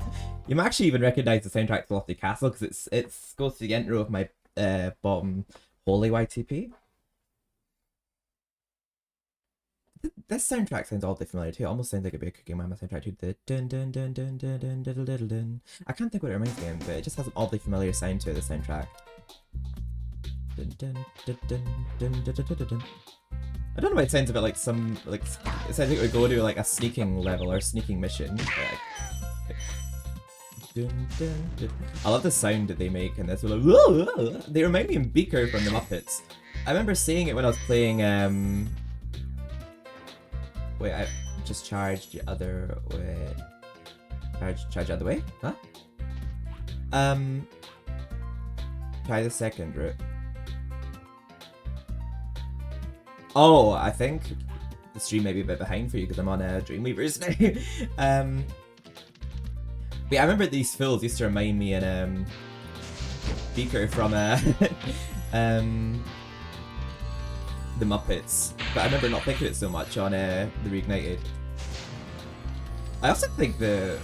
You might actually even recognize the soundtrack to Lofty Castle, because it goes to the intro of my bottom Holy YTP. This soundtrack sounds oddly familiar too. It almost sounds like a big Cooking Mama soundtrack too. The dun dun dun dun dun dun dun dun dun. I can't think what it reminds me of, but it just has an oddly familiar sound to it, the soundtrack. Dun dun dun dun dun dun dun dun dun. I don't know why it sounds a bit like it sounds like it would go to like a sneaking level or sneaking mission. Dun, dun, dun. I love the sound that they make in this. Like, they remind me of Beaker from the Muppets. I remember seeing it when I was playing wait, I just charged the other way. Charge the other way? Huh? Try the second route. Oh, I think the stream may be a bit behind for you because I'm on Dreamweavers now. But yeah, I remember these fills used to remind me in Beaker from the Muppets, but I remember not thinking it so much on the Reignited. I also think the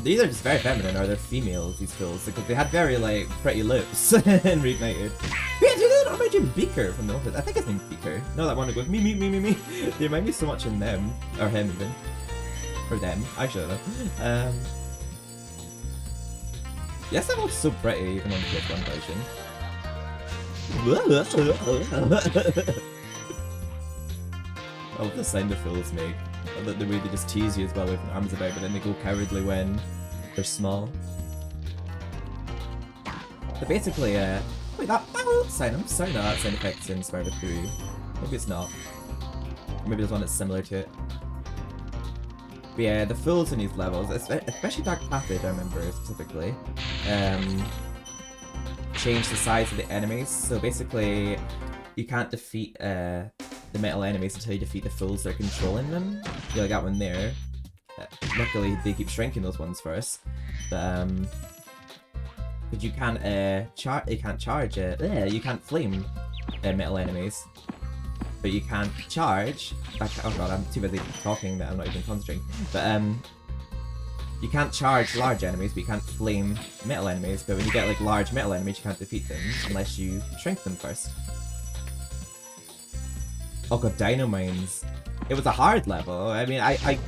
These are just very feminine, or they're females, these fools, because they had very, like, pretty lips in Reignited. Yeah, dude, they remind you of Beaker from the Office. I think his name's Beaker. No, that one that goes me, me, me, me, me. They remind me so much in them, or him even. Or them, I should know. Yes, that looks so pretty, even on the PS1 version. Oh, the sound the fools make. The way they just tease you as well with arms about, but then they go cowardly when they're small. But basically, wait, that sound, I'm sorry, no, that sound effect's in Spyro 3. Maybe it's not. Maybe there's one that's similar to it. But yeah, the fools in these levels, especially Dark Passage, I remember specifically, change the size of the enemies. So basically, you can't defeat the metal enemies until you defeat the fools that are controlling them. You like that one there. Luckily, they keep shrinking those ones first. But you can't you can't flame metal enemies. But you can't charge. Oh god, I'm too busy talking that I'm not even concentrating. But you can't charge large enemies, but you can't flame metal enemies. But when you get like large metal enemies, you can't defeat them unless you shrink them first. Oh god, Dino Mines. It was a hard level. I mean, I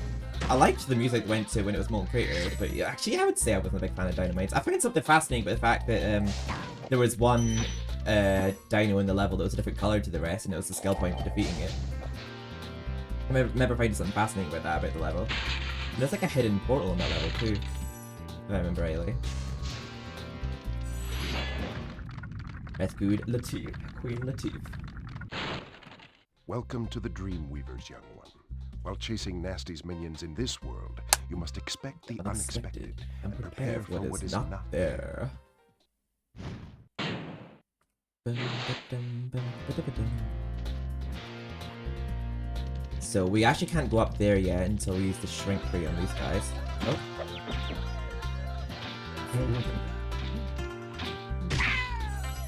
liked the music went to when it was Molten Crater, but yeah, actually I would say I wasn't a big fan of Dino Mines. I found something fascinating about the fact that there was one dino in the level that was a different colour to the rest, and it was the skill point for defeating it. I remember finding something fascinating about that, about the level. And there's like a hidden portal in that level too, if I remember rightly. That's good. Latif. Queen Latif. Welcome to the Dreamweavers, young one. While chasing Nasty's minions in this world, you must expect the unexpected and prepare for what is not there. So we actually can't go up there yet until we use the shrink tree on these guys. Nope.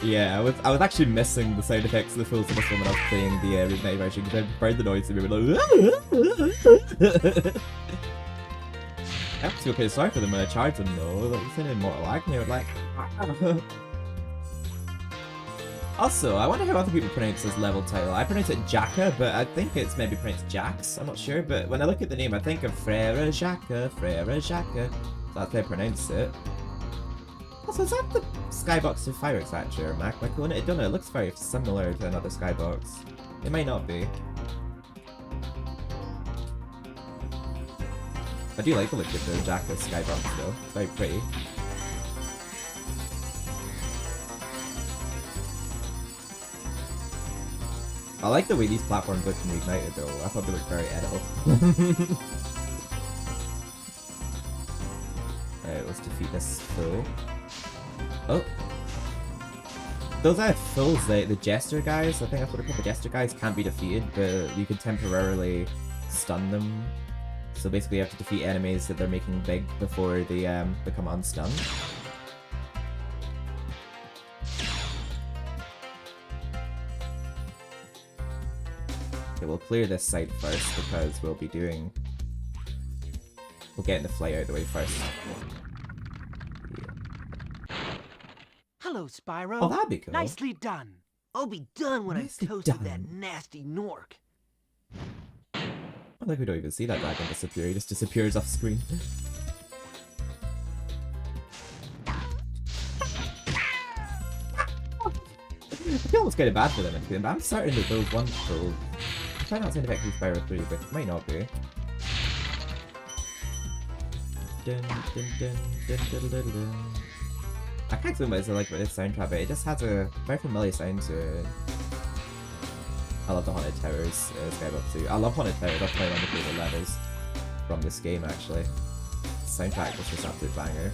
Yeah, I was actually missing the sound effects of the fools in this one when I was playing the Reignited version, because I preferred the noise to be like I have to feel pretty sorry for them when I charged them though. Like, it's in Mortal Agony, like Also, I wonder how other people pronounce this level title. I pronounce it Jacka, but I think it's maybe pronounced Jax. I'm not sure, but when I look at the name, I think of Frere Jacka, Frere Jacka. That's how I pronounce it. Also, is that the skybox of Fireworks actually, or magma cone? I don't know, it looks very similar to another skybox. It might not be. I do like the look of the Jacka skybox though, it's very pretty. I like the way these platforms look in Reignited though, I thought they looked very edible. Alright, let's defeat this foe. Oh. Those fools, the Jester guys, I think that's what they're called, the Jester guys, can't be defeated, but you can temporarily stun them. So basically you have to defeat enemies that they're making big before they become unstunned. Okay, we'll clear this side first because we'll be doing... We'll get the flight out of the way first. Hello, Spyro. Oh, that'd be cool. Nicely done. I'll be done when I've toasted that nasty Nork. I think we don't even see that dragon disappear, he just disappears off screen. I feel almost kind of bad for them actually, but I'm certain that those ones will... It might not sound effective Spyro 3, but it might not be. Dun, dun, dun, dun, dun, dun, dun. I can't explain what I like about this soundtrack, but it just has a very familiar sound to it. I love the Haunted Towers skybox too. I love Haunted Towers, that's probably one of my favorite levels from this game actually. The soundtrack was just an absolute banger.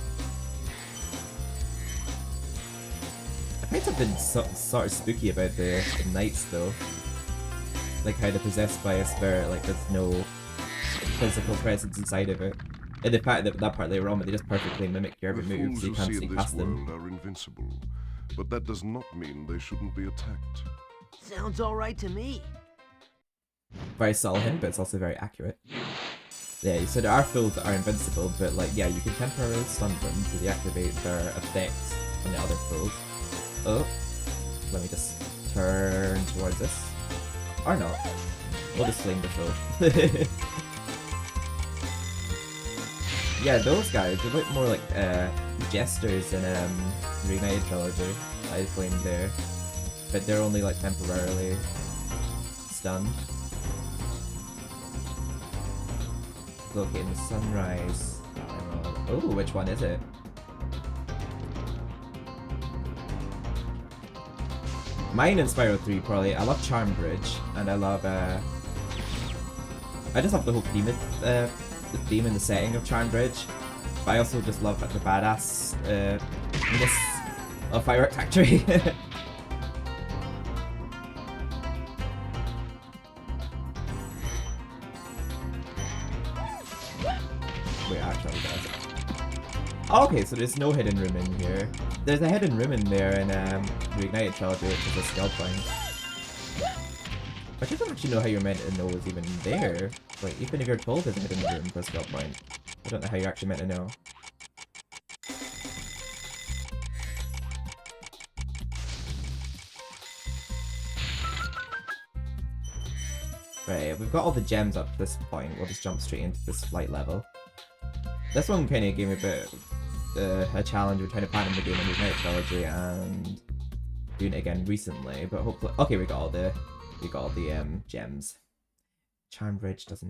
I find something sort of spooky about the knights though. Like how they're possessed by a spirit, like there's no physical presence inside of it. And the fact that part later on, but they just perfectly mimic your every move, so you can't sneak past them. Are invincible, but that does not mean they shouldn't be attacked. Sounds alright to me. Very subtle hint, but it's also very accurate. Yeah, so there are fools that are invincible, but like, yeah, you can temporarily stun them to deactivate their effects on the other fools. Oh, let me just turn towards this. Or not. We'll just flame the fool. Yeah, those guys, they look more like jesters in Reignited Trilogy. I flamed there. But they're only like temporarily stunned. Locating the sunrise. Oh, which one is it? Mine in Spyro 3 probably. I love Charm Bridge, and I love I just love the whole theme the theme and the setting of Charm Bridge. But I also just love the badass of Firework Factory. Wait, actually, oh, okay, so there's no hidden room in here. There's a hidden room in there in the Reignited Trilogy, which is a skill point. But I don't actually know how you're meant to know it's even there. Like, even if you're told there's a hidden room for a skill point, I don't know how you're actually meant to know. Right, we've got all the gems up to this point. We'll just jump straight into this flight level. This one kind of gave me a bit a challenge with trying to platinum the game in Reignited Trilogy and doing it again recently, but hopefully... Okay, we got all the gems. Charm Bridge does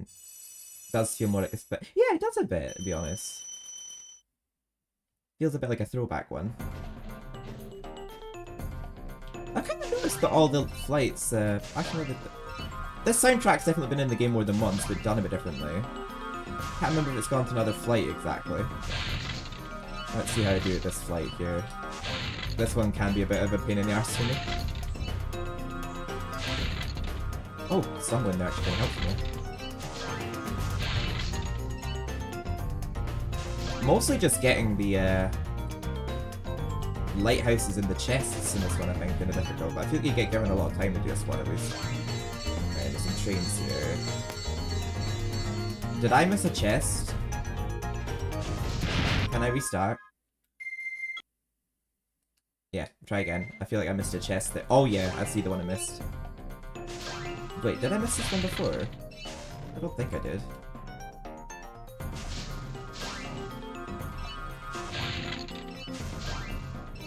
feel more like a yeah, it does a bit, to be honest. Feels a bit like a throwback one. I kind of noticed that all the flights, actually, this soundtrack's definitely been in the game more than once, but done a bit differently. Can't remember if it's gone to another flight exactly. Let's see how I do with this flight here. This one can be a bit of a pain in the arse for me. Oh, someone actually helps me. Mostly just getting the lighthouses and the chests in this one, I think, are difficult, but I feel like you get given a lot of time to do this one at least. Right, there's some trains here. Did I miss a chest? Can I restart? Yeah, try again. I feel like I missed a chest there. Oh yeah, I see the one I missed. Wait, did I miss this one before? I don't think I did.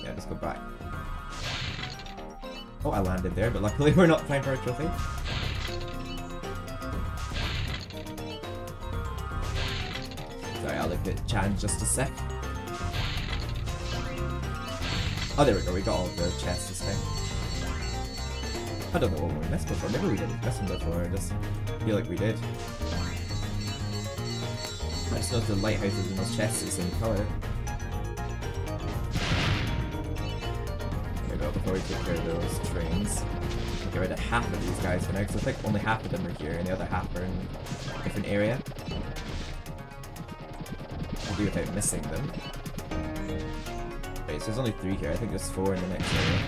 Yeah, let's go back. Oh, I landed there, but luckily we're not trying for a trophy. Sorry, I'll look at chat in just a sec. Oh, there we go, we got all the chests this time. I don't know what we missed before. Maybe we didn't miss them before, I just feel like we did. I just know the lighthouses in those chests are the same colour. There we go, before we take care of those trains. We'll get rid of half of these guys for now, because I think only half of them are here, and the other half are in a different area. I'll do without missing them. Right, so there's only 3 here, I think there's 4 in the next area.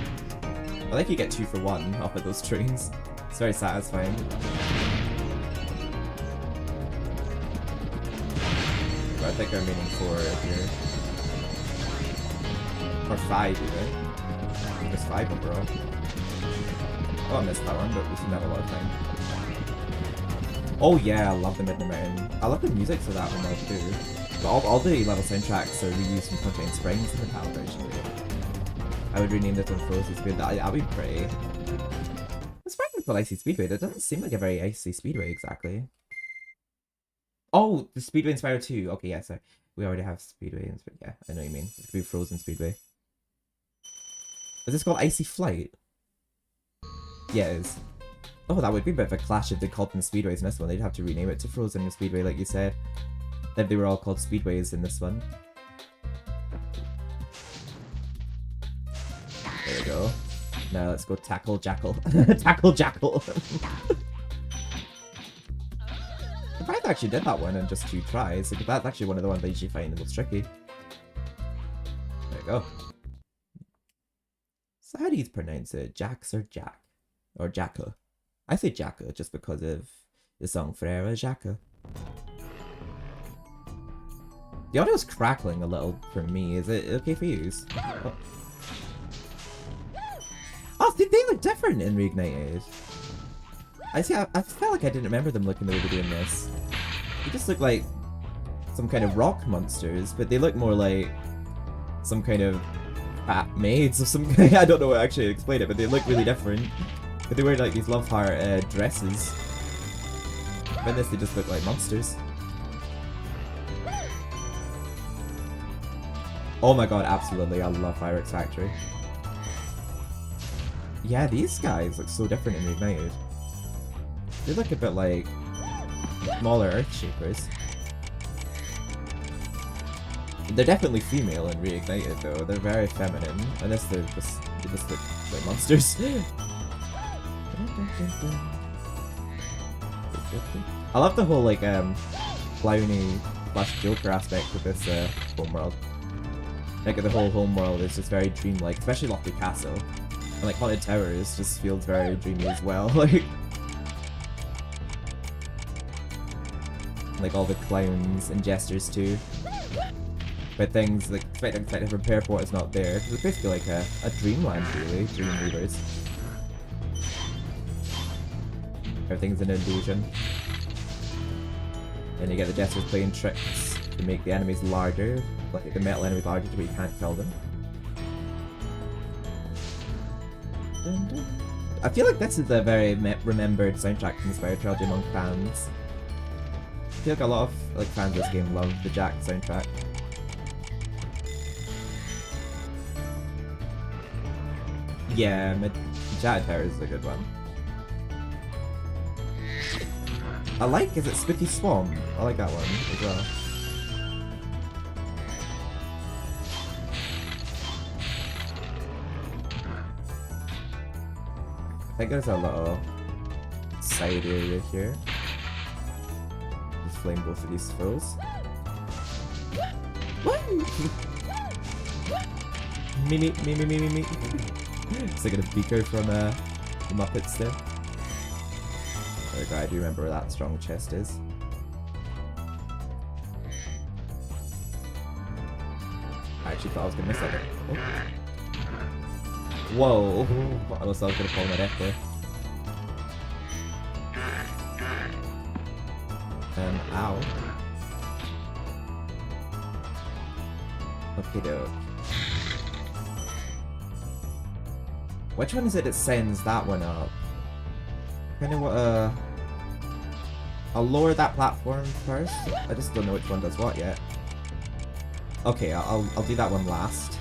I think you get 2 for 1 off of those trains. It's very satisfying. But I think I'm remaining 4 here. Or 5 even. There's 5 overall. Oh, I missed that one, but we seem to have a lot of time. Oh yeah, I love the Midnight Mountain. I love the music for that one though too. But all the level soundtracks are reused from Content Springs in the PAL version. I would rename this one Frozen Speed. That'd be pretty. It's probably called Icy Speedway. That doesn't seem like a very icy speedway exactly. Oh, the Speedway in Spyro 2. Okay, yeah, sorry. We already have Speedway in Speedway. Yeah, I know what you mean. It could be Frozen Speedway. Is this called Icy Flight? Yeah, it is. Oh, that would be a bit of a clash if they called them Speedways in this one. They'd have to rename it to Frozen Speedway, like you said. Then they were all called Speedways in this one. There we go. Now let's go tackle Jackal. Tackle Jackal! I probably actually did that one in just 2 tries. Like, that's actually one of the ones I usually find the most tricky. There we go. So how do you pronounce it? Jax or Jack? Or Jacka? I say Jacka just because of the song Frère Jacka. The audio's crackling a little for me. Is it okay for you? Oh, they look different in Reignited. I see. I felt like I didn't remember them looking the way they do in this. They just look like some kind of rock monsters, but they look more like some kind of fat maids of some kind. I don't know how to actually explain it, but they look really different. But they wear like these love heart dresses. But in this, they just look like monsters. Oh my god, absolutely! I love Fireworks Factory. Yeah, these guys look so different in Reignited. They look a bit like smaller Earthshakers. They're definitely female in Reignited though. They're very feminine. And this, they just look like monsters. I love the whole like clowny / Joker aspect of this homeworld. Like the whole homeworld is just very dreamlike, especially Lofty Castle. And like Haunted Towers just feels very dreamy as well. Like all the clowns and gestures too. But things like Spectre Repairport is not there. It's basically like a dreamland really, Dreamweavers. Everything's an illusion. And you get the jesters playing tricks to make the enemies larger, like the metal enemies larger but you can't kill them. I feel like this is a very remembered soundtrack from the Spyro Trilogy among fans. I feel like a lot of fans of this game love the Jack soundtrack. Yeah, Jack Tower is a good one. I like, is it Spooky Swamp? I like that one as well. I think there's a little side area here. Just flame both of these foes. Me. It's like a beaker from the Muppets there. There we go, I do remember where that strong chest is. I actually thought I was gonna miss that. Oh. Whoa! I was gonna fall on my death there. Ow. Okay, doke. Which one is it that sends that one up? Kinda what, I'll lower that platform first. I just don't know which one does what yet. Okay, I'll do that one last.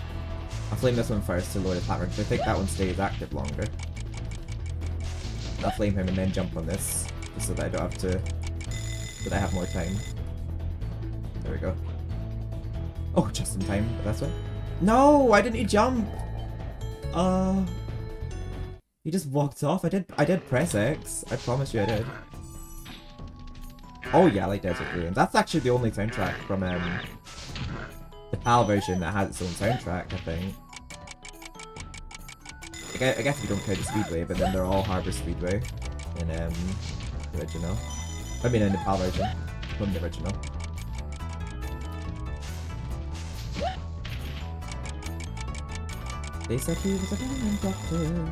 I'll flame this one first to lower the platform, because I think that one stays active longer. I'll flame him and then jump on this, just so that I don't have to... so that I have more time. There we go. Oh, just in time, that's right. No, why didn't he jump? He just walked off. I did press X. I promise you I did. Oh yeah, I like Desert Ruins. That's actually the only soundtrack from the PAL version that has its own soundtrack, I think. I guess if you don't count the Speedway, but then they're all Harbour Speedway in the original. I mean in the PAL version, not the original. They said he was a diamond doctor.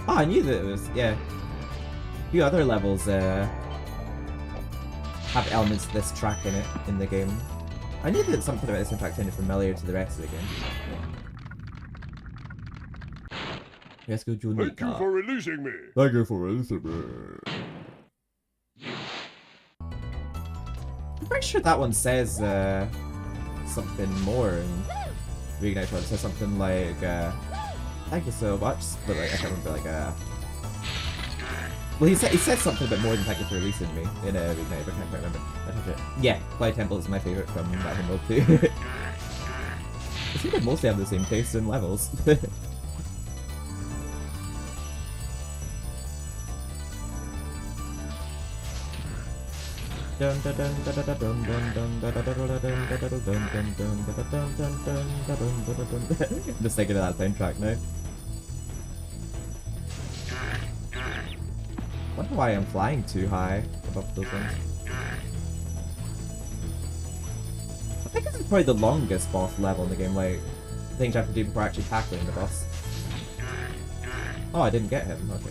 Oh, I knew that it was, yeah. A few other levels have elements of this track in it, in the game. I knew that something about this soundtrack sounded familiar to the rest of the game. Let's go, Junika. Thank you for releasing me. Thank you for releasing me. I'm pretty sure that one says something more in Reignite. It says something like thank you so much, but like I can't remember well, he said something a bit more than thank you for releasing me in Reignite, but I can't quite remember. Yeah, Clyde Temple is my favourite from that homeworld too. I think they mostly have the same taste in levels. I'm just thinking of that soundtrack now. I wonder why I'm flying too high above those ones. probably the longest boss level in the game, like things you have to do before actually tackling the boss. Oh, I didn't get him. Okay.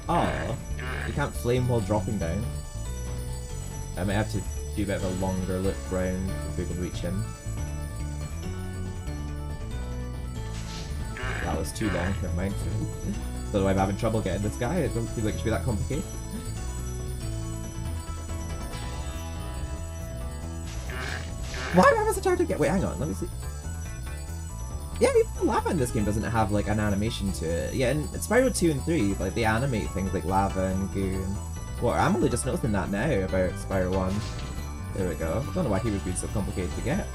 Oh, you can't flame while dropping down. I might have to do a bit of a longer look round if we can reach him. That was too long, never mind. Don't know why I'm having trouble getting this guy, it doesn't feel like it should be that complicated. Why am I such a hard to get? Wait, hang on, let me see. Yeah, even the lava in this game doesn't have like an animation to it. Yeah, in Spyro 2 and 3, like they animate things like lava and goo and... Well, I'm only just noticing that now about Spyro 1. There we go. I don't know why he was being so complicated to get.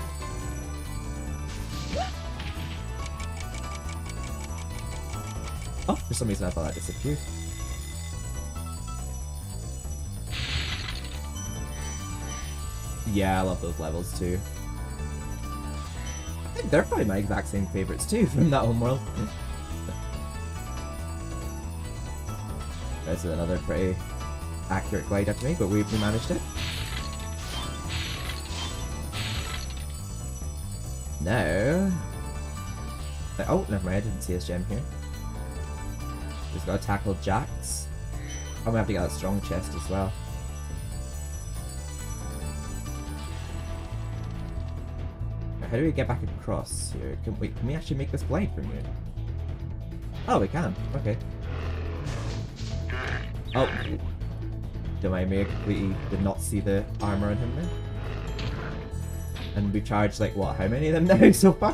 Oh, for some reason I thought that disappeared. Yeah, I love those levels too. I think they're probably my exact same favorites too from that homeworld. This is another pretty accurate glide up to me, but we managed it. Now... Oh, never mind, I didn't see his gem here. Just gotta tackle Jax. I'm gonna have to get that strong chest as well. How do we get back across here? Can we actually make this blade from here? Oh, we can. Okay. Oh. Don't mind me, I completely did not see the armor on him there. And we charged like, what, how many of them now so far?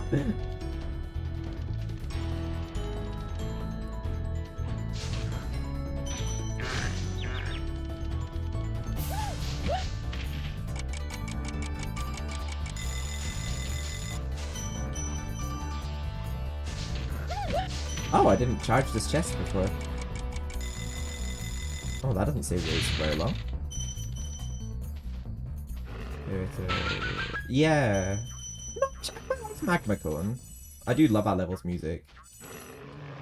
Oh, I didn't charge this chest before. Oh, that doesn't save those very long. Yeah. No, I like Magma Cone. I do love that level's music.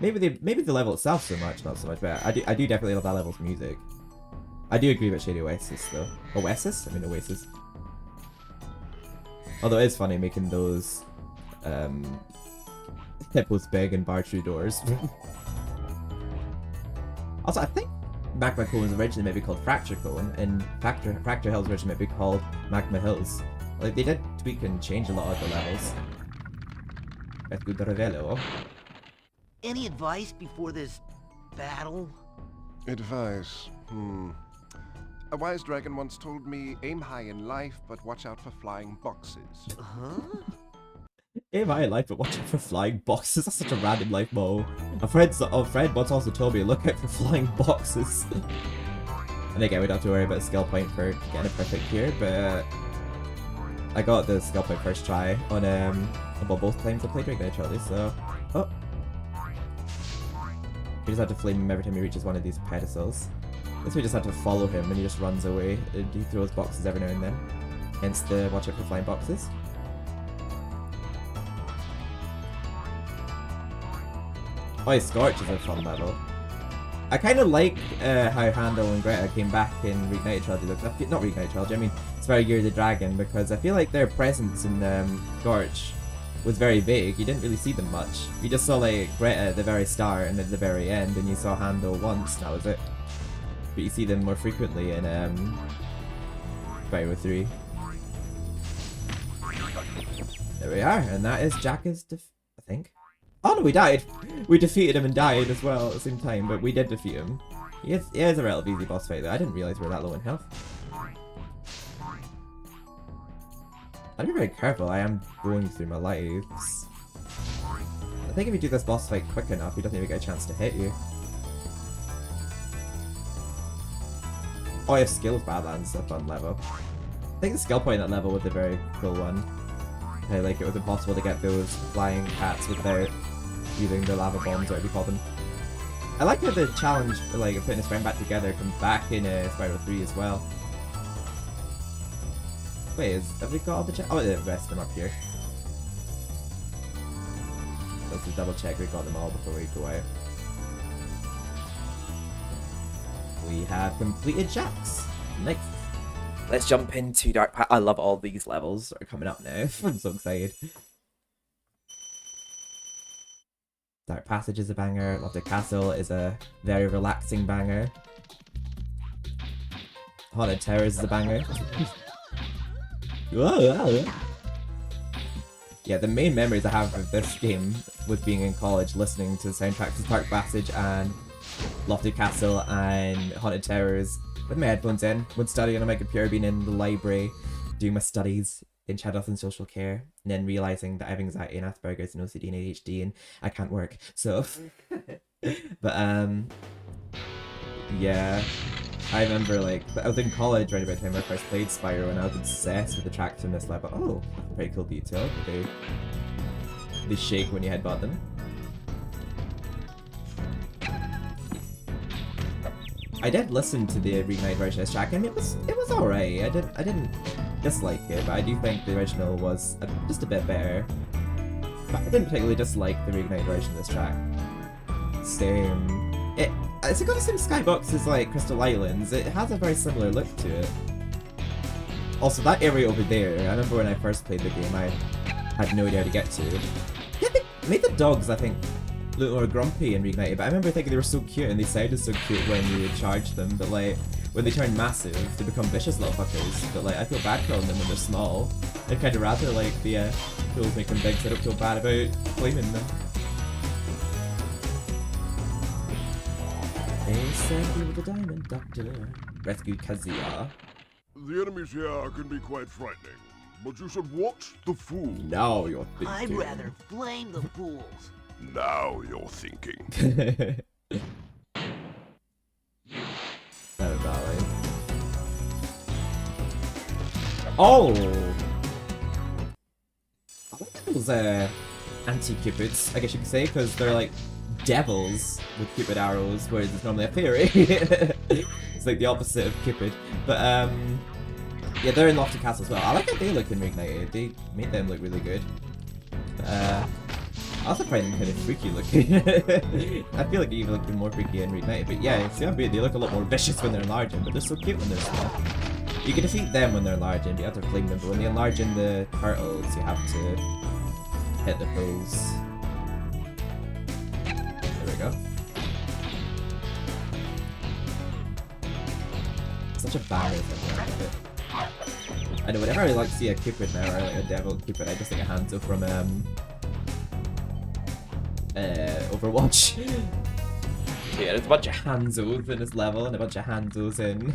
Maybe the level itself so much, not so much, but I do definitely love that level's music. I do agree about Shady Oasis though. Oasis? I mean Oasis. Although it is funny making those hippos big and bar through doors. Also, I think Magma Cone was originally maybe called Fracture Cone, and Fracture Hills originally maybe called Magma Hills. Like, they did tweak and change a lot of the levels. Any advice before this battle? Advice? A wise dragon once told me, aim high in life, but watch out for flying boxes. Huh? Aim high in life, but watch out for flying boxes. That's such a random life motto. A friend once also told me, look out for flying boxes. And again, we don't have to worry about a skill point for getting a perfect here, but I got the skill point first try on both times I played Reignite Charlie, so... Oh! We just have to flame him every time he reaches one of these pedestals. This we just have to follow him and he just runs away. He throws boxes every now and then. Hence the watch out for flying boxes. Oh, yeah, Scorch is a fun level. I kind of like how Handel and Greta came back in Reignited Trilogy. Not Reignited Trilogy, I mean Spyro the Dragon, because I feel like their presence in Scorch was very vague. You didn't really see them much. You just saw like Greta at the very start and at the very end, and you saw Handel once, that was it. But you see them more frequently in Spyro 3. There we are, and that is Jack's I think. Oh no, we died! We defeated him and died as well at the same time, but we did defeat him. He is a relatively easy boss fight though. I didn't realise we were that low in health. I'd be very careful, I am going through my lives. I think if you do this boss fight quick enough, he doesn't even get a chance to hit you. Oh, yeah, Skills Badlands is a fun level. I think the skill point at level was a very cool one. Like, it was impossible to get those flying cats without using the lava bombs, whatever you call them. I like how the challenge, like, putting his friend back together comes back in Spyro 3 as well. Wait, have we got all the oh, the rest of them up here. Let's just double check we got them all before we go out. we have completed Jax. Nice. Let's jump into Dark Path. I love all these levels that are coming up now. I'm so excited. Dark Passage is a banger. Lofted Castle is a very relaxing banger. Haunted Towers is a banger. Yeah, the main memories I have of this game was being in college, listening to the soundtracks of Dark Passage and Lofted Castle and Haunted Towers with my headphones in, when studying on my computer, being in the library, doing my studies in child health and social care, and then realizing that I have anxiety and Asperger's and OCD and ADHD and I can't work. So, but yeah, I remember like I was in college right about the time I first played Spyro, and I was obsessed with the tracks from this level. Oh, pretty cool detail. They shake when you headbutt them. I did listen to the reignite version of this track, and it was alright. I didn't dislike it, but I do think the original was just a bit better. But I didn't particularly dislike the reignite version of this track. Same. It's got the same skybox as like Crystal Islands. It has a very similar look to it. Also, that area over there, I remember when I first played the game, I had no idea how to get to. Yeah, they made the dogs, I think, a little more grumpy and reignited, but I remember thinking they were so cute and they sounded so cute when you would charge them, but like, when they turn massive, they become vicious little fuckers. But like, I feel bad killing them when they're small. I'd kind of rather like the tools make them big, so I don't feel bad about flaming them. They sent you with the diamond doctor. Rescue Kazuya. The enemies here can be quite frightening, but you should watch the fool. Now you're thinking. I'd rather flame the fools. Now you're thinking. That valley. Oh! I like those anti-cupids, I guess you could say, because they're like devils with cupid arrows, whereas it's normally a fairy. It's like the opposite of Cupid. But yeah, they're in Lofted Castle as well. I like how they look in Reignited. They made them look really good. I also find them kind of freaky looking. I feel like they even look more freaky in Reignited. But yeah, see how they look a lot more vicious when they're enlarging, but they're so cute when they're small. You can defeat them when they're enlarging, but you have to flame them. But when they enlarge in the turtles, you have to hit the foes. There we go. Such a banger thing. I know, whenever I like see a Cupid now, or like a devil Cupid, I just think of Hanzo from Overwatch. Yeah, there's a bunch of Hanzos in this level, and a bunch of Hanzos in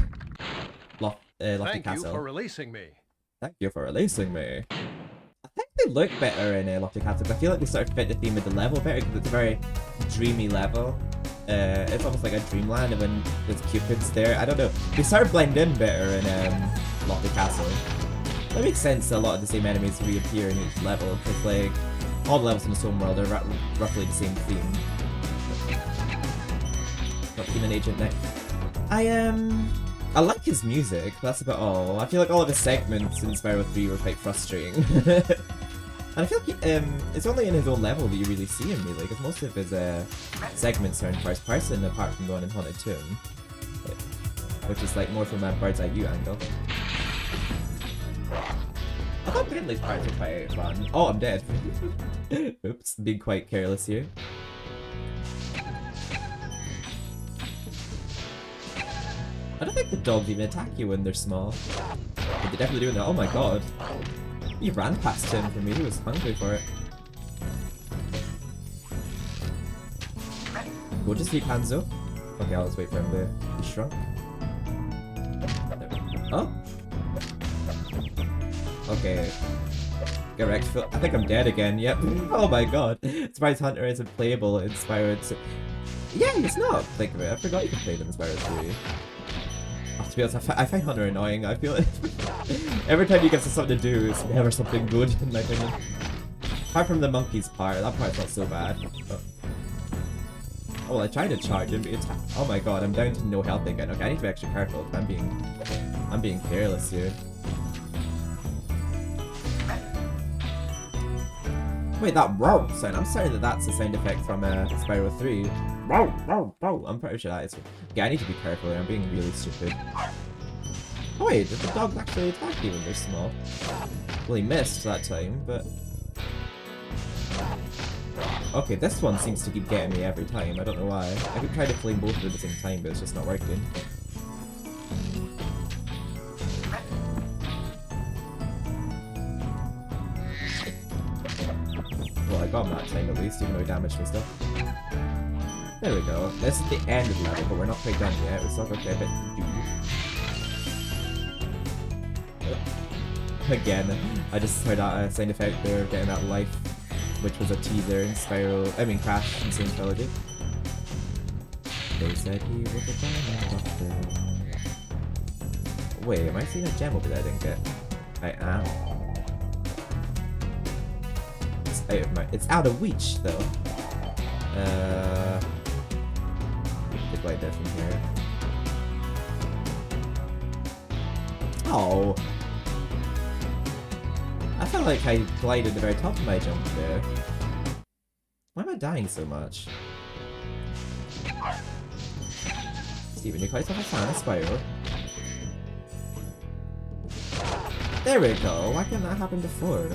Lofty Castle. Thank you for releasing me. Thank you for releasing me. I think they look better in Lofty Castle, but I feel like they sort of fit the theme of the level better, because it's a very dreamy level. It's almost like a dreamland, and when there's Cupids there, I don't know, they sort of blend in better in Lofty Castle. That makes sense that a lot of the same enemies reappear in each level, because like, all the levels in the Stone World are roughly the same theme. Not Human Agent Nick. I like his music, that's about all. I feel like all of his segments in Spyro 3 were quite frustrating. And I feel like it's only in his own level that you really see him, really, because most of his segments are in first person, apart from the one in Haunted Tomb, which is like more from a bird's eye view angle. I thought Bentley's parts were quite fun. Oh, I'm dead. Oops, being quite careless here. I don't think the dogs even attack you when they're small. But they're definitely doing that. Oh my god. He ran past him for me, he was hungry for it. We'll just keep Hanzo. Okay, I'll just wait for him to be shrunk. Oh? Okay. Get wrecked. I think I'm dead again, yep. Oh my god. Surprise Hunter isn't playable in Spyro 2. Yeah, it's not. Think of it. I forgot you could play them in Spyro 3. To be honest, I find Hunter annoying. I feel every time he gets something to do, it's never something good, in my opinion. Apart from the monkey's part, that part's not so bad. Oh, well, I tried to charge him, but oh my god, I'm down to no health again. Okay, I need to be extra careful. I'm being careless here. Wait, that wow sound. I'm certain that that's a sound effect from Spyro 3. Wow, wow, wow. I'm pretty sure that is. Yeah, I need to be careful. I'm being really stupid. Oh wait, did the dog actually attack you when they're small? Well, he missed that time, but... Okay, this one seems to keep getting me every time. I don't know why. I keep trying to flame both of them at the same time, but it's just not working. Well, I got him that time at least, even though he damaged me stuff. There we go. This is the end of the level, but we're not quite done yet. We still got a bit to do. Again, I just heard that sound effect there, getting that life, which was a teaser in Crash Insane Trilogy. They said he was a diamond doctor. Wait, am I seeing a gem over there I didn't get? I am. It's out of reach though. It's like that from here. Oh. I felt like I glided at the very top of my jump there. Why am I dying so much? Steven, you're quite a fan of Spyro. There we go. Why can't that happen before?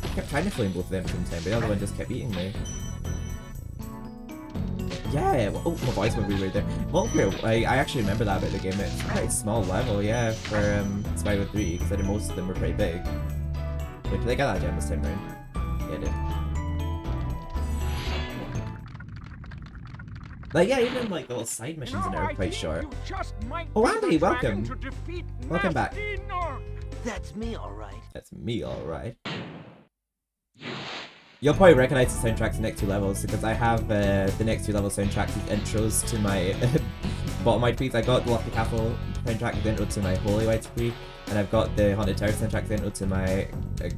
I kept trying to flame both of them at the same time, but the other one just kept eating me. Yeah! Oh, my voice went really weird there. Multiplayer, I actually remember that about the game. It's a pretty small level, yeah, for Spyro 3, because most of them were pretty big. Wait, did I get that gem this time around? Yeah, I did. Like, yeah, even like the little side missions in there are quite short. Oh, Andy, welcome! Welcome back. That's me, alright. That's me, alright. You'll probably recognize the soundtracks in the next two levels because I have the next two level soundtracks with intros to my bottom right piece. I got the Lucky Castle soundtrack with the intro to my Holy White Spree, and I've got the Haunted Tower soundtrack with the intro to my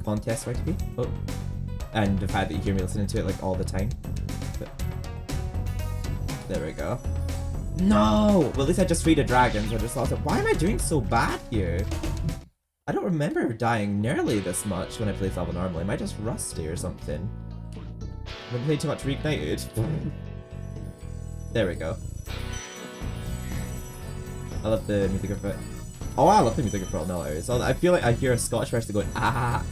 Contest White Spree. Oh, and the fact that you hear me listening to it like all the time. But there we go. No! Well, at least I just freed a dragon, so I just thought, why am I doing so bad here? I don't remember dying nearly this much when I play this level normally. Am I just rusty or something? I've been playing too much Reignited. There we go. I love the music of it. Oh, I love the music of it now. So I feel like I hear a Scottish person going in that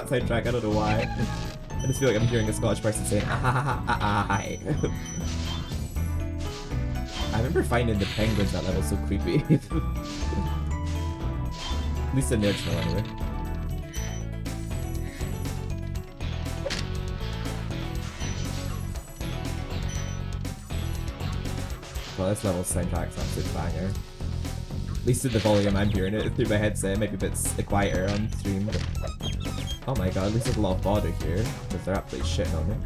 soundtrack. I don't know why. I just feel like I'm hearing a Scottish person saying I remember finding the penguins that level so creepy. At least in the original anyway. Well, this level's soundtrack's absolute banger. At least in the volume I'm hearing it through my headset. Maybe a bit quieter on stream. But... oh my god, at least there's a lot of fodder here. Because they're absolutely shitting on me.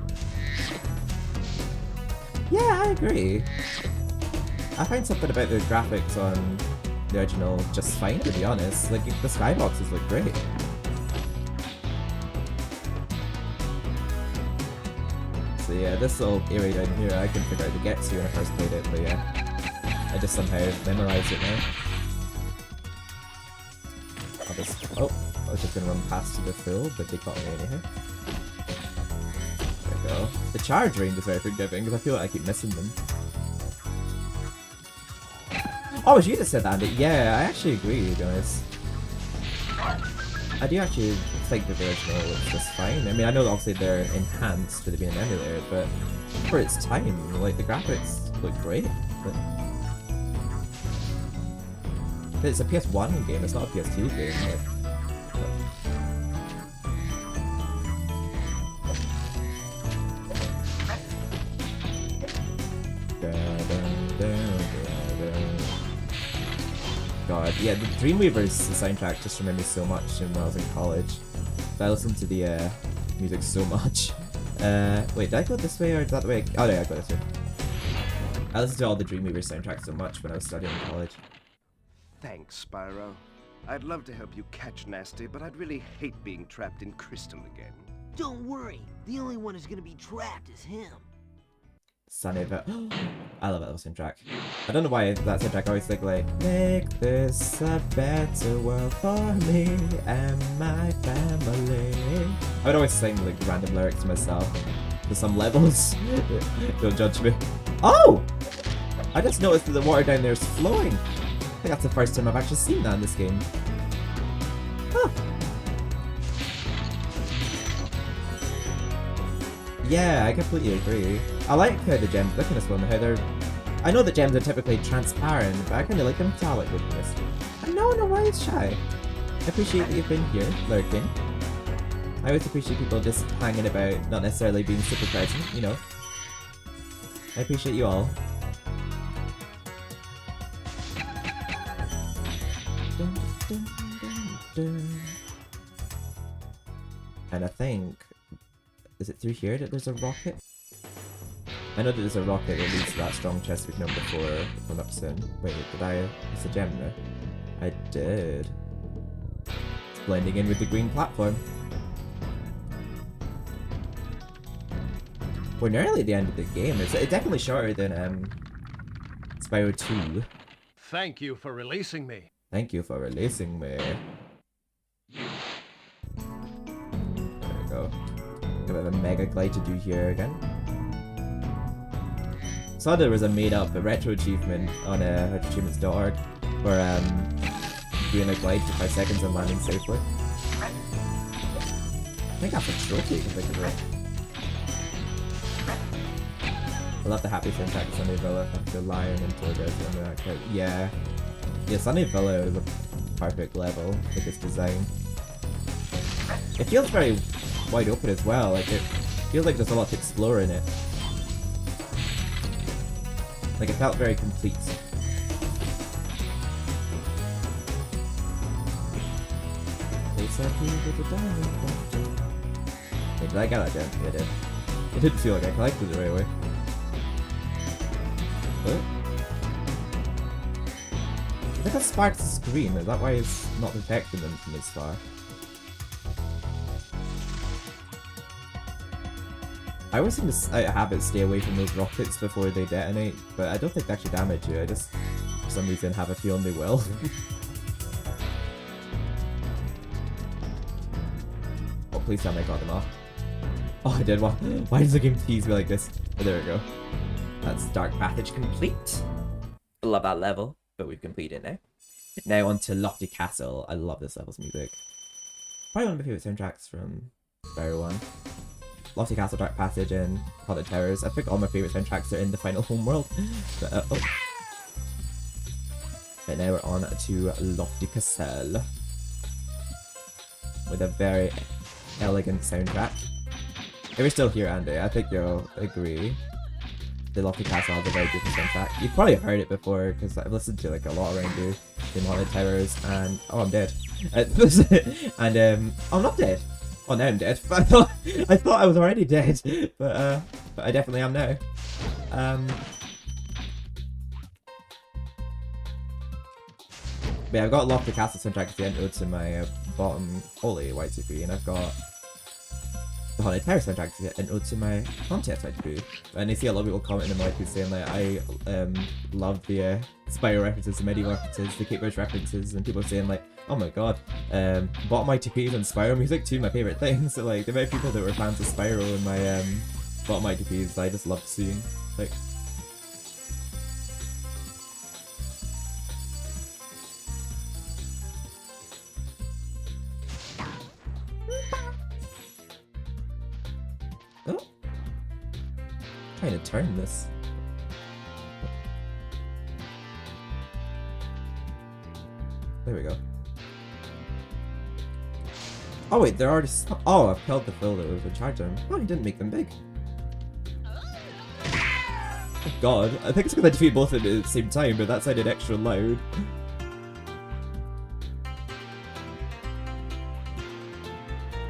Yeah, I agree. I find something about the graphics on the original just fine, to be honest. Like, the skyboxes look great. So yeah, this little area down here I couldn't figure out to get to when I first played it, but yeah. I just somehow memorized it now. I was just gonna run past to the fill, but they caught me anyhow. There we go. The charge range is very forgiving, because I feel like I keep missing them. Oh, it was you that said that, Andy. Yeah, I actually agree, guys. I do actually think that the original looks just fine. I mean, I know that obviously they're enhanced with it being an emulator, but for its time, like, the graphics look great. But it's a PS1 game, it's not a PS2 game. Like, God, yeah, the Dreamweaver's soundtrack just reminded me so much when I was in college. I listened to the music so much. Wait, did I go this way or is that the way? Oh, no, I go this way. I listened to all the Dreamweaver soundtracks so much when I was studying in college. Thanks, Spyro. I'd love to help you catch Nasty, but I'd really hate being trapped in Crystal again. Don't worry. The only one who's gonna be trapped is him. Sunny Valley. I love that soundtrack. I don't know why that soundtrack always think like, make this a better world for me and my family. I would always sing like random lyrics to myself to some levels. Don't judge me. Oh! I just noticed that the water down there is flowing. I think that's the first time I've actually seen that in this game. Huh. Yeah, I completely agree. I like how the gems look in this one, how they're... I know that gems are typically transparent, but I kind of like the metallic look in this. And no why it's shy. I appreciate that you've been here, lurking. I always appreciate people just hanging about, not necessarily being super present, you know. I appreciate you all. Dun, dun, dun, dun. And I think... Is it through here that there's a rocket? I know that there's a rocket that leads to that strong chest we've known before from up soon. Wait, did I... It's a gem there. I did. It's blending in with the green platform. We're nearly at the end of the game. It's definitely shorter than Spyro 2. Thank you for releasing me. Thank you for releasing me. There we go. A bit of a mega glide to do here again. Saw there was a made-up retro achievement on retroachievements.org for doing a glide for 5 seconds and landing safely. I think that's a trophy if I think of it. I love the happy soundtrack of Sunny Villa after Lion and Torres and that. Yeah. Yeah, Sunny Villa is a perfect level with its design. It feels very wide open as well, like it feels like there's a lot to explore in it. Like it felt very complete. Wait, did I get that gem? Yeah, I did. It didn't feel like I collected it right away. What? I think I sparked the screen, is that why it's not detecting them from this far? I always seem to have it stay away from those rockets before they detonate, but I don't think they actually damage you, I just, for some reason, have a feeling they will. Oh, please tell me I got them off. Oh, I did. Why does the game tease me like this? Oh, there we go. That's Dark Passage complete. Love that level, but we've completed it now. Now on to Lofty Castle. I love this level's music. Probably one of my favourite soundtracks from Spyro 1. Lofty Castle, Dark Passage, and Haunted Towers. I think all my favourite soundtracks are in the final home world. But, oh. But now we're on to Lofty Castle. With a very elegant soundtrack. If you're still here, Andy, I think you'll agree. The Lofty Castle has a very different soundtrack. You've probably heard it before, because I've listened to like a lot around here. In Haunted Towers, and... Oh, I'm dead. And, I'm not dead. Oh, now I'm dead. I thought I was already dead, but I definitely am now. But yeah, I've got Lofty Castle soundtrack at the end to my bottom Holy white CPU, and I've got the Haunted Tower soundtrack to my contest white CPU. And I see a lot of people commenting in my white saying like I love the Spyro references, the medieval references, the Kate Bush references, and people saying like, oh my god, bottom ITPs and Spyro music, two of my favourite things. So like the amount of people that were fans of Spyro in my bottom ITPs, I just loved seeing. Like, oh, trying to turn this. There we go. Oh wait, they're already. Oh, I've killed the filter with a charge arm. Oh, he didn't make them big. Oh god, I think it's because I defeat both of them at the same time, but that sounded extra loud.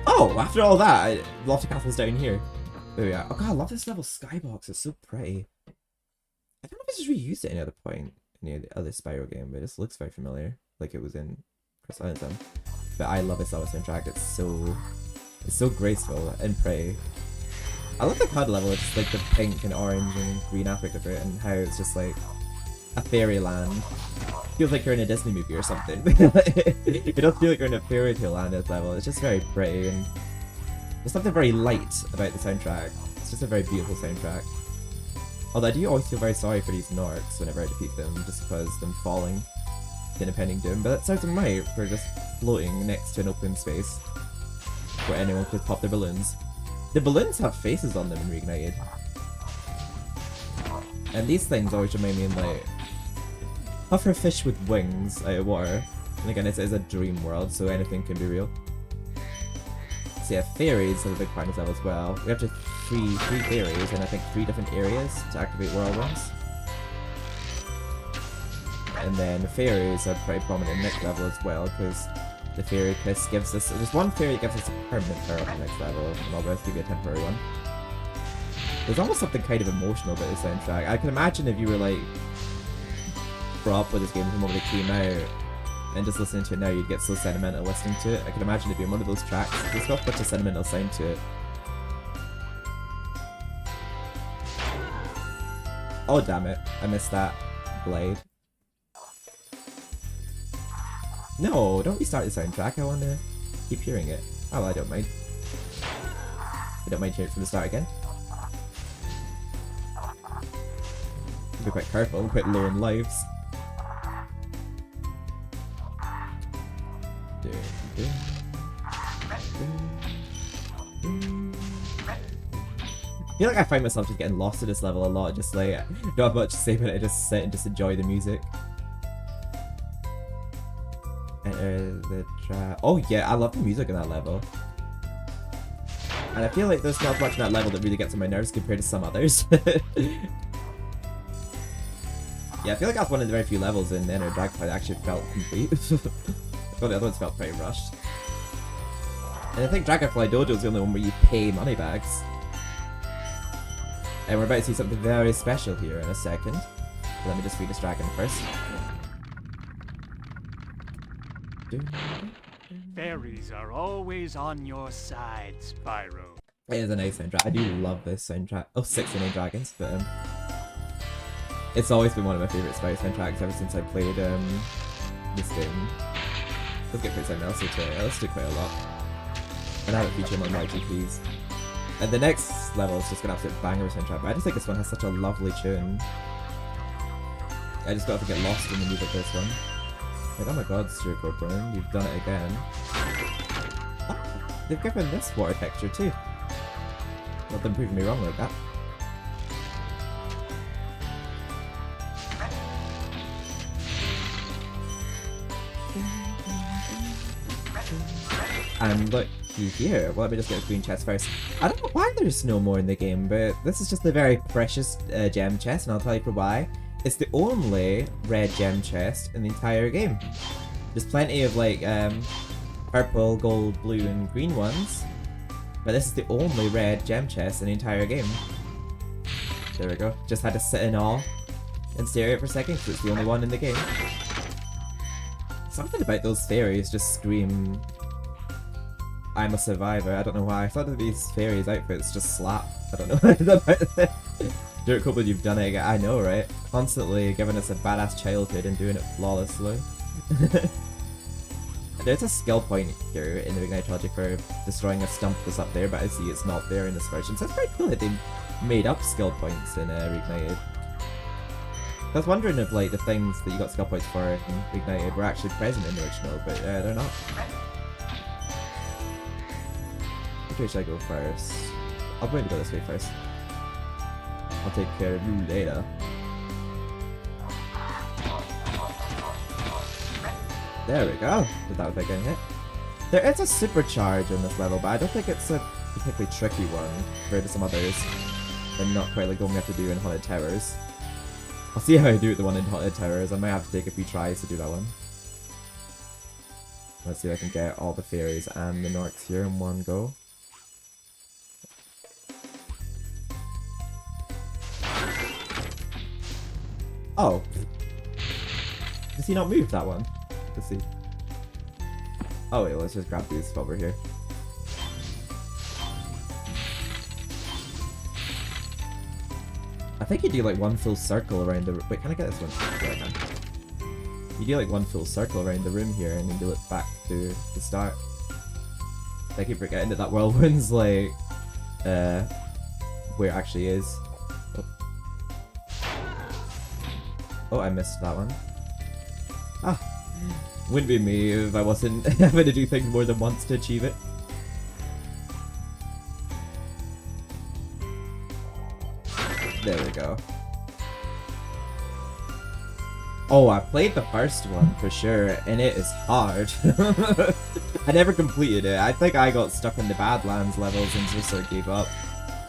Oh, after all that, Lofty Castle's down here. There we are. Oh god, I love this level skybox. It's so pretty. I don't know if it's just reused at any other point in any other Spyro game, but it just looks very familiar, like it was in Chris Island's one. But I love this level soundtrack. It's so graceful and pretty. I love the CUD level, it's just like the pink and orange and green aspect of it, and how it's just like a fairyland. Feels like you're in a Disney movie or something. It doesn't feel like you're in a fairy tale land at this level. It's just very pretty, and there's something very light about the soundtrack. It's just a very beautiful soundtrack. Although I do always feel very sorry for these Norks whenever I defeat them, just because them falling in impending doom. But that sounds right for just floating next to an open space where anyone could pop their balloons. The balloons have faces on them in Reignited. And these things always remind me of like pufferfish with wings out of water. And again, it is a dream world, so anything can be real. So yeah, fairies have a big part in this level as well. We have to free 3 fairies and I think 3 different areas to activate whirlwinds. And then the fairies are pretty prominent in the next level as well, because the fairy kiss gives us... There's one fairy that gives us a permanent power up in the next level, and all the rest give you a temporary one. There's almost something kind of emotional about the soundtrack. I can imagine if you were like brought up with this game from the moment it came out, and just listening to it now, you'd get so sentimental listening to it. I can imagine if you're one of those tracks, it's got such a sentimental sound to it. Oh damn it, I missed that blade. No, don't restart the soundtrack, I want to keep hearing it. Oh, I don't mind. I don't mind hearing it from the start again. Be quite careful, I'm quite low in lives. I feel like I find myself just getting lost in this level a lot, just like, don't have much to say about it, I just sit and just enjoy the music. Enter the trap. Oh yeah, I love the music in that level. And I feel like there's not much in that level that really gets on my nerves compared to some others. Yeah, I feel like that's one of the very few levels in Enter Dragonfly that actually felt complete. I thought the other ones felt pretty rushed. And I think Dragonfly Dojo is the only one where you pay money bags. And we're about to see something very special here in a second. Let me just free this dragon first. Fairies are always on your side, Spyro. It is a nice soundtrack. I do love this soundtrack. Oh, 69 Dragons, but it's always been one of my favourite Spyro soundtracks ever since I played this game. Let's get pretty something else to it. I listened to it quite a lot. And I have it featured on my GPs. And the next level is just an absolute banger soundtrack, but I just think this one has such a lovely tune. I just don't have to get lost in the music of this one. Like, oh my god, Stuart Gordon, you've done it again. Oh, they've given this water texture too. Not them proving me wrong like that. And look here, well, let me just get a green chest first. I don't know why there's no more in the game, but this is just a very precious gem chest, and I'll tell you for why. It's the only red gem chest in the entire game. There's plenty of like purple, gold, blue, and green ones, but this is the only red gem chest in the entire game. There we go. Just had to sit in awe and stare at it for a second because it's the only one in the game. Something about those fairies just scream, I'm a survivor. I don't know why. I thought of these fairies' outfits just slap. I don't know. Dirt Copeland, you've done it again. I know, right? Constantly giving us a badass childhood and doing it flawlessly. There's a skill point here in the Reignite Project for destroying a stump that's up there, but I see it's not there in this version. So it's very cool that they made up skill points in Reignited. I was wondering if like the things that you got skill points for in Reignited were actually present in the original, but they're not. Which way should I go first? I'll probably go this way first. I'll take care of you later. There we go, without getting hit. There is a supercharge in this level, but I don't think it's a particularly tricky one compared to some others. They're not quite like the one we have to do in Haunted Towers. I'll see how I do the one in Haunted Towers. I might have to take a few tries to do that one. Let's see if I can get all the fairies and the Norks here in one go. Oh. Does he not move that one? Let's see. Oh wait, let's just grab these while we're here. I think you do like one full circle around the... Wait, can I get this one? Yeah, I can. You do like one full circle around the room here and then you look back to the start. I keep forgetting that whirlwind's like... where it actually is. Oh. Oh, I missed that one. Ah! Wouldn't be me if I wasn't having to do things more than once to achieve it. There we go. Oh, I played the first one for sure, and it is hard. I never completed it. I think I got stuck in the Badlands levels and just sort of gave up.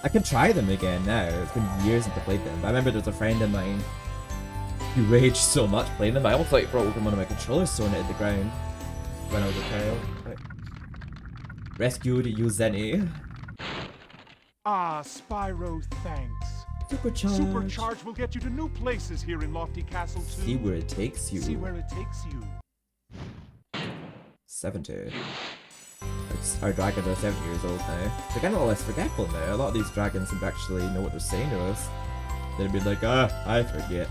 I can try them again now. It's been years since I played them. But I remember there was a friend of mine who raged so much playing them. I almost like broke one of my controllers throwing it at the ground when I was a child. Right. Rescued Yuzeni. Ah, Spyro, thanks. Supercharge. Supercharge will get you to new places here in Lofty Castle too. See where it takes you. See where it takes you. 70. Our dragons are 70 years old now. They're getting a lot less forgetful now. A lot of these dragons would actually know what they're saying to us. They'd be like, ah, I forget.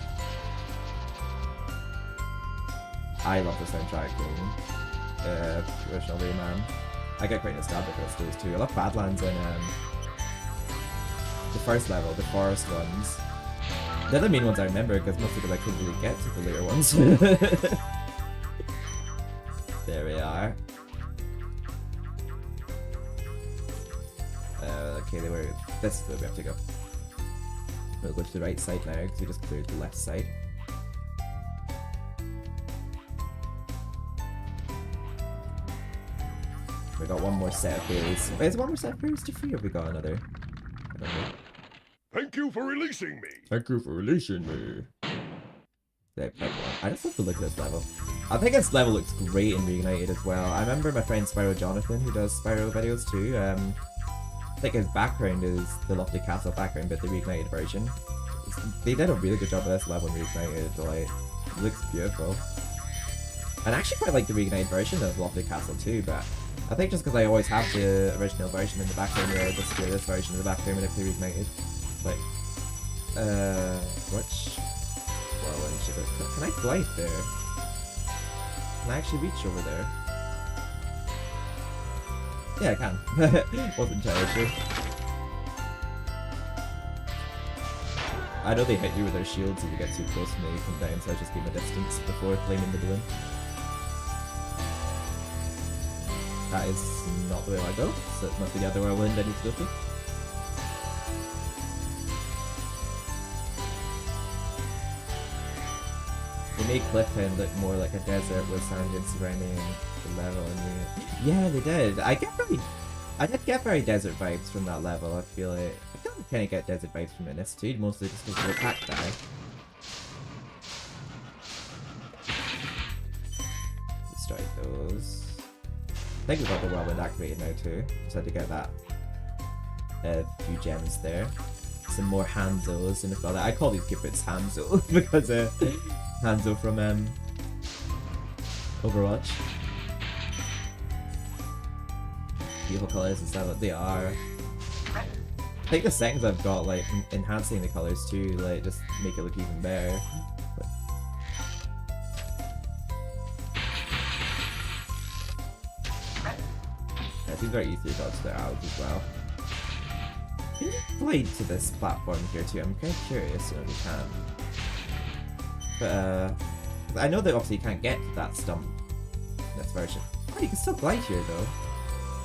I love the soundtrack from original Rayman. I get quite nostalgic for those too. I love Badlands and the first level, the forest ones. The other main ones I remember because mostly because I couldn't really get to the later ones. There we are. Okay, they were. This is where we have to go. We'll go to the right side now because we just cleared the left side. We got one more set of fairies. Wait, is one more set of fairies to free or have we got another? I don't know. Thank you for releasing me. Thank you for releasing me. I just love the look of this level. I think this level looks great in Reignited as well. I remember my friend Spyro Jonathan, who does Spyro videos too. I think his background is the Lofty Castle background, but the Reignited version. They did a really good job of this level in Reignited. Like, it looks beautiful. And I actually quite like the Reignited version of Lofty Castle too, but I think just because I always have the original version in the background, I just play this version in the background when I play Reignited. Like, which whirlwind should I... Can I glide there? Can I actually reach over there? Yeah, I can. Wasn't entirely sure. I know they hit you with their shields if you get too close and they come down, so I just keep my distance before flaming the balloon. That is not the way I go, so it must be the other whirlwind I need to go to. They made Cliffhanger look more like a desert with sand dunes surrounding the level, and yeah, they did. I did get very desert vibes from that level. I feel like I kind of get desert vibes from this too, mostly just because of the cacti. Destroy those. I think we got the whirlwind activated now too. Just had to get that few gems there. Some more Hanzos and all that. I call these Gibbets Hanzo because Hanzo from Overwatch. Beautiful colours and stuff, they are. I think the settings I've got, like enhancing the colours too, like just make it look even better. But... yeah, it seems very easy to dodge their arrows as well. Can you glide to this platform here too? I'm kind of curious if you can. But I know that obviously you can't get to that stump in this version. Oh, you can still glide here though.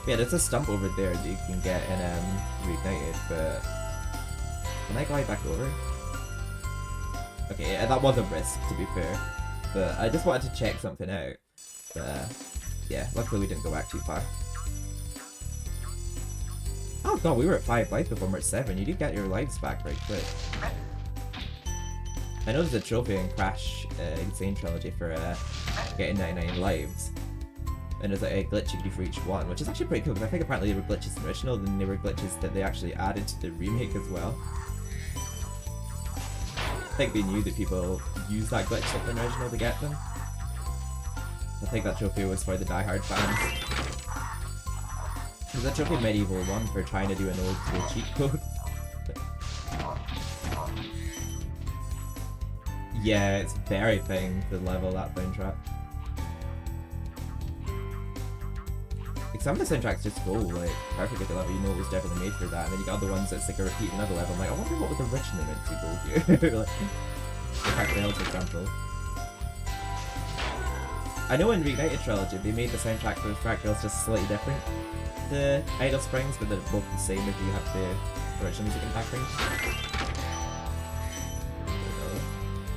Yeah, there's a stump over there that you can get in Reignited, but can I glide back over? Okay, yeah, that was a risk to be fair, but I just wanted to check something out. But yeah, luckily we didn't go back too far. Oh god, we were at 5 lives before we're at 7. You do get your lives back right quick. I know there's a trophy in Crash Insane Trilogy for getting 99 lives. And there's like a glitch you can do for each one, which is actually pretty cool because I think apparently they were glitches in the original, and they were glitches that they actually added to the remake as well. I think they knew that people use that glitch of the original to get them. I think that trophy was for the diehard fans. There's a trophy in Medieval 1 for trying to do an old school cheat code. Yeah, it's very fitting to the level, that soundtrack. Like, some of the soundtracks just go like perfect at the level, you know it was definitely made for that, and then you got other ones that's like a repeat another level. I'm like, I wonder what was originally meant to go here. Like, the Crack Rails, for example. I know in Reignited Trilogy they made the soundtrack for the Crack Rails just slightly different to Idle Springs, but they're both the same if you have the original music in the background.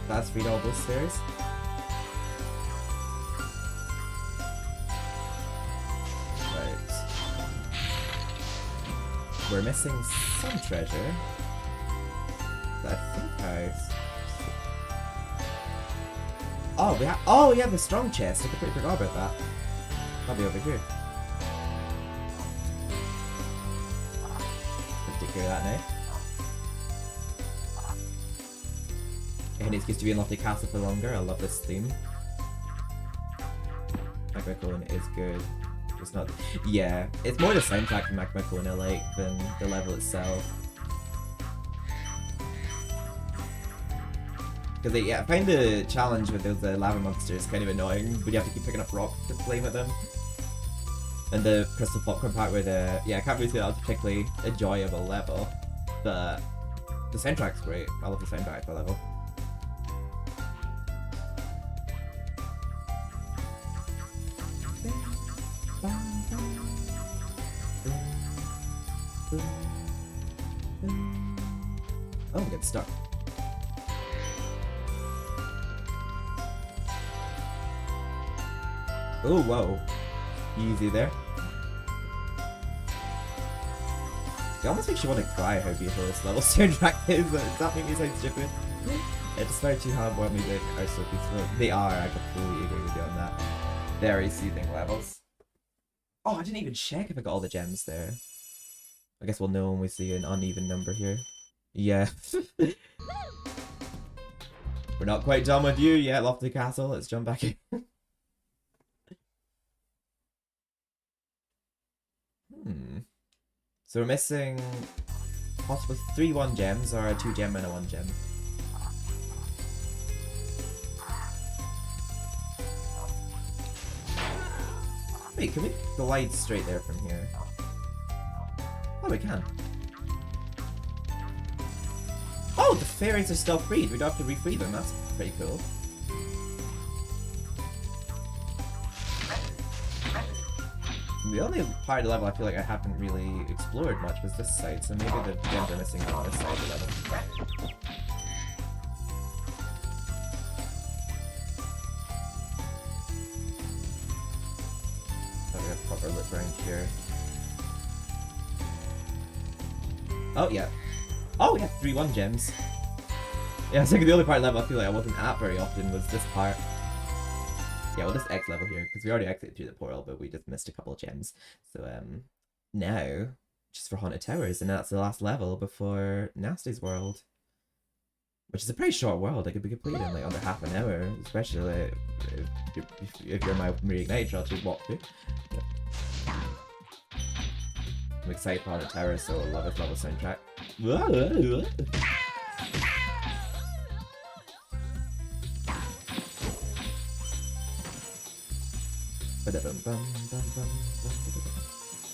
That's read all those stairs. Right. We're missing some treasure. But I think Oh, we have the strong chest. I completely forgot about that. That'll be over here. Let's take care of that now. And it's used to be in Lofty Castle for longer. I love this theme. Magma Cone is good. It's not. Yeah, it's more the soundtrack from Magma Cone I like than the level itself. Because yeah, I find the challenge with those lava monsters kind of annoying, but you have to keep picking up rock to play with them. And the crystal popcorn part with yeah, I can't really say that was a particularly enjoyable level, but the soundtrack's great. I love the soundtrack for the level. Oh, I'm getting stuck. Oh, whoa. Easy there. It almost makes you want to cry how beautiful this level soundtrack is. Does that make me sound stupid? Despite too hard music are so peaceful. They are, I completely agree with you on that. Very soothing levels. Oh, I didn't even check if I got all the gems there. I guess we'll know when we see an uneven number here. Yeah. We're not quite done with you yet, Lofty Castle. Let's jump back in. So we're missing possibly 3 1 gems or a 2 gem and a 1 gem. Wait, can we glide straight there from here? Oh, we can. Oh, the fairies are still freed. We don't have to re-free them. That's pretty cool. The only part of the level I feel like I haven't really explored much was this side, so maybe the gems are missing on this side of the level. So we have a proper look around here. Oh, yeah. Oh, yeah, 3-1 gems. Yeah, I was thinking the only part of the level I feel like I wasn't at very often was this part. Yeah, we'll just X level here, because we already exited through the portal, but we just missed a couple of gems. So, now, just for Haunted Towers, and that's the last level before Nasty's World. Which is a pretty short world, it could be completed in like under half an hour, especially if you're my Reignited Trilogy walkthrough. Yeah. I'm excited for Haunted Towers, so I love this level soundtrack.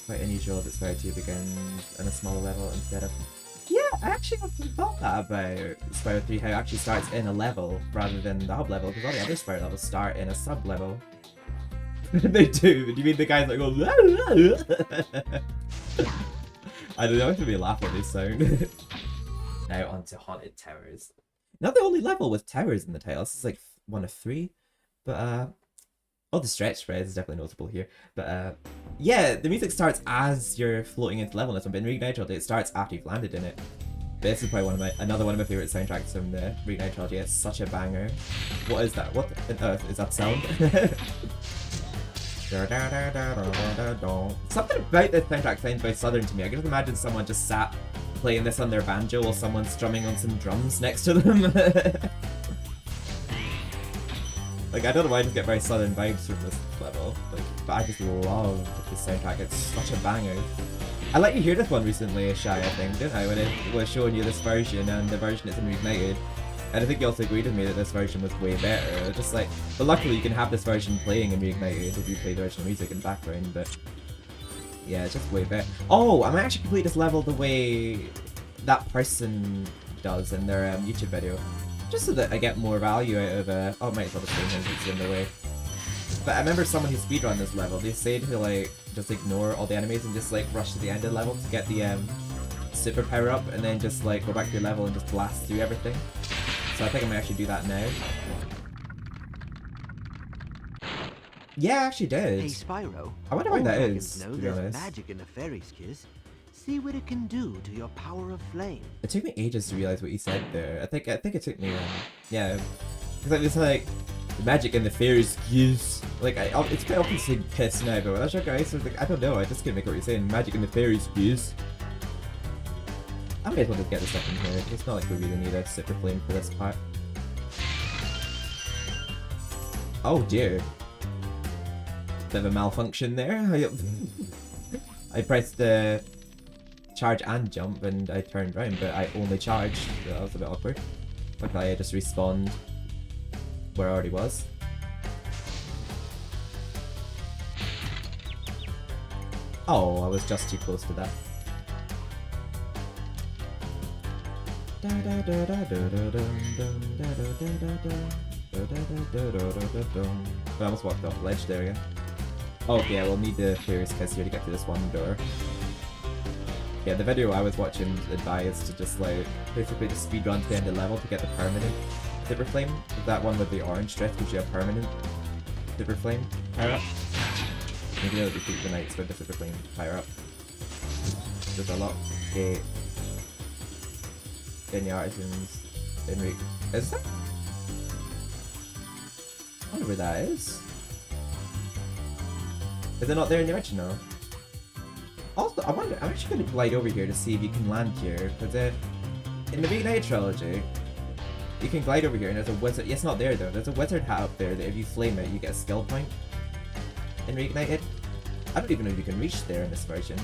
Quite unusual that Spyro 2 begins on a smaller level instead of... Yeah, I actually thought that about Spyro 3, how it actually starts in a level rather than the hub level, because all the other Spyro levels start in a sub-level. They do, but you mean the guys that go... I don't know if to be laughing at this sound. Now onto Haunted Towers. Not the only level with towers in the title, this is like 1 of 3, but oh, the stretch spread is definitely noticeable here. But yeah, the music starts as you're floating into level in this one, but in Reignited Trilogy it starts after you've landed in it. But this is probably another one of my favourite soundtracks from the Reignited Trilogy. It's such a banger. What is that? What is that sound? Something about this soundtrack sounds very southern to me. I can just imagine someone just sat playing this on their banjo while someone's strumming on some drums next to them. Like, I don't know why I just get very southern vibes from this level, like, but I just love this soundtrack. It's such a banger. I let you hear this one recently, Shy, I think, didn't I, when it was showing you this version and the version that's in Reignited. And I think you also agreed with me that this version was way better. Just like, but luckily you can have this version playing in Reignited if you play the original music in the background, but yeah, it's just way better. Oh, I might actually complete this level the way that person does in their YouTube video. Just so that I get more value out of oh, I might as well just him since it's in the way. But I remember someone who speedrun this level, they say to like, just ignore all the enemies and just like rush to the end of the level to get the super power up and then just like go back to your level and just blast through everything. So I think I might actually do that now. Yeah, I actually did. Hey Spyro, I wonder why that is, know to be there's honest. magic in the fairy's kiss. See what it can do to your power of flame. It took me ages to realize what you said there. I think it took me yeah. Because it's like the magic in the fairy's kiss. Like it's quite often saying piss now, but that's okay. So like, I don't know. I just can't make out what you're saying. Magic in the fairy's kiss. I may as well just get this stuff in here. It's not like we really need a super flame for this part. Oh dear. Bit of a malfunction there. I pressed the charge and jump and I turned around, but I only charged. So that was a bit awkward. Luckily I just respawned where I already was. Oh, I was just too close to that. I almost walked off the ledge there again. Oh, okay, we'll need the Fairy's Kiss here to get to this one door. Yeah, the video I was watching advised to just like, basically just speedrun to the end of the level to get the permanent Super Flame. That one with the orange dress gives you a permanent Super Flame power up. Maybe that'll defeat the Knights with the Super Flame power up. There's a lock gate. In the artisans. Is that? I wonder where that is. Is it not there in the original? Also, I wonder, I'm actually going to glide over here to see if you can land here, because in the Reignited trilogy, you can glide over here and there's a wizard. It's not there though. There's a wizard hat up there that if you flame it, you get a skill point. In Reignited, I don't even know if you can reach there in this version.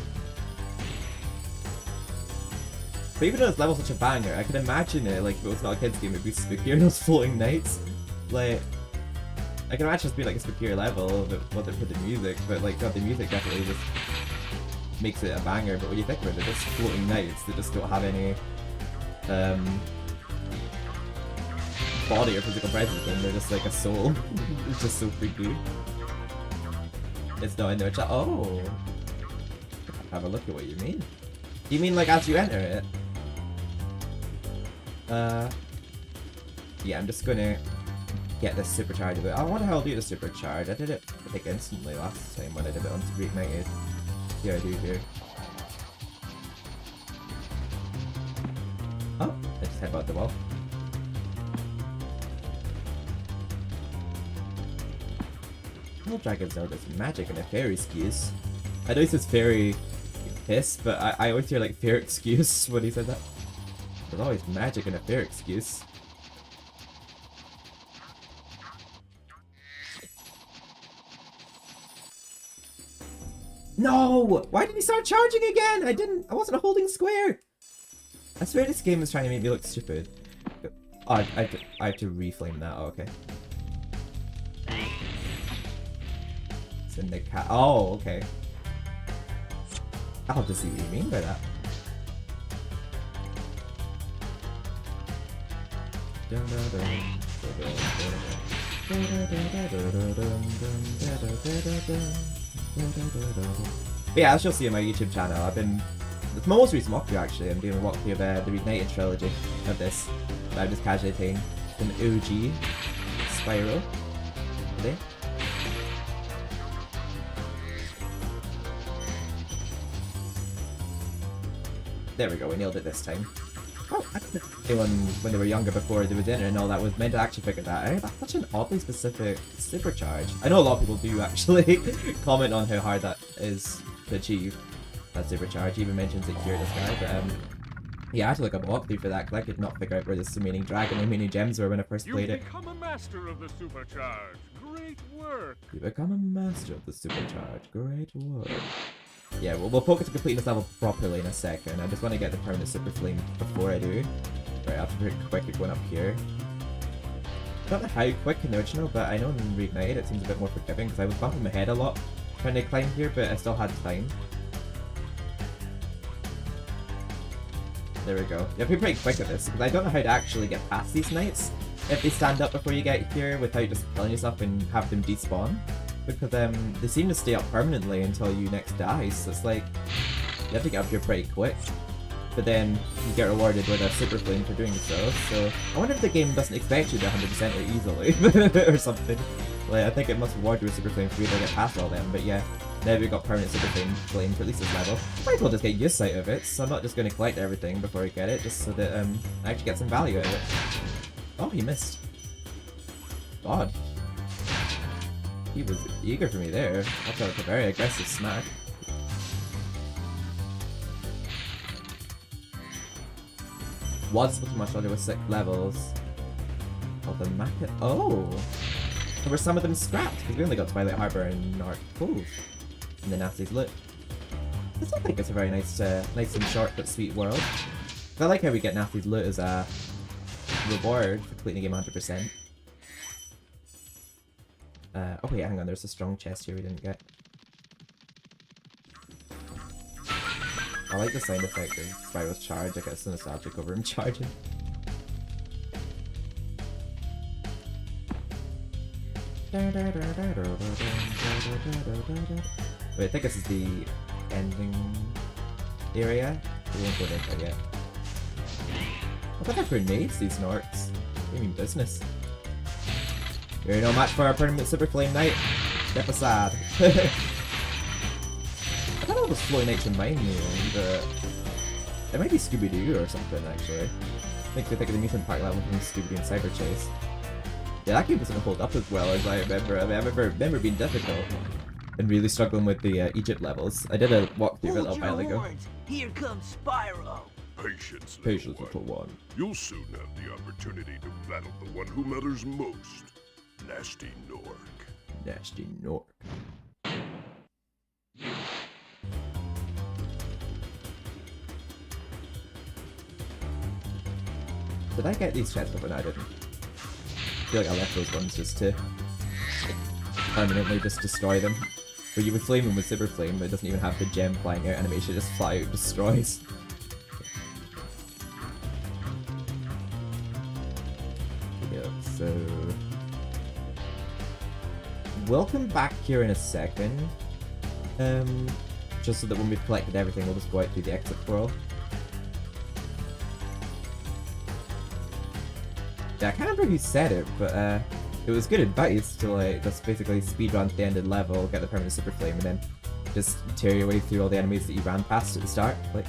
But even though this level's such a banger, I can imagine it, like, if it was not a kid's game, it'd be spookier, those floating knights. Like, I can imagine this being like a spookier level if it wasn't for the music, but like, God, the music definitely just makes it a banger. But when you think about it, they're just floating knights that just don't have any body or physical presence, and they're just like a soul. It's just so freaky. It's not in there. Oh, have a look at what you mean. You mean like as you enter it? Yeah, I'm just gonna get this supercharge of it. I wonder how I'll do the supercharge. I did it, I think, instantly last time when I did it on Reignited. See how I do here. Oh, I just headbutt the wall. Little dragons know there's magic and a fairy excuse. I know he says fairy piss, but I always hear like fair excuse when he said that. There's always magic and a fair excuse. No! Why did he start charging again? I wasn't holding square! I swear this game is trying to make me look stupid. Oh, I have to reflame that, oh, okay. It's in the cat. Oh, okay. I'll have to see what you mean by that. But yeah, as you'll see on my YouTube channel, it's my most recent walkthrough actually. I'm doing a walkthrough of the Reignited trilogy of this. But I'm just casually playing an OG Spyro today. There we go, we nailed it this time. Oh, I don't know if anyone, when they were younger before they were in and all that, was meant to actually figure that out. That's such an oddly specific supercharge. I know a lot of people do actually comment on how hard that is to achieve, that supercharge. He even mentions it here, this guy, but yeah, I had to look up a walkthrough for that because I could not figure out where this remaining dragon and remaining gems were when I first played it. You've become a master of the supercharge. Great work. You become a master of the supercharge. Great work. Yeah, we'll focus on completing this level properly in a second. I just want to get the permanent super flame before I do. Right, I have to be quick at going up here. I don't know how quick in the original, but I know in Reignited it seems a bit more forgiving because I was bumping my head a lot trying to climb here, but I still had time. There we go. You have to be pretty quick at this because I don't know how to actually get past these knights if they stand up before you get here without just killing yourself and have them despawn. Because they seem to stay up permanently until you next die, so it's like you have to get up here pretty quick. But then you get rewarded with a super flame for doing so. So I wonder if the game doesn't expect you to 100% it easily or something. Like I think it must reward you with super flame for you to get past all them. But yeah, now we've got permanent super flame for at least this level. Might as well just get use out of it. So I'm not just going to collect everything before I get it, just so that I actually get some value out of it. Oh, he missed. God. He was eager for me there. That's a very aggressive smack. Was looking much harder with 6 levels. Oh, the map. Oh! There were some of them scrapped, because we only got Twilight Harbor and North Cove. And the Nasty's loot. I still think it's a very nice and short but sweet world. I like how we get Nasty's loot as a reward for completing the game 100%. Oh wait, hang on, there's a strong chest here we didn't get. I like the sound effect of Spyro's charge, I get so nostalgic over him charging. Wait, I think this is the ending area? We won't go there quite yet. I thought they're grenades, these Norks. They mean business. You're no match for our permanent Super Flame Knight. Step aside. I thought it was Floy Knights remind me, but it might be Scooby-Doo or something actually. Makes me think of the mutant pack level from Scooby-Doo and Cyber Chase. Yeah, that game doesn't hold up as well as I remember. I mean, I remember being difficult and really struggling with the Egypt levels. I did a walkthrough of it a little while ago. Here comes Spyro. Patience, Patience, little one. You'll soon have the opportunity to battle the one who matters most. Nasty Nork. Nasty Nork. Did I get these chests up? No, I didn't. I feel like I left those ones just to permanently just destroy them. But you would flame them with Super Flame, but it doesn't even have the gem flying out animation, it just fly out destroys. Yeah, so we'll come back here in a second. Just so that when we've collected everything, we'll just go out through the exit portal. Yeah, I can't remember who said it, but it was good advice to like just basically speedrun the ended level, get the permanent Super Flame, and then just tear your way through all the enemies that you ran past at the start. Like,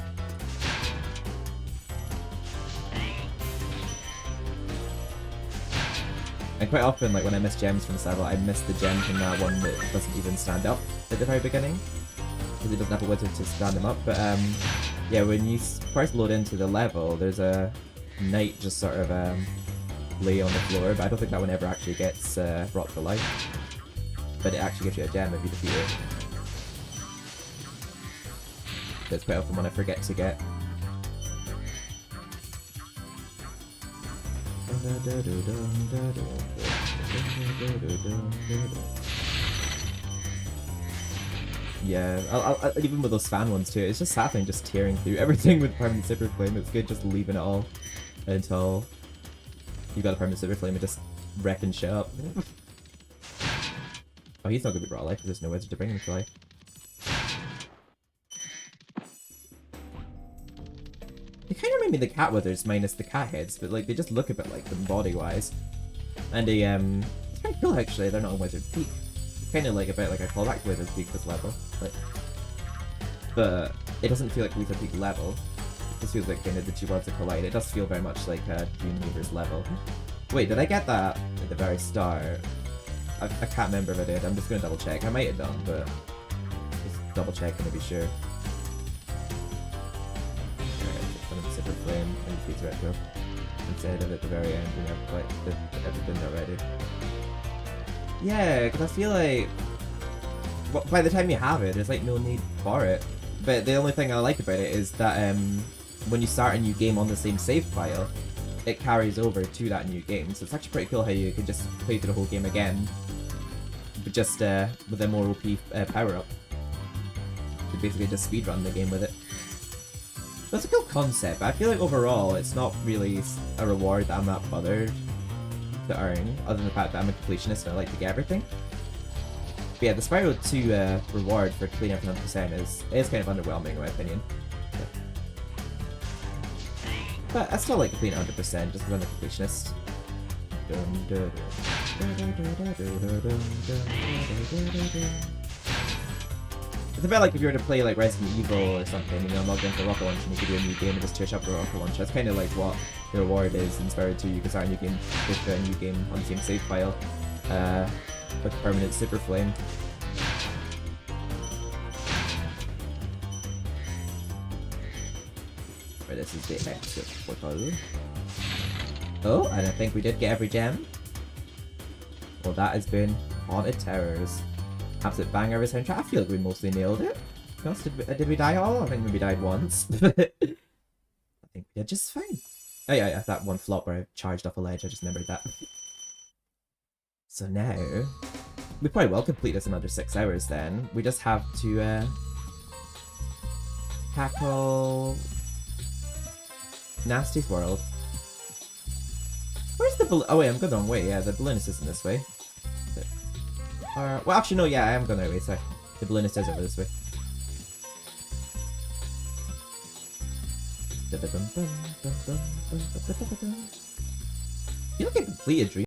and quite often, like when I miss gems from this level, I miss the gem from that one that doesn't even stand up at the very beginning, because it doesn't have a wizard to stand them up. But yeah, when you first load into the level, there's a knight just sort of lay on the floor, but I don't think that one ever actually gets brought to life. But it actually gives you a gem if you defeat it. That's quite often one I forget to get. Yeah, I'll, even with those fan ones too, it's just happening, just tearing through everything with permanent Super Flame. It's good just leaving it all until you got a permanent Super Flame and just wrecking shit up. Oh, he's not gonna be brought to life because there's no wizard to bring him to life. They kind of remind me of the cat wizards minus the cat heads, but like they just look a bit like them body-wise. And they, it's kind of cool actually, they're not on Wizard Peak. It's kind of like a bit like a callback to Wizard Peak this level. Like, but it doesn't feel like Wizard Peak level. It just feels like kind of the two worlds that collide. It does feel very much like Dreamweaver's level. Wait, did I get that at the very start? I can't remember if I did. I'm just gonna double check. I might have done, but just double checking to be sure. Super Flame and defeats Retro instead of at the very end when you have collected everything already. Yeah, because I feel like well, by the time you have it, there's like no need for it. But the only thing I like about it is that when you start a new game on the same save file, it carries over to that new game. So it's actually pretty cool how you can just play through the whole game again, but just with a more OP power-up. You basically just speedrun the game with it. That's a cool concept, but I feel like overall it's not really a reward that I'm not bothered to earn, other than the fact that I'm a completionist and I like to get everything. But yeah, the Spyro 2 reward for cleaning up 100% is kind of underwhelming in my opinion. But I still like clean 100% just because I'm a completionist. It's a bit like if you were to play like Resident Evil or something, you know, log into Rocket Launch and you could do a new game and just switch up the Rocket Launch. That's kind of like what the reward is in Spyro 2. You can start a new game, switch to a new game on the same save file with permanent super flame. Right, this is the exit portal. Oh, and I think we did get every gem. Well, that has been Haunted Towers. Absolute banger of a soundtrack. I feel like we mostly nailed it. Did we die all? I think we died once. I think we did just fine. Oh yeah, that one flop where I charged off a ledge, I just remembered that. So now, we probably will complete this in under 6 hours then. We just have to tackle Nasty's world. Where's the balloon? Oh wait, I'm going the wrong way. Yeah, the balloonist isn't this way. Well, actually, no, yeah, I am going that way, sorry. The balloonist is over this way. I feel like I completed Dream.